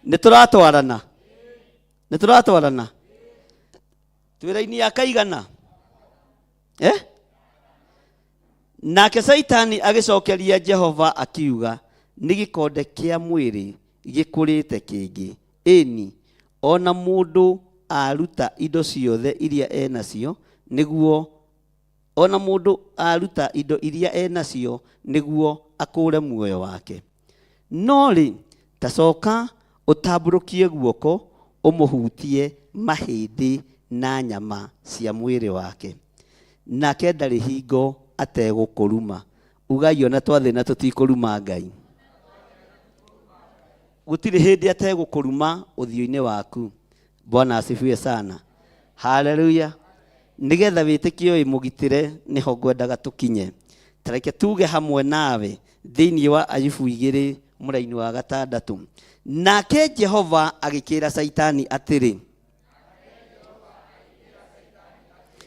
Nĩtũratwarana. Nĩtũratwarana. Twĩra-inĩ ya kaigana. Nake Saitani agĩcokeria Jehova akiuga, nĩ gĩkonde kĩa mwĩrĩ gĩkũrĩte kĩngĩ. Ĩni ona mũndũ aruta indo ciothe iria enacio nĩguo ona mũndũ aruta indo iria enacio nĩguo akũre muoyo wake. No rĩ, tacoka ũtambũrũkie guoko ũmũhutie mahĩndĩ na nyama cia mwĩrĩ wake. Nake ndarĩ hingo ategũkũruma. Ugai ona twathĩna tũtikũruma Ngai. Gũtirĩ hĩndĩ ategũkũruma ũthiũ-inĩ waku. Bwana asifiwe sana. Haleluya. Nigetha wĩtĩkio mũgitĩre nĩho ngwendaga tũkinye. Tareke tuge hamwe nawe thĩinĩ wa Ayubu 2 mũraini wa 6. Nake Jehova agĩkĩra Saitani atĩrĩ,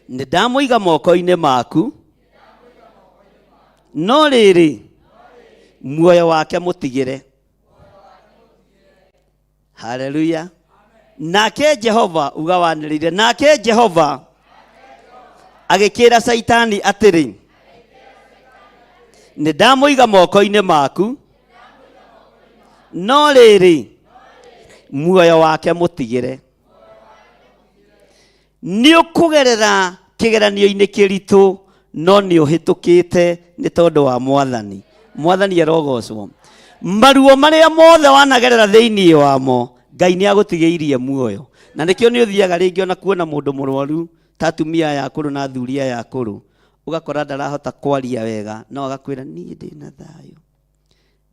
nĩndamũiga moko-inĩ maku, no rĩrĩ muoyo wake mũtigĩre. Haleluya. Nake Jehova uga wanĩrĩire. Nake Jehova agĩkĩra Saitani atĩrĩ, nĩndamũiga moko-inĩ maku, no rĩrĩ muoyo wake mũtigĩre. Nĩ ũkũgerera kĩgeranio-inĩ kĩritũ, no nĩ ũhĩtũkĩte nĩ tondũ wa Mwathani. Mwathani arogocwo. Maruo marĩa mothe wanagerera thĩinĩ wamo, Ngai nĩ agũtigĩirie muoyo. Na nĩkĩo nĩ ũthiaga rĩngĩ ona kuona mũndũ mũrwaru ta atumia aya akũrũ na athuri aya akũrũ, ũgakora ndarahota kwaria wega, no agakwĩra niĩ ndĩna thayũ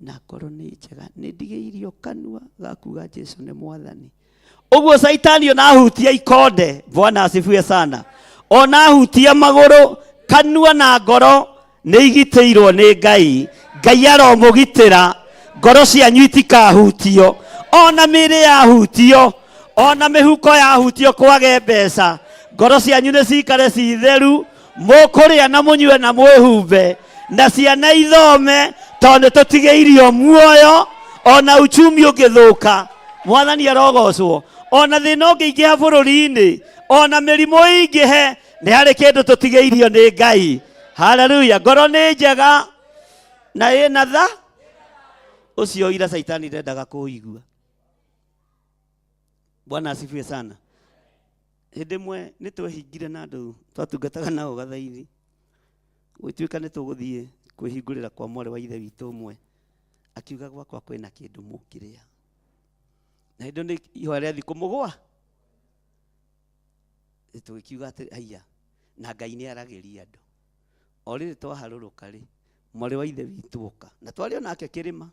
na ngoro nĩ njega, nĩ ndigĩirio kanua gakuga Jesũ nĩ Mwathani. Ũguo Saitani ona ahutia ikonde. Bwana asifiwe sana. Ona ahutia magũrũ, kanua na ngoro nĩ igitĩirwo nĩ Ngai. Ngai aromũgitĩra. Ngoro cianyu itikahutio. Ona mĩĩrĩ yahutio, ona mĩhuko yahutio kwage mbeca, ngoro cianyu nĩ cikare ci theru, mũkũrĩa na mũnyue na mwĩhumbe, na ciana ithome tondu tutigeirio muoyo ona uchumi ukithuka. Mwathani arogocwo. Ona thina ungiingiha bururi-ini, ona mirimo ingihe, ni hari kindu tutigeirio ni Ngai. Haleluya. Ngoro ni njega na ina tha ucio ira Saitani ndendaga kuigua. Bwana asifiwe sana. Hindi mwe ni twehingire na andu twatungataga nao gathaithi, gwituika ni tuguthie kwihingurira kwa mwari wa ithe witu mwe, akiuga gwakwa kwina kindu mukiria, na indo ni ihwa ria thiku mugwa tugikiuga ati haya na Ngai ni arageria andu. Oriri twaharuruka ri mwari wa ithe witu uka na twari onake kirima,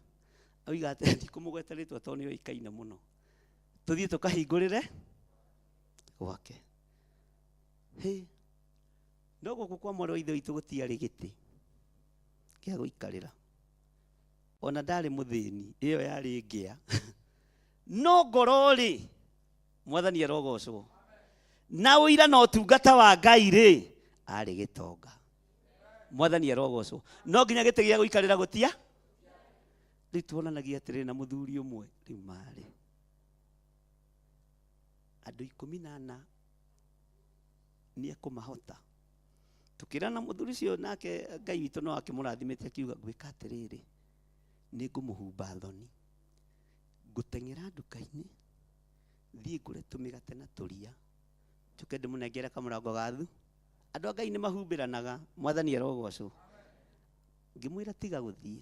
oiga ati ndikumugweta ritwa tondu ni oikaine muno, tuthie tukahingurire gwake. No guku kwa mwari wa ithe witu gutiari giti kia guikarira, ona ndari muthini iyo yari ngia no ngoro ri Mwathani arogocwo, na uira no tungata wa Ngai ri ari gitonga. Mwathani arogocwo. No nginya giti gia guikarira gutia riu tuonanagia atiri na muthuri umwe riu mari andu 14 ni akumahota. Tukira na muthuri cio nake Ngai witu no akimurathimite akiuga gwika atiriri ni ngumuhumba thoni, ngutengera nduka-ini thie ngure tumigate na turia tuke ndimunengere kamurango gathu. Andu a Ngai ni mahumbiranaga. Mwathani arogocwo. Ngimwira tiga guthie,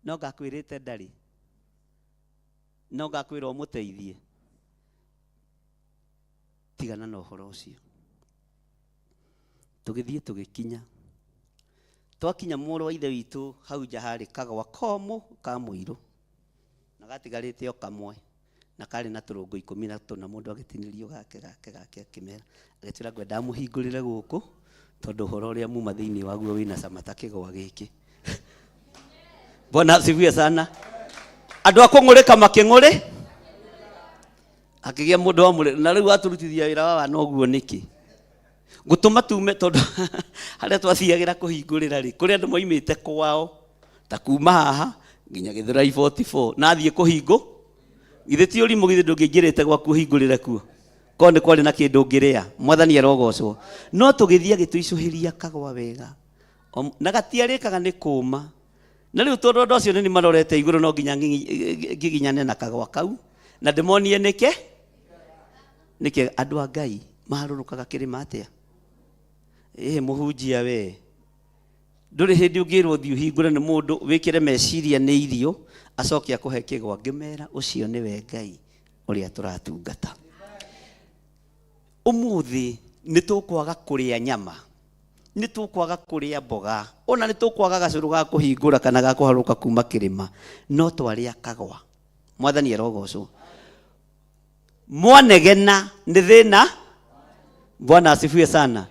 no ngakwirite ndari, no ngakwira umuteithie, tigana na uhoro ucio. Tugithie tugikinya, twakinya mworo wa ithe witu hau nja hari kagwa komu ka muiru na gatigarite o kamwe na kari na turungu 14 na mundu agitinirio gake akimera agitira ngwenda muhingurire guku tondu uhoro uria muma thiini waguo wina camata kigwa giki. Bwana asifiwe sana. Andu akungurika makinguri akigia mundu wa muri na riu aturutithia wira wa noguo niki gutuma tume tondu haria twathiagira kuhingurira ri kuri andu moimite kwao ta kuma haha nginya Githurai 44 na thie kuhingo ithe ti urimu githe ndungingirite gwa kuhingurira kuo ko ni kwari na kindu ngiria. Mwathani arogocwo. No tugithia gituicuhiria kagwa wega na gatiarikaga ni kuma na riu tondu ndo cio ni marorete iguru no nginya ngiginyane na kagwa kau na demonie nike andu a Ngai maharurukaga kirima atia. Muhunjia we nduri hindi ungirwo thiu hingure ni mundu wikire meciria ni irio acoke akuhe kigwa. Ngimera ucio ni we Ngai uria turatungata. Umuthi ni tukwaga kuria nyama, ni tukwaga kuria mboga, ona ni tukwaga gacuru ga kuhingura kana ga kuharuka kuma kirima, no twaria kagwa. Mwathani arogocwo. Mwanegena ni thina. Bwana asifiwe sana.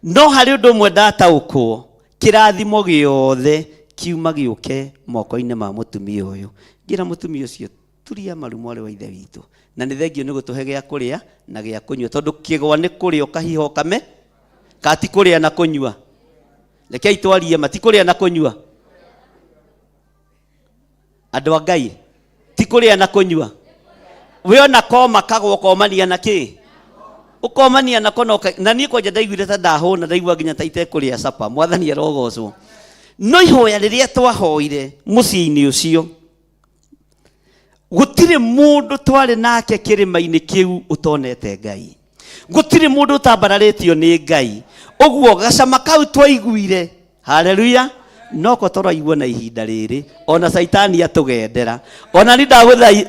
No hari undu mwe ndataukwo kirathimo giothe kiuma giuke moko-ini ma mutumia uyu. Ngira mutumia ucio turia maru mwari wa ithe witu na ni thengio ni gutuhe gia kuria na gia kunywa tondu kigwa ni kuria ukahiho kame kati kuria na kunywa. Rekei twarie mati kuria na kunywa. Andu a Ngai ti kuria na kunywa. We ona koma kagwa komania na ki ukomania na kono na ni ko ndaiguire ta ndahuna ndaigua nginya ta itekuria sapa. Mwathani arogocwo. No ihoya riria twahoire mucii-ini ucio gutire mundu twari nake kirima-ini kiu utonete Ngai, gutire mundu utambararĩtio ni Ngai. Uguo gacama kau twaiguire. Haleluya. Noko turaigua na ihinda riri ona Saitani atugendera. Ona ni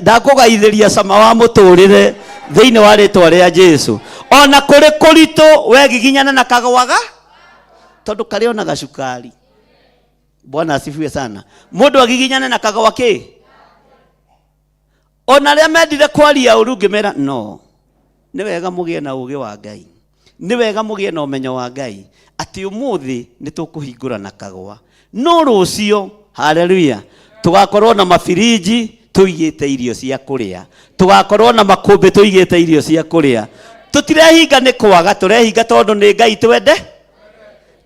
ndakugaithiria cama wa muturire thiini wa ritwa ria Jesu. Ona kuri kurito we giginyana na kagwaga tondu kari ona gacukari. Bwana asifiwe sana. Mundu agiginyana na kagwa ki ona ria mendire kwaria uru ngimera no ni wega mugie na ugi wa Ngai, ni wega mugie na umenyo wa Ngai ati umuthi ni tukuhingura na kagwa. No rucio haleluya tugakorwo na mafiriji tuigite irio cia kuria, tugakorwo na makumbi tuigite irio cia kuria. Tutirehinga ni kwaga, turehinga tondu ni Ngai twende.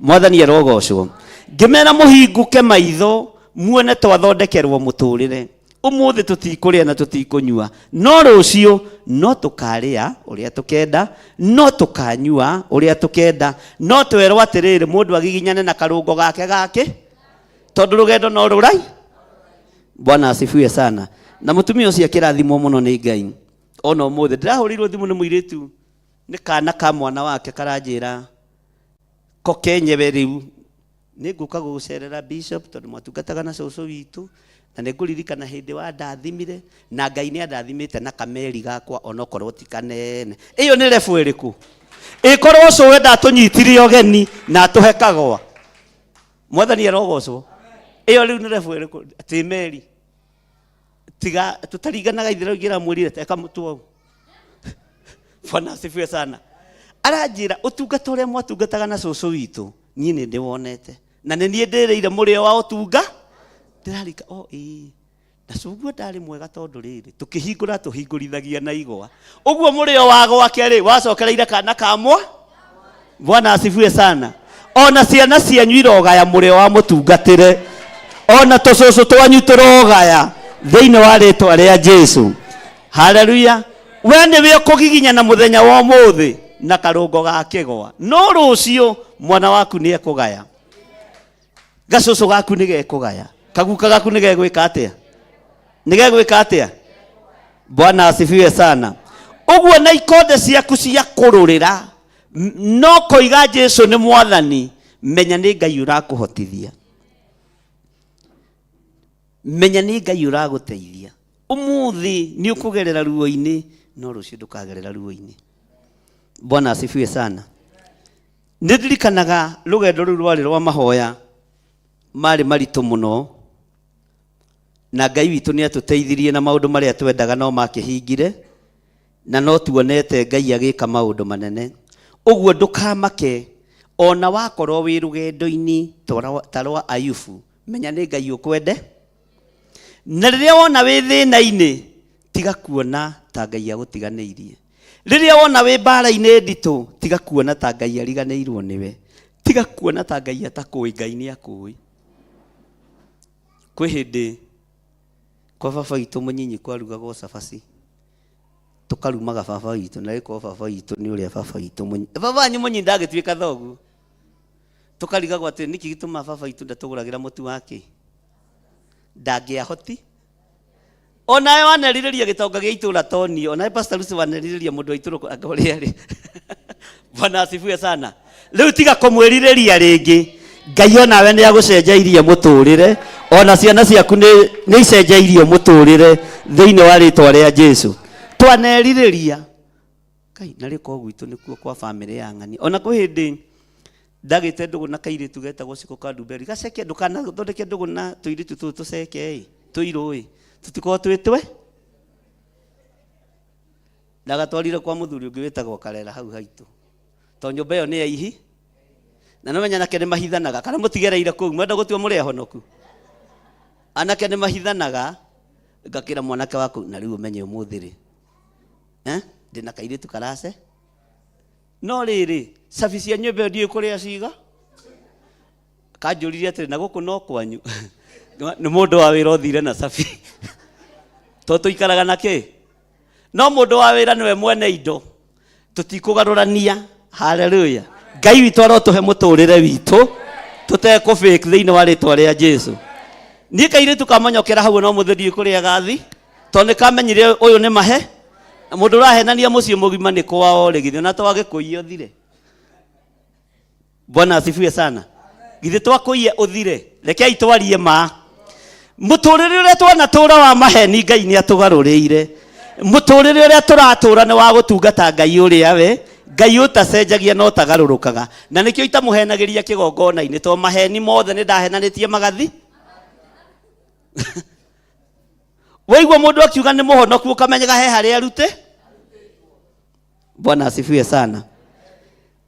mwathani arogocwo ngimera muhinguke maitho muone twathondekerwo muturire umuthi tutikuria na tutikunyua no rucio no tukaria uria tukenda no tukanyua uria tukenda no twerwo atiriri mundu agiginyane na karungo gake tondu rugendo no rurai. Bwana asifiwe sana. Na mutumia ucio akirathimwo muno ni Ngai. Ona umuthi ndirahurirwo thimu ni muiritu ni kana ka mwana wake karanjira ko kenyewe riu niguka gucerera bishop tondu mwatungataga na cucu witu na niguririkana hindi wa ndathimire na Ngai ni andathimite na kameri gakwa onokorwo ti kanene. Iyo ni refu iriku ikorwo cuwe ndatunyitire ogeni na tuhekagwa mwathani arogocwo. Iyo riu ni refu iriku ati meri tiga tutaringanaga ithira ngira mwirire teka mutu. Bwana asifiwe sana. Aranjira utungata uria mwatungataga na cucu witu nie ni ndiwonete na ni nie ndireire murio wa utunga ndirarika na cuguo ndari mwega tondu riri tukihingura tuhingurithagia na igwa uguo murio wa gwake ri wacokereire kana kamwa. Bwana asifiwe sana. Ona ciana cianyu irogaya murio wa mutungatire ona tucucu twanyu turogaya thiini wa ritwa ria Jesu. Haleluya. We niwe ukugiginya na muthenya wa umuthi na karungo gakigwa no rucio mwana waku ni ekugaya gacucu gaku ni gekugaya kaguka gaku ni gegwika atia ni gegwika atia. Bwana asifiwe sana. Uguo na ikonde ciaku cia kururira no koiga Jesu ni mwathani menya ni Ngai urakuhotithia menya ni Ngai uraguteithia. Umuthi ni ukugerera ruo-ini no rucio ndukagerera ruo-ini. Bwana asifiwe sana. Ndirikanaga rugendo ruru rwari rwa mahoya mari maritu muno na Ngai witu ni atuteithirie na maundu maria twendaga no makihingire na no tuonete Ngai agika maundu manene. Uguo ndukamake ona wakorwo wi rugendo-ini tarwa Ayubu menya ni Ngai ukwende na riria wona wi thina-ini tiga kuona ta Ngai agutiganeirie. Riria wona wi mbara-ini nditu tiga kuona ta Ngai ariganeirwo niwe tiga kuona ta Ngai atakui. Ngai ni akui. Kwi hindi kwa baba itu munyinyi kwarugagwo cabaci tukarumaga baba itu na riko baba itu ni uria baba itu munyi baba nyu munyi ndagituika thogu tukarigagwo ati niki gituma baba itu ndatuguragira mutu wake ndangiahoti. Onae wanaririria gitonga gia itura toni onae pastor Lucy wanaririria mundu aituru agoria ri. Bwana asifiwe sana. Riu tiga kumwiririria ringi Ngai onawe ni agucenjeirie muturire ona ciana ciaku ni icenjeirio muturire thiini wa ritwa ria Jesu. Twanaririria Ngai na riko gwitu nikuo kwa family ya ng'ani ona kwi hindi ndagite ndugu na kairitu getagwo Siko Kaduberi gaceke ndukana thondeke ndugu na tuiritu tu tuceke tuirui tutiko twitwe ndagatwarire kwa muthuri ungi witagwo Karera hau haitu to nyumba iyo ni ya ihi na no menya nake ni mahithanaga kana mutigereire kuu mwenda gutua muri ahonoku anake ni mahithanaga ngakira mwanake waku na riu menye umuthiri ndina kairitu karase no riri service ya nyumba ndiye kuria ciga kanjuririe atiri na guku no kwanyu ni mundu wa wira uthire na safi to ikaraga nake no mundu wa wira niwe mwene indo tutikugarurania. Haleluya. Ngai witu arotuhe muturire witu tuteko fake thiini wa ritwa ria Jesu. Ni kaire tukamanyokera hau no muthiri kuria gathi to ni kamenyire uyu ni mahe mundu rahenania mucio mugima ni kwao rigithio na twage kuiyo thire. Bwana asifiwe sana. Githĩ twakuiye uthire rekei twarie ma muturire uria twanatura wa maheni Ngai ni atugaruriire muturire uria turatura ni wa gutungata Ngai uria we Ngai utacenjagia no tagarurukaga na nikio itamuhenagiria kigongona-ini to maheni mothe ni ndahenanitie magathi. Waigua mundu akiuga ni muhonoku ukamenyaga he haria arute. Bwana asifiwe sana.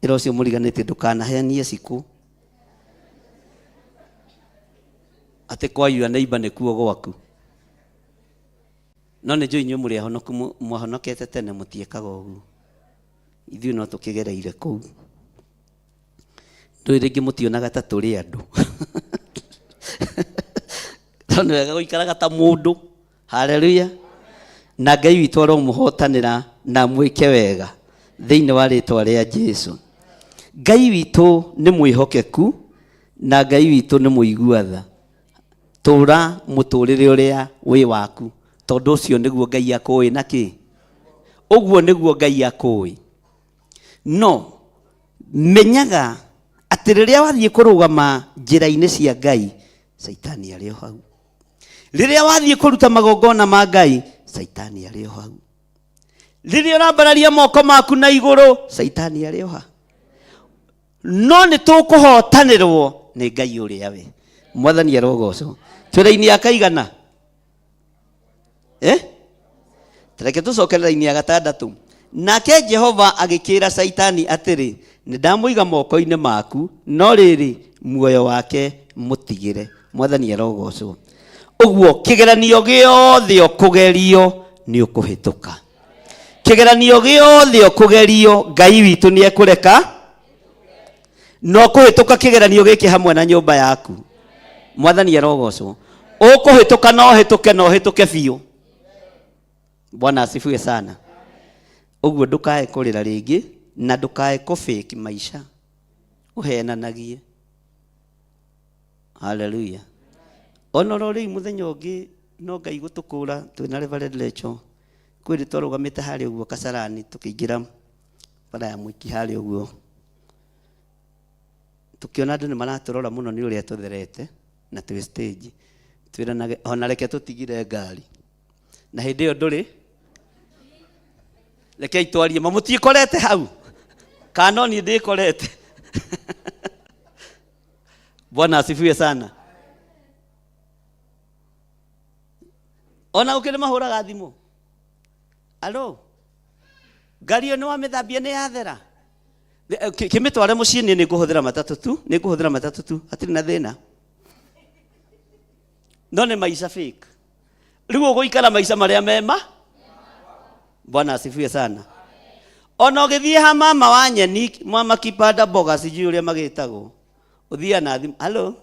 Ira ucio muriganite ndukanahenie ciku ate kwayu neighbor ni kuo gwaku no ni njui nyumuri ahonoku mwahonokete tene mutiekaga uguo ithuĩ no tukigereire kuu ndå rä ngä må tionaga ta tå rä andå tondå wega gå ikaraga ta må ndå. Haleluya. Na Ngai witũ aro må hotanä ra na mwä ke wega thä-inä wa rĩtwa rĩa Jesũ. Ngai witũ nĩ mwĩhokeku na Ngai witũ nĩ mũigua-tha. Tũra mũtũrĩre ũrĩa wĩ waku, tondũ ũcio nĩguo Ngai akũĩ na kĩ? Ũguo nĩguo Ngai akũĩ. No menyaga atĩ rĩrĩa wathiĩ kũrũgama njĩra-inĩ cia Ngai, Saitani arĩ o hau. Rĩrĩa wathiĩ kũruta magongona ma Ngai, Saitani arĩ o hau. Rĩrĩa ũrambararia moko maku na igũrũ, Saitani arĩ o hau. No nĩ tũkũhotanĩrwo nĩ Ngai ũrĩa we. Mwathani arogocwo. Twĩra-inĩ ya kaigana? Tareke tũcoke raini ya gatandatũ. Nake Jehova agĩkĩra Saitani atĩrĩ, nĩ ndamũiga moko-inĩ maku, no rĩrĩ muoyo wake mũtigĩre. Mwathani arogocwo. Ũguo kĩgeranio gĩothe ũkũgerio nĩ ũkũhĩtũka. Kĩgeranio gĩothe ũkũgerio, Ngai witũ nĩ ekũreka no kũhĩtũka kĩgeranio gĩkĩ hamwe na nyũmba yaku. Mwathani arogocwo. Ũkũhĩtũka no hĩtũke biũ. Bwana asifiwe sana. Ũguo ndũkae kũrĩra rĩngĩ na ndũkae kũ-fake maisha ũhenanagie. Haleluya. Ona rĩu mũthenya ũngĩ no Ngai gũtũkũra twĩna Reverend Lecho kwĩrĩ twarũgamĩte harĩa ũguo Kasarani tũkĩingĩra bara ya Mwiki harĩa ũguo, tukiona andũ nĩ maratũrora mũno nĩ ũrĩa tũtherete na twĩ stage, twĩranage ona reke tũtigire ngari. Na hĩndĩ ĩyo ndũrĩ, rekei twarie, mamũtiĩkorete hau kana niĩ ndĩkorete. Bwana asifiwe sana. Ona ũkĩrĩ mahũraga thimũ, alo ngari ĩyo nĩ wamĩthambia nĩ yathera? Kĩmĩtware mũciĩ niĩ nĩ ngũhũthĩra matatũ tu, hatirĩ na thĩna. No nĩ maica fake. Rĩu ũgũikara maica marĩa mema. Bwana asifiwe sana. Ona ũgĩthiĩ ha mama wa nyeni, mama kipanda mboga sijui ũrĩa magĩtagwo, ũthiia na thimũ, alo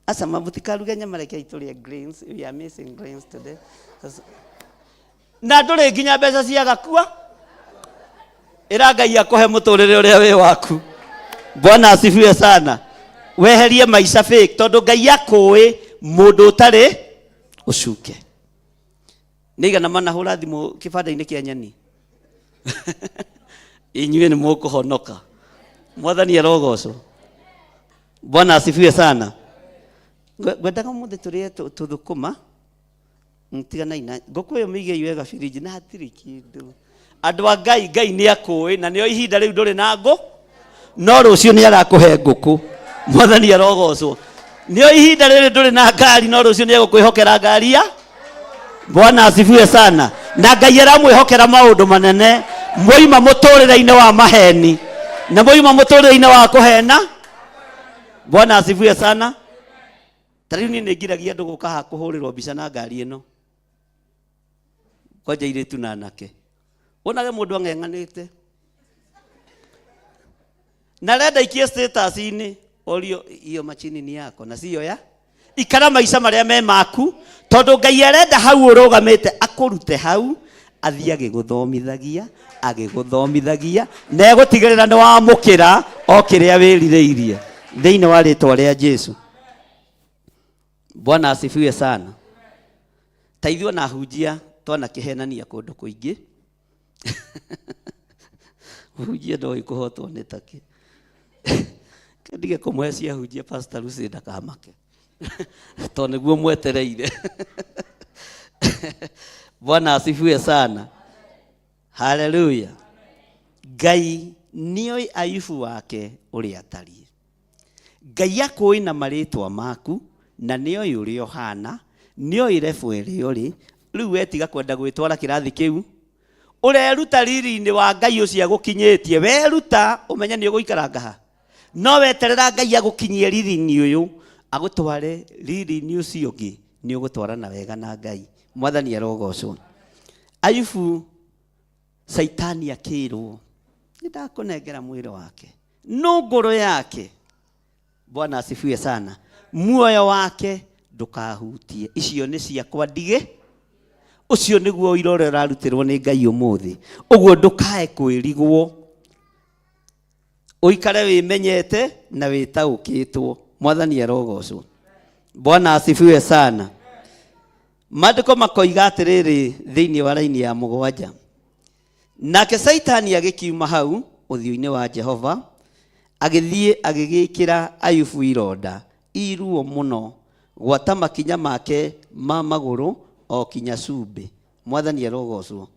asa mabutikaruge nyama rekei tũrĩe greens, we are missing greens today. Na ndũrĩ nginya mbeca ciagakua, ĩra Ngai akũhe mũtũrĩre ũrĩa wĩ waku. Bwana asifiwe sana. Weherie maica fake tondũ Ngai akũĩ mũndũ ũtarĩ ũcuke. Nĩigana manahũra thimũ kĩbanda-inĩ kĩa nyeni. Inyuĩ nĩ mũkũhonoka. Mwathani arogocwo. Bwana asifiwe sana. Ngwendaga mũthĩ tũrĩe tũthũkũma mtiganaina ngũkũ ĩyo mĩige wega firiji na hatirĩ kĩndũ. Andũ a Ngai nĩ akũĩ na nĩo ihinda rĩu ndũrĩ na ngũ, no rũciũ nĩ arakũhe ngũkũ. Mwathani arogocwo. Nĩo ihinda rĩrĩ ndũrĩ na ngari, no rũciũ nĩ egũkwĩhokera ngari ya. Bwana asifiwe sana. Na Ngai aramwĩhokera maũndũ manene. Moima mũtũrĩre-inĩ wa maheni na moima mũtũrĩre-inĩ wa kũhena. Bwana asifiwe sana. Tarĩu niĩ nĩ ngiragia andũ gũka haha kũhũrĩrwo mbica na ngari ĩno, kwanja irĩtu na anake. Wonage mũndũ ang'eng'anĩte na renda ikie status-inĩ, orio hiyo machini ni yako na siyo ya ikara maica marĩa me maku, tondũ Ngai arenda hau ũrũgamĩte akũrute hau, athiĩ agĩgũthomithagia na egũtigĩrĩra nĩ wamũkĩra o kĩrĩa wĩrirĩirie thĩinĩ wa rĩtwa rĩa Jesũ. Bwana asifiwe sana. Taithio na hunjia twana kĩhenania kũndũ kũingĩ. Hunjia ndoĩ kũhotwo nĩ takĩ. Ndige kũmũhe cia hunjia Pastor Lucy ndakamake. To nĩguo mwetereire. Bwana asifiwe sana. Haleluya. Ngai nĩoĩ Ayubu wake ũrĩa atariĩ. Ngai akũĩ na marĩtwa maku na nĩoĩ ũrĩa ũhana, nĩoĩ rebu ĩrĩa ũrĩ. Rĩu wetiga kwenda gwĩtwara kĩrathi kĩu, ũreruta riri-inĩ wa Ngai ũcio agũkinyĩtie. Weruta ũmenye nĩ ũgũikara ngaha, no weterera Ngai agũkinyie riri-inĩ ũyũ, agũtware riri-inĩ ũcio ũngĩ, nĩ ũgũtwarana wega na Ngai. Mwathani arogocwo. Ayubu Saitani akĩrwo, nĩ ndakũnengera mwĩrĩ wake, no ngoro yake Bwana asifiwe sana. Muoyo wake ndukahutie. Icio nĩ ciakwa ndige. Ucio niguo irore rarutirwo ni Ngai umuthi. Uguo ndukae kwirigwo. Uikare wimenyete na witaukitwo. Mwathani arogocwo. Bwana asifiwe sana. Maandiko makoiga atiriri thiini wa raini ya mugwanja. Nake Saitani agikiuma hau uthio-ini wa Jehova, agithie agigikira Ayubu ironda iruo muno, gwata makinya make ma maguru o kinya cumbi. Mwathani arogocwo.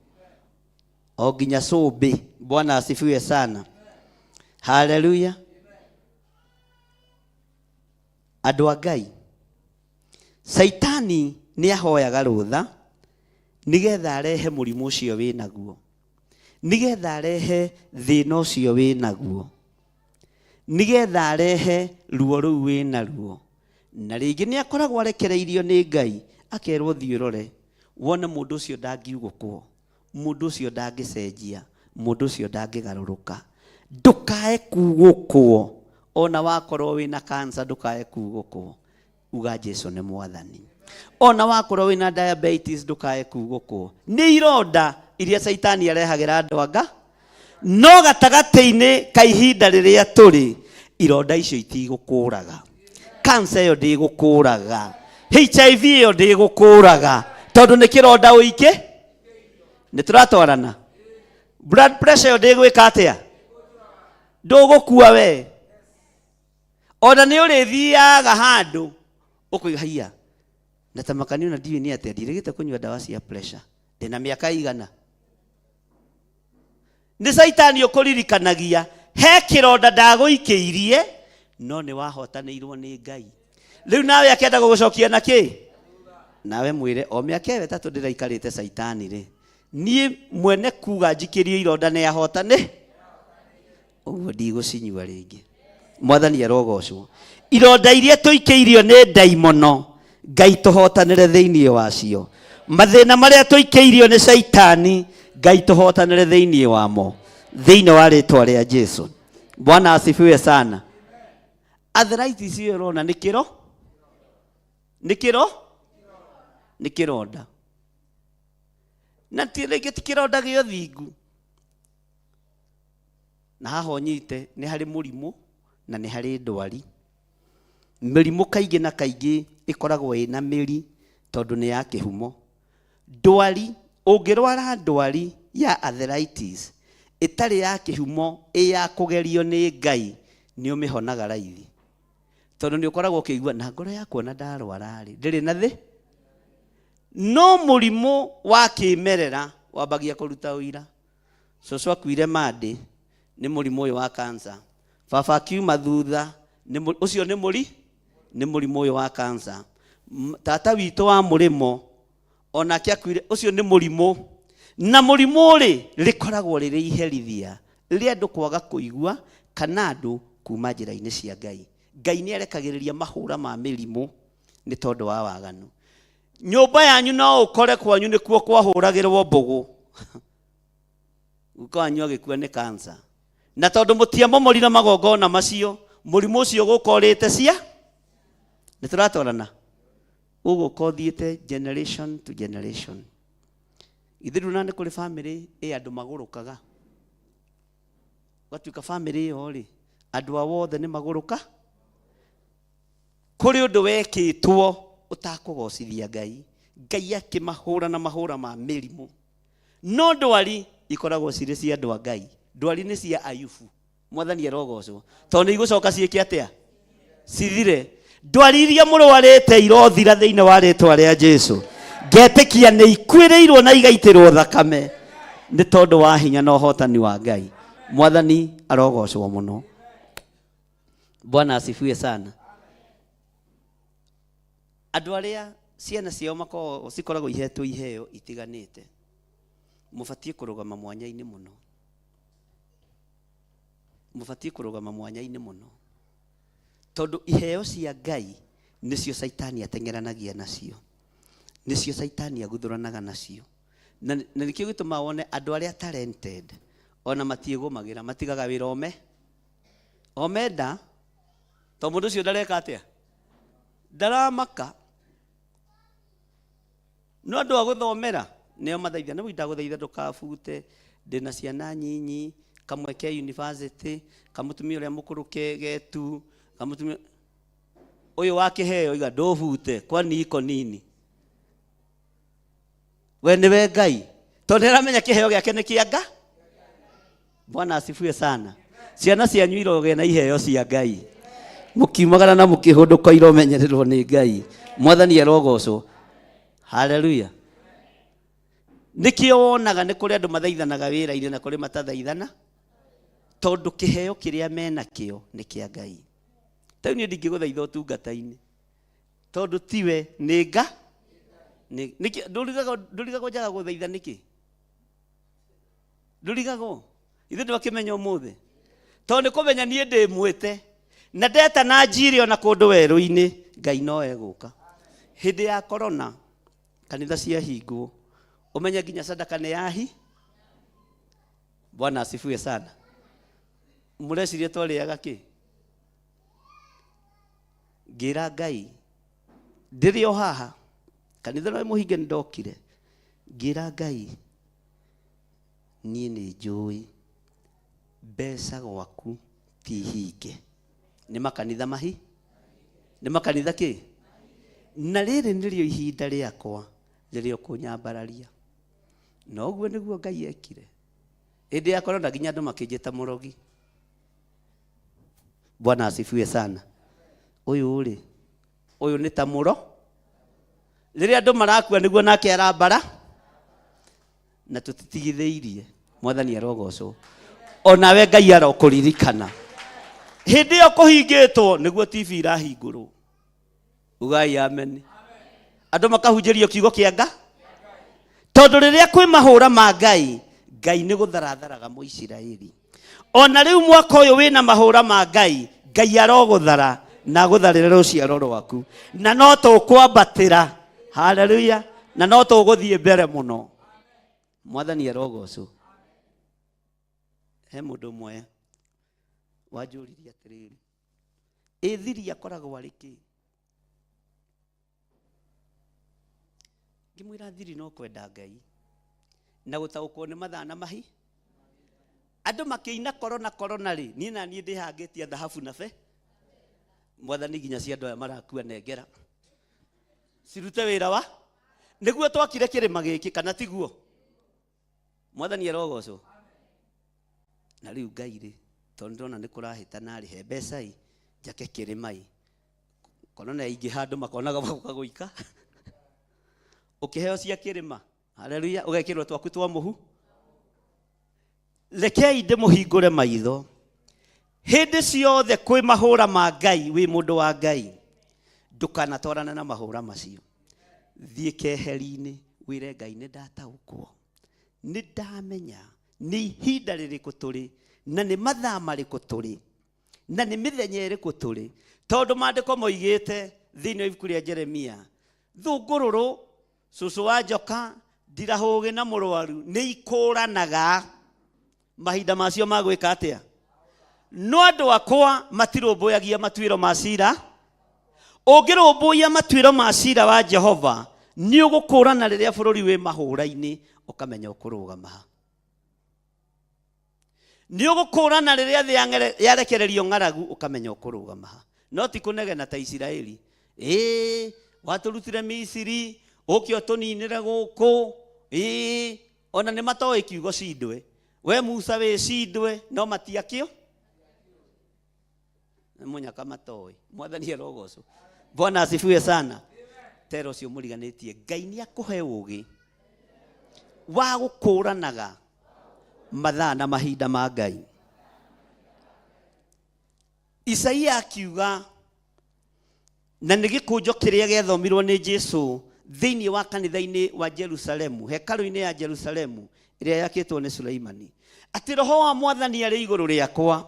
O kinya cumbi. Bwana asifiwe sana. Haleluya. Andu a Ngai, Saitani ni ahoyaga rutha nigetha arehe murimu ucio winaguo, nigetha arehe thina ucio winaguo, nigetha arehe ruo ruu winaruo. Na ringi ni akoragwo arekereirio ni Ngai, akerwo thiurore wone mundu ucio ndangiugukwo, mundu ucio ndangicenjia, mundu ucio ndangigaruruka. Ndukae kugukwo. Ona wakorwo wina cancer ndukae kugukwo. Uga Jesu ni Mwathani. Ona wakorwo wina diabetes ndukae kugukwo. Ni ironda iria Saitani arehagira andu anga. No gatagati-ini ka ihinda riria turi, ironda icio itigukuraga. Cancer yo ndigukuraga. HIV yo ndigukuraga. Tondu ni kironda uike. Ni turatwarana. Blood pressure yo ndigwika atia. Ndugukua we. Ona ni urithiaga handu ukuihaia. Natamakani na ndiwe ni atia ndirigite kunywa dawa cia pressure. Ndina miaka igana. Ni Saitani ukuririkanagia he kironda ndaguikiirie no ni wahotanirwo ni Ngai. Riu nawe akenda gugucokia na ki? Nawe mwire o miaka wetatu ndiraikarite Saitani ri. Nie mwene kuga njikirio ironda ni ahotane. Uguo ndigucinyua ringi. Mwathani arogocwo. Ironda iria tuikeirio ni daimono, Ngai tuhotanire thiini wacio. Mathina maria tuikeirio ni Saitani, Ngai tuhotanire thiini wamo, thiini wa ritwa ria Jesu. Bwana asifiwe sana. Arthritis iyo rona ni kiro? Ni kiro? Ni kironda. Na tirege kironda gio thingu. Na haho nyite ni hari murimu na ni hari ndwari. Mirimu kaingi na kaingi ikoragwo ina miri tondu ni ya kihumo. Ndwari, ungirwara ndwari ya arthritis itari ya kihumo ya kugerio ni Ngai, ni umihonaga raithi. Tondu ni ukoragwo ukigua na ngoro yakwa na ndarwara ri ndiri na thi. No murimu wa kimerera wambagia kuruta uira. Coco akuire mandi ni murimu uyu wa cancer. Baba akiuma thutha ucio ni murimu uyu wa cancer. Tata witu wa murimo onake akuire ucio ni murimu. Na murimu ri rikoragwo riri iherithia ri andu kwaga kuigua kana andu kuma njira-ini cia Ngai. Ngai ni arekagiriria mahura ma mirimu ni tondu wa waganu. Nyumba yanyu no ukore kwanyu ni kuo kwahuragirwo mbugu. Ukanywa gikua ni cancer. Na tondu mutiamomorira magongona macio, murimu ucio gukorite cia ni turatwarana. Ugo kothiete generation to generation. Ithiru nane kuri family andu magurukaga. Watuika family yo ri andu awothe ni maguruka. Kuri undu wekitwo utakugocithia Ngai. Ngai akimahura na mahura ma mirimu. No ndwari ikoragwo ciri cia andu a Ngai. Ndwari ni cia Ayubu. Mwathani arogocwo. Tondu igucoka ciiki atia? Cithire. Ndwari iria murwarite irothira thiini wa ritwa ria Jesu. Ngetikia ni ikwirirwo na igaitirwo thakame ni tondu wa hinya na uhotani wa Ngai. Mwathani arogocwo muno. Bwana asifiwe sana. Andu aria ciana ciao mako cikoragwo ihetwo iheo itiganite, mubatie kurugama mwanya-ini muno. Mubatie kurugama mwanya-ini muno. Tondu iheo cia Ngai nicio Saitani atengeranagia nacio. Nicio Saitani aguthuranaga nacio. Na nikio gituma wone andu aria talented ona matiego magira matigaga wira omenda to mundu cio ndareka atia ndaramaka no andu aguthomera neo mathaitha no ndaguthaitha ndukabute ndina ciana nyinyi kamwe ke university kamutumia uria mukuru getu kamutumia uyu wakiheo iga ndobute kwani iko nini we niwe Ngai tondu niramenya kiheo giake ni kianga. Bwana asifiwe sana. Ciana cianyu iroge na iheo cia Ngai mukiumagara na mukihunduka iromenyererwo ni Ngai. Mwathani arogocwo. Haleluya. Nikio wonaga ni kuri andu mathaithanaga wira-ini na kuri matathaithana tondu kiheo kiria mena kio ni kia Ngai. Tau ni ndingiguthaitha utungata-ini tondu tiwe ni Nga niki ndurigago njaga guthaitha niki ndurigago ithe ndwakimenya umuthi tondu kumenya nie ndimwite na ndeta na njiri ona kundu weru-ini Ngai no eguka. Hindi ya corona kanitha cia hingwo umenye nginya sadaka ni yahi. Bwana asifiwe sana. Mureciria twariaga ki ngira Ngai ndiri o haha kanitha no muhinge ndokire ngira Ngai nie ni njui mbeca gwaku ti hinge. Ni makanitha mahi ni makanitha ki na riri nirio ihinda riakwa ririo kunyambararia no guo niguo Ngai ekire. Hindi ya corona nginya andu makinjita murogi. Bwana asifiwe sana. Uyu ni ta muro riria andu marakua niguo nake arambara na tutitigitheirie. Mwathani arogocwo. Onawe Ngai arokuririkana hindi yo kuhingitwo niguo TV irahingurwo. Ugai amen. Andu makahunjirio kiugo kia Nga tondu riria kwi mahura ma Ngai Ngai ni gutharatharaga mu Isiraeli. Ona riu mwaka uyu wina mahura ma Ngai Ngai aroguthara na gutharira ruciaro rwaku na no tukwambatira. Haleluya. Na no tuguthie mbere muno. Mwathani arogocwo. He mundu mwe wanjuririe atiriri ithiri akoragwo ari ki ngimwira thiri no kwenda Ngai na gutaukwo ni mathana mahi andu makiina corona ri ni na ni ndihangitie thahabu na be. Mwathani nginya cia andu aya marakua nengera cirute wira wa niguo twakire kirima giki kana tiguo. Mwathani arogocwo. Na riu Ngai ri tondu ndona ni kurahitana ri he mbeca i njake kirima i corona ingi handu makonaga baguka guika ukiheo cia kirima. Haleluya. Ugekirwo twaku twa muhu. Rekei ndimuhingure maitho hindi ciothe kwi mahura ma Ngai wi mundu wa Ngai ndukanatwarana na mahura macio. Thie keheri-ini wire Ngai ni ndataukwo ni ndamenya ni ihinda ririku turi na ni mathaa mariku turi na ni mithenya iriku turi tondu maandiko moigite thiini wa ibuku ria Jeremia thungururu cucu wa njoka ndirahugi na murwaru ni ikuranaga mahinda macio magwika atia. No andu akwa matirumbuyagia matuiro ma cira. Ungirumbuya matuiro ma cira wa Jehova ni ugukurana riria bururi wi mahura-ini ukamenya ukurugama. Ni ugukurana riria thi yarekererio ng'aragu ukamenya ukurugama. No ti kunegena ta Isiraeli. Waturutire Misiri ukio tuninire guku ona ni matoi kiugo cindwe. We Musa we cindwe no matiakio munyaka matoi. Mwathani arogocwo. Bwana asifiwe sana. Tero cio muriganitie Ngai ni akuhe ugi wa gukuranaga mathaa na mahinda ma Ngai. Isaia akiuga na nĩ gĩkũnjo kĩrĩa gĩathomirwo nĩ Jesu thĩinĩ wa kanitha-inĩ wa Jerusalemu, hekalu-inĩ ya Jerusalemu ĩrĩa yakĩtwo nĩ Sulaimani, atĩ roho wa Mwathani arĩ igũrũ rĩakwa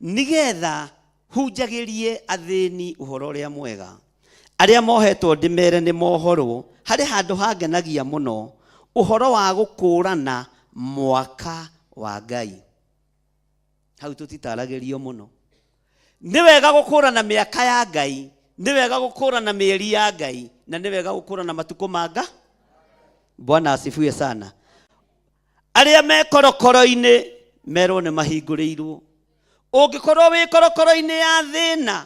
nĩgetha hunjagĩrie athĩni ũhoro ũrĩa mwega, arĩa mohetwo ndĩmere nĩ mohoro, harĩ handũ hangenagia mũno ũhoro wa gũkũrana mwaka wa Ngai. Hau tũtitaragĩrio mũno nĩ wega gũkũrana mĩaka ya Ngai, nĩ wega gũkũrana mĩeri ya Ngai, na nĩ wega gũkũrana matukũ manga. Bwana asifiwe sana. Arĩa me korokoro-inĩ merwo nĩ mahingũrĩirwo. Ũngĩkorwo wĩ korokoro-inĩ ya thĩna,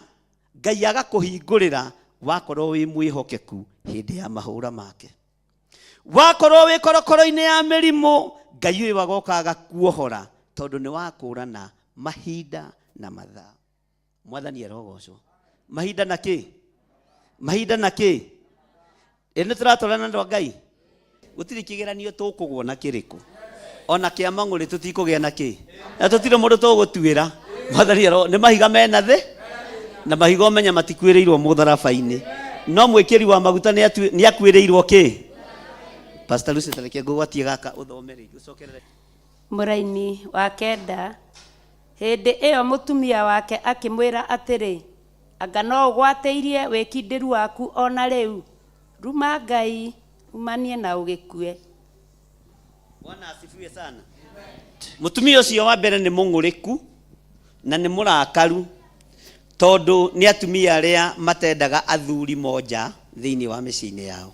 Ngai agakũhingũrĩra wakorwo wĩ mwĩhokeku hĩndĩ ya mahũra make. Wakorwo wĩ korokoro-inĩ ya mĩrimũ, Ngai ũyũ agoka agakuohora tondũ nĩ wakũrana mahinda na mathaa. Mwathani arogocwo. Mahinda na kĩ? Mahinda na kĩ? Nĩ tũratwarana na Ngai. Gũtirĩ kĩgeranio tũkũgwo na kĩrĩkũ. Ona kĩa mang'ũrĩ tũtikũgĩa na kĩ? Na tũtirĩ mũndũ tũgũtuĩra. Mwathani aro nĩ mahiga mena thĩ na mahiga ũmenya matikuĩrĩirwo mũtharaba-inĩ. No mwĩkĩri wa maguta nĩ akuĩrĩirwo kĩ? Pastor Lucy tareke ngũgwatie gaka ũthomere ũcokerere. Mũraini wa kenda, hĩndĩ ĩyo mũtumia wake akĩmwĩra atĩrĩ, anga no ũgwatĩirie wĩkindĩru waku ona rĩu, ruma Ngai umanie na ũgĩkue. Bwana asifiwe sana. Mũtumia ũcio wa mbere nĩ mũng'ũrĩku na nĩ mũrakaru tondũ nĩ atumia arĩa matendaga athuri moja thĩinĩ wa mĩciĩ-inĩ yao.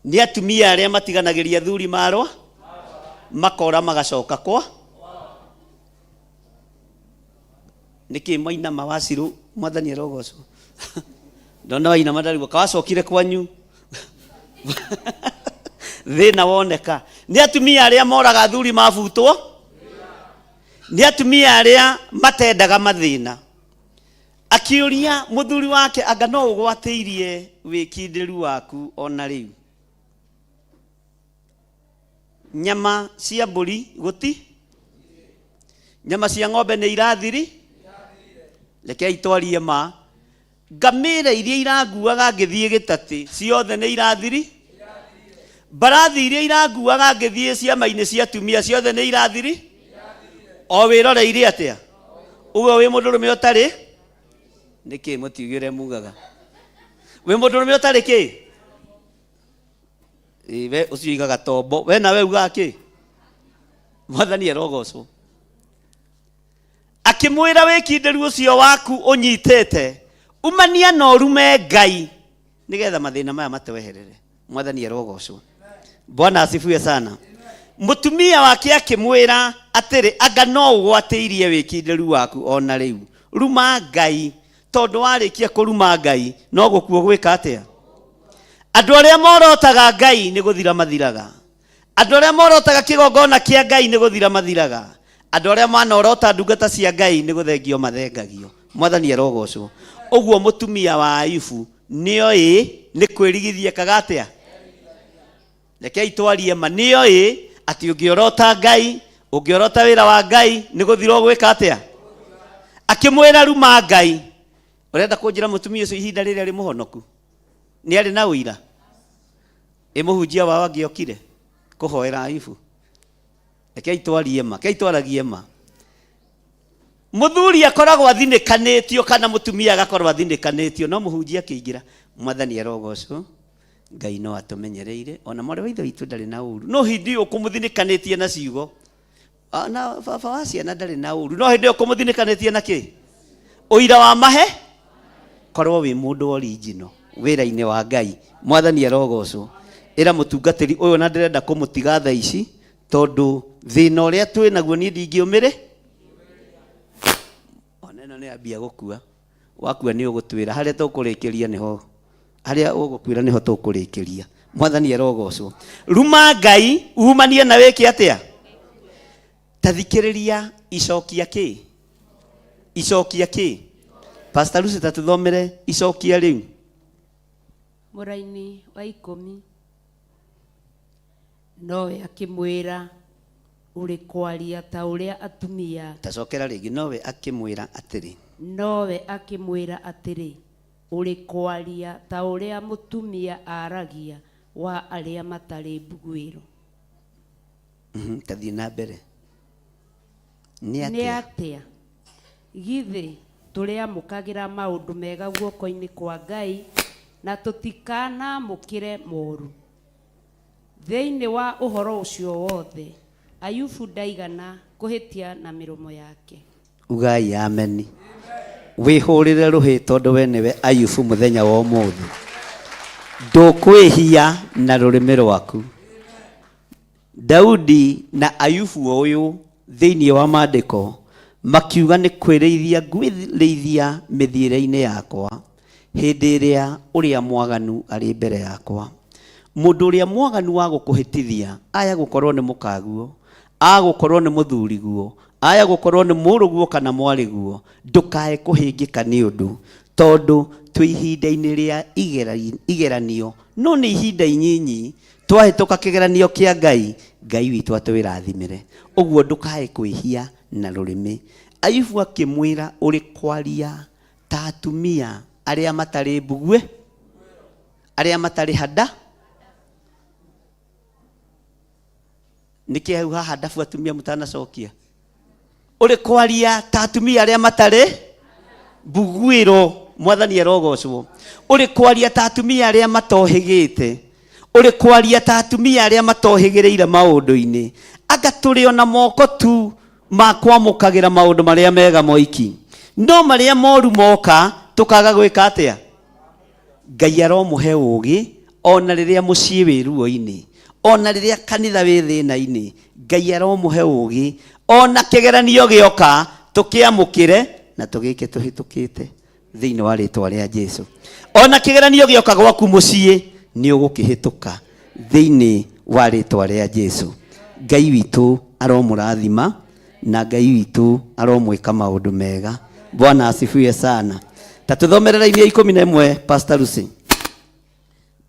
Nĩ atumia arĩa matiganagĩria athuri marwa makora magacoka kwa. Nĩkĩ Mainama Wacirũ Mwathani arogocwo. Ndona Mainama ndarigwo kawacokire kwanyu. Thĩna woneka. Nĩ atumia arĩa moraga athuri mabutwo. Nĩ atumia arĩa matendaga mathĩna. Akĩũria mũthuri wake, anga no ũgwatĩirie wĩkindĩru waku ona rĩu. Nyama cia mbũri gũti, nyama cia ng'ombe nĩ irathiri. Rekei twarie ma. Ngamĩra iria iranguaga ngĩthiĩ gĩtatĩ ciothe nĩ irathiri. Mbarathi iria iranguaga ngĩthiĩ ciama-inĩ cia atumia ciothe nĩ irathiri. O wĩroreire atĩa? Uwe wĩ mũndũrũme ũtarĩ? Nĩkĩ mũtiugĩre mugaga? Wĩ mũndũrũme ũtarĩ kĩ? We ũcio igaga tombo. We nawe ugaga kĩ? Mwathani arogocwo. Akĩmwĩra wĩkindĩru ũcio waku ũnyitĩte, umania na ũrume Ngai nĩgetha mathĩna maya matweherere. Mwathani arogocwo. Bwana asifiwe sana. Mũtumia wake akĩmwĩra atĩrĩ, anga no ũgwatĩirie wĩkindĩru waku ona rĩu, ruma Ngai, tondũ warĩkia kũruma Ngai no gũkuo gwĩka atĩa? Andũ arĩa morotaga Ngai nĩ gũthira mathiraga. Andũ arĩa morotaga kĩgongona kĩa Ngai nĩ gũthira mathiraga. Andũ arĩa manorota ndungata cia Ngai nĩ gũthengio mathengagio. Mwathani arogocwo. Ũguo mũtumia wa Ayubu nĩoĩ nĩ kwĩrigithia kagatĩa. Rekei twarie ma, nĩoĩ atĩ ũngĩorota Ngai, ũngĩorota wĩra wa Ngai nĩ gũthirwo gwĩka atĩa? Akĩmwĩra ruma Ngai. Ũrenda kũnjĩra mũtumia ũcio ihinda rĩrĩa arĩ mũhonoku nĩ arĩ na ũira? Mũhunjia wao angĩokire kũhoera Ayubu. Rekei twarie ma, rekei twaragie ma. Mũthuri akoragwo athinĩkanĩtio kana mũtumia agakorwo athinĩkanĩtio, no mũhunjia akĩingĩra. Mwathani arogocwo. Ngai no atũmenyereire, ona mwarĩ wa ithe witũ ndarĩ na ũru. No hĩndĩ ĩyo ũkũmũthinĩkanĩtie na ciugo. Na baba wa ciana ndarĩ na ũru. No hĩndĩ ĩyo ũkũmũthinĩkanĩtie na kĩ? Ũira wa mahe korwo wĩ mũndũ original wĩra-inĩ wa Ngai. Mwathani arogocwo. Ĩra mũtungatĩri ũyũ na ndĩrenda kũmũtiga thaa ici tondũ thĩna ũrĩa twĩ naguo niĩ ndingĩũmĩrĩ. Ona ĩno nĩ ambia gũkua. Wakua nĩ ũgũtwĩra harĩa tũkũrĩkĩria nĩho. Harĩa ũgũkwĩra nĩho tũkũrĩkĩria. Mwathani arogocwo. Ruma Ngai umanie na wĩke atĩa? Tathikĩrĩria icokia kĩ? Icokia kĩ? Pastor Lucy tatuthomere icokia rĩu. Mũraini wa 10, nowe akĩmwĩra ũrĩ kwaria ta ũrĩa atumia. Tacokera rĩngĩ. Nowe akĩmwĩra atĩrĩ. Nowe akĩmwĩra atĩrĩ, ũrĩ kwaria ta ũrĩa mũtumia aragia wa arĩa matarĩ mbuguĩro. Tathiĩ na mbere. Nĩ atĩa githĩ tũrĩamũkagĩra maũndũ mega guoko-inĩ kwa Ngai na tũtikanamũkĩre moru? Thĩinĩ wa ũhoro ũcio wothe Ayubu ndaigana kũhĩtia na mĩromo yake. Ugai ameni. wihurire ruhi tondu we niwe Ayubu muthenya wa umuthi ndukwihia na rurimi rwaku. Daudi na Ayubu uyu thiini wa maandiko makiuga ni kwirithia ngwirithia mithiire-ini yakwa hindi iria uria mwaganu ari mbere yakwa. Mundu uria mwaganu wa gukuhitithia aya gukorwo ni mukaguo, agukorwo ni muthuriguo, aya gukorwo ni muruguo kana mwariguo, ndukae kuhingika ni undu tondu twi ihinda-ini ria igeranio, no ni ihinda inyinyi twahituka kigeranio kia Ngai. Ngai witu atwirathimire, uguo ndukae kwihia na rurimi. Ayubu akimwira uri kwaria ta atumia aria matari mbugue, aria matari hada. Niki hau haha ndabu atumia mutanacokia, uri kwaria ta atumia aria matari mbuguiro. Mwathani arogocwo. Uri kwaria ta atumia aria matohigite, uri kwaria ta atumia aria matohigireire maundu-ini, anga turi ona moko tu makwamukagira maundu maria mega moiki, no maria moru moka tukaga gwika atia. Ngai aromuhe ugi ona riria mucii wi ruo-ini, ona riria kanitha wi thina-ini. Ngai aromuhe ugi ona kigeranio gioka tukiamukire na tugike tuhitukite thiini wa ritwa ria Jesu. Ona kigeranio gioka gwaku mucii ni ugukihituka thiini wa ritwa ria Jesu. Ngai witu aromurathima na Ngai witu aromwika maundu mega. Bwana asifiwe sana. Tatuthomerera Iria 11 Pastor Lucy.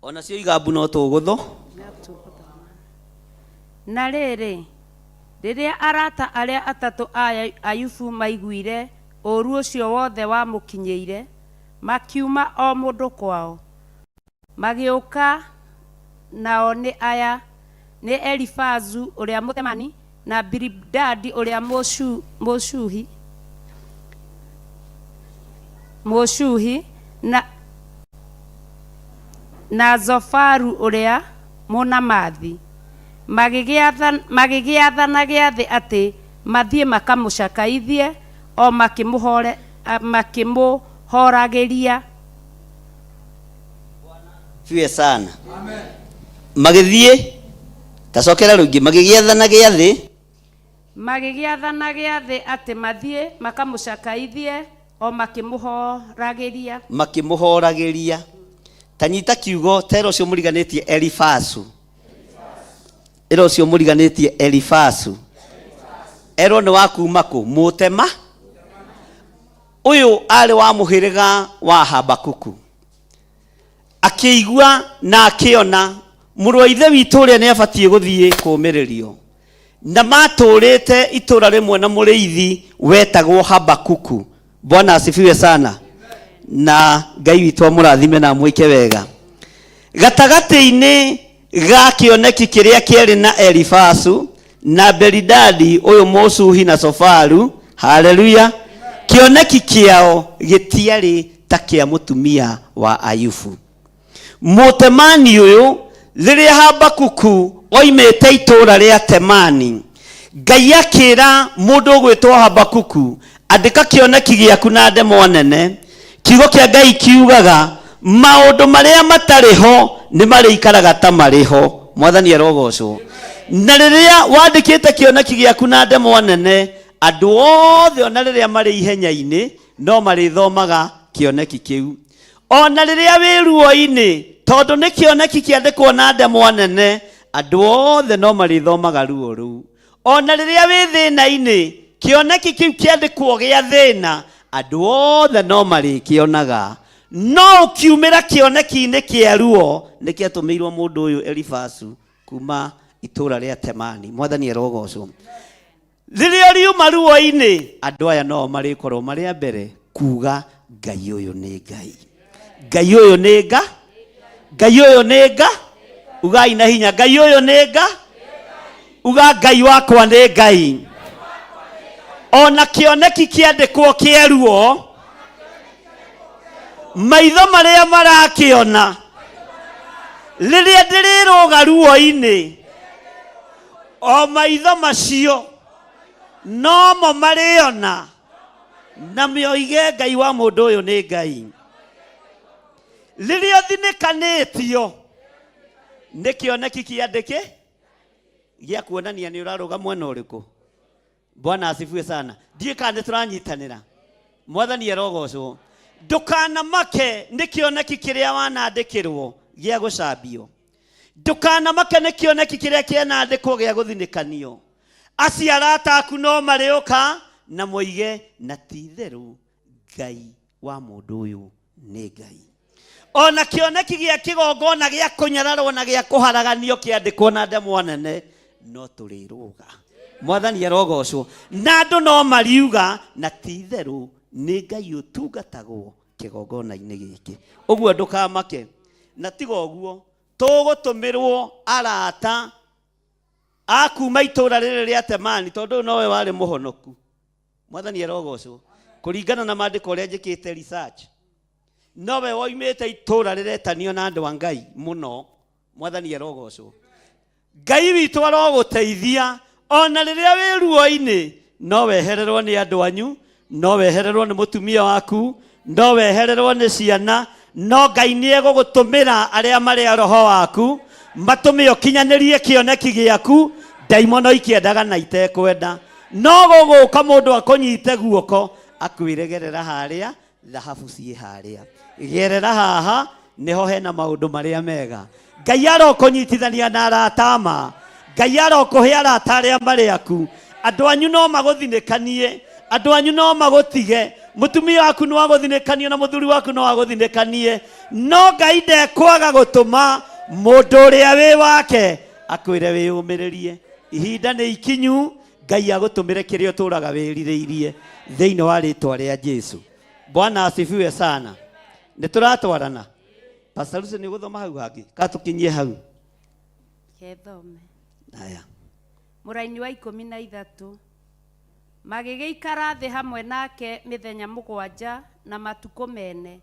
Ona cio igambu no tugutho na riri riria arata aria atatu a Ayubu maiguire ũru ũcio wothe wamukinyeire, makiuma o mundu kwao, magiuka nao ni aya ni Elifazu uria Mutemani na Bildadi uria Mushuhi na Zofaru uria Munamathi, magigiathana giathi ati mathie makamucakaithie o makimuhoragiria. Fiwe sana. Amen. Magithie tacokera rungi magigiathana giathi ati mathie makamucakaithie o makimuhoragiria. Tanyita kiugo tero cio muriganitie Elifazu. Ero cio muriganitie Elifazu. Ero ni wakuma ku Mutema. Uyu ari wa muhiriga wa Habakuku. Akiigua na akiona muru wa ithe witu uria ni abatie guthie kumiririo. Na maturite itura rimwe na muriithi wetagwo Habakuku. Bwana asifiwe sana. Na Ngai witu amurathime na mwike wega. Gatagati-ini ga kioneki kiria kieri na Elifazu na Bildadi uyu Mushuhi na Zofaru. Haleluya. Kioneki kiao gitiari ta kia mutumia wa Ayubu. Mutemani uyu riria Habakuku oimete itura ria Temani, Ngai akira mundu gwitwo Habakuku andika kioneki giaku na ndemwa nene. Kiugo kia Ngai kiugaga maundu maria matariho ni marikaraga ta mariho. Mwathani arogocwo. Na riria wandikite kioneki giaku na ndemwa nene, andu othe ona riria mari ihenya-ini no marithomaga kioneki kiu. Ona riria wi ruo-ini tondu ni kioneki kiandikwo na ndemwa nene, andu othe no marithomaga ruo ruu. Ona riria wi thina-ini kioneki kiu kiandikwo gia thina, andu othe no marikionaga. No kiumira kioneki-ini kia ruo nikiatumirwo mundu uyu Elifazu kuma itura ria Temani. Mwathani arogocwo. Riria riuma ruo-ini andu aya no marikorwo mari a mbere kuga Ngai uyu ni Ngai. Ngai uyu ni Ngai. Ngai uyu ni Ngai. Ugai na hinya Ngai uyu ni Ngai. Uga Ngai wakwa ni Ngai. Ona kioneki kiandikwo kia ruo, maitho maria marakiona riria ndiriruga ruo-ini, o maitho macio no mo mariona na mĩoige Ngai wa mũndũ ũyũ nĩ Ngai. Rĩrĩa ũthinĩkanĩtio nĩ kĩoneki kĩandĩke gĩa kuonania nĩ ũrarũga mwena ũrĩkũ. Bwana asifiwe sana. Ndiĩ kana tũranyitanĩra. Mwathani arogocwo. Ndũkanamake nĩ kĩoneki kĩrĩa wanandĩkĩrwo gĩa gũcambio. Ndũkanamake nĩ kĩoneki kĩrĩa kĩanandĩkwo gĩa gũthinĩkanio. Acio arata aku no marĩũka na moige na ti-itherũ Ngai wa mũndũ ũyũ nĩ Ngai. Ona kĩoneki gĩa kĩgongona gĩa kũnyararwo na gĩa kũharaganio kĩandĩkwo na ndemwa nene no tũrĩrũga. Mwathani arogocwo. Na andũ no mariuga na ti-itherũ nĩ Ngai ũtungatagwo kĩgongona-inĩ gĩkĩ. Ũguo ndũkamake. Na tiga ũguo tũgũtũmĩrwo arata akuma itũra rĩrĩ rĩa Temani tondũ nowe warĩ mũhonoku. Mwathani arogocwo. Kũringana na maandĩko ũrĩa njĩkĩte research, nowe woimĩte itũra rĩretanio na andũ a Ngai mũno. Mwathani arogocwo. Ngai witũ arogũteithia ona rĩrĩa wĩ ruo-inĩ no wehererwo nĩ andũ anyu, no wehererwo nĩ mũtumia waku, no wehererwo nĩ ciana, no Ngai nĩ egũgũtũmĩra arĩa marĩ a roho waku matũme ũkinyanĩrie kĩoneki gĩaku ndaimono ikĩendaga na itekwenda. No gũgũka mũndũ akũnyite guoko akwĩre gerera harĩa, thahabu ciĩ harĩa, gerera haha nĩho hena maũndũ marĩa mega. Ngai arokũnyitithania na arata ma. Ngai arokũhe arata arĩa marĩ aku. Andũ anyu no magũthinĩkanie, andũ anyu no magũtige, mũtumia waku no agũthinĩkanio na mũthuri waku no agũthinĩkanie, no Ngai ndekwaga gũtũma mũndũ ũrĩa wĩ wake akwĩre wĩyũmĩrĩrie. Ihinda nĩ ikinyu, Ngai agũtũmĩre kĩrĩa ũtũraga wĩrirĩirie thĩinĩ wa rĩtwa rĩa Jesu. Bwana asifiwe sana. Nĩ tũratwarana. Pastor Lucy nĩ gũthoma hau hangĩ ka tũkinyie hau? Kethome. Haya. Mũraini wa 13 magĩgĩikara thĩ hamwe nake mĩthenya 7 na matukũ mene,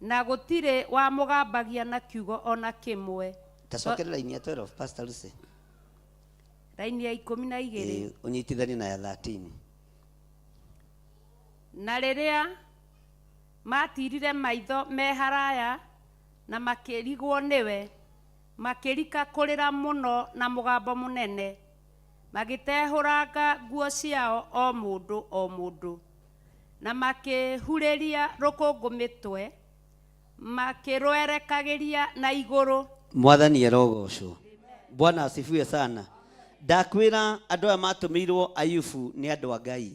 na gũtirĩ wa mũgambagia na kiugo ona kĩmwe. Tacokerera raini ya 12 Pastor Lucy. Raini ya 12 unyitithanie na ya 13. Na rĩrĩa matirire maitho me haraya na makĩrigwo nĩwe, makĩrika kũrĩra mũno na mũgambo mũnene, magĩtehũranga nguo ciao o mũndũ, na makĩhurĩria rũkũngũ mĩtwe, makĩrwerekagĩria na igũrũ. Mwathani arogocwo. Bwana asifiwe sana. Ndakwĩra andũ aya matũmĩirwo Ayubu nĩ andũ a Ngai.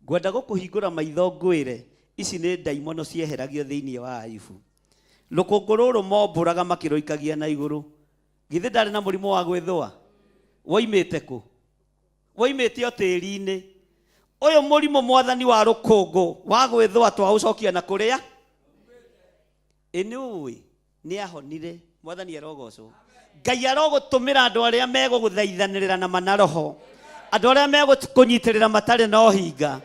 Ngwenda gũkũhingũra maitho ngwĩre ici nĩ ndaimono cieheragio thĩinĩ wa Ayubu. Rũkũngũ rũrũ mombũraga makĩrũikagia na igũrũ. Githĩ ndarĩ na mũrimũ wa gwĩthũa? Woimĩte kũ? Woimĩte o tĩri-inĩ. Ũyũ mũrimũ Mwathani wa rũkũngũ wa gwĩthũa twaũcokia na kũrĩa? Nĩ ũĩ nĩ ahonire. Mwathani arogocwo. Ngai arogũtũmĩra andũ arĩa megũgũthaithanĩrĩra na manaroho, andũ arĩa megũkũnyitĩrĩra matarĩ na ũhinga,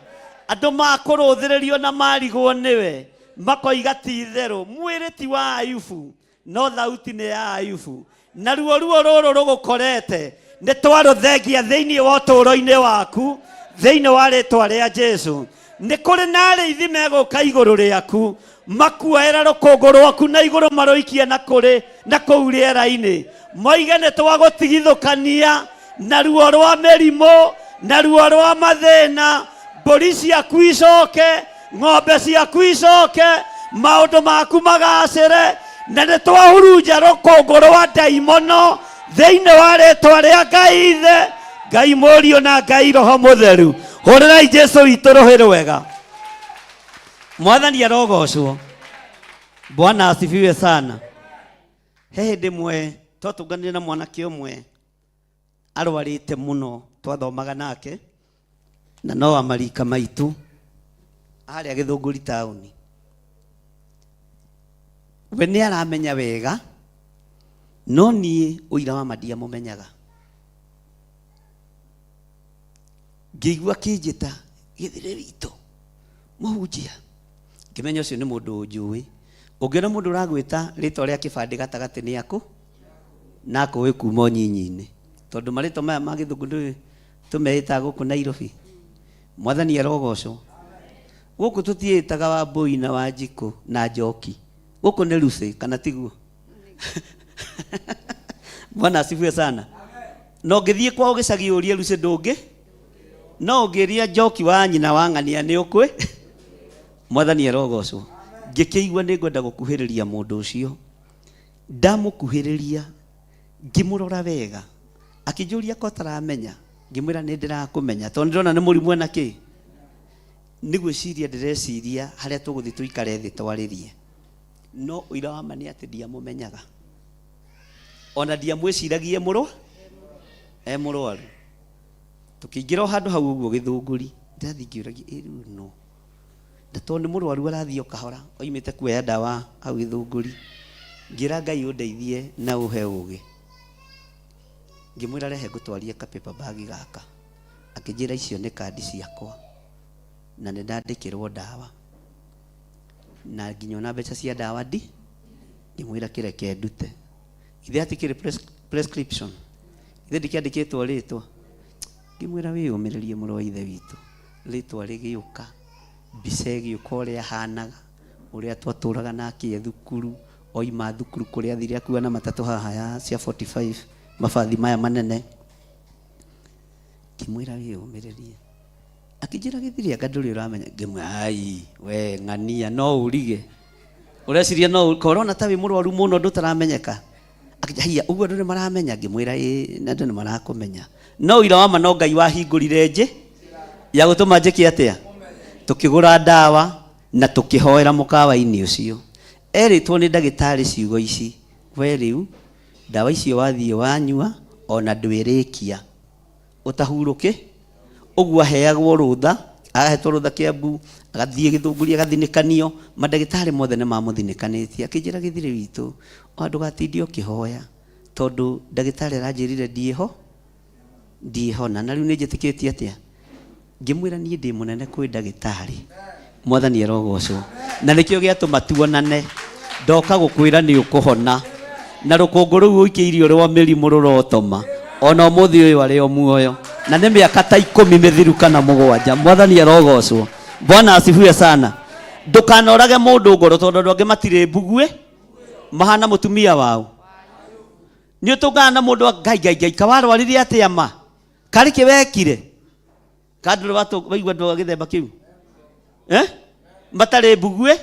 andũ makũrũthĩrĩrio na marigwo nĩwe, makoiga ti-itherũ mwĩrĩ ti wa Ayubu no thauti nĩ ya Ayubu, na ruo rũrũ rũgũkorete nĩ twarũthengia thĩinĩ wa ũtũũro-inĩ waku thĩinĩ wa rĩtwa rĩa Jesu. Nĩ kũrĩ na arĩithi megũka igũrũ rĩaku makuoera rũkũngũ rwaku na igũrũ marũikie na kũu rĩera-inĩ, moige nĩ twagũtigithũkania na ruo rwa mĩrimũ na ruo rwa mathĩna. Mbũri ciaku icoke, ng'ombe ciaku icoke, maũndũ maku magacĩre, na nĩ twahurunja rũkũngũ rwa ndaimono thĩinĩ wa rĩtwa rĩa Ngai Ithe, Ngai Mũriũ na Ngai Roho Mũtheru. Hũrĩrai Jesu witũ rũhĩ rwega. Mwathani arogocwo. Bwana asifiwe sana. He hĩndĩ ĩmwe twatũnganire na mwanake ũmwe arwarĩte mũno, twathomaga nake na no amarika maitũ harĩa Gĩthũngũri taũni. We nĩ aramenya wega no niĩ ũira wa ma ndiamũmenyaga. Ngĩigua kĩnjĩta Gĩthĩrĩ witũ mũhunjia, ngĩmenya ũcio nĩ mũndũ njũĩ. Ũngĩona mũndũ ũragwĩta rĩtwa rĩa kĩbandĩ gatagatĩ nĩ akũ na akũĩ kuma ũnyinyi-inĩ, tondũ marĩtwa maya ma Gĩthũngũ tũmehĩtaga gũkũ Nairobi. Mwathani arogocwo. Guku tutiitaga Wambui na Wanjiku na Njoki. Guku ni Lucy kana tiguo? Bwana asifiwe sana. No ngithie kwao gicagi urie Lucy ndungi. No ngiria Njoki wa nyina wa ng'ania ni ukwe. Mwathani arogocwo. Ngikĩigua nĩ ngwenda gũkuhĩrĩria mũndũ ũcio. Ndamukuhĩrĩria ngĩmũrora wega. Akĩnjũria ko taramenya. Ngĩmwĩra nĩ ndĩrakũmenya tondũ ndĩrona nĩ mũrimũ na kĩ. Nĩgwĩciria ndĩreciria harĩa tũgũthiĩ tũikare thĩ twarĩrie. No ũira wa ma nĩ atĩ ndiamũmenyaga. Ona ndiamwĩciragia mũrwaru. Tukĩingĩra handũ hau ũguo Gĩthũngũri. Ndathi ngĩũragia rĩu no. Tondũ nĩ mũrwaru arathiĩ o kahora oimĩte kuoya ndawa hau Gĩthũngũri. Ngĩra Ngai ũndeithie na ũhe ũgĩ. Ngĩmwĩra rehe ngũtwarie ka paper bag gaka. Akĩnjĩra icio nĩ kandi ciakwa na nĩ ndandĩkĩrwo ndawa na nginya ona mbeca cia ndawa ngĩmwĩra kĩreke ndute. Ithe atikĩrĩ prescription. Ithe ndikĩandĩkĩtwo rĩtwa. Ngĩmwĩra wĩyũmĩrĩrie mũrũ wa ithe witũ. Rĩtwa rĩgĩũka. Mbica ĩgĩũka ũrĩa ahanaga. Ũrĩa twatũraga nake thukuru. Oima thukuru kũrĩa athire akua na matatũ haha ya cia 45 mabathi maya manene. Ngĩmwĩra wĩyũmĩrĩrie. Akĩnjĩra Gĩthiri anga ndũrĩ ũramenya. Ngĩmwĩra ai we ng'ania no ũrige. Ũreciria no korona ta wĩ mũrwaru mũno ndũtaramenyeka. Akĩnjia ũguo andũ nĩ maramenya. Ngĩmwĩra na andũ nĩ marakũmenya. No ũira wa ma no Ngai wahingũrire nje ya gũtũma njĩke atĩa. Tukĩgũra ndawa na tukĩhoera mũkawa-inĩ ũcio. Erĩtwo nĩ ndagĩtarĩ ciugo ici. We rĩu ndawa icio wathiĩ wanyua ona ndwĩrĩkia ũtahurũke. Ũguo aheagwo rũtha. Ahetwo rũtha Kĩambu. Agathiĩ Gĩthũngũri agathinĩkanio. Mandagĩtarĩ mothe nĩ mamũthinĩkanĩtie. Akĩnjĩra Gĩthiri witũ ndũgatinde ũkĩhoya tondũ ndagĩtarĩ aranjĩrire ndiĩhona na rĩu nĩ njĩtĩkĩtie atĩa. Ngĩmwĩra niĩ ndĩ mũnene kwĩ ndagĩtarĩ. Mwathani arogocwo. Na nĩkĩo gĩatũma tuonane. Ndoka gũkwĩra nĩ ũkũhona. Na rũkũngũ rũu ũikĩirio rwa mĩrimũ rũrotoma. Ona ũmũthĩ ũyũ arĩ o muoyo. Na nĩ mĩaka ta 10 mĩthiru kana 7. Mwathani arogocwo. Bwana asifiwe sana. Ndũkanorage mũndũ ngoro tondũ andũ angĩ matirĩ mbugue. Mahana mũtumia wao. Nĩ ũtũngana na mũndũ ngai kawarwarire atĩa ma. Karĩ kĩwekire. Kadro watu waigua ndo gĩthemba kĩu. Matarĩ mbugue.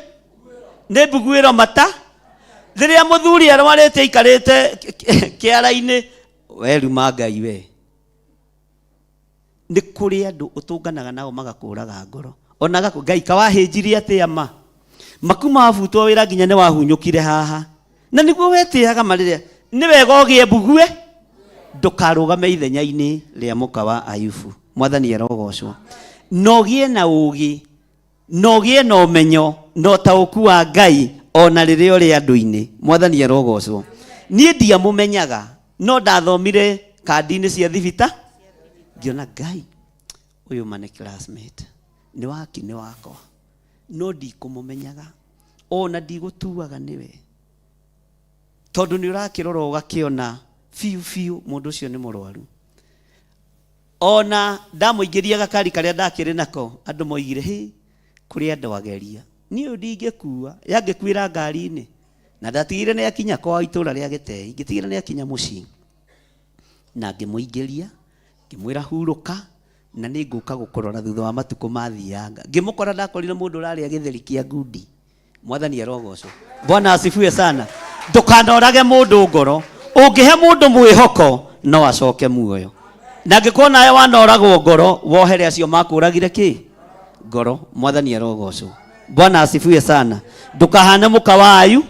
Nĩ mbuguĩro mata. Rĩrĩa mũthuri arwarĩte aikarĩte kĩara-inĩ. We ruma Ngai we. Nĩ kũrĩ andũ ũtũnganaga nao magakũraga ngoro. Ona Ngai kawahĩnjirie atĩa ma. Makuma abutwo wĩra nginya nĩ wahunyũkire haha. Na nĩguo wetĩaga marĩrĩa. Nĩ wega ũgĩe mbugue. Ndũkarũgame ithenya-inĩ rĩa mũkawa Ayubu. Mwathani arogocwo. Nogĩe na ũgĩ. Nogĩe na ũmenyo. No taũku wa Ngai ona rĩrĩa ũrĩ andũ-inĩ. Mwathani arogocwo. Niĩ ndiamũmenyaga. No ndathomire kandi-inĩ cia thibita. Ngĩona Ngai. Ũyũ ma nĩ classmate. Nĩ waki nĩ wakwa. No ndikũmũmenyaga. Ona ndigũtuaga nĩwe. Tondũ nĩ ũrakĩrora ũgakĩona biũ mũndũ ũcio nĩ mũrwaru. Ona ndamũingĩria gakari karĩa ndakĩrĩ nako andũ moigire kũrĩ andũ ageria. Niĩ ndingĩkua yangĩkuĩra ngari-inĩ. Na ndatigire nĩ akinya kwa itũra rĩa Gĩtei. Ngĩtigire nĩ akinya mũciĩ. Na ngĩmũingĩria. Ngĩmwĩra hurũka. Na nĩ ngũka gũkũrora thutha wa matukũ mathianga. Ngĩmũkora ndakorire mũndũ ũrarĩa gĩtheri kĩa ngundi. Mwathani arogocwo. Bwana asifiwe sana. Ndũkanorage mũndũ ngoro. Ũngĩhe mũndũ mwĩhoko no acoke muoyo. Na angĩkorwo nawe wanoragwo ngoro wohere acio makũragire kĩ? Ngoro. Mwathani arogocwo. Bwana asifiwe sana. Ndũkahane mũkawa Ayubu.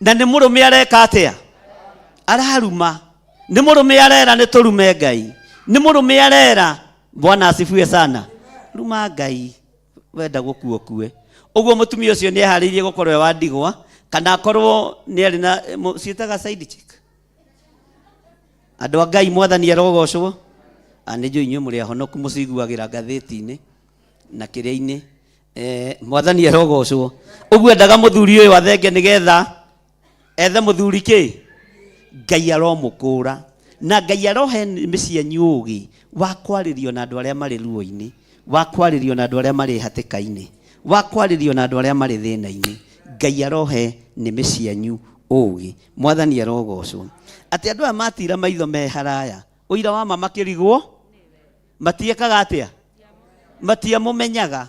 Na nĩ mũrũme areka atĩa? Araruma. Nĩ mũrũme arera nĩ tũrume Ngai. Nĩ mũrũme arera. Bwana asifiwe sana. Ruma Ngai. Wenda gũkuokue. Ũguo mũtumia ũcio nĩ eharĩirie gũkorwo wa ndigwa kana akorwo nĩ arĩ na ciĩtaga side chick. Andũ a Ngai Mwathani arogocwo. Nĩ njũĩ inyuĩ mũrĩ ahonoku mũciguagĩra ngathĩti-inĩ na kĩrĩa-inĩ. Mwathani arogocwo. Ũguo endaga mũthuri ũyũ athenge nĩgetha ethe mũthuri kĩ? Ngai aromũkũra. Na Ngai arohe mĩciĩ nyũgĩ wa kwarĩrio na andũ arĩa marĩ ruo-inĩ. wa kwarĩrio na andũ arĩa marĩ hatĩka-inĩ, wa kwarĩrio na andũ arĩa marĩ thĩna-inĩ. Ngai arohe nĩmĩ cianyu ũũgĩ. Mwathani arogocwo. Atĩ andũ aya matira maitho me haraya, ũira wa ma makĩrigwo matiekaga atĩa? Matiamũmenyaga.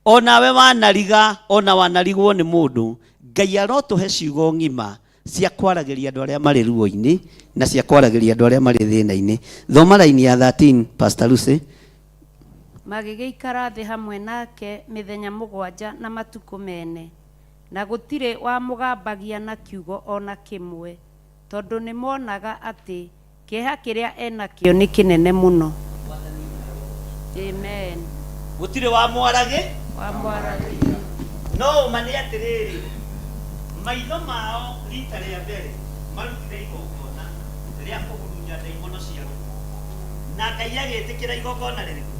Onawe wanariga, ona wanarigwo nĩ mũndũ, Ngai arotũhe ciugo ng'ima cia kwaragĩria andũ arĩa marĩ ruo-inĩ na cia kwaragĩria andũ arĩa marĩ thĩna-inĩ. Thoma raini ya 13, Pastor Lucy. Magĩgĩikara thĩ hamwe nake mĩthenya mũgwanja na matukũ mene, na gũtirĩ wamũgambagia na kiugo ona kĩmwe, tondũ nĩ monaga atĩ kĩeha kĩrĩa enakĩo nĩ kĩnene mũno. Amen. Gũtirĩ wamwarage? Wamwarage. No mane atĩrĩrĩ, maitho mao rita rĩa mbere marutire igongona rĩa kũhurunja ndaimono cia rũkũ, na Ngai agĩtĩkĩra igongona rĩrĩkũ?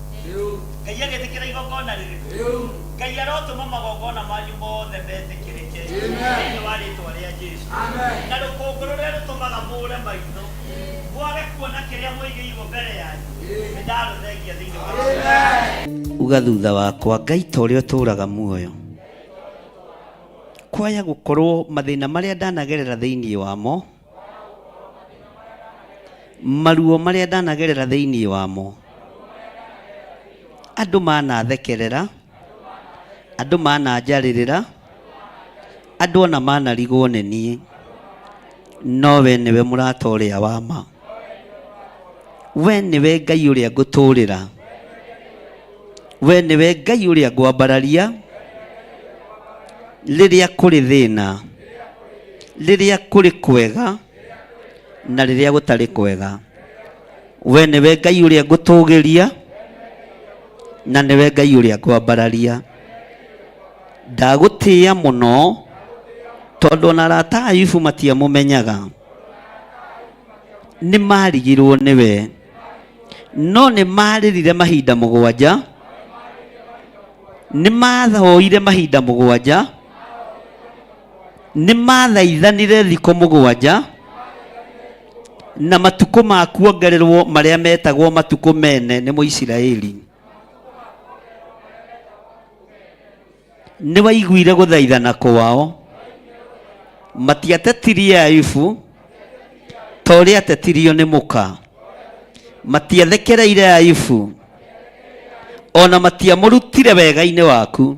Ngai agĩtĩkĩra igongona rĩrĩkũ? Ngai arotũma magongona manyu mothe metĩkĩrĩke thĩinĩ wa rĩĩtwa rĩa Jesũ. Na rũkũngũ rũrĩa rũtũmaga mũũre maitho mwage kuona kĩrĩa mũigĩirwo mbere yanyu, nĩndarũthengia thĩinĩ wa uga thutha wakwa, Ngai ta ũrĩa ũtũũraga muoyo, kwaya gũkorwo mathĩna marĩa ndanagerera thĩinĩ wamo, maruo marĩa ndanagerera thĩinĩ wamo, andũ manathekerera, andũ mananjarĩrĩra, andũ ona manarigwo nĩ niĩ, no we nĩwe mũrata ũrĩa wa ma. We nĩwe Ngai ũrĩa ngũtũũrĩra, we nĩwe Ngai ũrĩa ngwambararia rĩrĩa kũrĩ thĩna, rĩrĩa kũrĩ kwega na rĩrĩa gũtarĩ kwega. We nĩwe Ngai ũrĩa ngũtũũgĩria na nĩwe Ngai ũrĩa ngwambararia. Ndagũtĩĩa mũno tondũ ona arata a Ayubu matiamũmenyaga, nĩ marigirwo nĩwe, no nĩ marĩrire mahinda mũgwanja, nĩ mathoire mahinda mũgwanja, nĩ mathaithanire thikũ mũgwanja, na matukũ ma kuongererwo marĩa metagwo matukũ mene nĩ Mũisiraeli. Nĩ waiguire gũthaithana kwao, matiatetirie Ayubu ta ũrĩa atetirio nĩ mũka, matiathekereire Ayubu, ona matiamũrutire wega-inĩ waku.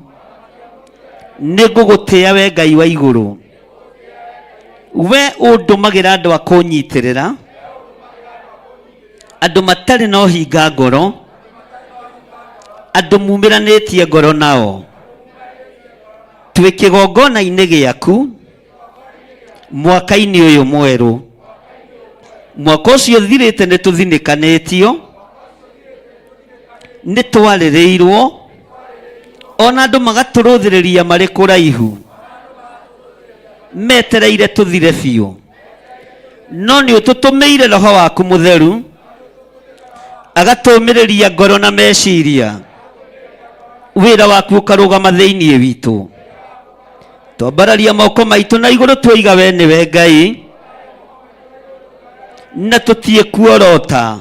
Nĩ ngũgũtĩĩa we Ngai wa igũrũ, we ũndũmagĩra andũ a kũnyitĩrĩra, andũ matarĩ na ũhinga ngoro, andũ mumĩranĩtie ngoro nao, twĩ kĩgongona-inĩ gĩaku mwaka-inĩ ũyũ mwerũ. Mwaka ũcio thirĩte nĩ tũthinĩkanĩtio, nĩ twarĩrĩirwo, ona andũ magatũrũthĩrĩria marĩ kũraihu, metereire tũthire biũ, no nĩ ũtũtũmĩire Roho waku Mũtheru agatũmĩrĩria ngoro na meciria, wĩra waku ũkarũgama thĩinĩ witũ. Twambararia moko maitũ na igũrũ twoiga we nĩwe Ngai, na tũtiĩkuorota,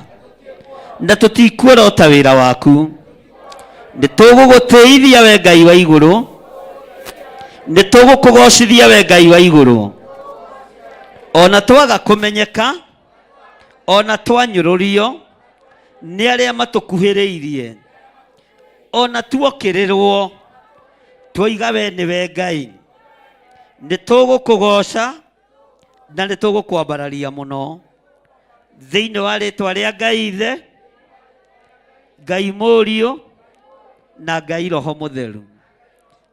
na tũtikuorota wĩra waku. Nĩ tũgũgũtĩithia we Ngai wa igũrũ, nĩ tũgũkũgocithia we Ngai wa igũrũ, ona twaga kũmenyeka, ona twanyũrũrio nĩ arĩa matũkuhĩrĩirie, ona tuokĩrĩrwo, twoiga we nĩwe Ngai. Nĩ tũgũkũgoca na nĩ tũgũkwambararia mũno thĩinĩ wa rĩĩtwa rĩa Ngai Ithe, Ngai Mũriũ na Ngai Roho Mũtheru.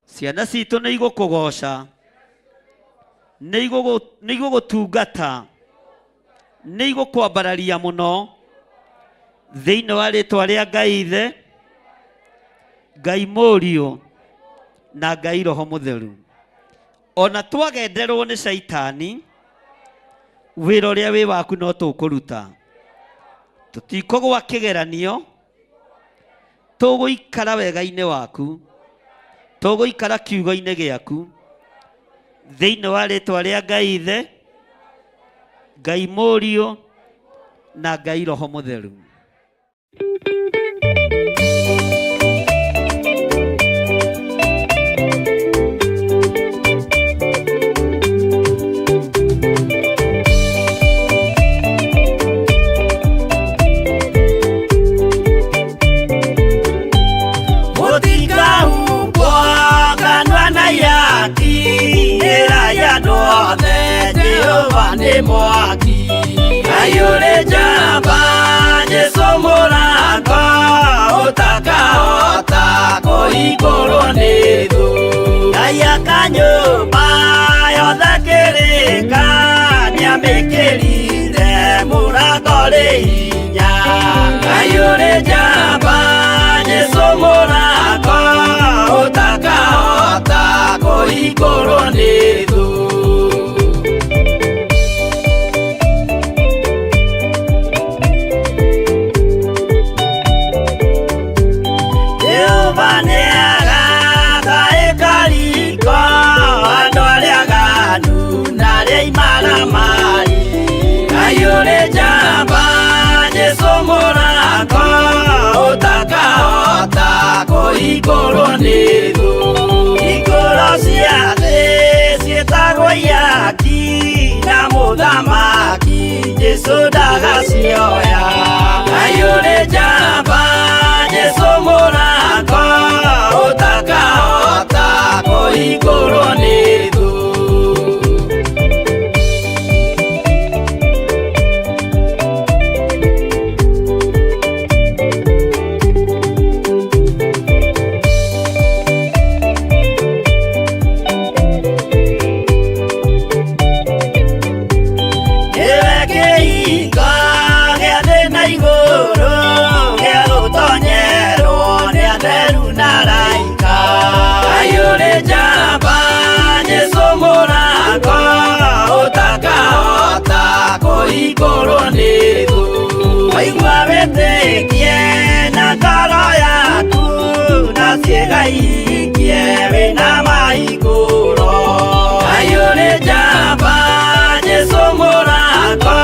Ciana citũ nĩ igũkũgoca, nĩ igũgũtungata, nĩ igũkwambararia mũno thĩinĩ wa rĩĩtwa rĩa Ngai Ithe, Ngai Mũriũ na Ngai Roho Mũtheru. Ona twagenderwo nĩ Shaitani, wĩra ũrĩa wĩ waku no tũkũruta. Tũtikũgwa kĩgeranio, tũgũikara wega-inĩ waku, tũgũikara kiugo-inĩ gĩaku thĩinĩ wa rĩĩtwa rĩa Ngai Ithe, Ngai Mũriũ na Ngai Roho Mũtheru. nĩ mwaki. Ayũrĩ njamba Jesũ mũrango ũtakahota kũhingũrwo nĩ thũ. Ngai akanyũmba yothe kĩrĩka nĩamĩkĩrire mũrango rĩ hinya. Ayũrĩ njamba Jesũ mũrango ũtakahota kũhingũrwo nĩ thũ. Jehova nĩagatha ĩkariko andũ arĩa aganu na arĩa imaramari. Ayũrĩ njamba Jesũ mũrango ũtakahota kũhingũrwo nĩ thũ. Hingũro cia thĩ ciĩtagwo ihaki na mũthamaki Jesũ ndagacioya. Ayũrĩ njamba Jesũ mũrango ũtakahota kũhingũrwo nĩ thũ. Nĩwe kĩhingo gĩa thĩ na igũrũ gĩa gũtonyerwo nĩ atheru na araika. Ayũrĩ njamba Jesũ mũrango ũtakahota kũhingũrwo nĩ thũ. Waigua wĩtĩkie na ngoro yaku na ciĩga ihingie wĩna mahingũro. Ayũrĩ njamba Jesũ mũrango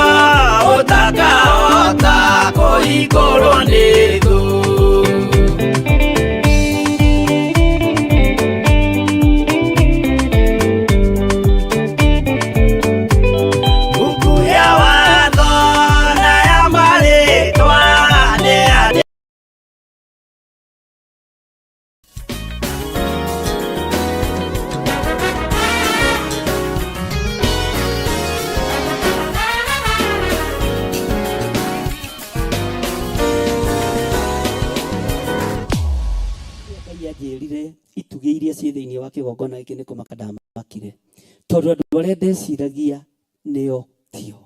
ũtakahota kũhingũrwo nĩ thũ. Mbuku ya watho na ya marĩtwa nĩ anjĩrire itugĩ iria ciĩ thĩinĩ wa kĩgongona gĩkĩ nĩ kũmaka ndamakire, tondũ andũ arĩa ndeciragia nĩo tio.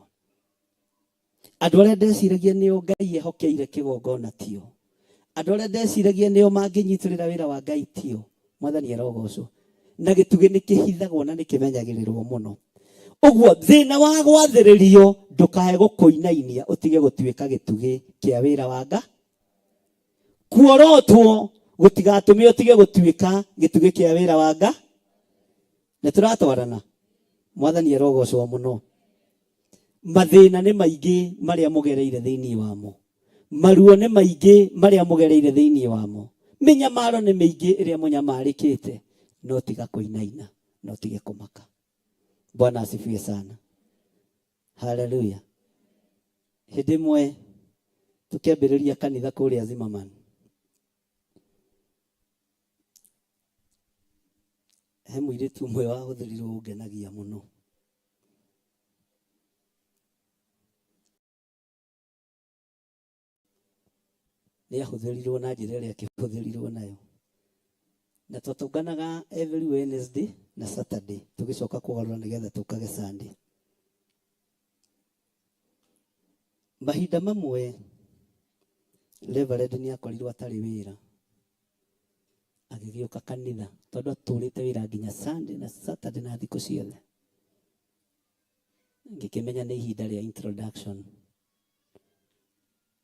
Andũ arĩa ndeciragia nĩo Ngai ehokeire kĩgongona tio. Andũ arĩa ndeciragia nĩo mangĩnyitĩrĩra wĩra wa Ngai tio. Mwathani arogocwo. Na gĩtugĩ nĩ kĩhithagwo na nĩ kĩmenyagĩrĩrwo mũno. Ũguo thĩna wa gwathĩrĩrio ndũkae gũkũinainia ũtige gũtuĩka gĩtugĩ kĩa wĩra wa Ngai. Kuorotwo gũtigatũme ũtige gũtuĩka gĩtugĩ kĩa wĩra wa Ngai. Nĩ tũratwarana. Mwathani arogocwo mũno. Mathĩna nĩ maingĩ marĩa mũgereire thĩinĩ wamo. Maruo nĩ maingĩ marĩa mũgereire thĩinĩ wamo. Mĩnyamaro nĩ mĩingĩ ĩrĩa mũnyamarĩkĩte, no tiga kũinaina, no tige kũmaka. Bwana asifiwe sana. Haleluya. Hĩndĩ ĩmwe tukĩambĩrĩria kanitha kũrĩa Zimmerman, he mũirĩtu ũmwe wahũthĩrirwo ũngenagia mũno. Nĩ ahũthĩrirwo na njĩra ĩrĩa akĩhũthĩrirwo nayo. Na twatũnganaga every Wednesday na Saturday, tũgĩcoka kũgarũra nĩgetha tũkage Sunday. Mahinda mamwe Reverend nĩ akorirwo atarĩ wĩra, agĩgĩũka kanitha tondũ atũrĩte wĩra nginya Sunday na Saturday na thikũ ciothe. Ngĩkĩmenya nĩ ihinda rĩa introduction.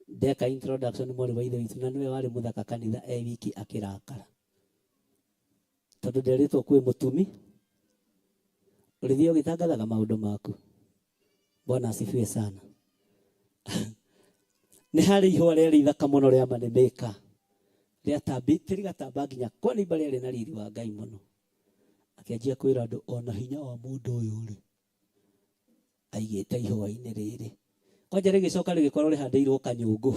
Ndeka introduction mwarĩ wa ithe witũ, na nĩwe warĩ mũthaka kanitha wiki akĩrakara, tondũ nderĩtwo kwĩ mũtumi ũrĩthiĩ ũgĩtangathaga maũndũ maku. Bwana asifiwe sana. Nĩ harĩ ihũa rĩarĩ ithaka mũno rĩa manĩmĩka, rĩatambĩte rĩgatamba nginya kona iba rĩarĩ na riri wa Ngai mũno. Akĩanjia kwĩra andũ ona hinya wa mũndũ ũyũ rĩ aigĩte ihũa-inĩ rĩrĩ. Kwanja rĩgĩcoka rĩgĩkorwo rĩhandĩirwo kanyũngũ.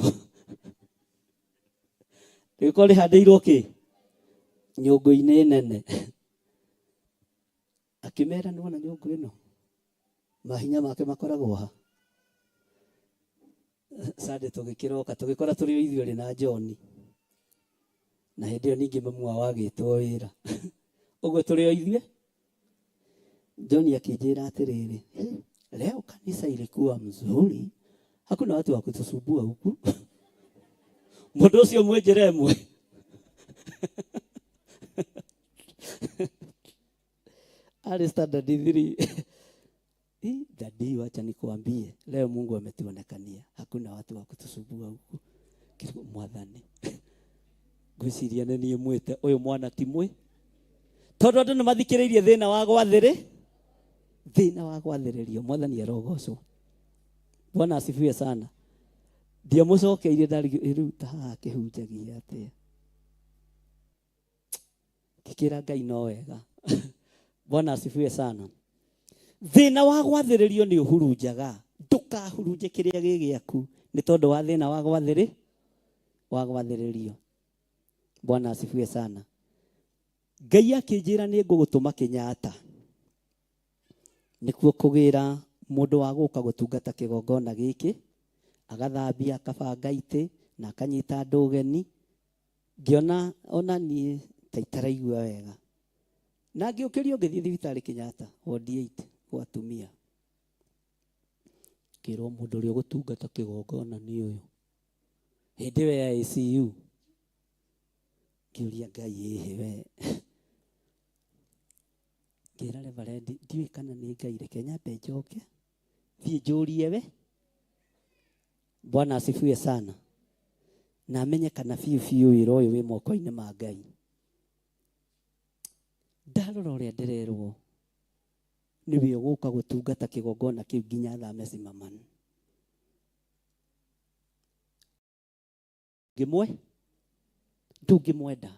Rĩgĩkorwo rĩhandĩirwo kĩ? Nyũngũ-inĩ nene. Akĩmera nĩwona nyũngũ ĩno mahinya make makoragwo ha Sunday tugikiroka tugikora turi ithuĩ na John na hĩndĩ ĩyo ningĩ mamu wao agĩtwo wĩra ũguo tũrĩ o ithuĩ John akĩnjĩra atĩrĩrĩ leo kanisa ilikuwa mzuri hakuna watu wa kutusumbua huku mũndũ ũcio mwenjere mwe ali standard 3 Dadi, wacha nikuambie leo Mungu ametuonekania hakuna watu wa kutusumbua huku mwathani gwiciria nĩ mwete ũyũ mwana ti mwe tondũ andũ nĩ mathikĩrĩirie thĩna wa gwathĩrĩrio mwathani arogocwo. Bwana asifiwe sana. Ndiamũcokeirie ndariruta haha kĩhunjagia atĩa kĩkĩra Ngai no wega. Bwana asifiwe sana. Thĩna wa gwathĩrĩrio nĩ ũhurunjaga ndũkahurunje kĩrĩa gĩ gĩaku nĩ tondũ wa thĩna wa gwathĩrĩrio. Bwana asifiwe sana. Ngai akĩnjĩra nĩ ngũgũtũma Kenyatta nĩkuo kũgĩra mũndũ wa gũka gũtungata kĩgongona gĩkĩ agathambia akabanga itĩ na akanyita andũ ũgeni ngĩona ona niĩ ta itaraigua wega na ngĩũkĩrio ngĩthiĩ thibitarĩ Kenyatta ward 8 kwa atumia kĩrwo mũndũ ũrĩa gũtungata kĩgongona nĩ ũyũ hĩndĩ we ya ICU kĩũria Ngai ĩhĩ we kĩra Reverend ndiũĩ kana nĩ Ngai reke nyambe njoke thiĩ njũrie we. Bwana asifiwe sana. Na amenye kana biũ wĩra ũyũ wĩ moko-inĩ ma Ngai. Ndarora ũrĩa ndĩrerwo nĩwe ũgũka gũtungata kĩgongona kĩu nginya thame Zimmerman. Ngĩmwe ndũngĩmwenda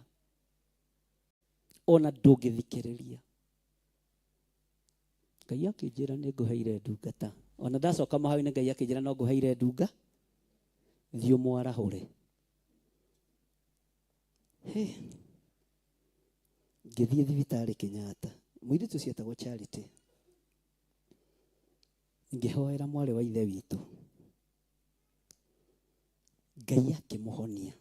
ona ndũngĩthikĩrĩria. Ngai akĩnjĩra nĩ ngũheire ndungata ona ndacoka mahau-inĩ Ngai akĩnjĩra no ngũheire ndunga thiĩ ũmwarahũre. Ngĩthiĩ thibitarĩ Kenyatta mũirĩtu ũcio etagwo Charity ngĩhoera mwarĩ wa ithe witũ Ngai akĩmũhonia.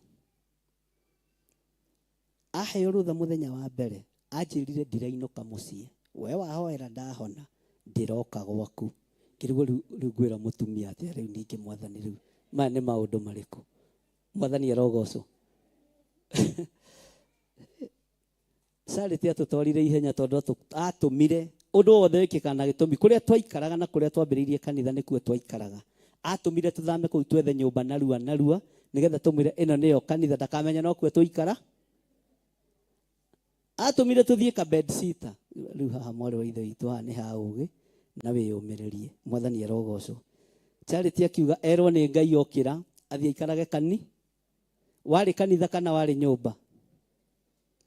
Aheo rũtha mũthenya wa mbere anjĩrire ndirainũka mũciĩ we wahoera ndahona ndiroka gwaku kĩrĩguo rĩu ngwĩra mũtumia atĩ rĩu ningĩ mwathani rĩu maya nĩ maũndũ marĩkũ mwathani arogocwo. Charity atũtwarire ihenya tondũ atũmire ũndũ wothe wĩkĩka na gĩtũmi kũrĩa twaikaraga na kũrĩa twambĩrĩirie kanitha nĩkuo twaikaraga atũmire tũthame kũu twethe nyũmba narua nĩgetha tũmwĩre ĩno nĩyo kanitha ndakamenya no kuo tũikara. Atũmire tũthiĩ ka bed sitter rĩu haha mwarĩ wa ithe witũ haha nĩ ha ũgĩ na wĩyũmĩrĩrie mwathani arogocwo. Charity akiuga erwo nĩ Ngai okĩra athiĩ aikarage warĩ kanitha kana warĩ nyũmba.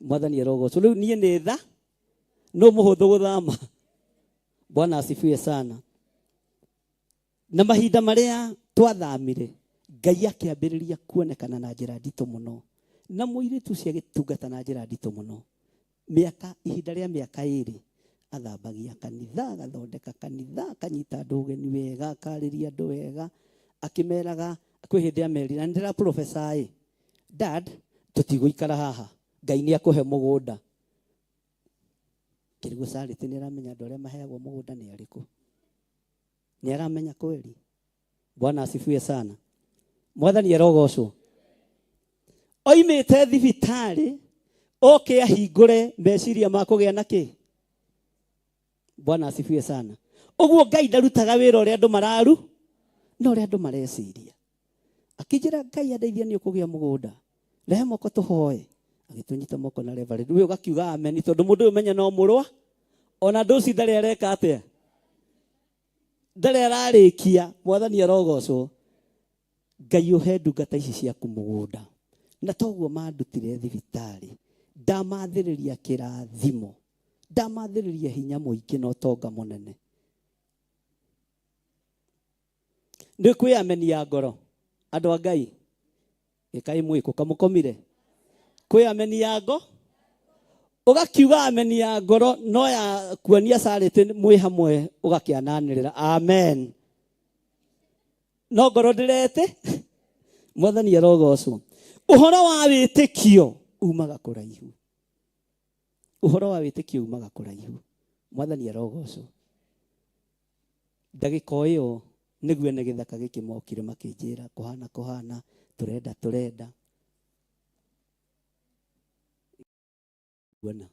Mwathani arogocwo. Rĩu niĩ nĩ tha no mũhũthũ gũthama. Bwana asifiwe sana. Na mahinda marĩa twathamire Ngai akĩambĩrĩria kuonekana na njĩra nditũ mũno na mũirĩtu ũcio agĩtungata na njĩra nditũ mũno. Ihinda rĩa mĩaka 2 athambagia kanitha agathondeka kanitha akanyita andũ ũgeni wega akarĩria andũ wega akĩmeraga kwĩ hĩndĩ amerira ndĩra professor dad tũtigũikara haha Ngai nĩ akũhe mũgũnda. Kĩrĩguo Charity nĩ aramenya andũ arĩa maheagwo mũgũnda nĩ arĩkũ nĩ aramenya kweli. Bwana asifiwe sana. Mwathani arogocwo. Oimĩte thibitarĩ oke ahingũre meciria ma kũgĩa na kĩ. Bwana asifiwe sana. Ũguo Ngai ndarutaga wĩra ũrĩa andũ mararu no ũrĩa andũ mareciria. Akĩnjĩra Ngai andeithia nĩ ũkũgĩa mũgũnda rehe moko tũhoe agĩtũnyita moko na Reverend rĩu ũgakiuga amen tondũ mũndũ ũyũ menya no mũrwa ona ndũci ndarĩ areka atĩa ndarĩ ararĩkia. Mwathani arogocwo. Ngai ũhe ndungata ici ciaku mũgũnda na toguo mandutire thibitarĩ ndamathĩrĩria kĩrathimo ndamathĩrĩria hinya mũingĩ na ũtonga mũnene. Nĩ kwĩ ameni ya ngoro andũ a Ngai ĩkai mwĩkũ kamũkomire kwĩ ameni ya ngo ugakiuga ameni ya ngoro no ya kuonia sarete mwi hamwe ugakiananirira amen no ngoro ndirete mwathani arogocwo uhoro wa witikio umaga kuraihu uhoro wa witikio umaga kuraihu mwathani arogocwo ndagiko iyo niguo ne githaka giki mokire makinjira kuhana turenda buona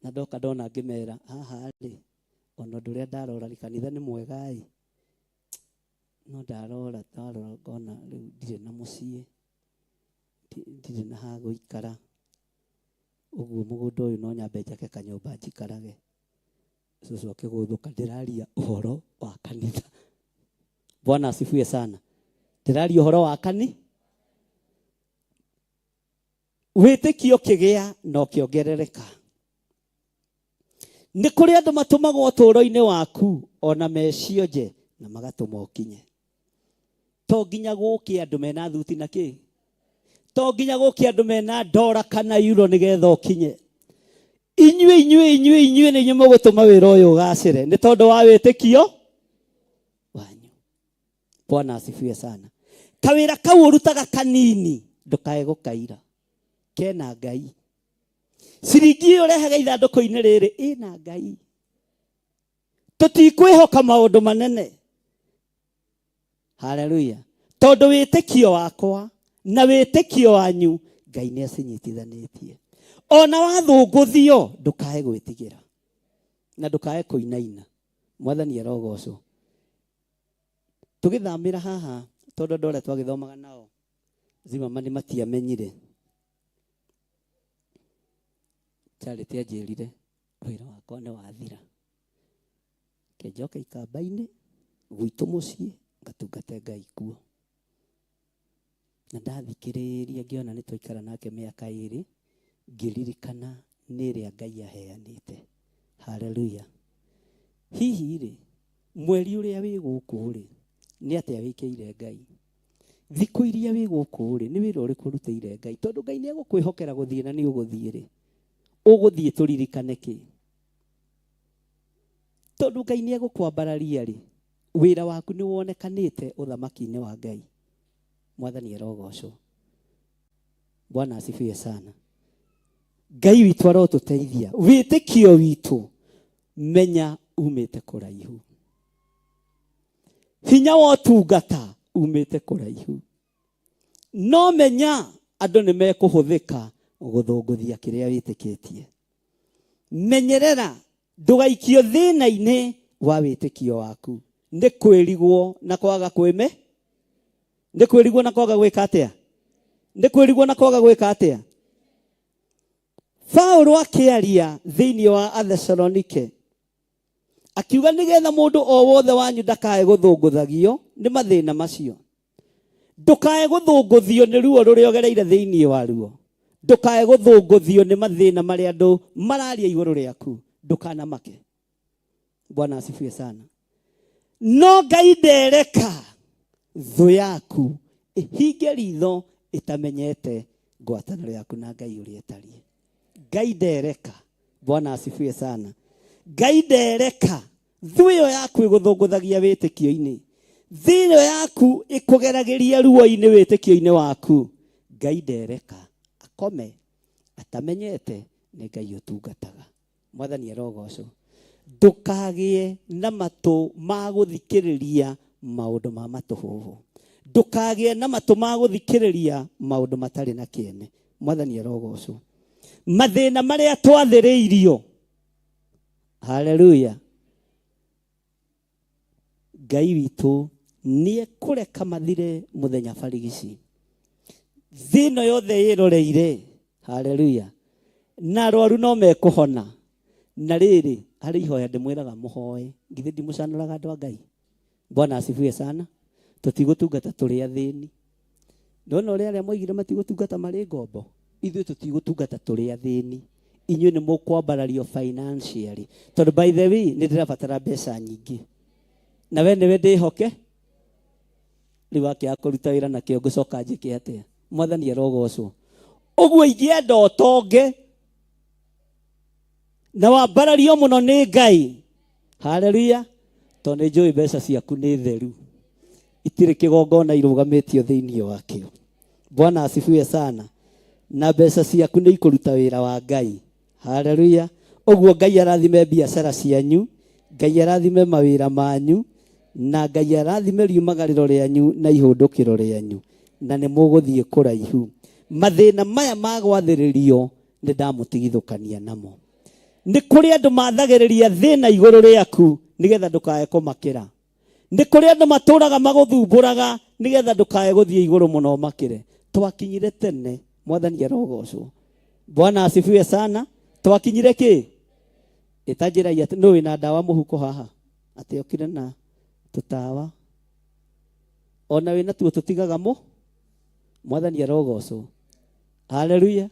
na ndoka ndona ngimera haha ri ono nduria ndarora kanitha ni mwega no ndarora ngona riu ndire na mucie ndire na ha guikara uguo mugundo uyu no nyambe njake kanyumba njikarage cocoke guthuka ndiraria uhoro wa kanitha. Bwana asifiwe sana. Ndiraria uhoro wa kanitha. Witikio kigea no kiongerereka. Nĩ kũrĩ andũ matumagwo ũtũũro-inĩ waku ona mecio nje na magatũma ũkinye. To nginya gũũke andũ mena thuti na kĩ? To nginya gũũke andũ mena ndora kana euro nĩgetha ũkinye. Inyuĩ nĩ inyuĩ mũgũtũma wĩra ũyũ ũgacĩre nĩ tondũ wa wĩtĩkio wanyu. Bwana asifiwe sana. Kawĩra kau ũrutaga kanini ndũkae gũkaira. Kena Ngai. Ciringi ũrehaga ithandũkũ-inĩ rĩrĩ ĩna Ngai. Tũtikwĩhoka maũndũ manene. Haleluya. Tondũ wĩtĩkio wakwa na wĩtĩkio wanyu Ngai nĩ acinyitithanĩtie. Ona wathũngũthio ndũkae gwĩtigĩra na ndũkae kũinaina. Mwathani arogocwo. Tũgĩthamĩra haha tondũ ndore twagĩthomaga nao zima nĩ matiamenyire. Charity anjĩrire wĩra wakwa nĩ wathira. Njoke ikamba-inĩ gwitũ mũciĩ ngatungate Ngai kuo. Na ndathikĩrĩria ngĩona nĩ twaikara nake mĩaka 2 ngĩririkana nĩ ĩrĩa Ngai aheanĩte. Haleluya. Hihi rĩ mweri ũrĩa wĩ gũkũ rĩ nĩ atĩa wĩkĩire Ngai? Thikũ iria wĩ gũkũ rĩ nĩ wĩra ũrĩkũ ũrutĩire Ngai? Tondũ Ngai nĩ egũkwĩhokera gũthiĩ na nĩ ũgũthiĩ rĩ ũgũthiĩ tũririkane kĩ? Tondũ Ngai nĩ egũkwambararia rĩ wĩra waku nĩ wonekanĩte ũthamaki-inĩ wa Ngai. Mwathani arogocwo. Bwana asifiwe sana. Ngai witũ arotũteithia. Wĩtĩkio witũ menya umĩte kũraihu. Hinya wa ũtungata umĩte kũraihu. No menya andũ nĩ mekũhũthĩka gũthũngũthia kĩrĩa wĩtĩkĩtie. Menyerera ndũgaikio thĩna-inĩ wa wĩtĩkio waku. Nĩ kwĩrigwo na kwaga kwĩme. Nĩ kwĩrigwo na kwaga gwĩka atĩa? Nĩ kwĩrigwo na kwaga gwĩka atĩa? Paulo akĩaria thĩinĩ wa Athesalonike akiuga nĩgetha mũndũ o wothe wanyu ndakae gũthũngũthagio nĩ mathĩna macio. Ndũkae gũthũngũthio nĩ ruo rũrĩa ũgereire thĩinĩ waruo. Ndũkae gũthũngũthio nĩ mathĩna marĩa andũ mararia igũrũ rĩaku. Ndũkanamake. Bwana asifiwe sana. No Ngai ndereka thũ yaku ĩhinge ritho ĩtamenyete ngwatanĩro yaku na Ngai ũrĩa ĩtariĩ. Ngai ndereka. Bwana asifiwe sana. Ngai ndereka thũ ĩyo yaku ĩgũthũngũthagia wĩtĩkio-inĩ. Thĩ ĩyo yaku ĩkũgeragĩria ruo-inĩ wĩtĩkio-inĩ waku. Ngai ndereka akome atamenyete nĩ Ngai ũtungataga. Mwathani arogocwo. Ndũkagĩe na matũ ma gũthikĩrĩria maũndũ ma matũhũhũ. Ndũkagĩe na matũ ma gũthikĩrĩria maũndũ matarĩ na kĩene. Mwathani arogocwo. Mathĩna marĩa twathĩrĩirio. Haleluya. Ngai witũ nĩ ekũreka mathire mũthenya barigici. Thĩno yothe ĩroreire. Haleluya. Na arwaru no mekũhona. Na rĩrĩ harĩ ihoya ndĩmwĩraga mũhoe. Githĩ ndimũcanũraga andũ a Ngai? Bwana asifiwe sana. Tũtigũtungata tũrĩ athĩni. Ndona ũrĩa arĩa moigire matigũtungata marĩ ngombo. Ithuĩ tũtigũtungata tũrĩ athĩni. Inyuĩ nĩ mũkwambarario financially. Tondũ by the way nĩ ndĩrabatara mbeca nyingĩ. Na we nĩwe ndĩhoke. Rĩu akĩaga kũruta wĩra nakĩo ngũcoka njĩke atĩa? Mwathani arogocwo. Ũguo ingĩenda ũtonge na wambarario muno nĩ Ngai. Haleluya. Tondũ nĩnjũĩ mbeca ciaku nĩ theru, itirĩ kĩgongona irũgamĩtio thĩinĩ wakĩo. Bwana asifiwe sana. Na mbeca ciaku nĩ ikũruta wĩra wa Ngai. Haleluya. Ũguo Ngai arathime biacara cianyu, Ngai arathime mawĩra manyu, na Ngai arathime riumagarĩro rĩanyu na ihũndũkĩro rĩanyu, na nĩ mũgũthiĩ kũraihu. Mathĩna maya ma gwathĩrĩrio nĩ ndamũtigithũkania namo. Nĩ kũrĩ andũ mathagĩrĩria thĩna igũrũ rĩaku nĩgetha ndũkae kũmakĩra. Nĩ kũrĩ andũ matũraga magũthumbũraga nĩgetha ndũkae gũthiĩ igũrũ mũno makĩre. Twakinyire tene, Mwathani arogocwo. Bwana asifiwe sana. Twakinyire kĩ? Itanjĩragia atĩ nũ wĩna ndawa mũhuko haha, atĩ okire na tũtawa. Ona wĩna tuo tũtigaga Mwathani arogocwo. Haleluya.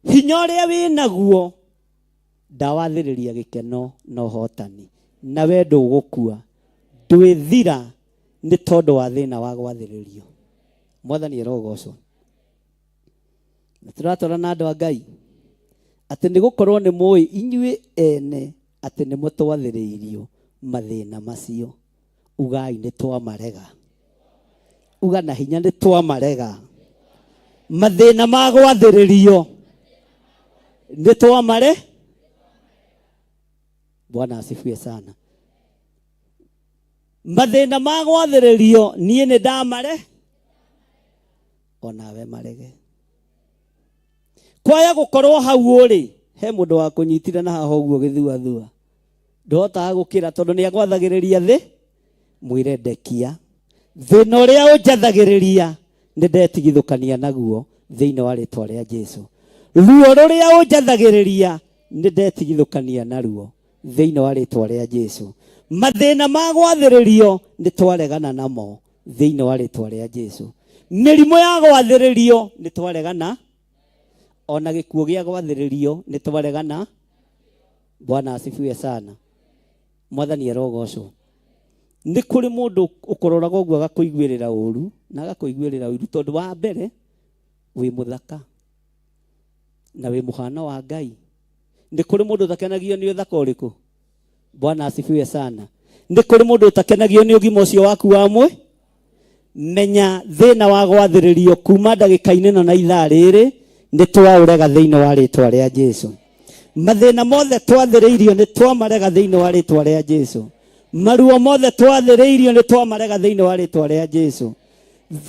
Hinya ũrĩa wĩnaguo ndawathĩrĩria gĩkeno na ũhotani, na we ndũgũkua, ndwĩthira nĩ tondũ wa thĩna wa gwathĩrĩrio. Mwathani arogocwo. Tũratwara na andũ a Ngai atĩ nĩ gũkorwo nĩ mũĩ inyuĩ ene atĩ nĩ mũtwathĩrĩirio mathĩna macio. Ugai nĩ twamarega. Uga na hinya nĩ twamarega. Mathĩna ma gwathĩrĩrio nĩ twamare. Bwana asifiwe sana. Mathĩna ma gwathĩrĩrio niĩ nĩ ndamare, onawe marege. Kwaya gũkorwo hau ũrĩ, he mũndũ wa kũnyitire na haha ũguo gĩthuathua, ndũhotaga gũkĩra tondũ nĩ agwathagĩrĩria thĩ. Mwĩre ndekia, thĩna ũrĩa ũnjathagĩrĩria nĩ ndetigithũkania naguo thĩinĩ wa rĩtwa rĩa Jesũ. Ruo rũrĩa ũnjathagĩrĩria nĩ ndetigithũkania naruo thĩinĩ wa rĩtwa rĩa Jesũ. Mathĩna ma gwathĩrĩrio nĩ twaregana namo thĩinĩ wa rĩtwa rĩa Jesũ. Mĩrimũ ya gwathĩrĩrio nĩ twaregana, ona gĩkuũ gĩa gwathĩrĩrio nĩ twaregana. Bwana asifiwe sana. Mwathani arogocwo. Nĩ kũrĩ mũndũ ũkũroraga ũguo agakũiguĩrĩra ũru na agakũiguĩrĩra ũru tondũ wa mbere wĩ mũthaka na wĩ mũhano wa Ngai. Nĩ kũrĩ mũndũ ũtakenagio nĩ ũthaka ũrĩkũ? Bwana asifiwe sana. Nĩ kũrĩ mũndũ ũtakenagio nĩ ũgima ũcio waku wa mwĩrĩ? Menya thĩna wa gwathĩrĩrio kuma ndagĩka-inĩ na ithaa rĩrĩ nĩ twaũrega thĩinĩ wa rĩtwa rĩa Jesũ. Mathĩna mothe twathĩrĩirio nĩ twamarega thĩinĩ wa rĩtwa rĩa Jesũ. Maruo mothe twathĩrĩirio nĩ twamarega thĩinĩ wa rĩtwa rĩa Jesũ.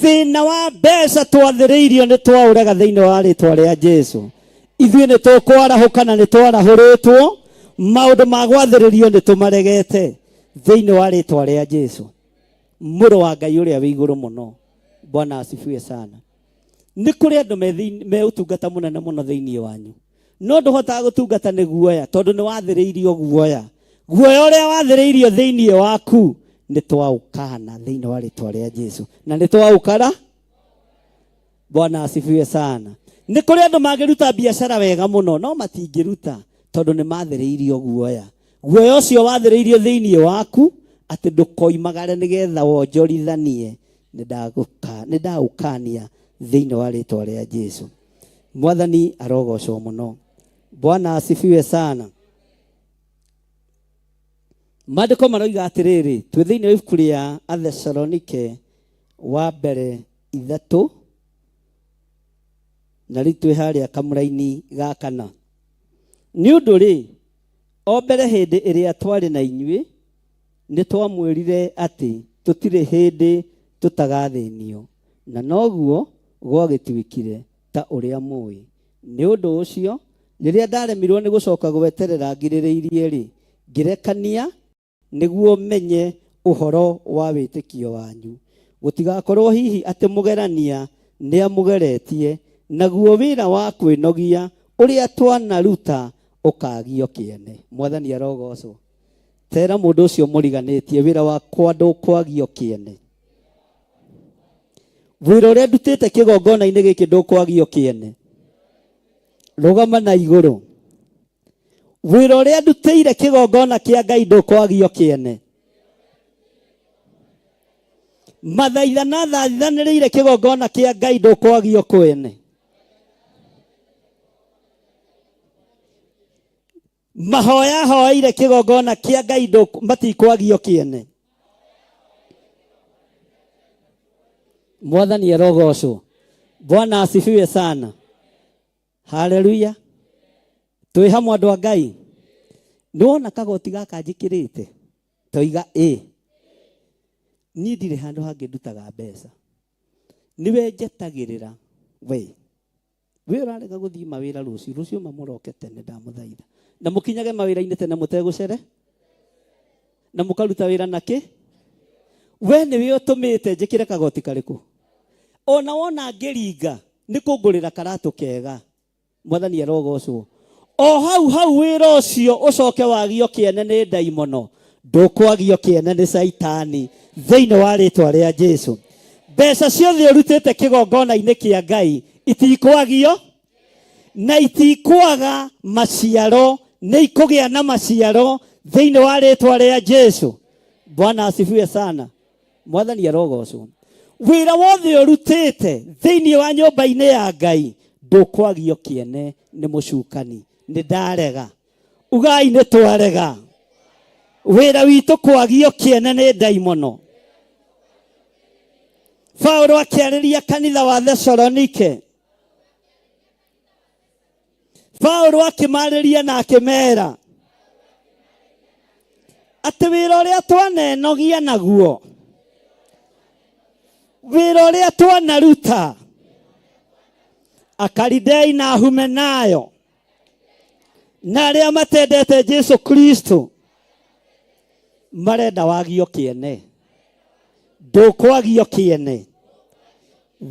Thĩna wa mbeca twathĩrĩirio nĩ twaũrega thĩinĩ wa rĩtwa rĩa Jesũ. Ithuĩ nĩ tũkwarahũka na nĩ twarahũrĩtwo. Maũndũ ma gwathĩrĩrio nĩ tũmaregete thĩinĩ wa rĩtwa rĩa Jesũ. Mũrũ wa Ngai ũrĩa wĩ igũrũ mũno. Bwana asifiwe sana. Nĩ kũrĩ andũ me ũtungata mũnene mũno thĩinĩ wanyu, no ndũhotaga gũtungata nĩ guoya tondũ nĩ wathĩrĩirio guoya. Guoya ũrĩa wathĩrĩirio thĩinĩ waku nĩ twaũkana thĩinĩ wa rĩtwa rĩa Jesũ. Na nĩ twaũkara. Bwana asifiwe sana. Nĩ kũrĩ andũ mangĩruta biacara wega mũno no matingĩruta tondũ nĩ mathĩrĩirio guoya. Guoya ũcio wathĩrĩirio thĩinĩ waku atĩ ndũkoimagare nĩgetha wonjorithanie nĩ ndaũkania thĩinĩ wa rĩtwa rĩa Jesũ. Mwathani arogocwo mũno. Bwana asifiwe sana. Maandĩko maroiga atĩrĩrĩ, twĩ thĩinĩ wa ibuku rĩa Athesalonike wa mbere 3 na rĩu twĩ harĩa kamũra-inĩ ga 4. Nĩ ũndũ rĩ, o mbere hĩndĩ ĩrĩa twarĩ na inyuĩ nĩ twamwĩrire atĩ tũtirĩ hĩndĩ tũtagathĩnio, na noguo gwagĩtuĩkire ta ũrĩa mũĩ. Nĩ ũndũ ũcio rĩrĩa ndaremirwo nĩ gũcoka gweterera ngirĩrĩirie-rĩ, ngĩrekania nĩguo menye ũhoro wa wĩtĩkio wanyu. Gũtigakorwo hihi atĩ mũgerania nĩ amũgeretie, naguo wĩra wa kwĩnogia ũrĩa twanaruta ũkagio kĩene. Mwathani arogocwo. Tera mũndũ ũcio mũriganĩtie, wĩra wa kwandũ kwagio kĩene. Wĩra ũrĩa ndutĩte kĩgongona-inĩ gĩkĩ ndũkwagio kĩene. Rũgama na igũrũ. Wĩra ũrĩa ndutĩire kĩgongona kĩa Ngai ndũkwagio kĩene. Mathaithana thathanĩrĩire kĩgongona kĩa Ngai ndũkwagio kwene. mahoya hoire kigongona kia Ngai matikwagio kiene. Mwathani arogocwo. Bwana asifiwe sana. Haleluya. Twi hamwe andu a Ngai. Nĩwona kagoti gaka njikirite toiga ni ndire handu hangi ndutaga mbeca. Niwe njetagirira we urarega guthii mawira rucio mamuroke tene ndamuthaitha na mukinyage mawira-ini tene mutegucere na mukaruta wira naki we niwe utumite njikire kagoti kariku ona wona ngiringa ni kungurira karatu kega. Mwathani arogocwo. O hau wira ucio ucoke wagio kiene ni ndaimono ndukwagio kiene ni Saitani thiini wa ritwa ria Jesu. Mbeca ciothe urutite kigongona-ini kia Ngai itikwagio na itikwaga maciaro, ni ikugia na maciaro thiini wa ritwa ria Jesu. Bwana asifiwe sana. Mwathani arogocwo. Wira wothe urutite thiini wa nyumba-ini ya Ngai ndukwagio kiene ni mucukani. Ni ndarega ugai ni twarega wira witu kwagio kiene ni ndaimono. Paulo akiarĩria kanitha wa Thessalonike. Paulo akimarĩria na akimera atĩ wĩra ũrĩa twanenogia naguo, wĩra ũrĩa twanaruta Akaridei na Humenayo na arĩa matendete Jesu Kristo marenda wagio kiene ndukwagio kiene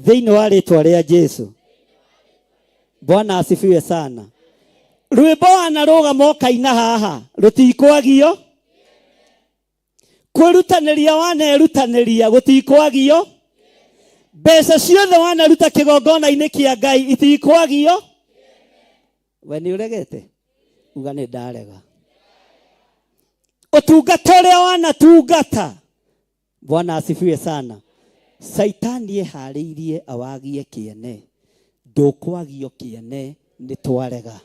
thiini wa ritwa ria Jesu. Bwana asifiwe sana. Rwimbo wanarugama ukaina haha rutikwagio kwirutaniria wanerutaniria gutikwagio mbeca ciothe wanaruta kigongona-ini kia Ngai itikwagio. We ni uregete uga ni ndarega utungata uria wanatungata. Bwana asifiwe sana. Saitani ehariirie awagie kiene ndukwagio kiene ni twarega.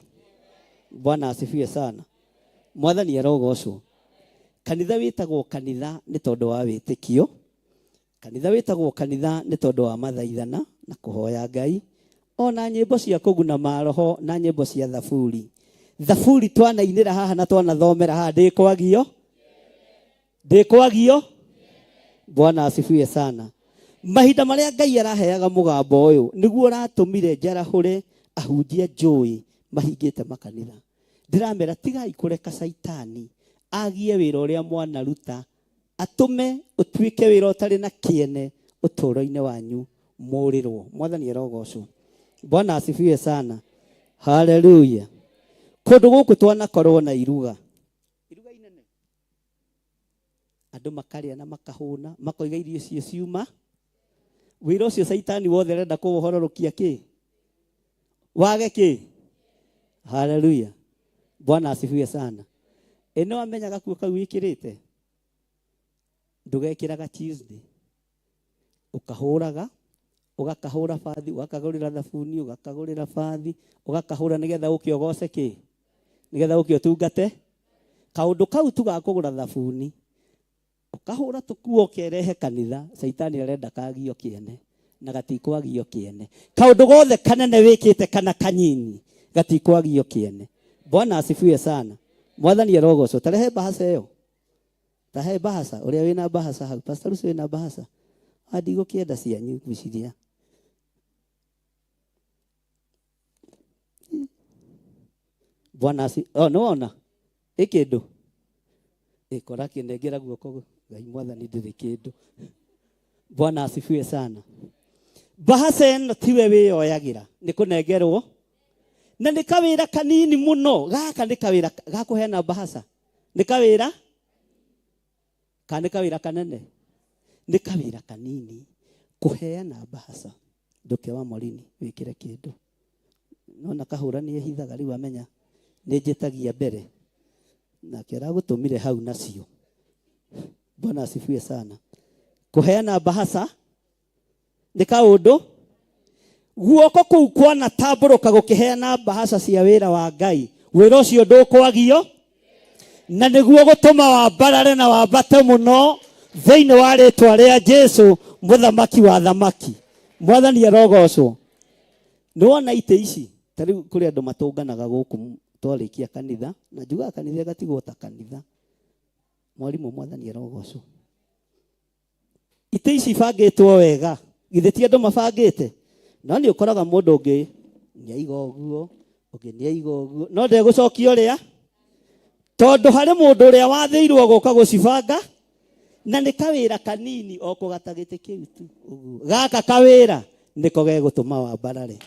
Bwana asifiwe sana. Mwathani arogocwo. Kanitha witagwo kanitha ni tondu wa witikio. Kanitha witagwo kanitha ni tondu wa mathaithana na kuhoya Ngai, ona nyimbo cia kuguna maroho na nyimbo cia thaburi. Thaburi twanainira haha na twanathomera haha ndikwagio. Bwana asifiwe sana. Mahinda maria Ngai araheaga mugambo uyu niguo ratumire njarahure ahunjia njui mahingite makanitha. Ndiramera tigai kureka Saitani agie wira uria mwanaruta atume utuike wira utari na kiene uturo-ini wanyu murirwo. Mwathani arogocwo. Bwana asifiwe sana. Haleluya. Kundu guku twanakorwo na iruga inene, andu makaria na makahuna makoiga irio cio ciuma. Wira ucio Saitani wothe renda kuhororokia ki wage ki. Haleluya. Bwana asifiwe sana. Eno amenyaga kuo kau wikirite ndugekiraga Tuesday ukahuraga ugakahura fathi ugakagurira thabuni ugakagurira fathi ugakahura nigetha ukiogoce ki nigetha ukiotungate kaundu kau tugakugura thabuni ukahura tukuo kerehe kanitha. Saitani arenda kagio kiene na gatikwagio kiene. Kaundu gothe kanene wikite kana kanyini gatikwagio kiene. Bwana asifiwe sana. Mwathani arogocwo. Tarehe bahasa iyo. Tahe bahasa uria wina bahasa hau. Pastor ucio wina bahasa adigo kienda cianyu gwiciria. Bwana asi no ikindu ikora kinengera guoko Ngai Mwathani ndiri kindu. Bwana asifiwe sana. Bahasa eno tiwe wiyoyagira ni kunengerwo na ni kawira kanini muno. Gaka ni kawira gakuhena bahasa ni kawira kawira kanene ni kawira kanini kuheana bahasa. Nduke wa morini wikire kindu nona kahura ni hithaga riu amenya ni njetagia mbere na kira gutumire hau nacio. Bwana asifiwe sana. Kuheana bahasa ni kaundu guoko kuu kwana tamburuka gukiheana bahasa cia wira wa Ngai wĩra ũcio ndũkwagio na nĩguo gũtũma wambarare na wambate mũno thĩinĩ wa rĩtwa rĩa Jesũ mũthamaki wa thamaki. Mwathani arogocwo. Nĩwona itĩ ici ta rĩu kũrĩ andũ matũnganaga gũkũ twarĩkia kanitha na njugaga kanitha gatigwo ta kanitha. Mwarimũ Mwathani arogocwo. Itĩ ici bangĩtwo wega githĩ ti andũ mabangĩte no nĩ ũkoraga mũndũ ũngĩ nĩaiga ũguo ũngĩ nĩaiga ũguo no ndegũcokia ũrĩa tondũ harĩ mũndũ ũrĩa wathĩirwo gũka gũcibanga na nĩ kawĩra kanini o kũgata gĩtĩ kĩu tu ũguo. Gaka kawĩra nĩko gegũtũma wambarare.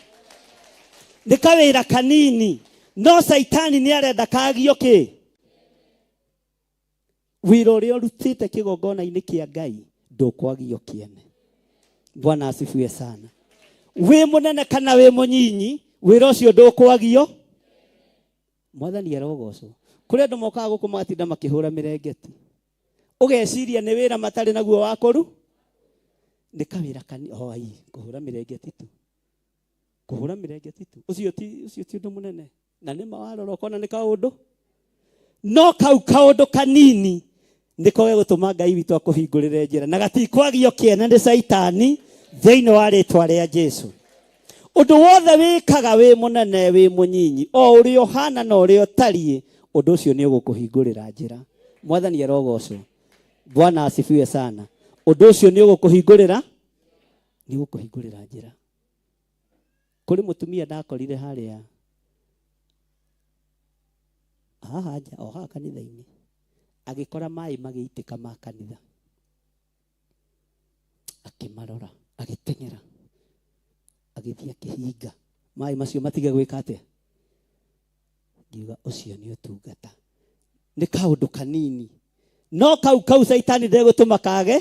Nĩ kawĩra kanini no Saitani nĩ arenda kagio kĩ? Wĩra ũrĩa ũrutĩte kĩgongona-inĩ kĩa Ngai ndũkwagio kĩene. Bwana asifiwe sana. Wĩ mũnene kana wĩ mũnyinyi wĩra ũcio ndũkwagio. Mwathani arogocwo. Kũrĩ andũ mokaga gũkũ magatinda makĩhũra mĩrengeti. Ũgeciria nĩ wĩra matarĩ naguo wa kũru. Nĩ kawĩra kanini kũhũra mĩrengeti tu. Kũhũra mĩrengeti tu. Ũcio ti ũndũ mũnene. Na nĩ mawarora ũkona nĩ kaũndũ. No kau kaũndũ kanini nĩko gegũtũma Ngai witũ akũhingũrĩre njĩra na gatikwagio kĩene nĩ Saitani thĩinĩ wa rĩtwa rĩa Jesũ. Ũndũ wothe wĩkaga wĩ mũnene wĩ mũnyinyi o ũrĩa ũhana na ũrĩa ũtariĩ ũndũ ũcio nĩ ũgũkũhingũrĩra njĩra. Mwathani arogocwo. Bwana asifiwe sana. Ũndũ ũcio nĩ ũgũkũhingũrĩra njĩra. Kũrĩ mũtumia ndakorire harĩa haha nja o haha kanitha-inĩ agĩkora maĩ magĩitĩka ma kanitha akĩmarora agĩteng'era agĩthiĩ akĩhinga maĩ macio matige gwĩka atĩa. Ngiuga ũcio nĩ ũtungata. Nĩ kaũndũ kanini no kau Saitani ndegũtũma kage.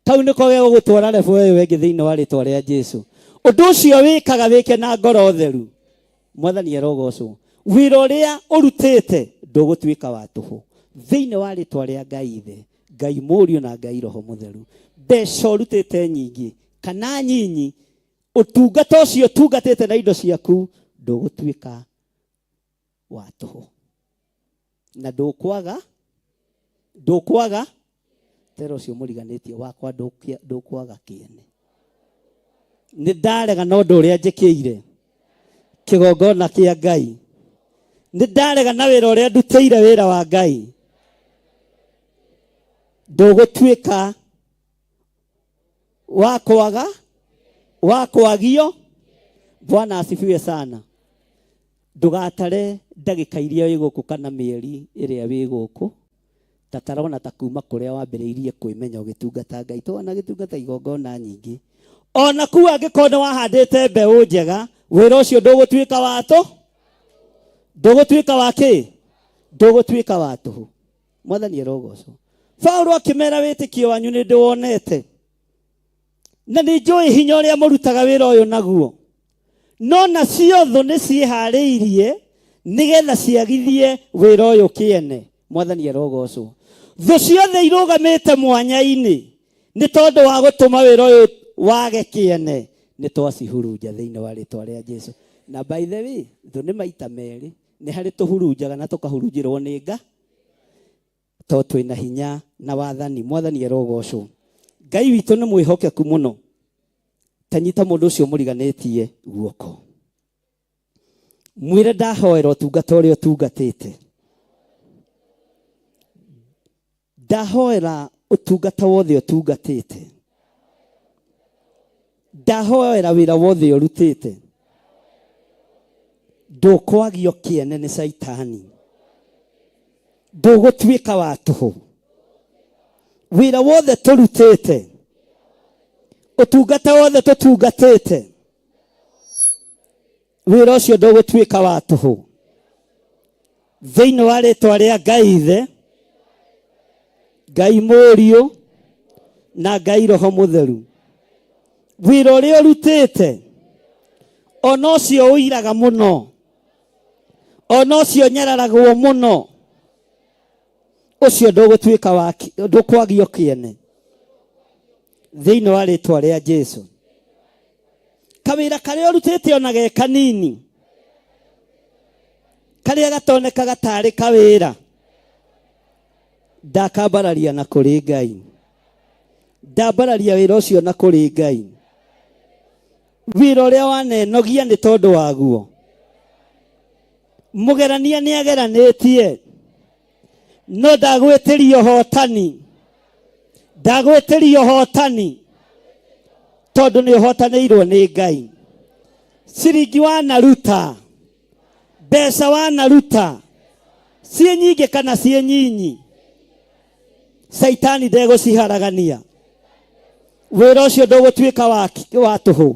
Kau nĩko gegũgũtwara level ĩyo ĩngĩ thĩinĩ wa rĩtwa rĩa Jesũ. Ũndũ ũcio wĩkaga wĩke na ngoro theru. Mwathani arogocwo. Wĩra ũrĩa ũrutĩte ndũgũtuĩka wa tũhũ thĩinĩ wa rĩtwa rĩa Ngai Ithe, Ngai Mũriũ na Ngai Roho Mũtheru. Mbeca ũrutĩte nyingĩ kana nyinyi ũtungata ũcio ũtungatĩte na indo ciaku ndũgũtuĩka wa tũhũ na ndũkwaga tero ũcio mũriganĩtie wakwa ndũkwaga kĩene. Nĩ ndarega na ũndũ ũrĩa njĩkĩire kĩgongona kĩa Ngai. Nĩ ndarega na wĩra ũrĩa ndutĩire wĩra wa Ngai. Ndũgũtuĩka wakwagio. Bwana asifiwe sana. Ndũgatare ndagĩka iria wĩ gũkũ kana mĩeri ĩrĩa wĩ gũkũ ta tarona ta kuma kũrĩa wambĩrĩirie kwĩmenya ũgĩtungata Ngai. Twana gĩtungata igongona nyingĩ ona kuwa angĩkorwo nĩ wahandĩte mbeũ njega wĩra ũcio ndũgũtuĩka wa ndũgũtuĩka wa kĩ? Ndũgũtuĩka wa tũhũ. Mwathani arogocwo. Paulo akĩmera wĩtĩkio wanyu nĩ ndĩwonete na nĩ njũĩ hinya ũrĩa mũrutaga wĩra ũyũ naguo no nacio thũ nĩ ciĩharĩirie nĩgetha ciagithie wĩra ũyũ kĩene. Mwathani arogocwo. Thũ ciothe irũgamĩte mwanya-inĩ nĩ tondũ wa gũtũma wĩra ũyũ wage kĩene nĩ twacihurunja thĩinĩ wa rĩtwa rĩa Jesũ. Na by the way thũ nĩ maita merĩ. Nĩ harĩ tũhurunjaga na tũkahurunjĩrwo nĩ Ngai tondũ twĩna hinya na wathani. Mwathani arogocwo. Ngai witũ nĩ mwĩhokeku mũno. Tanyita mũndũ ũcio mũriganĩtie guoko mwĩre ndahoera ũtungata ũrĩa ũtungatĩte. Ndahoera ũtungata wothe ũtungatĩte. Ndahoera wĩra wothe ũrutĩte. Ndũkwagio kĩene nĩ Saitani. Ndũgũtuĩka wa tũhũ. Wĩra wothe tũrutĩte ũtungata wothe tũtungatĩte wĩra ũcio ndũgũtuĩka wa tũhũ thĩinĩ wa rĩtwa rĩa Ngai Ithe, Ngai Mũriũ na Ngai Roho Mũtheru. Wĩra ũrĩa ũrutĩte ona ũcio ũiraga mũno ona ũcio nyararagwo mũno ũcio ndũkwagio kĩene thĩinĩ wa rĩtwa rĩa Jesũ. Kawĩra karĩa ũrutĩte ona ge kanini karĩa gatonekaga tarĩ kawĩra ndakambararia na kũrĩ Ngai. Ndambararia wĩra ũcio na kũrĩ Ngai. Wĩra ũrĩa wanenogia nĩ tondũ waguo. Mũgerania nĩ ageranĩtie, no ndagwĩtĩria ũhotani. Ndagwĩtĩria ũhotani tondũ nĩ ũhotanĩirwo nĩ Ngai. Ciringi wanaruta, mbeca wanaruta, ciĩ nyingĩ kana ciĩ nyinyi, Saitani ndegũciharagania. Wĩra ũcio ndũgũtuĩka wa tũhũ.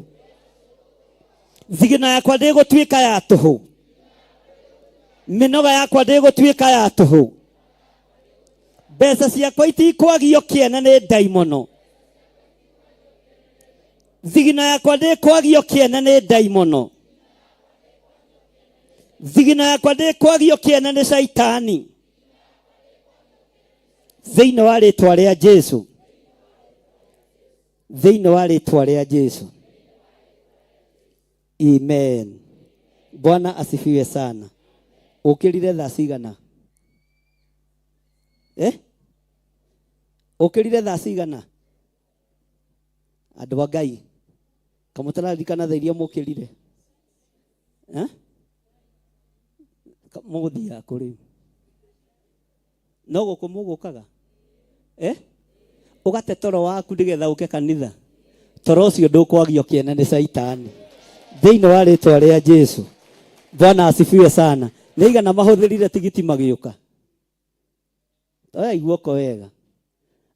Thigino yakwa ndĩgũtuĩka ya tũhũ. Mĩnoga yakwa ndĩgũtuĩka ya tũhũ. Mbeca ciakwa itikwagio kĩene nĩ ndaimono. Thigino yakwa ndĩkwagio kĩene nĩ ndaimono. Thigino yakwa ndĩkwagio kĩene nĩ Saitani. Thĩinĩ wa rĩĩtwa rĩa Jesũ. Thĩinĩ wa rĩĩtwa rĩa Jesũ. Amen. Bwana asifiwe sana. Ũkĩrire thaa cigana? Ũkĩrire thaa cigana? Andũ a Ngai, kamũtararirikana thaa iria mũkĩrire? Mũgũthiaga kũrĩ? No gũkũ mũgũkaga? Ũgate toro waku nĩgetha ũke kanitha. Toro ũcio ndũkwagio kĩene nĩ Saitani. Thĩinĩ wa rĩĩtwa rĩa Jesũ. Bwana asifiwe sana. Nĩ igana mahũthĩrire tigiti magĩũka? Oya iguoko wega.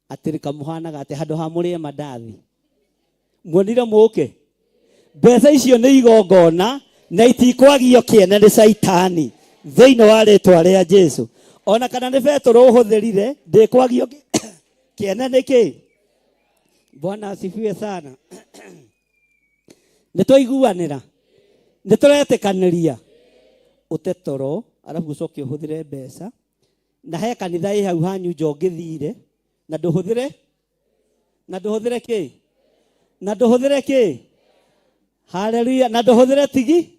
Atĩ kamũhanaga atĩ handũ ha mũrĩe mandathi. Muonire mũke? Mbeca icio nĩ igongona na itikwagio kĩene nĩ Saitani. Thĩinĩ wa rĩĩtwa rĩa Jesũ. Ona kana nĩ Petero ũhũthĩrire ndĩkwagio kĩene nĩkĩ? Bwana asifiwe sana. Nĩtwaiguanĩra, nĩtũretĩkanĩria. Ũte toro arabu ũcoke ũhũthĩre mbeca, na he kanitha ĩ hau hanyu nja ũngĩthire na ndũhũthĩre kĩ? Na ndũhũthĩre kĩ? Haleluya. Na ndũhũthĩre tigi.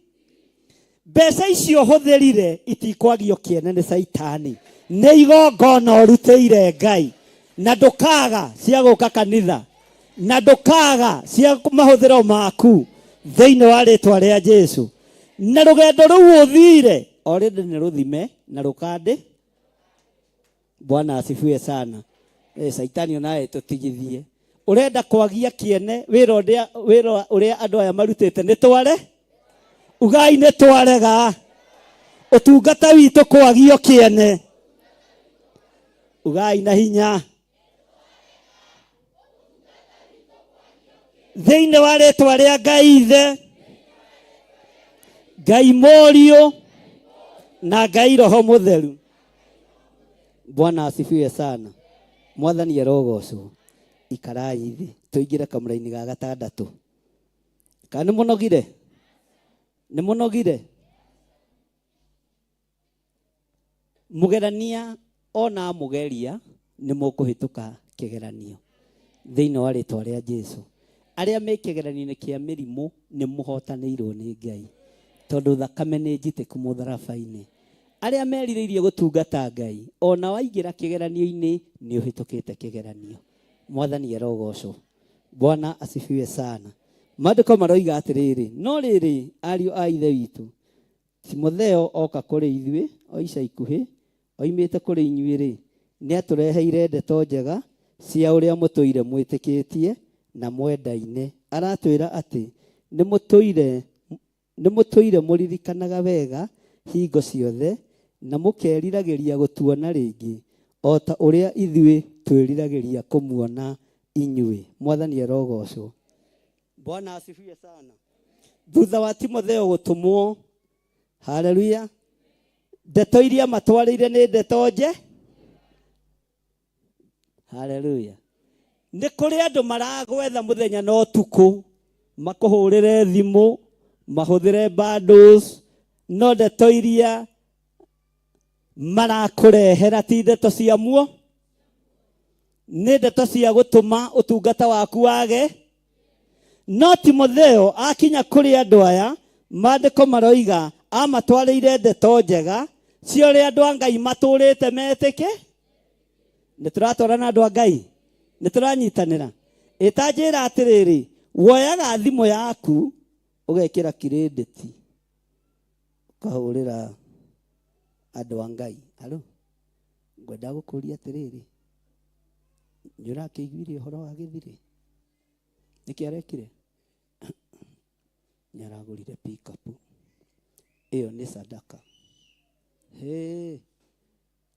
Mbeca icio hũthĩrire itikwagio kĩene nĩ Saitani. Nĩ igongona ũrutĩire Ngai. Na ndũkaga cia gũka kanitha, na ndũkaga cia mahũthĩro maku. Thĩinĩ wa rĩĩtwa rĩa Jesũ. Na rũgendo rũu ũthire already nĩ rũthime na rũkandĩ. Bwana asifiwe sana. Saitani onaye tũtigithie. Ũrenda kwagia kĩene wĩra ũrĩa andũ aya marutĩte nĩ tware? Ugai nĩ twarega. Ũtungata witũ kwagio kĩene. Ugai na hinya. Thĩinĩ wa rĩĩtwa rĩa Ngai Ithe, Ngai Mũriũ na Ngai Roho Mũtheru. Bwana asifiwe sana. Mwathani arogocwo. Ikarai thĩ tũingĩre kamũra-inĩ ga gatandatũ. Kana nĩ mũnogire? Nĩ mũnogire? Mũgerania ona mũgeria nĩ mũkũhĩtũka kĩgeranio. Thĩinĩ wa rĩĩtwa rĩa Jesũ. Arĩa me kĩgeranio-inĩ kĩa mĩrimũ nĩ mũhotanĩirwo nĩ Ngai. Tondũ thakame nĩ njitĩku mũtharaba-inĩ. Arĩa merirĩirie gũtungata Ngai, ona waingĩra kĩgeranio-inĩ nĩ ũhĩtũkĩte kĩgeranio. Mwathani arogocwo. Bwana asifiwe sana. Maandĩko maroiga atĩrĩrĩ, no rĩrĩ ariũ a ithe witũ, Timotheo oka kũrĩ ithuĩ o ica ikuhĩ, oimĩte kũrĩ inyuĩ-rĩ, nĩ atũreheire ndeto njega cia ũrĩa mũtũire mwĩtĩkĩtie na mwendaine. Aratwĩra atĩ nĩ mũtũire mũririkanaga wega hingo ciothe na mũkeriragĩria gũtuona rĩngĩ o ta ũrĩa ithuĩ twĩriragĩria kũmuona inyuĩ. Mwathani arogocwo. Bwana asifiwe sana. Thutha wa Timotheo gũtũmwo, haleluya, ndeto iria matwarĩire nĩ ndeto nje. Haleluya. Nĩ kũrĩ andũ maragwetha mũthenya na ũtukũ, makũhũrĩre thimũ, mahũthĩre bundles, no ndeto iria marakũrehera ti ndeto cia muo, nĩ ndeto cia gũtũma ũtungata waku wage. No Timotheo akinya kũrĩ andũ aya, maandĩko maroiga amatwarĩire ndeto njega cio rĩa andũ a Ngai matũrĩte metĩke. Nĩtũratwarana andũ a Ngai, nĩtũranyitanĩra. Ĩtanjĩra atĩrĩrĩ, woyaga thimũ yaku ũgekĩra kirĩndĩti ũkahũrĩra andũ a Ngai. Halo, ngwenda gũkũria atĩrĩrĩ, nĩũrakĩiguire ũhoro wa gĩthirĩ? Nĩkĩ arekire? Nĩaragũrire pick-up. Ĩyo nĩ sadaka.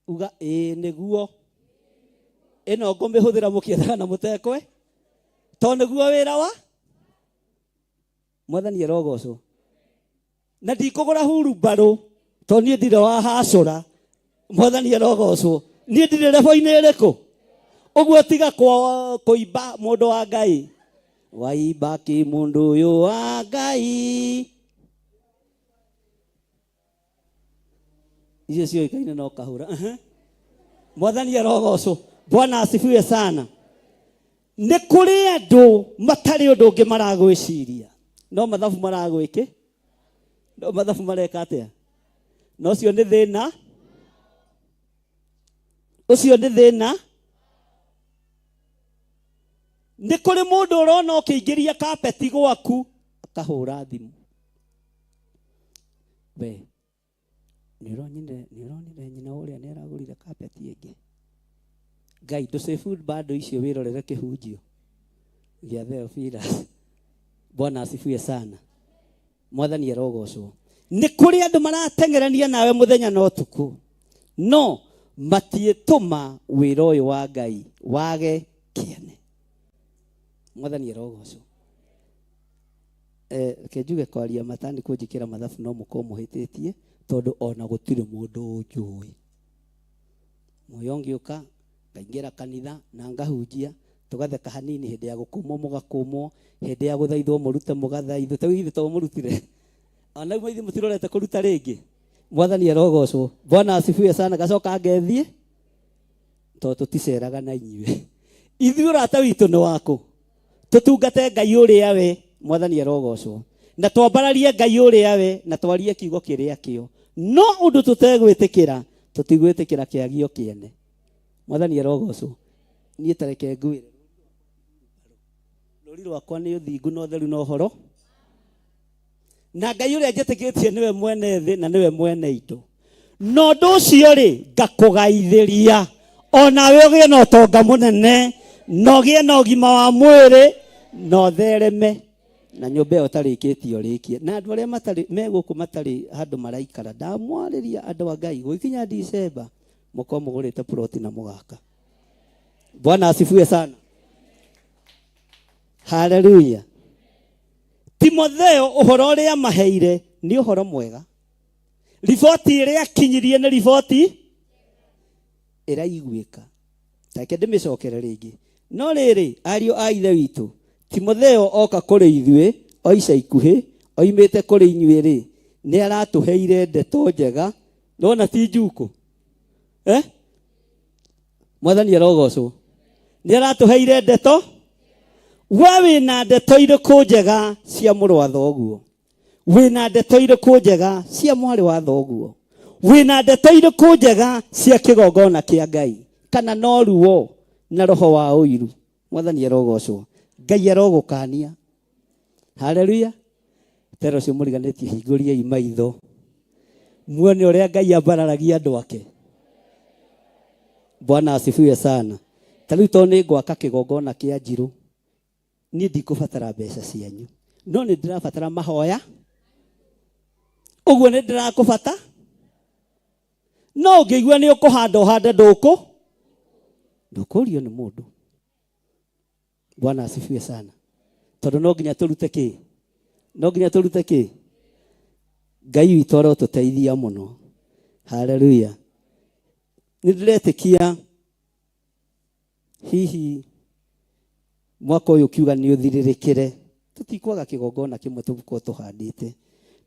Uga nĩguo. Ĩno ngũmĩhũthĩra mũkĩethaga na mũtekwe, tondũ nĩguo wĩra wa Mwathani arogocwo. Na ndikũgũra hurumbarũ, tondũ niĩ ndirĩ wa hacũra. Mwathani arogocwo. Niĩ ndirĩ rebo-inĩ ĩrĩkũ. Ũguo tiga kũimba mũndũ wa Ngai. Waimba kĩ mũndũ ũyũ wa Ngai. Icio cioĩkaine no kahũra. Mwathani arogocwo. Bwana asifiwe sana. Nĩ kũrĩ andũ matarĩ ũndũ ũngĩ maragwĩciria. No mathabu maragwĩke. No mathabu mareka atĩa? No ũcio nĩ thĩna. Ũcio nĩ thĩna. Nĩ kũrĩ mũndũ ũrona ũkĩingĩria kapeti gwaku akahũra thimũ. We, nĩũronire nyina ũrĩa nĩaragũrire kapeti ĩngĩ. Ngai ndũcĩbu bado icio wĩrorere kĩhunjio gĩa Theophilus. Bwana asifiwe sana. Mwathani arogocwo. Nĩ kũrĩ andũ marateng'erania nawe mũthenya na ũtukũ, no matiĩtũma wĩra ũyũ wa Ngai wage kĩene. Mwathani arogocwo. Kenjuge kwaria matani kũnjĩkĩra mathabu no mũkorwo mũhĩtĩtie, tondũ ona gũtirĩ mũndũ ũnjũĩ. Muoyo ngĩũka ngaingĩra kanitha na ngahunjia, tũgatheka hanini hĩndĩ ya gũkũmwo mũgakũmwo, hĩndĩ ya gũthaithwo mũrute mũgathaithwo. Ta wĩithĩ to mũrutire. Ona mwe mũtirorete kũruta rĩngĩ. Mwathani arogocwo. Bwana asifiwe sana. Gacoka ngethiĩ, tondũ tũticeraga na inyuĩ. Ithuĩ ũrata witũ nĩ wakũ? Tũtungate Ngai ũrĩa we. Mwathani arogocwo. Na twambararie Ngai ũrĩa we, na twarie kiugo kĩrĩa kĩo. No ũndũ tũtegwĩtĩkĩra, tũtigwĩtĩkĩra kĩagio kĩene. Mwathani arogocwo. Niĩ tareke ngwĩre. Rũri rwakwa nĩ ũthingu na ũtheru na ũhoro. Na Ngai ũrĩa njĩtĩkĩtie nĩwe mwene thĩ na nĩwe mwene indo. No ũndũ ũcio rĩ, ngakũgaithĩria onawe ũgĩe na ũtonga mũnene, na ũgĩe na ũgima wa mwĩrĩ, na ũthereme, na nyũmba ĩyo tarĩkĩtio rĩkie. Na andũ arĩa matarĩ megũkũ matarĩ handũ maraikara, ndamwarĩria andũ a Ngai gũkinya December mũkorwo mũgũrĩte ploti na mũgaka. Bwana asifiwe sana. Haleluya. Timotheo ũhoro ũrĩa maheire nĩ ũhoro mwega. Riboti ĩrĩa akinyirie nĩ riboti ĩraiguĩka. Take ndĩmĩcokere rĩngĩ. No rĩrĩ, ariũ a ithe witũ, Timotheo oka kũrĩ ithuĩ o ica ikuhĩ, oimĩte kũrĩ inyuĩ rĩ, nĩ aratũheire ndeto njega. Nona ti njuku. Mwathani arogocwo. Nĩ aratũheire ndeto. We wĩna ndeto irĩkũ njega cia mũrũ wa thoguo? Wĩna ndeto irĩkũ njega cia mwarĩ wa thoguo? Wĩna ndeto irĩkũ njega cia kĩgongona kĩa Ngai? Kana no ruo na roho wa ũiru? Mwathani arogocwo. Ngai arogũkania. Haleluya. Tero cio mũriganĩtie hingũriei maitho muone ũrĩa Ngai ambararagia andũ ake. Bwana asifiwe sana. Tarĩu to nĩ ngwaka kĩgongona kĩa Njirũ, niĩ ndikũbatara mbeca cianyu, no nĩ ndĩrabatara mahoya. Ũguo nĩ ndĩrakũbata. No ũngĩigua nĩ ũkũhanda ũhande ndũkũrio nĩ mũndũ. Bwana asifiwe sana. Tondũ no nginya tũrute kĩ? No nginya tũrute kĩ? Ngai witũ arotũteithia mũno. Haleluya. Nĩ ndĩretĩkia hihi mwaka ũyũ kiuga nĩ ũthirĩrĩkĩre, tũtikwaga kĩgongona kĩmwe tũkorwo tũhandĩte,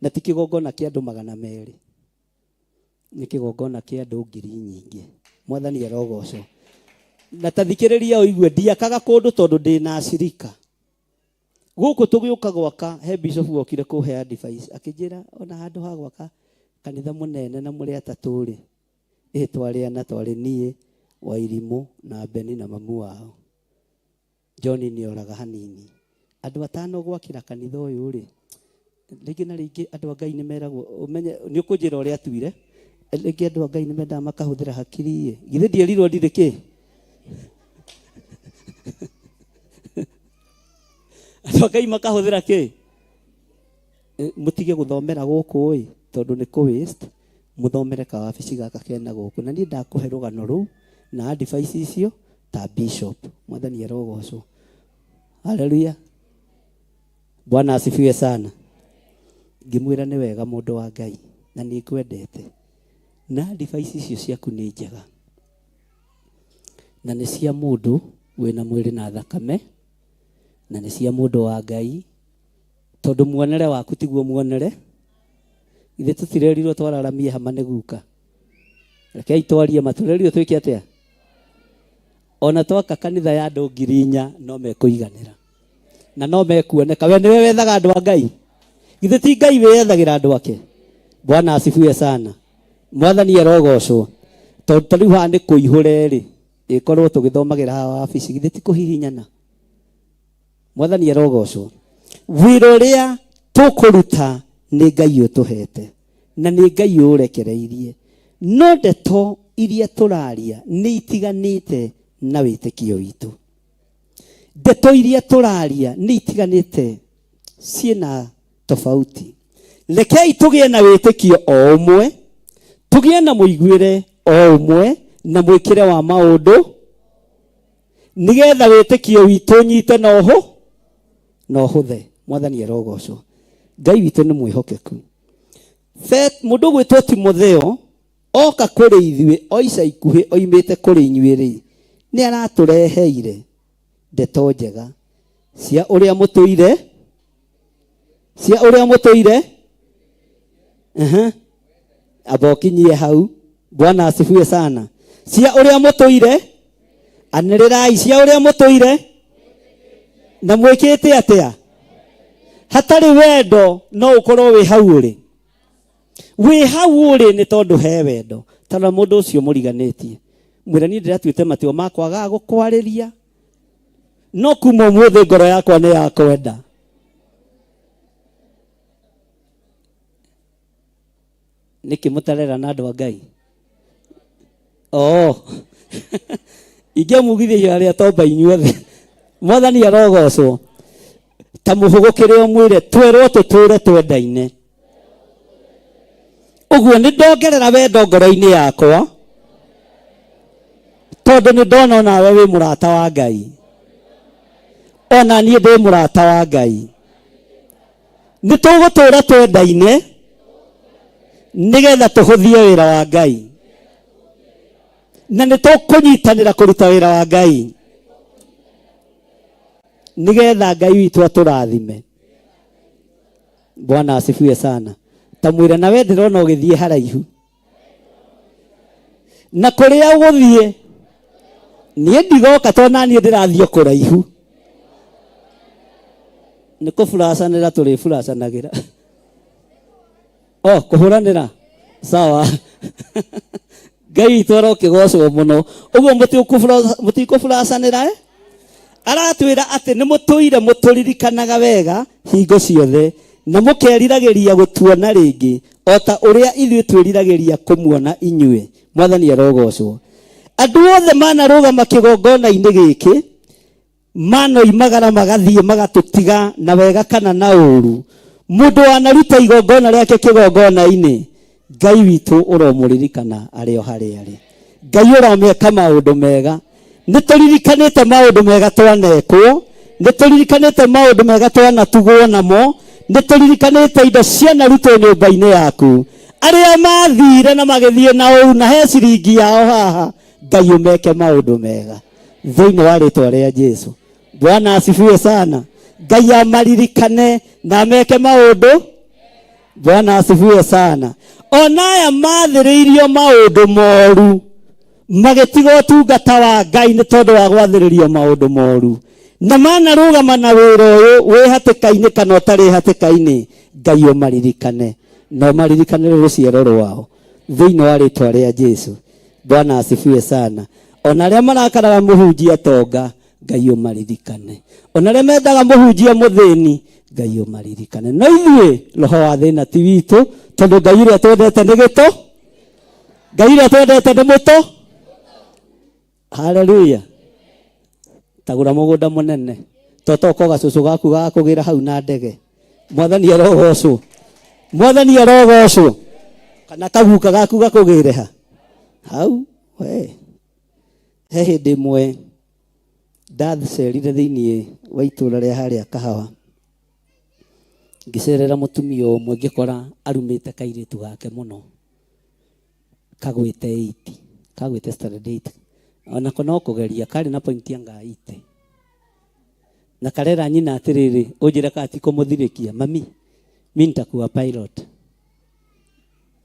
na ti kĩgongona kĩa andũ 200, nĩ kĩgongona kĩa andũ 1000. Mwathani arogocwo. Na tathikĩrĩria ũigue ndiakaga kũndũ tondũ ndĩ na acirika. guku tugiuka gwaka he bishop wokire kuhe advice akijira ona handu ha gwaka kanitha munene na muri atatu ri itware na tware nie Wairimu na Beni na mamu wao John ni oraga hanini andu atano gwakira kanitha uyu ri rigi na rigi andu Ngai ni meragwo umenye ni ukujira uria atuire rigi andu Ngai ni menda makahuthira hakiri githe ndierirwo ndiriki andu Ngai makahuthira ki mutige guthomera guku ii tondu ni ku waste muthomere ka wabici gaka kena guku na ni ndakuhe rugano ru na advice icio ta bishop mwathani arogocwo. Haleluya, Bwana asifiwe sana. Ngimwira ni wega mundu wa Ngai na ni kwendete na advice icio ciaku ni njega na ni cia mundu wina mwiri na thakame na ni cia mundu wa Ngai tondu muonere waku tiguo muonere ithe tutirerirwo twararamie hama ni guka rekei twarie maturerirwo twike atia ona twaka kanitha ya andu 4,000 no mekuiganira na no mekuoneka we niwe wethaga andu a Ngai ithe ti Ngai wethagira andu ake. Bwana asifiwe sana, mwathani arogocwo tondu tariu ha ni kuihure ri ikorwo tugithomagira ha wabici githe ti kuhihinyana. Mwathani arogocwo wira uria tukuruta ni Ngai utuhete na ni Ngai urekereirie no ndeto iria turaria ni itiganite na witikio witu. Ndeto iria turaria ni itiganite ciena tofauti. Rekei tugie na witikio o umwe tugie na muiguire o umwe na mwikire wa maundu nigetha witikio witu nyite no huthe. Mwathani arogocwo. Ngai witu ni mwihokeku. Mundu gwitwo Timotheo oka kuri ithuĩ oica ikuhĩ oimĩte kuri inyuĩ rĩ ni aratureheire ndeto njega cia ũrĩa mũtũire abokinyie hau. Bwana asifiwe sana. Cia ũrĩa mũtũire anĩrĩrai cia ũrĩa mũtũire na mwĩkĩte atia hatari wendo no ukorwo wi hau uri ni tondu he wendo tana mundu ucio muriganitie mwira ni ndiratuite matio makwaga gukwariria no kuma muthe ngoro yakwa ni yakwenda niki mutarera na andu a Ngai inge mugithia aria tomba inyuothe. Mwathani arogocwo ta muhugukire omwire twerwo tuture twendaine uguo ni ndongerera wendo ngoro-ini yakwa tondu ni ndona nawe wi murata wa Ngai ona nie ndi murata wa Ngai ni tugutura twendaine nigetha tuhuthie wira wa Ngai na ni tukunyitanira kuruta wira wa Ngai nigetha Ngai witu aturathime. Bwana asifiwe sana. Tamwira na we ndirona ugithie haraihu na kuria uguthie nie ndigoka tona nie ndirathie kuraihu ni kufuracanira turi furacanagira kuhuranira sawa. Ngai twara ukigocwo muno uguo mutikufuracanira aratwira ati ni mutuire muturirikanaga wega hingo ciothe na mukeriragiria gutuona ringi ota uria ithuĩ twiriragiria kumuona inyue. Mwathani arogocwo. Andu othe manarugama kigongona-ini giki manoimagara magathie magatutiga na wega kana na uru mundu anaruta igongona riake kigongona-ini Ngai witu uromuririkana ario haria ari. Ngai uromeka maundu mega nitulirikanite maundu mega twanekwo nitulirikanite maundu mega twanatugwo namo nitulirikanite indo cia narutwo nyumba-ini yaku aria mathire na magithie na uu na he ciringi yao haha Ngai umeke maundu mega thiini wa ritwa ria Jesu. Bwana asifiwe sana. Ngai amaririkane na ameke maundu. Bwana asifiwe sana. Onaya mathiriirio maundu moru magitiga utungata wa Ngai ni tondu wa gwathiririo maundu moru na mana rugama na wĩra ũyũ wĩ hatĩka-inĩ kana ũtarĩ hatĩka-inĩ, Ngai ũmaririkane na ũmaririkane rũciaro rwao thĩinĩ wa rĩtwa rĩa Jesu. Bwana asifiwe sana. Ona arĩa marakaraga mũhunjia tonga, Ngai ũmaririkane. Ona arĩa mendaga mũhunjia mũthĩni, Ngai ũmaririkane. No ithuĩ roho wa thĩna ti witũ, tondũ Ngai ũrĩa twendete nĩ gĩtũ, Ngai ũrĩa twendete nĩ mũtũ. Haleluya. Tagũra mũgũnda mũnene, totoka gacũcũ gaku gagakũgĩra hau na ndege. Mwathani arogocwo, Mwathani arogocwo. Kana kaguka gaku gakũgĩre ha hau. We he hĩndĩ ĩmwe ndacerire thĩinĩ wa itũũra rĩa harĩa Kahawa, ngĩcerera mũtumia ũmwe ngĩkora arumĩte kairĩtu gake mũno, kagwĩte 8, kagwĩte standard 8, ona no kũgeria karĩ na point anga 8, na karera nyina atĩrĩrĩ, ũnjĩre kana ti kũmũthirĩkia, mami mimi nitakuwa pilot.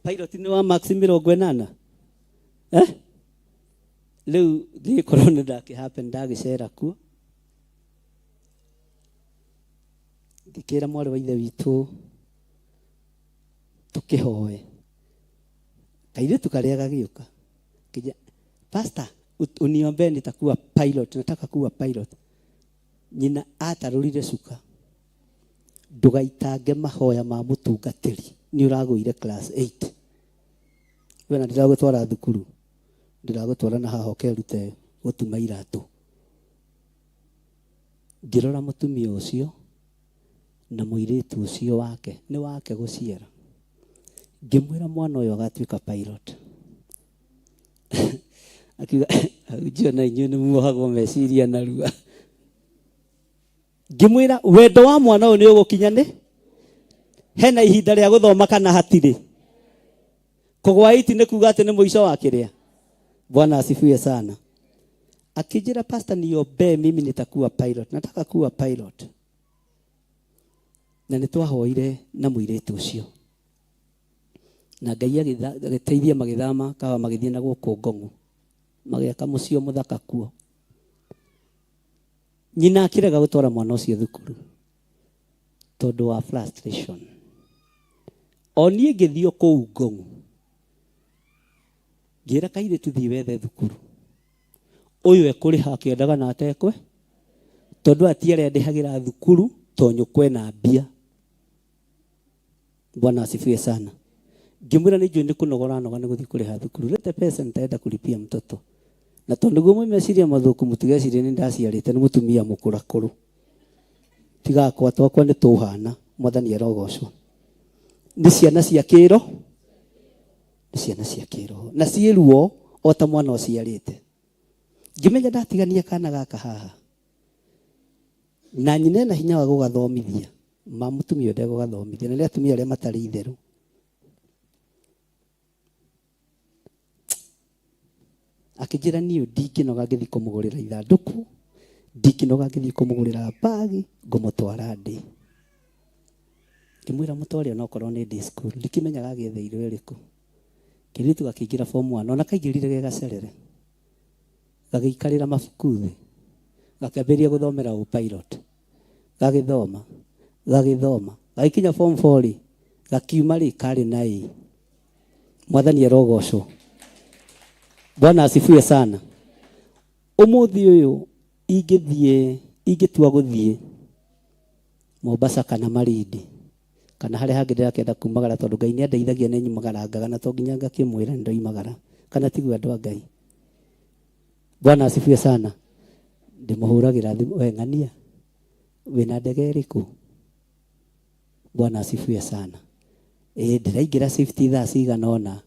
Pilot ni wa max 80 rĩu ngĩkorwo nĩ ndakĩhappen ndagĩcera kuo, ngĩkĩra mwarĩ wa ithe witũ tũkĩhoe. Kairĩtu karĩa gagĩũka kĩja, pastor uniombee nitakuwa pilot, nataka kuwa pilot. Nyina atarũrire cuka, ndũgaitange mahoya ma mũtungatĩri, nĩ ũragũire class 8. Wena ndiragũtwara thukuru, ndiragũtwara na haha ũkerute gũtuma iratũ. Ngĩrora mũtumia ũcio na mũirĩtu ũcio wake, nĩ wake gũciara, ngĩmwĩra mwana ũyũ agatuĩka pilot. Akiuga njio na inyuĩ nĩ muohagwo meciria narua. Ngĩmwĩra wendo wa mwana ũyũ nĩ ũgũkinya nĩ hena ihinda rĩa gũthoma kana hatirĩ. Kũgwa 8 nĩ kuuga atĩ nĩ mũico wa kĩrĩa. Bwana asifiwe sana. Akijira pastor niombee mimi nitakuwa pilot, nataka kuwa pilot. Na nĩtwahoire na mũirĩtu ũcio, na Ngai agĩteithia magĩthama kawa magĩthiĩ na gũkũ Ngong'u, magĩaka mũciĩ mũthaka kuo. Nyina akĩrega gũtwara mwana ũcio thukuru tondũ wa frustration. Oni ngĩthiĩ kũu Ngong'u, ngĩra kairĩtu thiĩ wethe thukuru, ũyũ ekũrĩha akĩendaga na atekwe, tondũ atiarendehagĩra thukuru tonyo kwena mbia. Bwana asifiwe sana. Ngĩmwĩra nĩ njũĩ nĩ kũnogora noga nĩ gũthiĩ kũrĩha thukuru, lete pesa nitaenda kulipia mtoto. Na tondũ guo meciria mathũku mũtigecirie nĩ ndaciarĩte nĩ mũtumia mũkũrakũrũ, tigakwa twakwa nĩ tũhana. Mwathani arogocwo. Nĩ ciana cia kĩro, nĩ ciana cia kĩro na ciĩruo o ta mwana ũciarĩte. Ngĩmenya ndatigania kana gaka haha, na nyina na hinya wa gũgathomithia, ma mũtumia ũrĩa gũgathomithia, na nĩ atumia arĩa matarĩ itherũ. Akĩnjĩra niĩ ndingĩnoga ngĩthiĩ kũmũgũrĩra ithandũkũ, ndingĩnoga ngĩthiĩ kũmũgũrĩra bagi, ngũmũtwara ndĩ. Ngĩmwĩra mũtware ona okorwo nĩ day school, ndikĩmenyaga agĩetheirwo ĩrĩkũ. Kĩrĩtu gakĩingĩra form 1, ona kaingĩrire gegacerere, gagĩikarĩra mabuku thĩ, gakĩambĩrĩria gũthomera pilot, gagĩthoma, gagĩkinya form 4 gakiuma rĩ karĩ na A. Mwathani arogocwo. Bwana asifiwe sana. Ũmũthĩ ũyũ ingĩtua gũthiĩ Mombasa kana Malindi kana harĩa hangĩ ndĩrakĩenda kumagara, tondũ Ngai nĩ andeithagia nĩ nyumagarangaga na to nginya ngakĩmwĩra nĩ ndoimagara, kana tiguo andũ a Ngai. Bwana asifiwe sana. Ndĩmũhũragĩra thimũ, we ng'ania wĩna ndege ĩrĩkũ? Bwana asifiwe sana. Ndĩraingĩra safety thaa cigana ũna,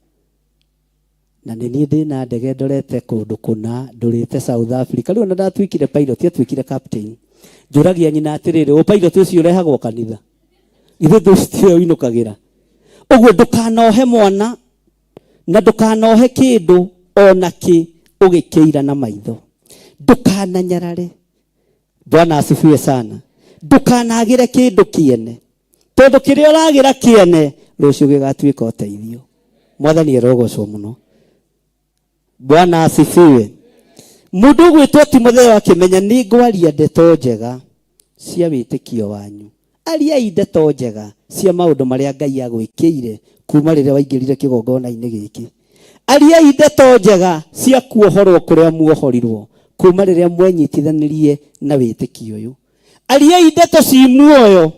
na nĩ niĩ ndĩna ndege ndorete kũndũ kũna, ndũrĩte South Africa. Rĩu ona ndatuĩkire pilot, atuĩkire captain. Njũragia nyina atĩrĩrĩ, pilot ũcio ũrehagwo kanitha, ithuĩ tũcio ũinũkagĩra. Ũguo ndũkanohe mwana na ndũkanohe kĩndũ ona kĩ ũgĩkĩira na maitho, ndũkananyarare. Bwana asifiwe sana. Ndũkanagĩre kĩndũ kĩene, tondũ kĩrĩa ũragĩra kĩene rũciũ gĩgatuĩka ũteithio. Mwathani arogocwo mũno. Bwana asifiwe. mundu gwitwo Timotheo akimenya ni ngwaria ndeto njega cia witikio wanyu. Ariai ndeto njega cia maundu maria Ngai agwikire kuma riria waingirire kigongona-ini giki. Ariai ndeto njega cia kuohorwo kuria muohorirwo kuma riria mwenyitithanirie na witikio uyu. Ariai ndeto ci muoyo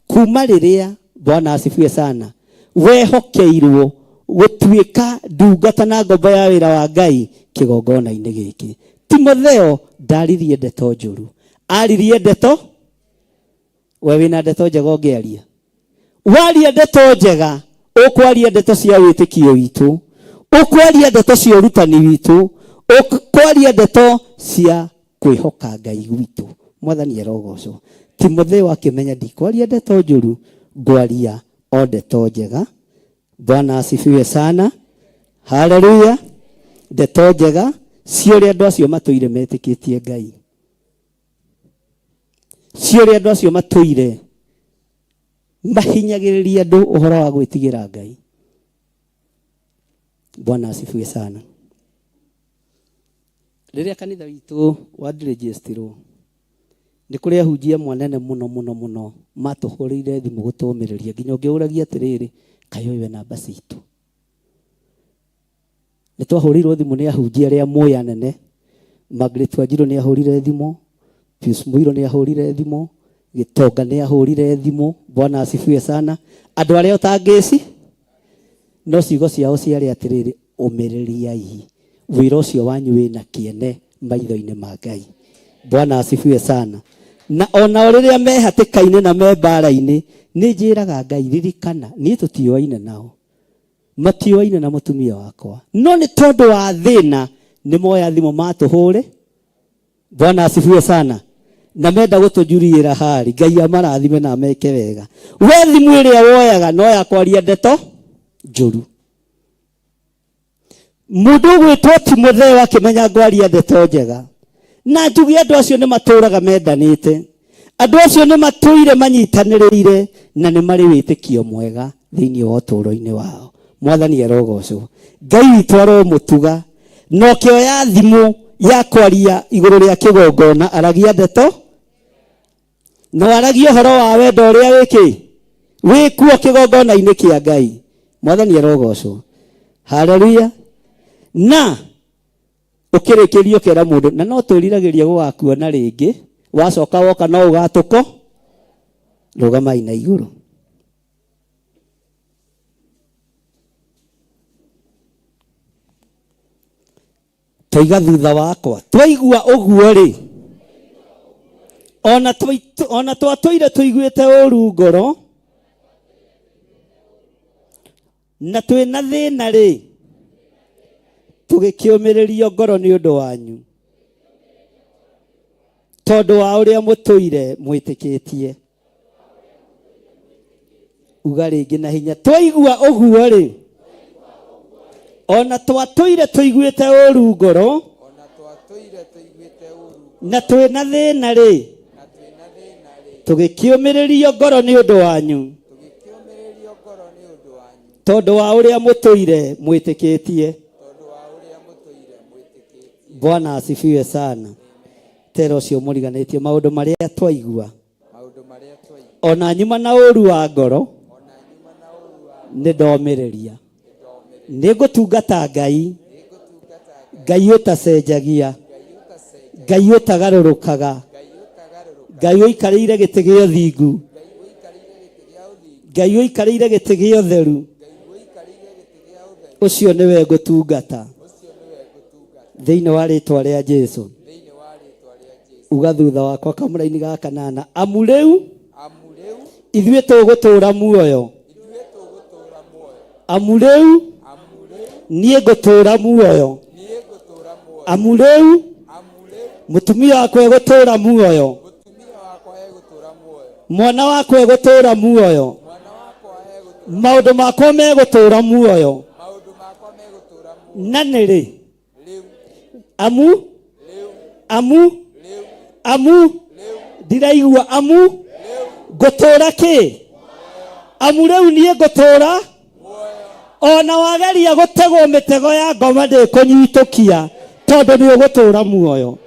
kuma riria, Bwana asifiwe sana, wehokeirwo gutuika ndungata na ngombo ya wira wa Ngai kigongona-ini giki. Timotheo ndaririe ndeto njuru, aririe ndeto. We wina ndeto njega ungiaria, waria ndeto njega, ukwaria ndeto cia witikio witu, ukwaria ndeto cia urutani witu, ukwaria ndeto cia kwihoka Ngai witu. Mwathani arogocwo. Timotheo akimenya ndikwaria ndeto njuru, ngwaria o ndeto njega. Bwana asifiwe sana. Haleluya. Ndeto njega cio andu acio matuire metikitie Ngai, cio andu acio matuire mahinyagiriria andu uhoro wa gwitigira Ngai. Bwana asifiwe sana. Riria kanitha witu wa registrwo ni kuri ahunjia mwanene muno matuhurire thimu gutumiriria nginya ngiuragia atiriri kayo iwe namba citu. Ni twahurirwo thimu ni ahunjia aria moya nene. Margaret Wanjiru ni ahurire thimu, Pius Muiro ni ahurire thimu, Gitonga ni ahurire thimu. Bwana asifiwe sana. Andu aria utangisi no ciugo ciao ciari atiriri umiririai, wira ucio wanyu wina kiene maitho-ini ma Ngai. Bwana asifiwe sana. Na ona riria me hatikaine na me mbara-ini ni njiraga Ngai ririkana ni tutioaine nao, matioaine na mutumia wakwa, no ni tondu wa thina ni moya thimu matuhure. Bwana asifiwe sana. Na menda gutujuriira hari, Ngai amarathime na meke wega. We thimu iria woyaga no ya kwaria ndeto njuru. Mundu gwitwo Timotheo akimenya ngwaria ndeto njega, na njugi andu acio ni maturaga mendanite, andu acio ni matuire manyitanirire na ni mari witikio mwega thiini wa uturo-ini wao. Mwathani arogocwo. Ngai witu aromutuga no kioya thimu ya kwaria iguru ria kigongona, aragia ndeto no aragia horo wa wendo uria wikuo kigongona-ini kia Ngai. Mwathani arogocwo. Haleluya. Na ukirikirio kera mundu na no turiragiria gugakuona ringi, wacoka woka no ugatuko. Rugamai na iguru. Twiga thutha wakwa twaigua uguo ri, ona twatwire tuiguite uru ngoro na twina thina ri, tugikiumiririo ngoro ni undu wanyu tondu wa uria mutuire mwitikitie. Uga ringi na hinya. Twaigua uguo ri, ona twatwire tuiguite uru ngoro na twina thina ri, tugikiumiririo ngoro ni undu wanyu tondu wa uria mutuire mwitikitie. Bwana asifiwe sana. Tero cio muriganitie maundu maria twaigua ona nyuma na uru wa ngoro ni ndomiriria, ni gutungata Ngai, Ngai utacenjagia, Ngai utagarurukaga, Ngai uikarire giti gio thingu, Ngai uikarire giti gio theru. Ucio niwe ngutungata thiini wa ritwa ria Jesu. Uga thutha wakwa kamura-ini ga kanana, amu riu ithuĩ tugutura muoyo, amu riu niĩ ngutura muoyo, amu riu mutumia wakwa egutura muoyo, mwana wakwa egutura muoyo, maundu makwa megutura muoyo. Na nĩ rĩ? Amu ndiraigua amu ngutura ki? Amu riu niĩ ngutura ona wageria gutegwo mitego ya ngoma ndikunyitukia tondu ni ugutura muoyo.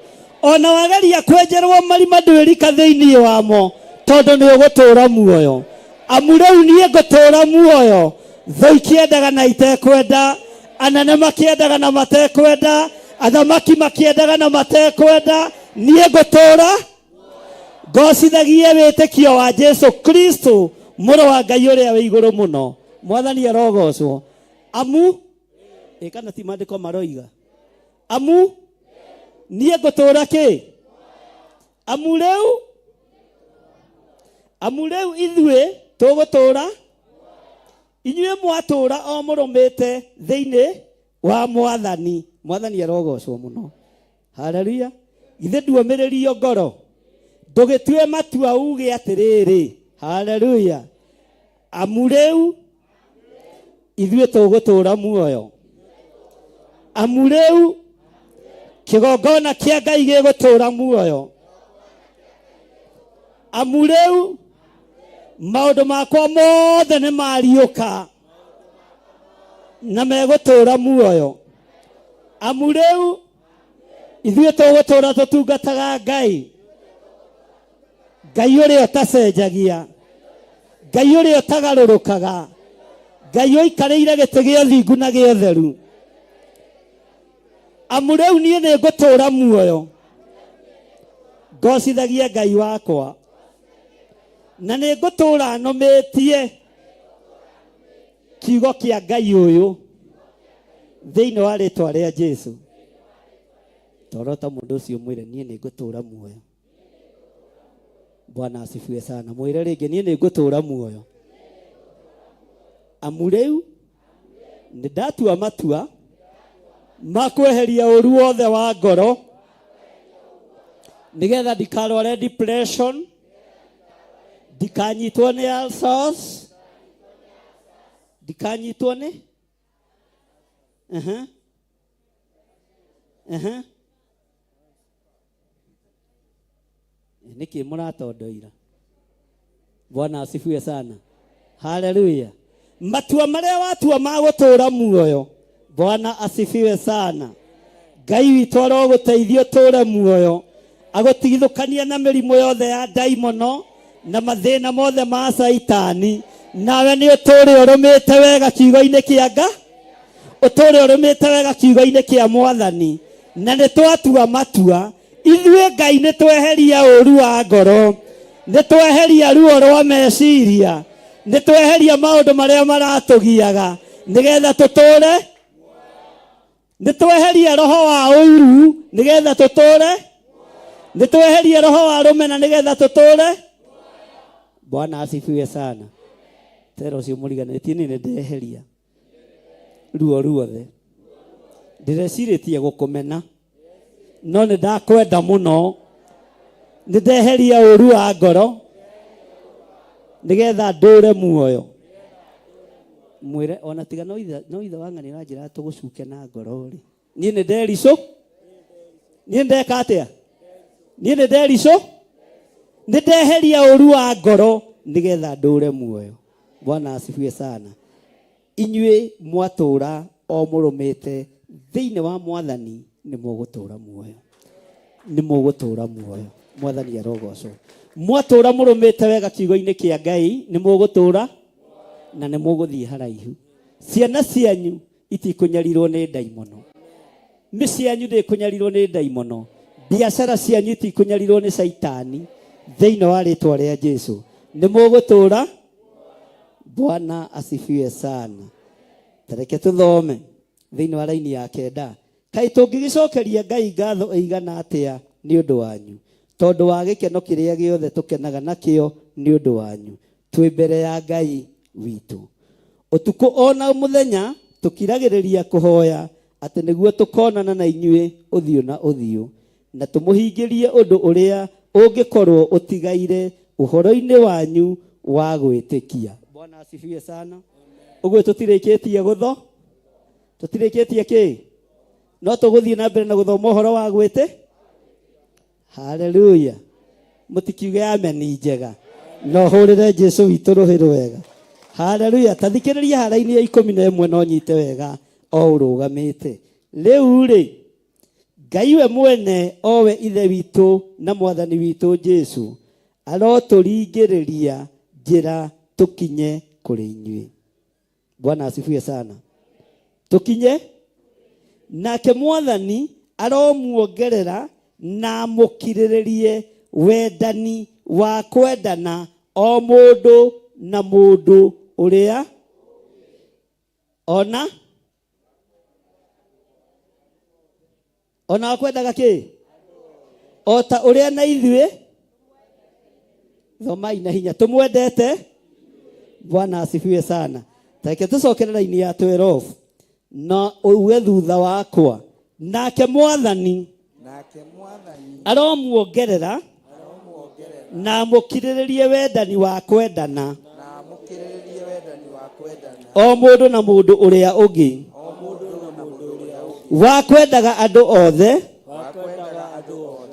Ona wageria kwenjerwo marima ndwirika thiini wamo tondu ni ugutura muoyo. Amu riu nie ngutura muoyo, thũ ikiendaga na itekwenda, anene makiendaga na matekwenda, athamaki makiendaga na matekwenda, nie ngutura ngocithagie wĩtĩkio wa Jesu Kristo mũrũ wa Ngai ũrĩa wĩ igũrũ mũno. Mwathani arogocwo. Amu kana ti maandĩko maroiga amu nie ngutura ki? Amu rĩu ithuĩ tũgũtũra, inyuĩ mwatura o mũrũmĩte thĩinĩ wa Mwathani. Mwathani arogocwo mũno. Haleluya. Githĩ nduomĩrĩrio ngoro ndũgĩtue matua uge atĩrĩrĩ. Haleluya. Amu rĩu ithuĩ tũgũtũra muoyo. Amu rĩu kĩgongona kĩa Ngai gĩgũtũra muoyo. Amu rĩu maũndũ makwa mothe nĩ mariũka na megũtũra muoyo. Amu rĩu ithuĩ tũgũtũra tũtungataga Ngai, Ngai ũrĩa ũtacenjagia, Ngai ũrĩa ũtagarũrũkaga, Ngai ũikarĩire gĩtĩ gĩa ũthingu na gĩa ũtheru. Amu rĩu niĩ nĩ ngũtũra muoyo ngocithagie Ngai wakwa, na nĩ ngũtũra nũmĩtie kiugo kĩa Ngai ũyũ thĩinĩ wa rĩtwa rĩa Jesu. Torota mũndũ ũcio mwĩre niĩ nĩ ngũtũra muoyo. Bwana asifiwe sana. Mwĩre rĩngĩ niĩ nĩ ngũtũra muoyo. Amu rĩu nĩ ndatua matua ma kweheria ũru wothe wa ngoro nĩgetha ndikarware depression, ndikanyitwo nĩ ulcers, ndikanyitwo nĩ nĩkĩ mũratondoira? Bwana asifiwe sana. Haleluya. Matua marĩa watua ma gũtũra muoyo. Bwana asifiwe sana. Ngai witũ arogũteithia ũtũre muoyo, agũtigithũkania na mĩrimũ yothe ya ndaimono na mathĩna mothe ma Saitani. Nawe nĩ ũtũre ũrũmĩte wega kiugo-inĩ kĩa Ngai, ũtũre ũrũmĩte wega kiugo-inĩ kĩa Mwathani. Na nĩ twatua matua ithuĩ Ngai nĩ tweheria ũru wa ngoro, nĩ tweheria ruo rwa meciria, nĩ tweheria maũndũ marĩa maratũgiaga nĩgetha tũtũre, nĩ tweheria roho wa ũiru nĩgetha tũtũre, nĩ tweheria roho wa rũmena nĩgetha tũtũre. Bwana asifiwe sana. Tero cio mũriganĩtie nĩ ndeheria ruo ruothe. Ndĩrecirĩtie gũkũmena no nĩ ndakwenda mũno, nĩ ndeheria ũru wa ngoro nĩgetha ndũre muoyo. Mwĩre ona tiga no ithe wa ng'ani na njĩra tũgũcuke na ngoro rĩ. Niĩ nĩ ndericũ, niĩ ndeka atĩa? Niĩ nĩ ndericũ, nĩ ndeheria ũru wa ngoro nĩgetha ndũre muoyo. Bwana asifiwe sana. Inyuĩ mwatũra o mũrũmĩte thĩinĩ wa Mwathani nĩ mũgũtũra muoyo, nĩ mũgũtũra muoyo. Mwathani arogocwo. Mwatũra mũrũmĩte wega kiugo-inĩ kĩa Ngai nĩ mũgũtũra na nĩ mũgũthiĩ haraihu. Ciana cianyu itikũnyarirwo nĩ ndaimono, mĩciĩ yanyu ndĩkũnyarirwo nĩ ndaimono, biacara cianyu itikũnyarirwo nĩ Saitani thĩinĩ wa rĩtwa rĩa Jesu. Nĩ mũgũtũra. Bwana asifiwe sana. Tareke tũthome thĩinĩ wa raini ya 9. Kaĩ tũngĩgĩcokeria Ngai ngatho ĩigana atĩa nĩ ũndũ wanyu, tondũ wa gĩkeno kĩrĩa gĩothe tũkenaga nakĩo nĩ ũndũ wanyu twĩ mbere ya Ngai witũ. Ũtukũ ona mũthenya tũkiragĩrĩria kũhoya atĩ nĩguo tũkonana na inyuĩ ũthiũ na ũthiũ, na tũmũhingĩrie ũndũ ũrĩa ũngĩkorwo ũtigaire ũhoro-inĩ wanyu wa gwĩtĩkia. Bwana asifiwe sana. Ũguo tũtirĩkĩtie tũtirĩkĩtie kĩ? No tũgũthiĩ na mbere na gũthoma ũhoro wa gwĩtĩ. Haleluya. Mũtikiuge ameni njega, no hũrĩre Jesu witũ rũhĩ rwega. Haleluya. Tathikĩrĩria hara-inĩ ya 11 no nyite wega o ũrũgamĩte. Rĩu rĩ Ngai we mwene owe ithe witũ na mwathani witũ Jesu arotũringĩrĩria njĩra tũkinye kũrĩ inyuĩ. Bwana asifiwe sana. Tũkinye nake mwathani aromuongerera na mũkirĩrĩrie wendani wa kwendana o mũndũ na mũndũ ũrĩa ona wakwendaga kĩ? O ta ũrĩa na ithuĩ thomai na hinya tũmwendete. Bwana asifiwe sana. Take tũcokere raini ya 12 na uwe thutha wakwa. Nake mwathani aromuongerera na mũkirĩrĩrie wendani wa kwendana o mũndũ na mũndũ ũrĩa ũngĩ wa kwendaga andũ othe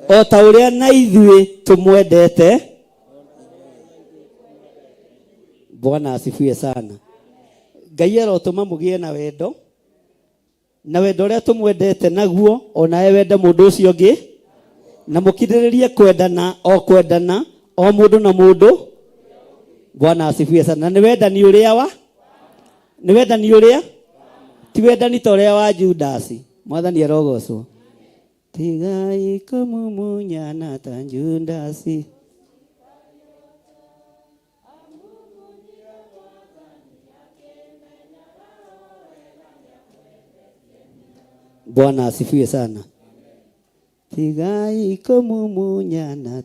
o ta ũrĩa na ithuĩ tũmwendete. Bwana asifiwe sana. Ngai arotũma mũgĩe na wendo, na wendo ũrĩa tũmwendete naguo onawe wende mũndũ ũcio ũngĩ, na mũkirĩrĩrie kwendana o mũndũ na mũndũ. Bwana asifiwe sana. Nĩ wendani ũrĩa nĩ wendani ũrĩa ti wendani ta ũrĩa wa Judasi. Mwathani arogocwo. Tigai kũmumunyana ta Judasi. Bwana asifiwe sana. Tigai kũmumunyana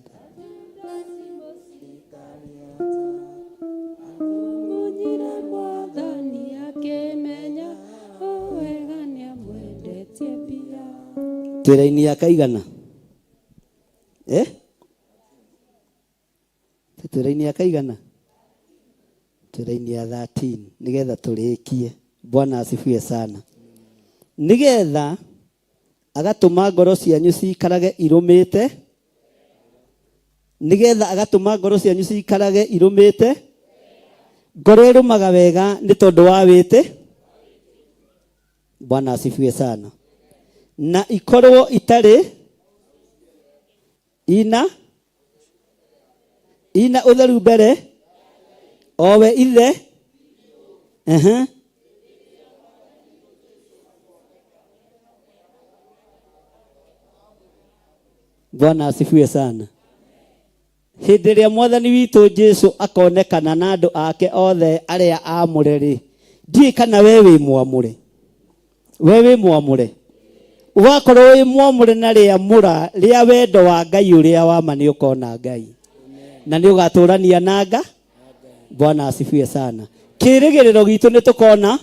twĩra-inĩ ya kaigana twĩra-inĩ ya kaigana twĩra-inĩ ya 13 nigetha tũrĩkie. Bwana asifiwe sana. Nigetha agatũma ngoro cianyu ciikarage irũmĩte, nigetha agatũma ngoro cianyu ciikarage irũmĩte. Ngoro ĩrũmaga wega nĩ tondũ wa wĩtĩ. Bwana asifiwe sana. Na ikorwo itarĩ ina ũtheru mbere owe ithe Bwana asifiwe sana. Hĩndĩ ĩrĩa mwathani witũ Jesu akonekana na andũ ake othe arĩa amũre-rĩ, ndiũĩ kana we wĩ mwamũre. We wĩ mwamũre. Ugakorwo wĩ mwamũre na rĩamũra rĩa wendo wa Ngai ũrĩa wa ma nĩ ũkona Ngai na nĩ ũgatũrania na Ngai. Bwana asifiwe sana. Kĩrĩgĩrĩro gitũ nĩ tũkona,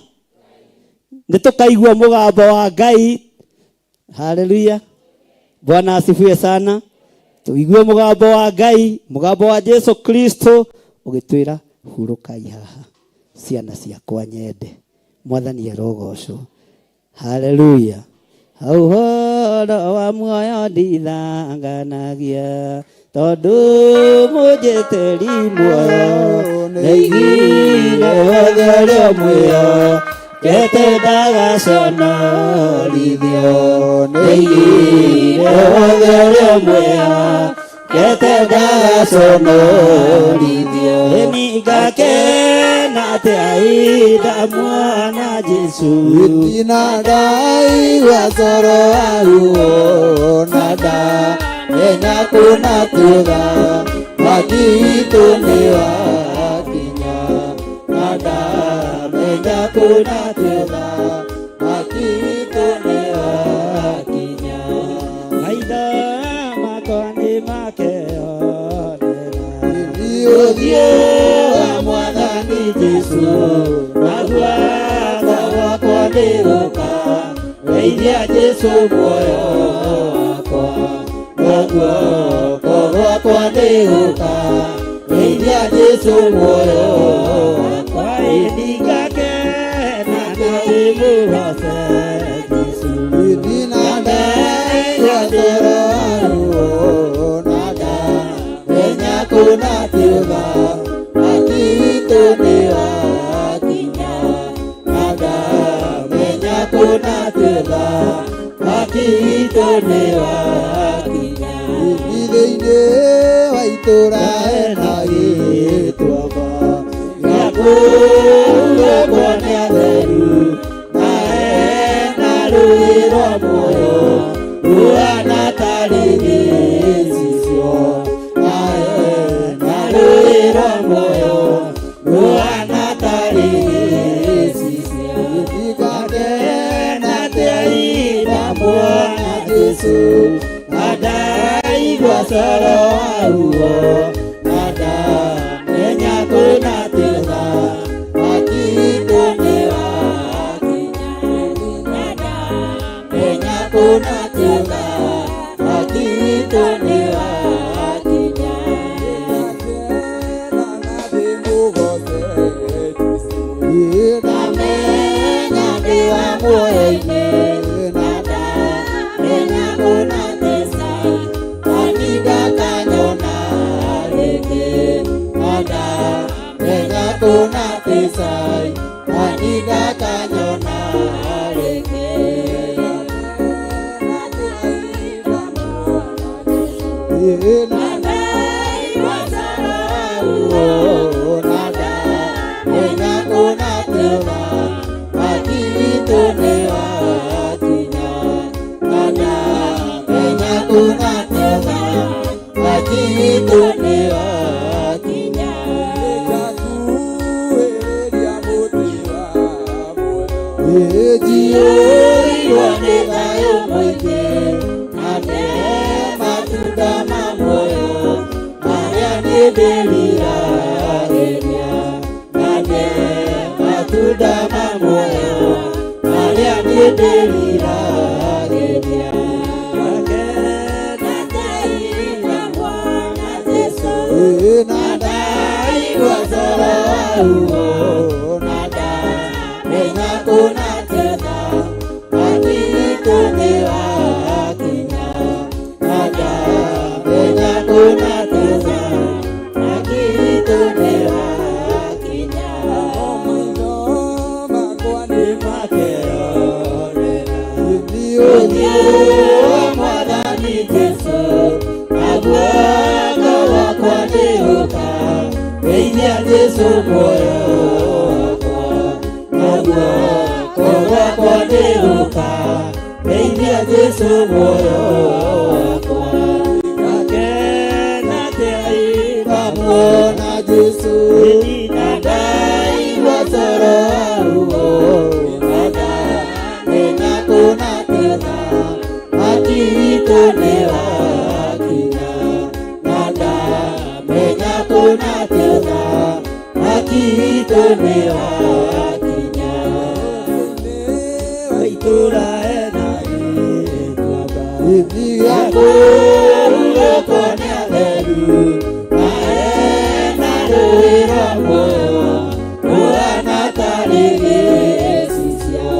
nĩ tũkaigua mũgambo wa Ngai. Haleluya. Bwana asifiwe sana. Tuigue mũgambo wa Ngai, mũgambo wa Jesu Kristo ũgĩtwĩra hurũkai haha ciana ciakwa nyende. Mwathani arogocwo. Haleluya. Hau horo wa muoyo ndithanganagia tondũ mũnjĩtĩri muoyo nĩigire wothe ũrĩa muoyo kete ndagaconorithio nĩigire wothe ũrĩa muoyo kete ndagaconorithio ni ngakena atĩ aida mwana Jesu itina ndaigua toro waruo na ndamenya kuna tuga wakitu nĩ wakinya na ndamenya kuna tuga wakitu nĩ wakinya maitho makwa nĩ makeonera ũthiũ wa mwathani Jesu naguatha gwakwa nĩ gũka weithia Jesu muoyo wakwa naguoko gwakwa nĩ gũka weithia Jesu muoyo wakwa ningakena na ndĩmũgoce Jesu na ndaigua toro waruo na ndamenya kuna tuga wakitu nĩ wakinya na ndamenya kuna tuga wakitu Akitone wakinya Ithiini wa itura ena gitwaba Yakuwe bone atheru Na ena ruiro moyo Ruana tarigi sisio Na ena ruiro moyo Ruana tarigi sisio Ikakena teida mwana Jesu Nadai kwa soro aruo Nada menya kuna tila Akitone wakinya Nada menya kuna tila Akitone wakinya Akena nabi mugote Ina menya diwa mwoine Nada menya kuna tesa Anida kanyona leke Nada menya kuna tesa Anida kanyona leke Nada iwasara uo Nada menya kuna tesa Akitone wakinya Nada menya kuna tesa Akitone wakinya Kakuweria muti wa moyo Jiuirwa ni thayo mwingi Nade matunda ma moyo Maria ni ndiriragiria Nade matunda ma moyo Maria ni ndiriragiria Nada iwasara uo Nada menya kuna teta Akitone wakinya Nada menya kuna teta Akitone wakinya Omwino makwa ni makeorera Ndiyo mwathani Jesu Aguoko wakwa ndiuka Geithia Jesu moyo wakwa Aguoko wakwa ndiuka Geithia Jesu moyo wakwa Gakena teaida mwona Jesu Nadai wasoro aruo Nada menya kuna teta Akitone wakinya Nada menya kuna teta Akitone wakinya Waitura ena itwaba Yakuwe bone atheru Na ena ruiro moyo Ruana tarigi sisio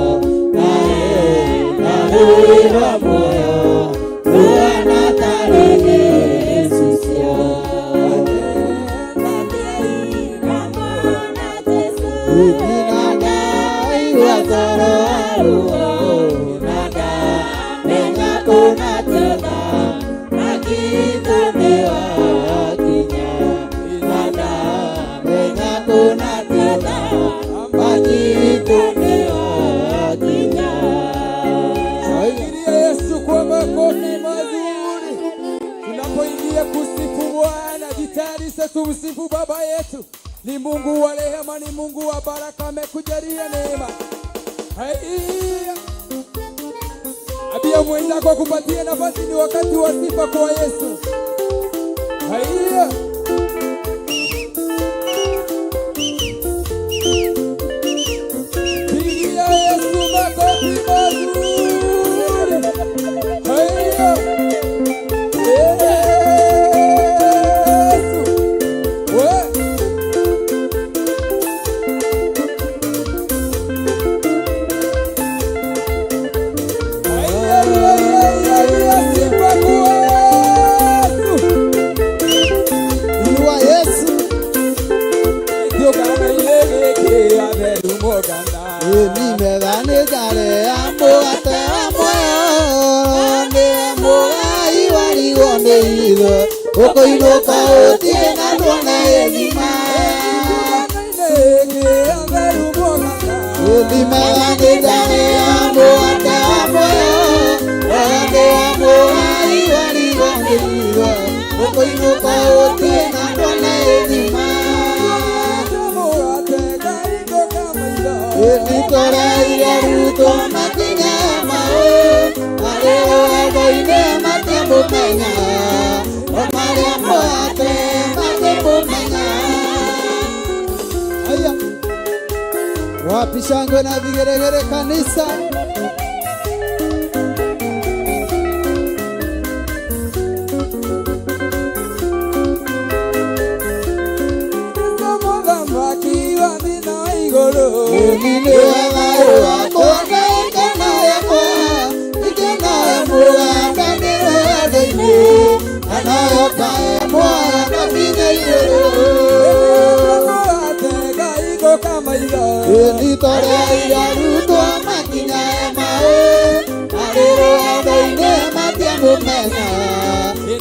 Na ena ruiro moyo Ruana tarigi sisio Nada iwasara aruo Nada menya kuna teta Akitone wakinya Nada menya kuna teta Akitone wakinya Shangilia Yesu kwa makofi mazuri. Tunapoingia kusifu Bwana, jitayarishe tumsifu Baba yetu. Ni Mungu wa rehema, ni Mungu wa baraka, amekujalia neema. Haya. Abia mwenzako kupatia nafasi, ni wakati wa sifa kwa Yesu. Haya. Pigia Yesu makofi mazuri. Haya. Yesu. We. Sifa kwa Yesu. nĩitho ũkũinũka ũtie na tuone ĩthima ĩthima wanĩtane ya mũgate wa moyo wande wa mũgai warigwo nĩitho ũkũinũka ũtie na tuone ĩthima ĩthitoreire rutwo makinya maũ marĩa wendo-inĩ matimũmenya o marĩa mũgate matimũmenya wapi shangwe na vigeregere kanisa Ĩthitoreire arutwo makinya maũ marĩrwo wendo-inĩ matimũmenya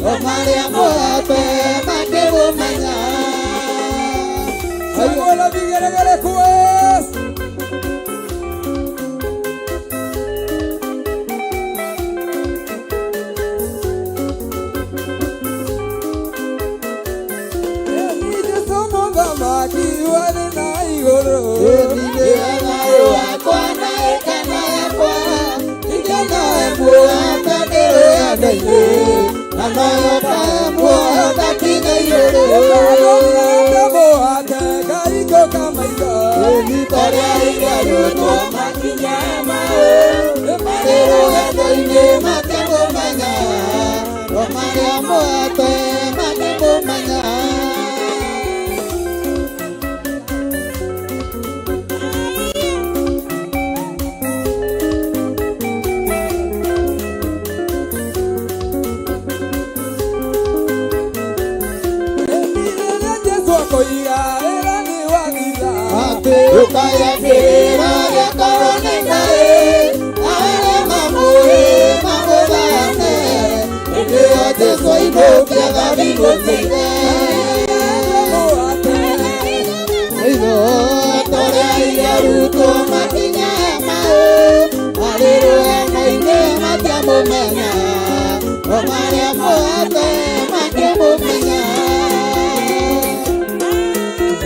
o marĩa mũgate matimũmenya Samuela vigeregere pues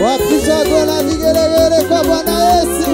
Wapisha na vigeregere kwa Bwana Yesu.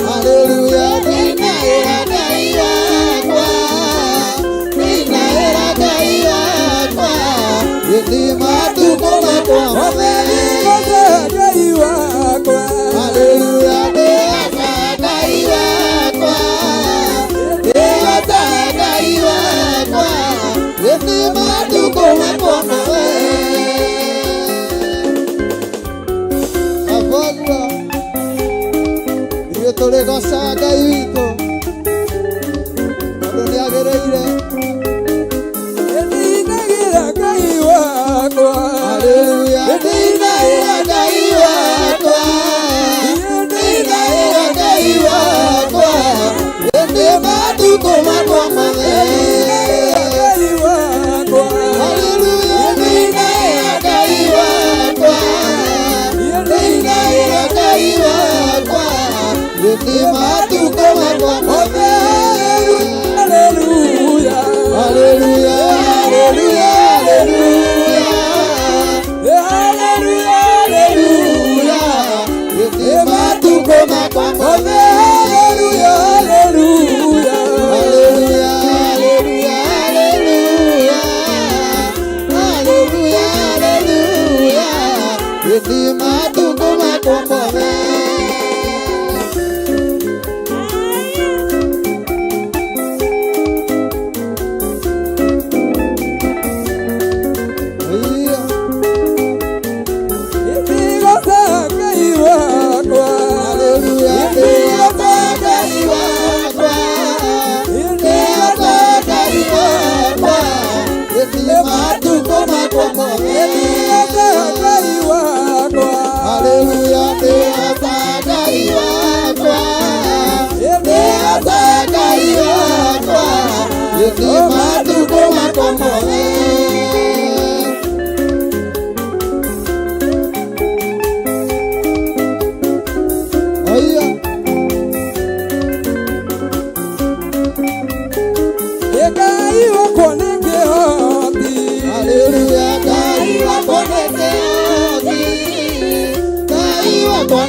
Hallelujah.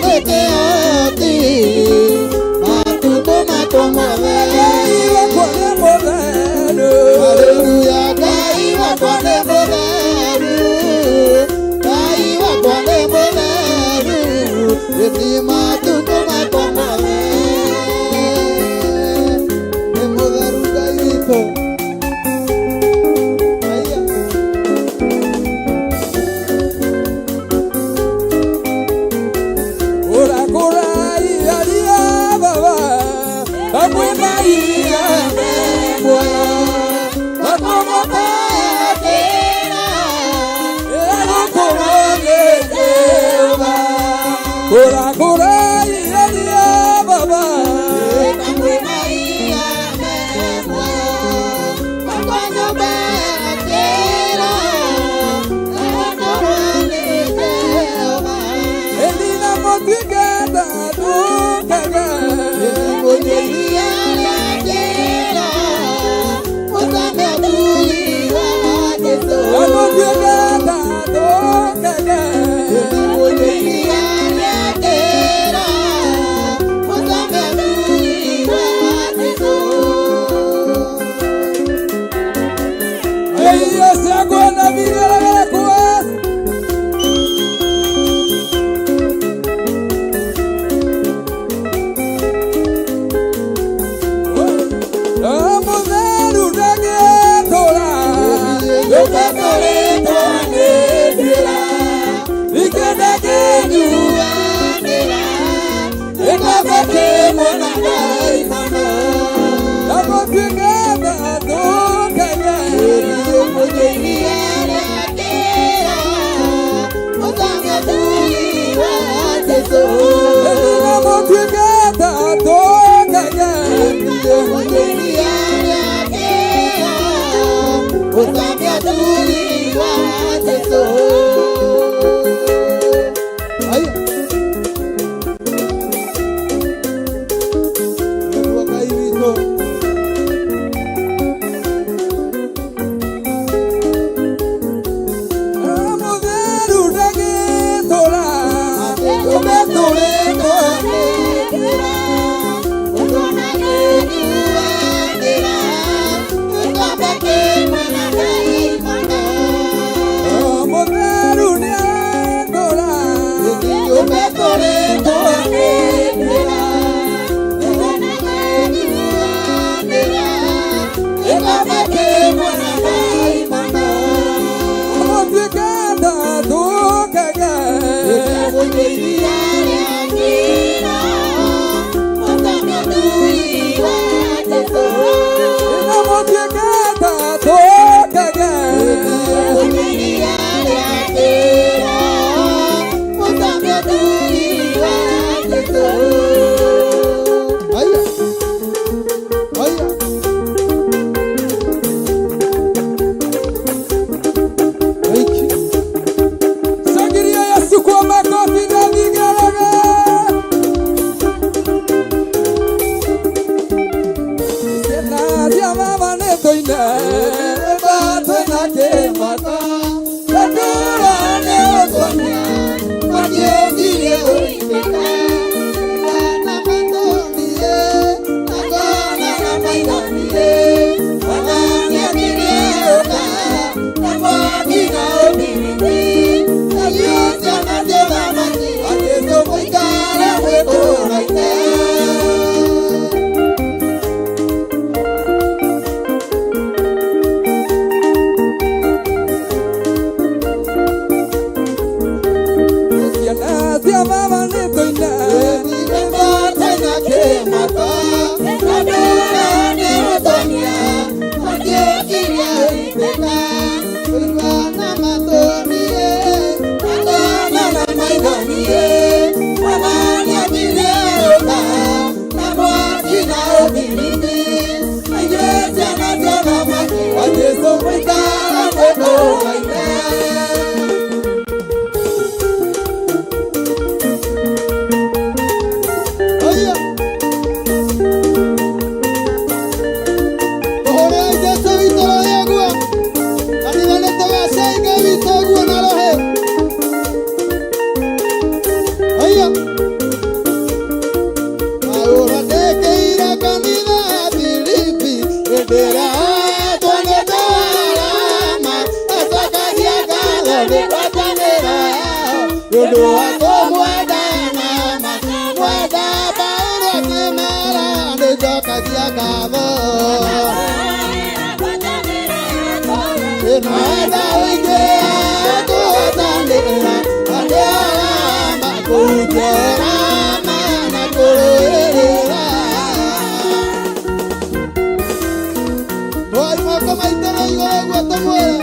nete oti matuko makomove wakone moveru haleluya gai wakone moveru gai wakone moveru eti matuko makomove ne moveru gai to Kura kura iya dia baba Kamwina iya memwa Makonyo bakera Ekorani teoma Elina motigada tukega Ekonye iya lakera Mutame tuliwa jeso Motigada tukega Ekonye iya nĩnjokagia ngatho ĩnoenda ũingĩ kũhotanĩra andũ arĩa makũnjera mana kũrũĩrĩra oi moko maitĩra igũrũ guo tũmwĩra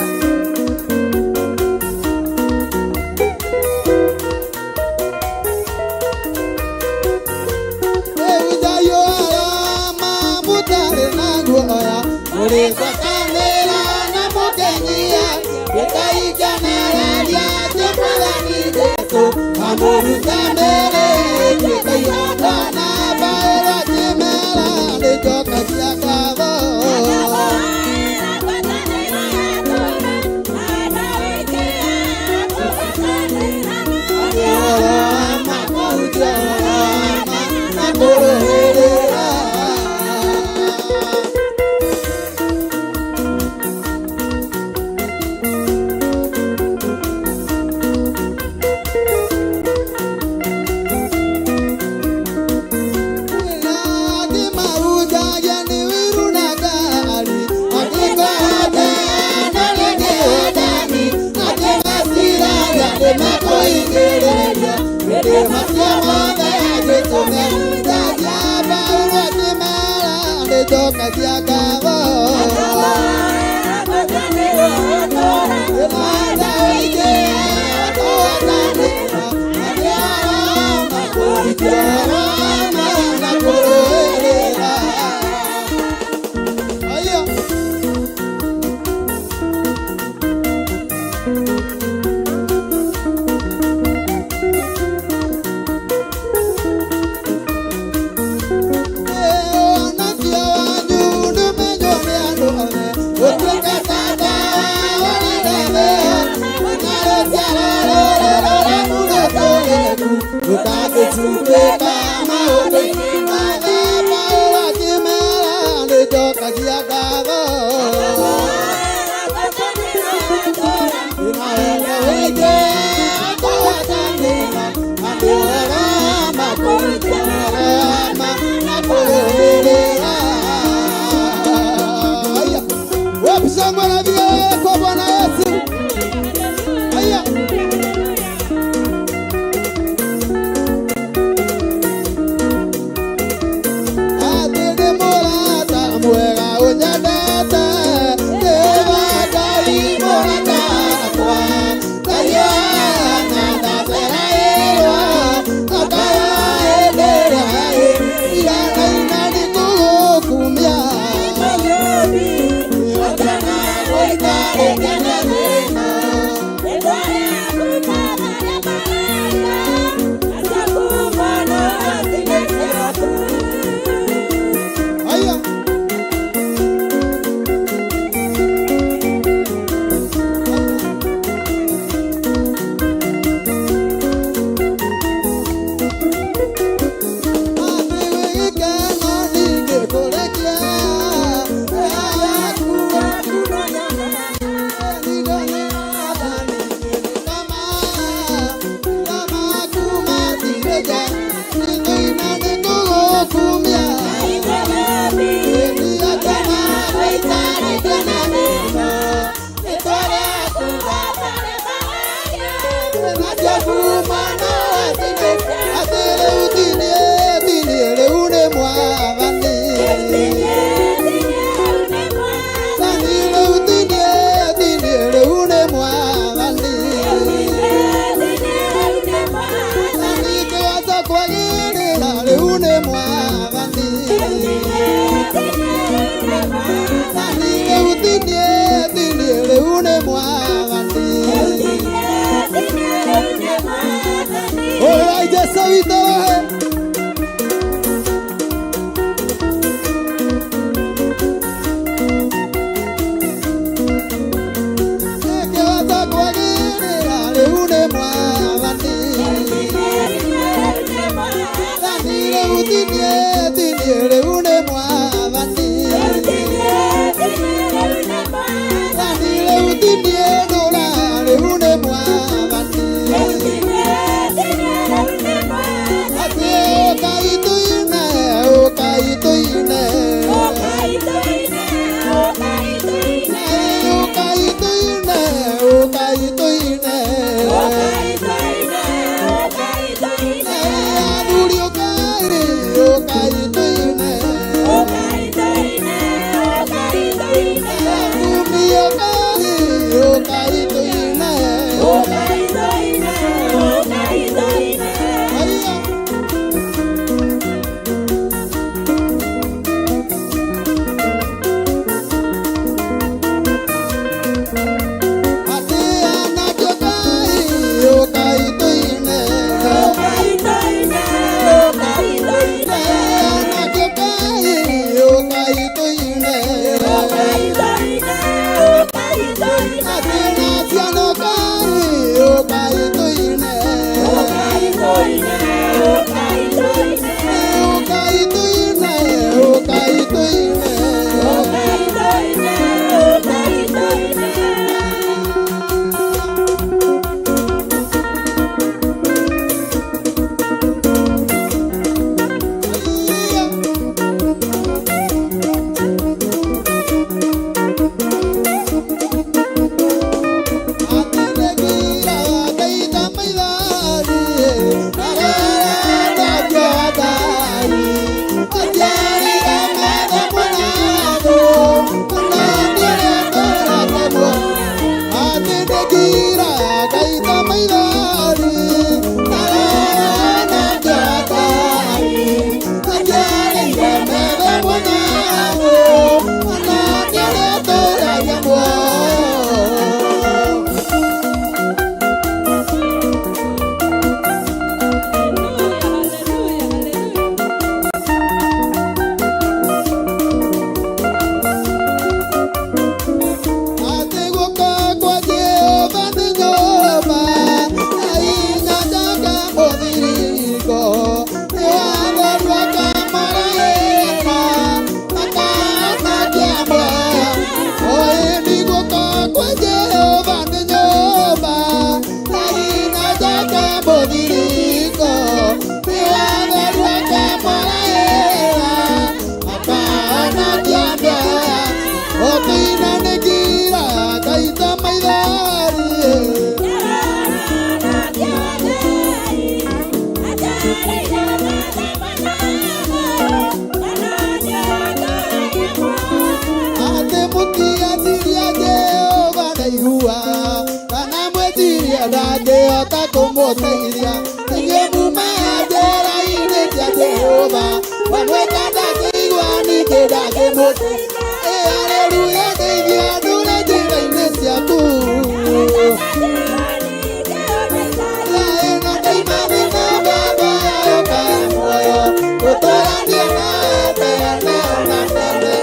Ulisakamera na mukenya Ukaijanereria Jumulani Jesu Amurukamere Ukaihatana Baura Jimera Nijoka Kiakavo Toca de acabou. Itu ine nĩnjoka kũmũteithia inyuĩ muma njĩra-inĩ cia Jehova wanwĩka ndakĩigua ningĩ ndakĩmũteithia haleluya ndeithia ndũre njĩra-inĩ ciaku na ndaima thĩna Baba ũka muoyo gũtũũrania nawe tene ona tene.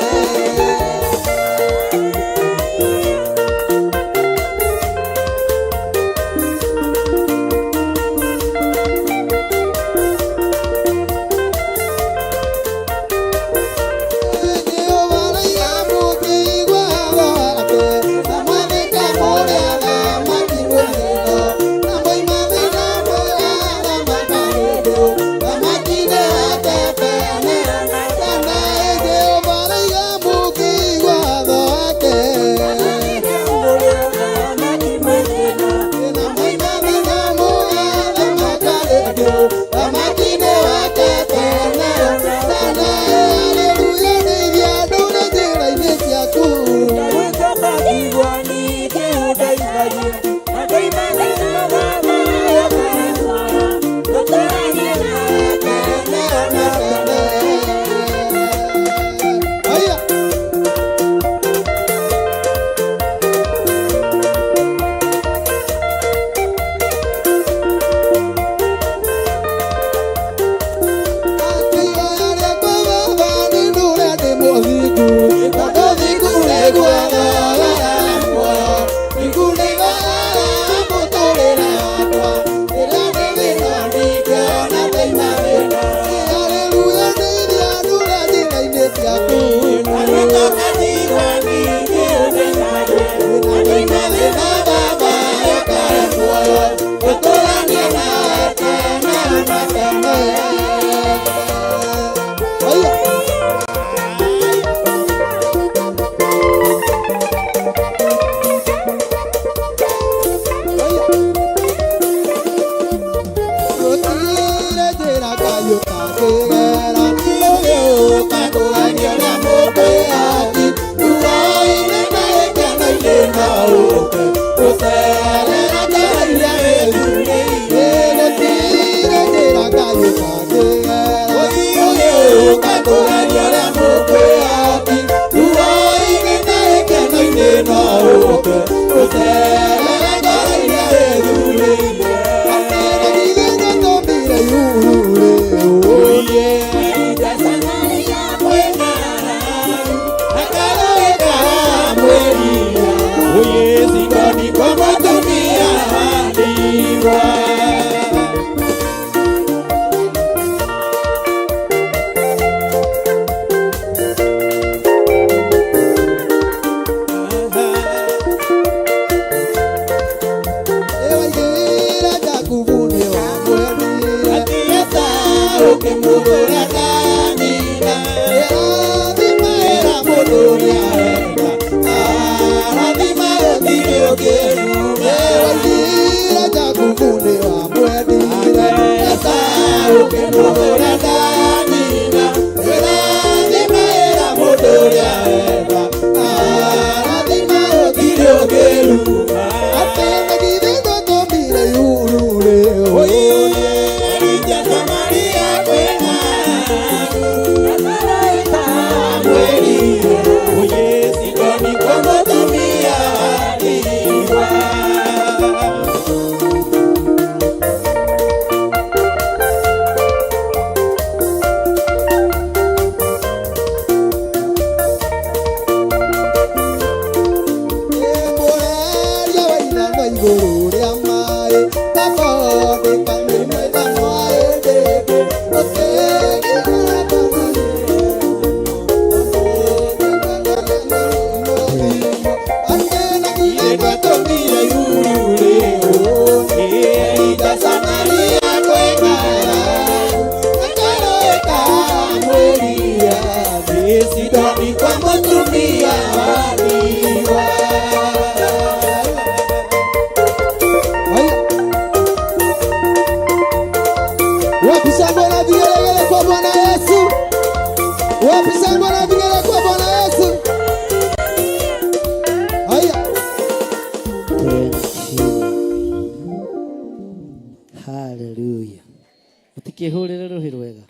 kihurire ruhi rwega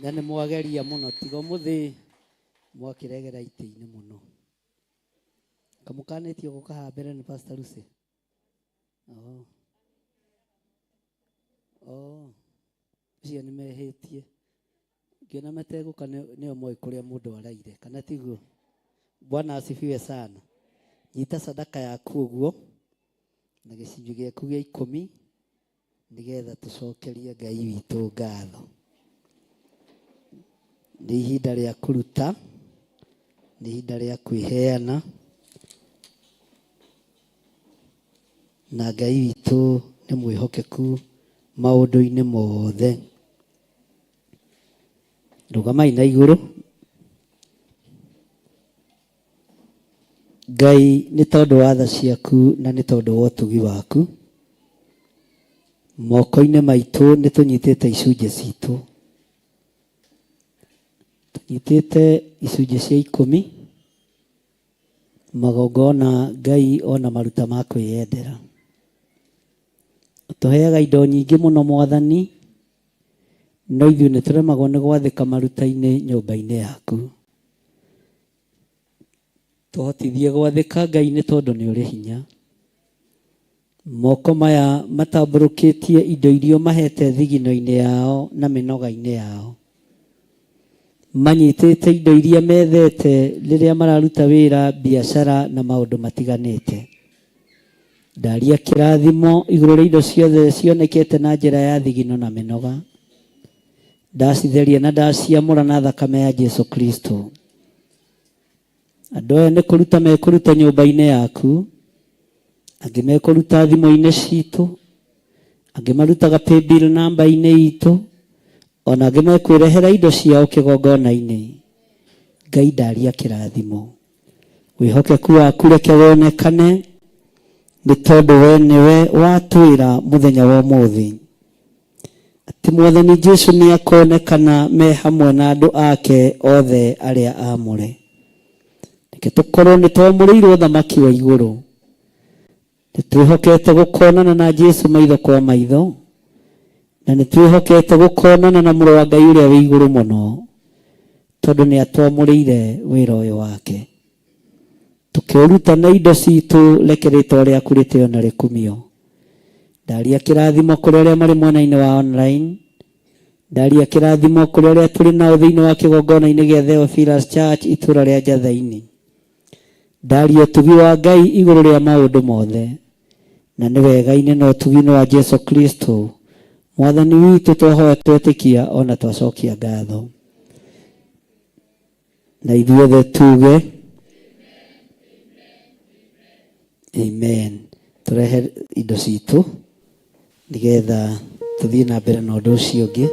na nĩ mwageria mũno tigo mũthĩ mwakiregera itĩ-inĩ mũno kamukanĩtio gũka haha mbere nĩ Pastor Lucy ũcio nĩ mehĩtie ngĩona mategũka nĩo moĩ kũrĩa mũndũ araire kana tiguo. Bwana asifiwe sana. Nyita sadaka yaku ũguo na gĩcunjĩ gĩaku gĩa 10 nĩgetha tũcokerie Ngai witũ ngatho. Nĩ ihinda rĩa kũruta, nĩ ihinda rĩa kwĩheana na Ngai witũ nĩ mwĩhokeku maũndũ-inĩ mothe. Rũgamai na igũrũ. Ngai nĩ tondũ wa tha ciaku na nĩ tondũ wa ũtugi waku moko-inĩ maitũ nĩ tũnyitĩte icunjĩ citũ, tũnyitĩte icunjĩ cia 10 magongona Ngai ona maruta ma kwĩyendera. Tũheaga indo nyingĩ mũno Mwathani, no ithuĩ nĩ tũremagwo nĩ gwathĩka maruta-inĩ nyũmba-inĩ yaku. Tũhotithie gwathĩka Ngai nĩ tondũ nĩ ũrĩ hinya. Moko maya matambũrũkĩtie indo iria mahete thigino-inĩ yao na mĩnoga-inĩ yao, manyitĩte indo iria methete rĩrĩa mararuta wĩra, biacara na maũndũ matiganĩte. Ndaria kĩrathimo igũrũ rĩa indo ciothe cionekete na njĩra ya thigino na mĩnoga, ndacitheria na ndaciamũra na thakame ya Jesu Kristo. Andũ aya nĩ kũruta mekũruta nyũmba-inĩ yaku, angĩ mekũruta thimũ-inĩ citũ, angĩ marutaga paybill namba-inĩ itũ, ona angĩ mekwĩrehera indo ciao kĩgongona-inĩ. Ngai ndaria kĩrathimo, wĩhokeku waku reke wonekane nĩ tondũ we nĩwe watwĩra mũthenya wa ũmũthĩ atĩ Mwathani Jesũ nĩ akonekana me hamwe na andũ ake othe arĩa amũre. Reke tũkorwo nĩ twamũrĩirwo thamaki wa igũrũ, nĩ twĩhokete gũkonana na Jesũ maitho kwa maitho, na nĩ twĩhokete gũkonana na mũrũ wa Ngai ũrĩa wĩ igũrũ mũno, tondũ nĩ atwamũrĩire wĩra ũyũ wake. Tũkĩruta na indo citũ, reke rĩĩtwa rĩaku rĩtĩo na rĩkumio. Ndaria kĩrathimo kũrĩ arĩa marĩ mwena-inĩ wa online, ndaria kĩrathimo kũrĩ arĩa tũrĩ nao thĩinĩ wa kĩgongona-inĩ gĩa Theophilus Church itũũra rĩa Njathainĩ. Ndaria ũtugi wa Ngai igũrũ rĩa maũndũ mothe, na nĩ wega-inĩ na ũtugi-inĩ wa Jesu Kristo Mwathani witũ twahoya twetĩkia ona twacokia ngatho. Na ithuothe tuge amen. Tũrehe indo citũ nĩgetha tũthiĩ na mbere na ũndũ ũcio ũngĩ.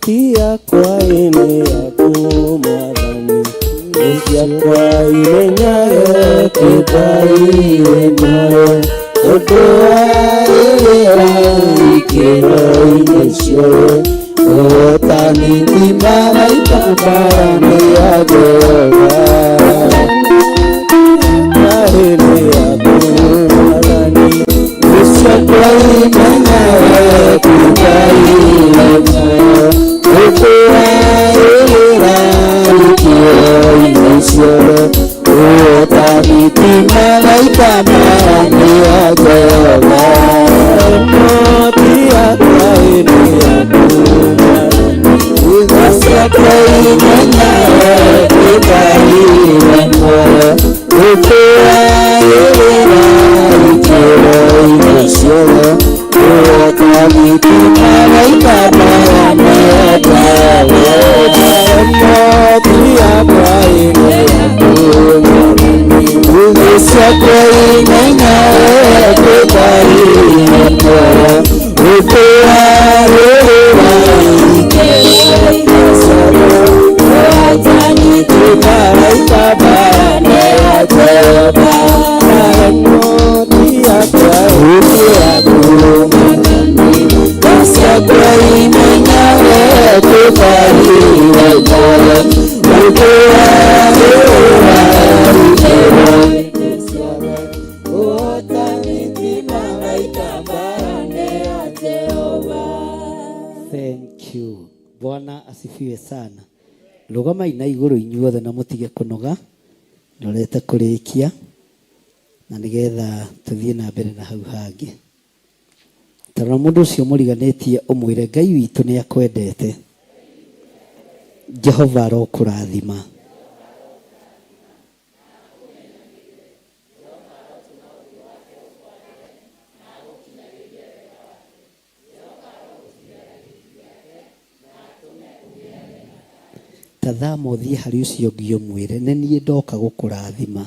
Tia kwa ene yaku Mwathani, tia kwa imenyage kitaire nayo, otoaira ikiro inesho, otani timara itapara ya Jehova. Kwa ene yaku Mwathani, tia kwa imenyage kitaire nayo, Kwa Thank you. Bwana asifiwe sana. Rugama ina iguru inyuothe na mutige kunoga. Ndorete kurikia. Na nigetha tuthie na mbere na hau hangi. Tara mundu ucio muriganetie umwire Ngai witu ni akwendete. Jehova arokurathima. Tathama uthie hari ucio ngio mwire ni nie ndoka gukurathima.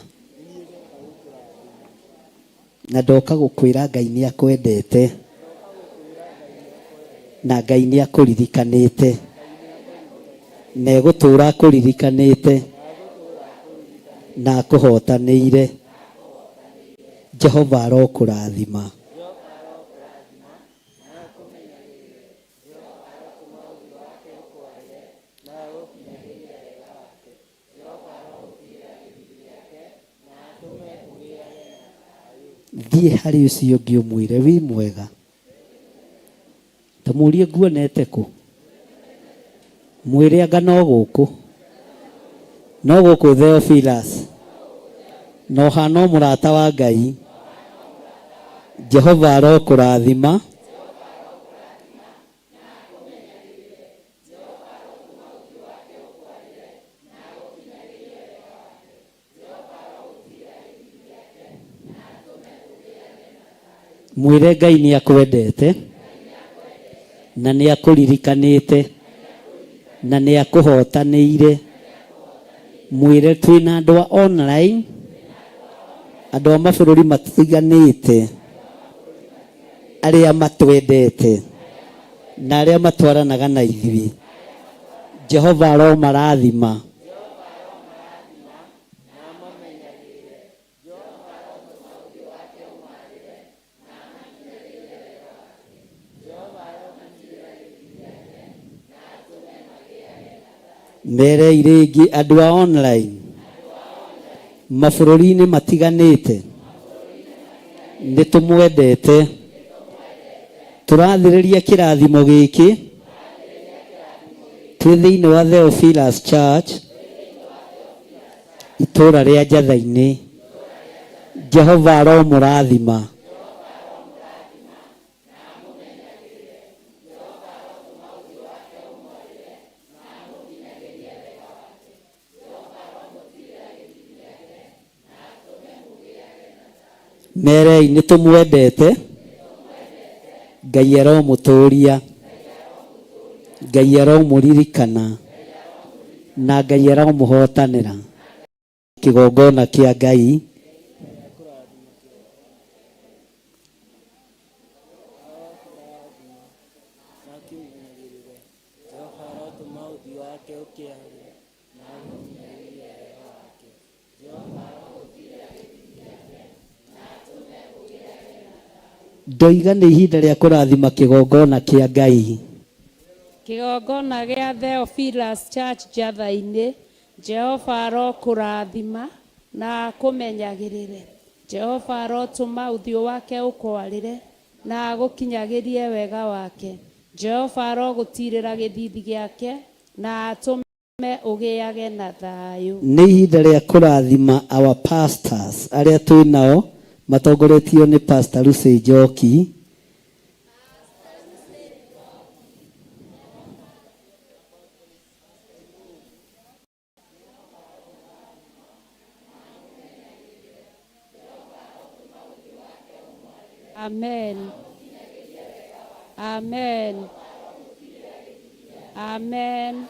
Na ndoka gukwira Ngai ni akwendete. Na Ngai ni akuririkanite. Na gutura akuririkanite. Na akuhotanĩire. Jehova arokurathima. Thie hari ucio ngĩ ũmwĩre wi mwega. Tamurie nguonete kũ? Mwĩre anga no gũkũ. No gũkũ Theophilus. No hana mũrata wa Ngai. Jehova arokurathima. Mwĩre Ngai ni akwendete. Na ni akuririkanite. Na ni akuhotanĩire. Mwĩre twina andũ a online. Andũ a mabũrũri matiganĩte. Arĩa matwendete. Na arĩa matwaranaga na ithuĩ. Jehova aromarathima. Mere irĩngĩ andũ a online. Mabũrũri-inĩ matiganĩte. Nĩ tũmwendete. Tũrathĩrĩria kĩrathimo gĩkĩ. Twĩ thĩinĩ wa Theophilus Church. Itũũra rĩa Njatha-inĩ. Jehova aromũrathima. Merei nĩ tũmwendete. Ngai aromũtũũria. Ngai aromũririkana. Na Ngai aromũhotanĩra. Kĩgongona kĩa Ngai. Ndoiga nĩ ihinda rĩa kũrathima kĩgongona kĩa Ngai. Kĩgongona gĩa Theophilus Church Njatha-inĩ. Jehova arokũrathima na akũmenyagĩrĩre. Jehova arotũma ũthiũ wake ũkwarĩre na agũkinyagĩrie wega wake. Jehova arogũtirĩra gĩthithi gĩake na atũme ũgĩage na thayũ. Nĩ ihinda rĩa kũrathima our pastors arĩa twĩ nao matongoretio nĩ Pastor Lucy Njoki. Amen. Amen. Amen.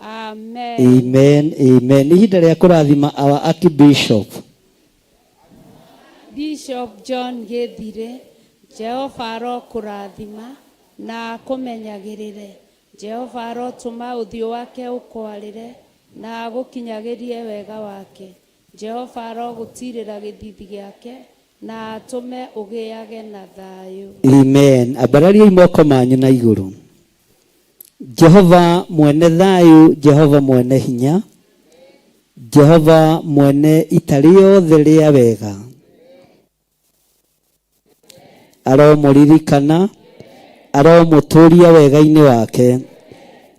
Amen. Amen. Amen. Ihinda rĩa kũrathima our Archbishop. Bishop John Githire. Jehova arokũrathima na akũmenyagĩrĩre. Jehova arotũma ũthiũ wake ũkwarĩre na agũkinyagĩrie wega wake. Jehova arogũtirĩra gĩthithi gĩake na atũme ũgĩage na thayũ. Amen. Ambararia moko manyu na igũrũ. Jehova mwene thayu, Jehova mwene hinya, Jehova mwene itario theria wega. Aromuririkana, aromuturia wega-ini wake.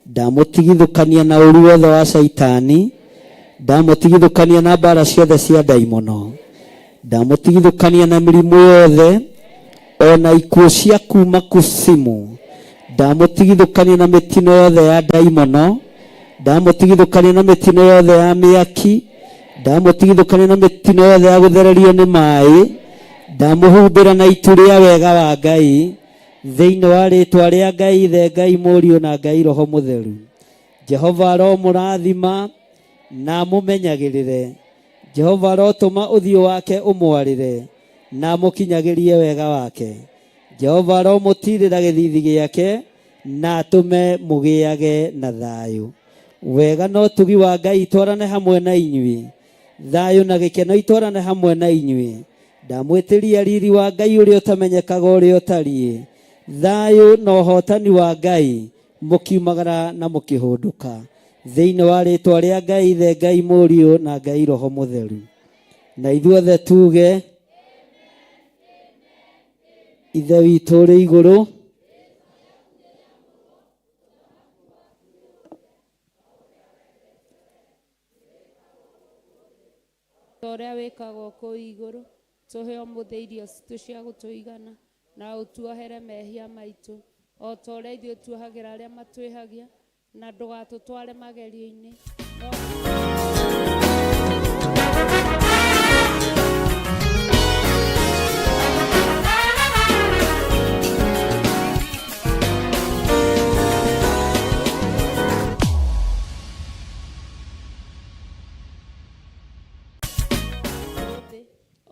Ndamutigithukania na ũru wothe wa Saitani, ndamutigithukania na mbara ciothe cia ndaimono, ndamutigithukania na mĩrimũ yothe, ona ikuũ cia kuma kusimu, ndamutigithukania na mĩtino yothe ya ndaimono, ndamutigithukania na mĩtino yothe ya mĩaki, ndamutigithukania na mĩtino yothe ya gũthererio nĩ maaĩ, ndamuhumbĩra na itu rĩa wega wa Ngai, thĩinĩ wa rĩtwa rĩa Ngai Ithe, Ngai Mũriũ na Ngai Roho Mũtheru. Jehova aromũrathima na amũmenyagĩrĩre. Jehova arotũma ũthiũ wake ũmwarĩre na amũkinyagĩrie wega wake. Jehova aromũtirĩra gĩthithi gĩake na atũme mũgĩage na thayũ. Wega na ũtugi wa Ngai itwarane hamwe na inyuĩ. Thayũ na gĩkeno itwarane hamwe na inyuĩ. Ndamwĩtĩria riri wa Ngai ũrĩa ũtamenyekaga ũrĩa ũtariĩ. Thayũ na ũhotani wa Ngai mũkiumagara na mũkĩhũndũka. Thĩinĩ wa rĩtwa rĩa Ngai Ithe, Ngai Mũriũ na Ngai Roho Mũtheru. Na ithuothe tuge, Ithe witũ ũrĩ igũrũ, ũrĩa wĩkagwo kũu igũrũ, tũhe ũmũthĩ irio citũ cia gũtũigana, na ũtuohere mehia maitũ, o ta ũrĩa ithuĩ tuohagĩra arĩa matwĩhagia, na ndũgatũtware magerio-inĩ.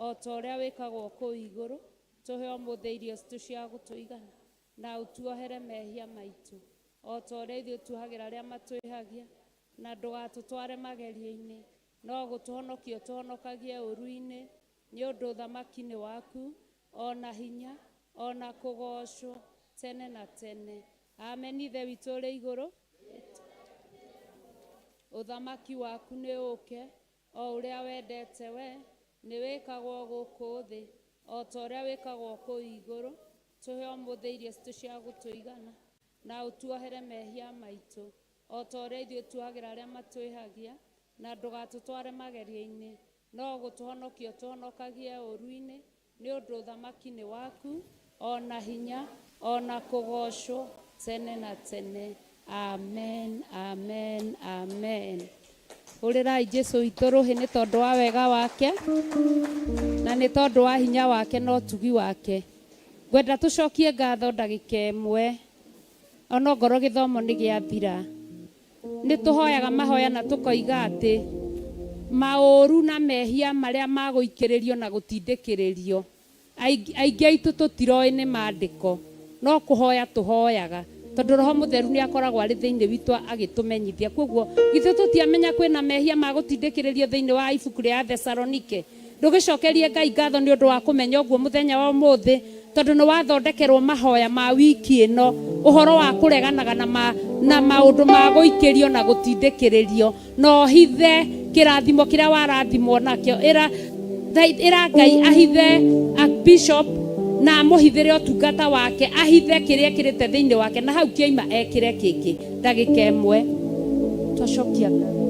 O ta ũrĩa wĩkagwo kũu igũrũ, tũhe ũmũthĩ irio citũ cia gũtũigana, na ũtuohere mehia maitũ, o ta ũrĩa ithuĩ tuohagĩra arĩa matwĩhagia, na ndũgatũtware magerio-inĩ, no gũtũhonokia ũtũhonokagie ũru-inĩ, nĩ ũndũ ũthamaki nĩ waku, ona hinya, ona kũgocwo tene na tene. Amen. Ithe witũ ũrĩ igũrũ, ũthamaki waku nĩ ũke, o ũrĩa wendete we, nĩ wĩkagwo gũkũ thĩ, o ta ũrĩa wĩkagwo kũu igũrũ, tũhe ũmũthĩ irio citũ cia gũtũigana, na ũtuohere mehia maitũ, o ta ũrĩa ithuĩ tuohagĩra arĩa matwĩhagia, na ndũgatũtware magerio-inĩ, no gũtũhonokia ũtũhonokagie ũru-inĩ, nĩ ũndũ ũthamaki nĩ waku, ona hinya, ona kũgocwo tene na tene. Amen, amen, amen. Ũrĩrai Jesũ witũ rũhĩ nĩ tondũ wa wega wake, na nĩ tondũ wa hinya wake na ũtugi wake. Ngwenda tũcokie ngatho ndagĩka ĩmwe, ona ngoro gĩthomo nĩ gĩathira. Nĩ tũhoyaga mahoya na tũkoiga atĩ maũru na mehia marĩa magũikĩrĩrio na gũtindĩkĩrĩrio, aingĩ aitũ tũtiroĩ nĩ maandĩko, no kũhoya tũhoyaga, tondũ Roho Mũtheru nĩ akoragwo arĩ thĩinĩ witũ agĩtũmenyithia. Koguo githĩ tũtiamenya kwĩna mehia magũtindĩkĩrĩrio thĩinĩ wa ibuku rĩa Thesalonike. Ndũgĩcokerie Ngai ngatho nĩ ũndũ wa kũmenya ũguo mũthenya wa ũmũthĩ, tondũ nĩ wathondekerwo mahoya ma wiki ĩno, ũhoro wa kũreganaga na maũndũ ma gũikĩrio na gũtindĩkĩrĩrio, no hithe kĩrathimo kĩrĩa warathimwo nakĩo. Ĩra Ngai ahithe Bishop na amũhithĩre ũtungata wake, ahithe kĩrĩa kĩrĩte thĩinĩ wake, na hau kĩoima ekĩre kĩngĩ. Ndagĩka ĩmwe tũcokia ngatho.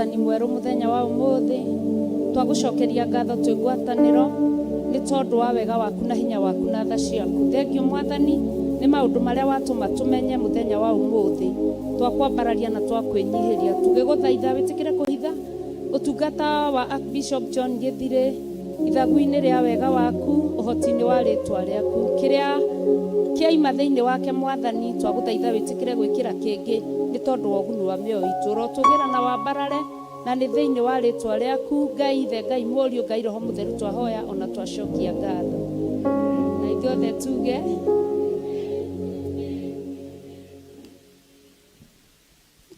mwathani mweru muthenya wa umuthi twagucokeria ngatho twi ngwataniro ni tondu wa wega waku na hinya waku na tha ciaku. Thengio mwathani ni maundu maria watuma tumenye muthenya wa umuthi twakwambararia na twakwinyihiria tugiguthaitha witikire kuhitha utungata wa Archbishop John Githire ithagu-ini ria wega waku uhoti-ini wa ritwa riaku kiria kiaima thiini wake mwathani twaguthaitha witikire gwikira kingi ni tondu wa uguni wa mioyo itu rotugira na wambarare na ni thiini wa ritwa riaku Ngai ithe Ngai Mũriũ Ngai Roho Mũtheru twahoya ona twacokia ngatho na ithuothe tuge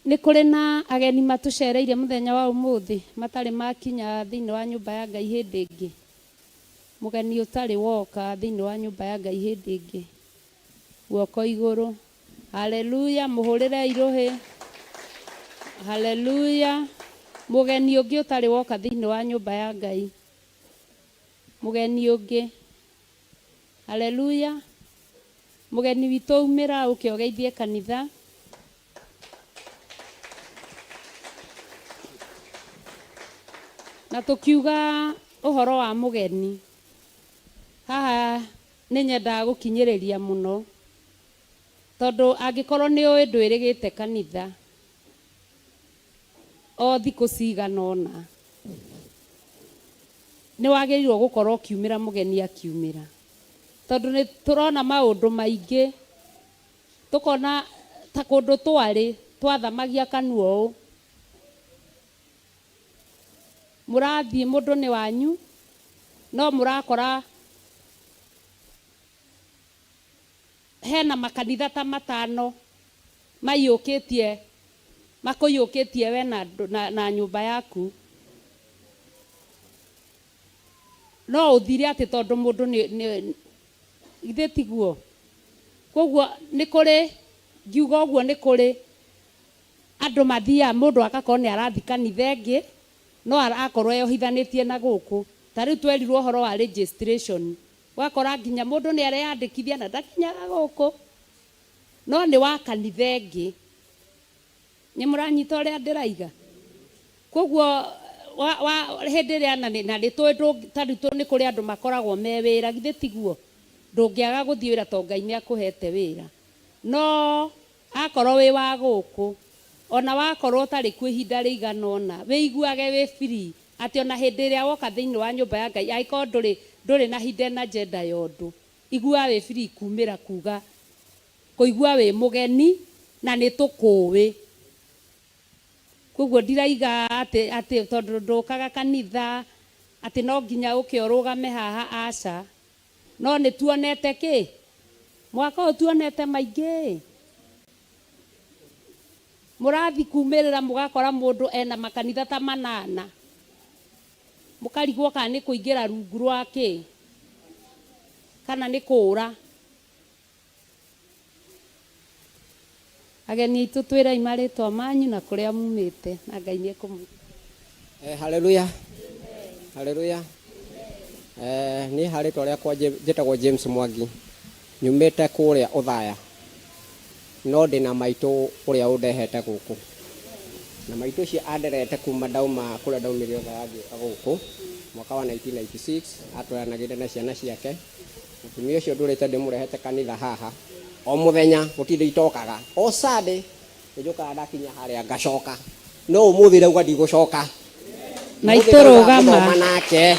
ni kuri na ageni matucereire muthenya wa umuthi matari makinya thiini wa nyumba ya Ngai hindi ingi. Mugeni utari woka thiini wa nyumba ya Ngai hindi ingi guoko iguru. Haleluya, muhurire iruhi. Haleluya. Mugeni ungi utari woka thiini wa nyumba ya Ngai. Mugeni ungi. Haleluya. Mugeni witu umira ukiogeithie kanitha. Na tukiuga uhoro wa mugeni haha ni nyenda gukinyiriria muno tondu angikorwo ni uwi ndwirigite kanitha o thiku cigana ona ni wagirirwo gukorwo kiumira mugeni akiumira tondu ni turona maundu maingi tukona ta kundu twari twathamagia kanua u murathie mundu ni wanyu no murakora hena makanitha ta matano mayukitie makuyukitie we na nyumba yaku no uthire ati tondu mundu ni ithe tiguo. Koguo ni kuri ngiuga uguo ni kuri andu mathia mundu agakorwo ni arathi kanitha ingi no akorwo yohithanitie na guku tari twerirwo horo wa registration wakora nginya mundu ni areyandikithia na ndakinyaga guku no ni wa kanitha ingi ni muranyita uria ndiraiga. Koguo hindi ria na ni tari ni kuri andu makoragwo me wira githe tiguo ndungiaga guthii wira to Ngai ni akuhete wira no akorwo wi wa guku ona wakorwo tari kwi hinda rigana ona wiguage wi free ati ona hindi ria woka thiini wa nyumba ya Ngai aiko nduri na hidden agenda yondu igua wi free kumira kuga kuigua wi mugeni na ni tukuwi. Koguo ndiraiga ati tondu ndukaga kanitha ati no nginya ukiorugame haha aca no ni tuonete ki mwaka u tuonete maingi murathi kumirira mugakora mundu ena makanitha ta manana mukarigwo kana ni kuingira rungu rwake kana ni kura. Ageni itu twira imaritwa manyu na kuria mumite na Ngai ni ekumu. Haleluya. Haleluya. Ni haritwa riakwa njitagwo James Mwangi nyumite kuria Uthaya no ndina maitu uria undehete guku na maitu cio anderete kuma dauma kuria daumire Uthaya guku mwaka wa 1996 atwaranagire na ciana ciake mutumia ucio ndurite ndimurehete kanitha haha o muthenya gutinde itokaga o Sunday njukaga ndakinya haria ngacoka no umuthi rauga ndigucoka na iturugama nake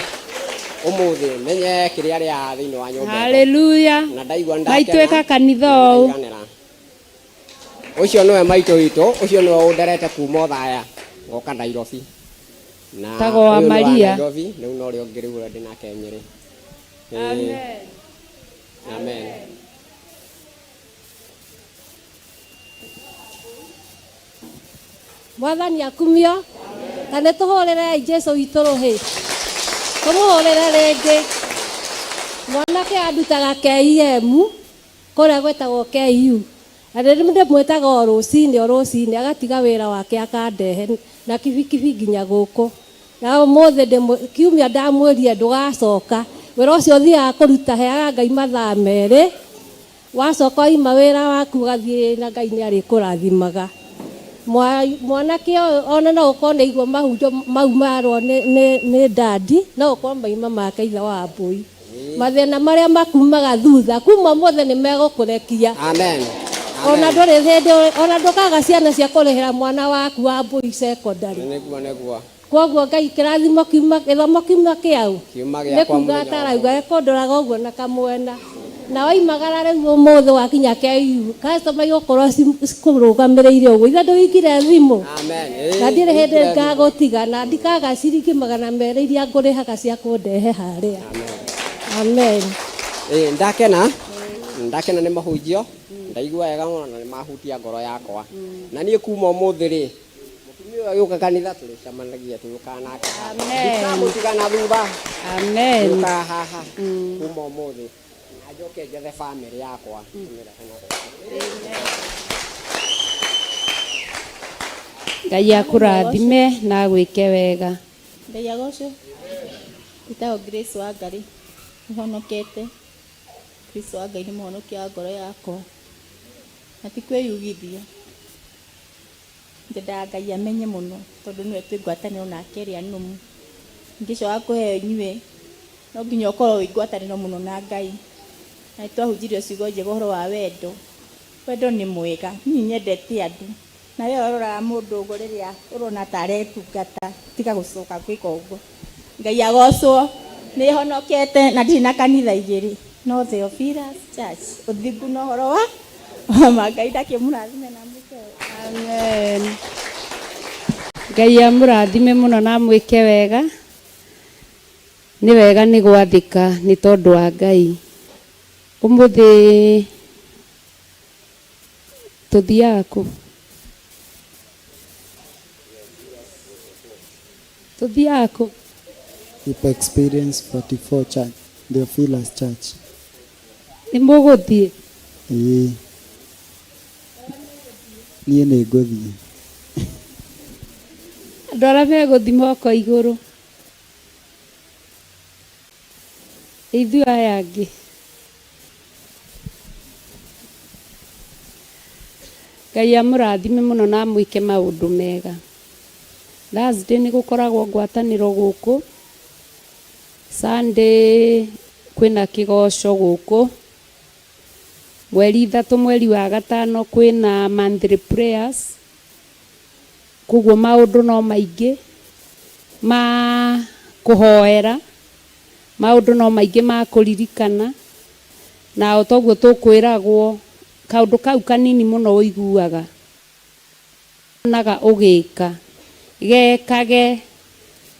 umuthi menye kiria ria thiini wa nyumba. Haleluya. Na ndaigua ndaitweka kanitha u ucio niwe maitu witu ucio niwe underete kuma Uthaya goka Nairobi na tago wa Maria Nairobi riu no rio ngiriura ndinake Nyeri. Amen. Amen. Mwathani akumio kana tuhorere Jesu witu ruhi tumuhorere ringi mwanake andutaga KEM kuria gwetagwo KU arĩrĩ ndĩmwĩtaga o rũcinĩ agatiga wĩra wake akandehe na kibikibi nginya gũkũ na ũmũthĩ kiumia ndamwĩrire ndũgacoka wĩra ũcio ũthiaga kũruta heaga Ngai mathaa merĩ wacoka ima wĩra waku ũgathiĩ na Ngai nĩ arĩkũrathimaga mwanake ona no ukorwo nĩ igua mahunjo mau marwo nĩ dadi no ukorwo maima make ithe wa mbui mathĩna marĩa makumaga thutha kuma mothe nĩ megũkũrekia amen ona ndũrĩ hĩndĩ ona ndũkaga ciana cia kũrĩhĩra mwana waku wa mbui secondary nĩguo koguo Ngai kĩrathimo kiuma gĩthomo kiuma kĩau nĩ kuga atarauga ekũndũraga ũguo na kamwena na waimagara rĩu ũmũthĩ wakinya KU customer igũkorwo cikũrũgamĩrĩire ũguo ithe ndũingire thimũ na ndirĩ hĩndĩ ngagũtiga na ndikaga ciringi 200 iria ngũrĩhaga cia kũndehe harĩa amen ndakena nĩ mahunjio ndaigua wega mũno na nĩ mahutia ngoro yakwa na niĩ kuma ũmũthĩ rĩ mũtumia ũyũ gĩũka kanitha tũrĩcemanagia tũgĩũkaga nake ndikamũtigana thutha gĩũkaga haha kuma ũmũthĩ na njoke njethe bamĩrĩ yakwa Ngai akũrathime na gwĩke wega. Ngai agocwo itagwo Grace Wangari ũhonokete. Kristo wa Ngai nĩ mũhonokia wa ngoro yakwa na ti kwĩyugithia ndendaga Ngai amenye mũno tondũ nĩwe twĩ ngwatanĩro nake ĩrĩa nũmu ngĩcoka kũheo inyuĩ no nginya ũkorwo wĩ ngwatanĩro mũno na Ngai na twahunjirio ciugo njega ũhoro wa wendo nĩ mwega niĩ nyendete andũ na rĩo ũroraga mũndũ ũguo rĩrĩa ũrona ta aretungata tiga gũcoka gwĩka ũguo Ngai agocwo nĩ honokete na ndirĩ na kanitha igĩrĩ no Theophilus Church ũthingu na ũhoro wa Ngai ndakĩmũrathime na mwĩke amen Ngai amũrathime mũno na mwĩke wega nĩ wega nĩ gwathĩka nĩ tondũ wa Ngai ũmũthĩ tuthiaga kũ Deep Experience 44 Church, Theophilus Church. Nĩ mũgũthiĩ? Niĩ nĩ ngũthiĩ. Andũ arĩa megũthiĩ moko igũrũ. Ithuĩ aya angĩ. Ngai amũrathime mũno na mwĩke maũndũ mega. Thursday nĩ gũkoragwo ngwatanĩro gũkũ. Sunday kwĩna kĩgoco gũkũ. Mweri 3 mweri wa gatano kwĩna monthly prayers. Koguo maũndũ no maingĩ ma kũhoera. Maũndũ no maingĩ ma kũririkana. Na otoguo tũkwĩragwo kaũndũ kau kanini mũno ũiguaga. Naga ũgĩka. Gekage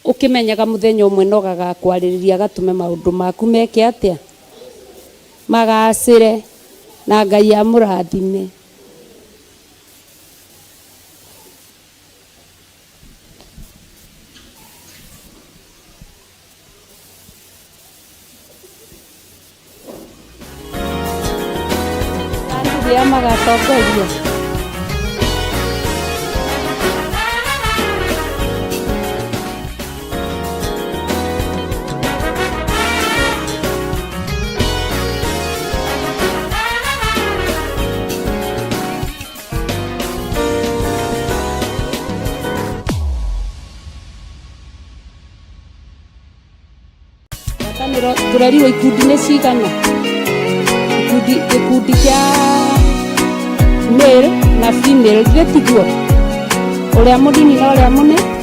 ũkĩmenyaga mũthenya ũmwe no gagakwarĩrĩria gatũme maũndũ maku meke atĩa magacĩre na Ngai amũrathime. Andũ arĩa magatongoria tũrerirwo ikundi-inĩ cigana gĩkundi kĩa male na female githĩ tiguo ũrĩa mũnini na ũrĩa mũnene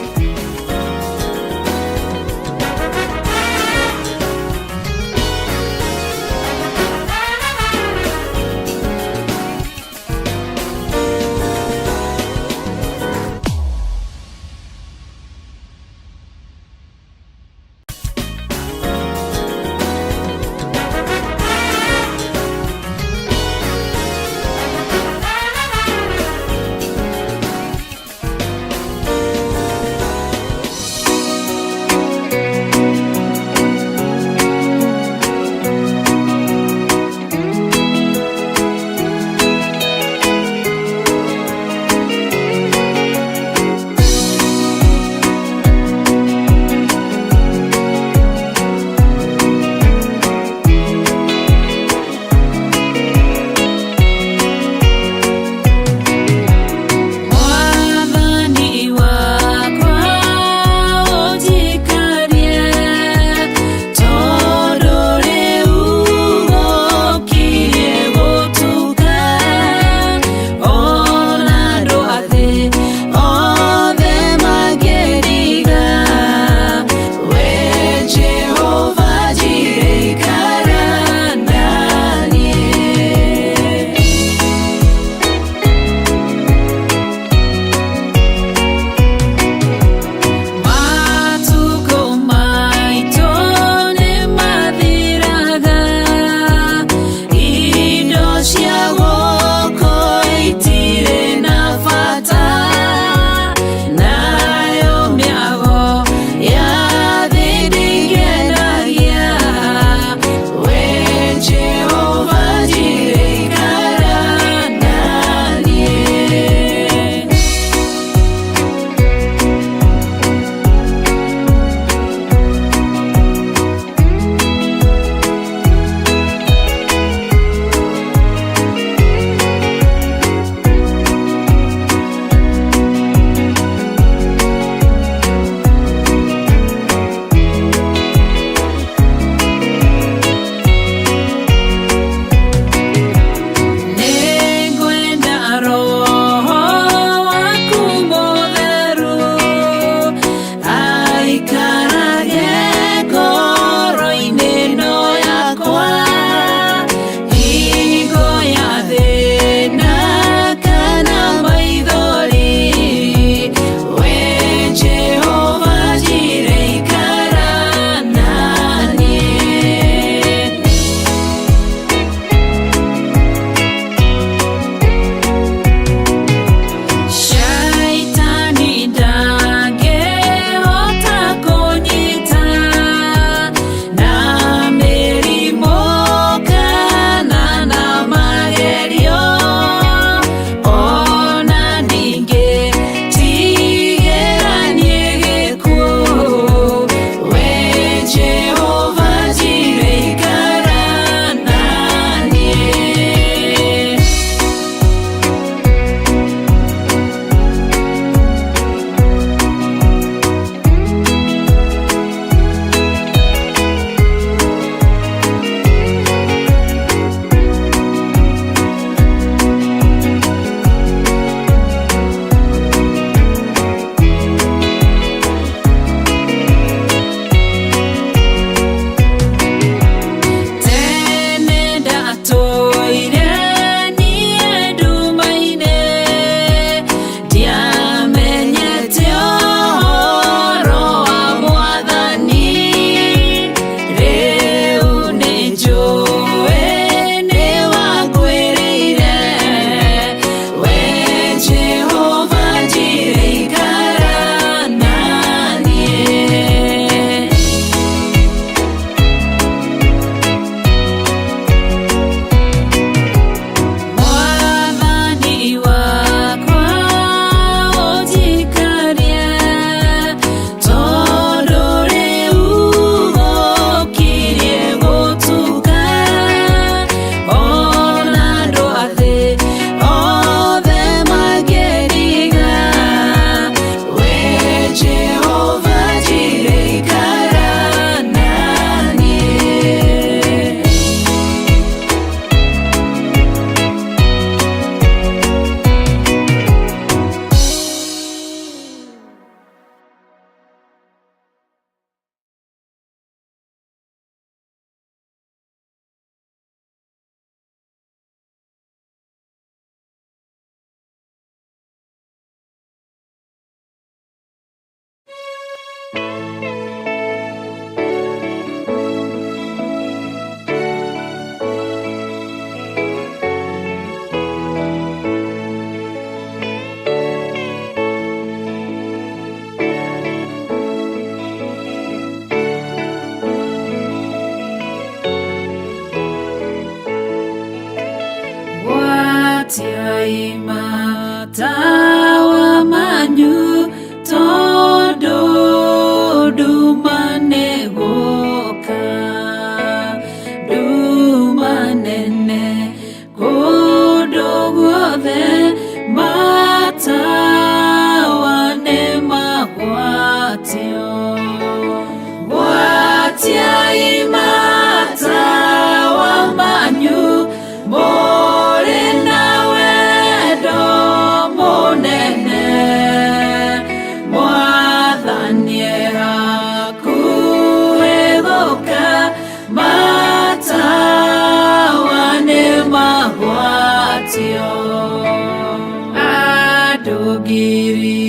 thiri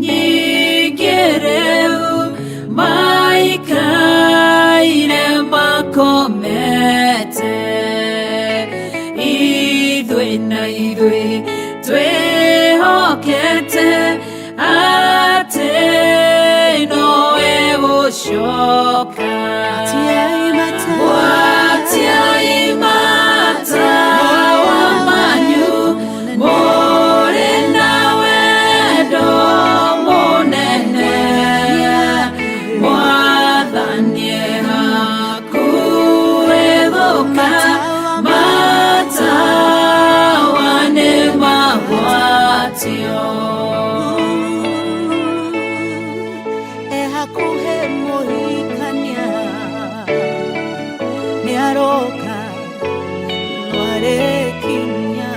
nyingĩ rĩu maikaire makomete, ithuĩ na ithuĩ twĩhokete atĩ nowe gũcoka. Watiai matawa manyu mũrĩ na wendo mũnene, Mwathani hakuhĩ gũka, matawa nĩ magwatio. Hakuhĩ mũhikania nĩaroka nwarĩkinya.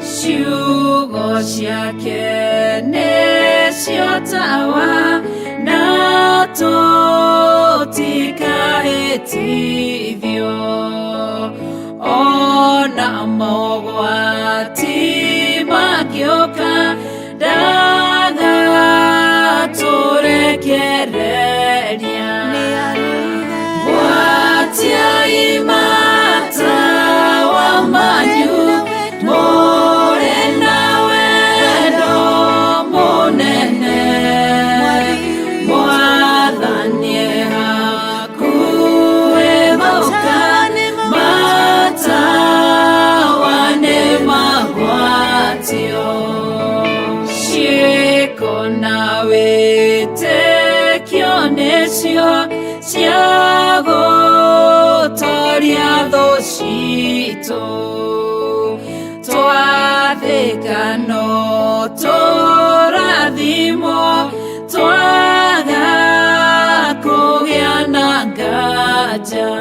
Ciugo ciake nĩcio tawa na tũtikahĩtithio, ona mogwati mangĩũka ndagatũrekereria. Gwatiai matawa manyu mũrĩ na wendo mũnene, Mwathani hakuhĩ gũka, matawa nĩ magwatio. Ciĩko na wĩtĩkio nĩcio cia gũtoria thũ citũ, twathĩka no tũrathimwo, twaga kũgĩa na nganja.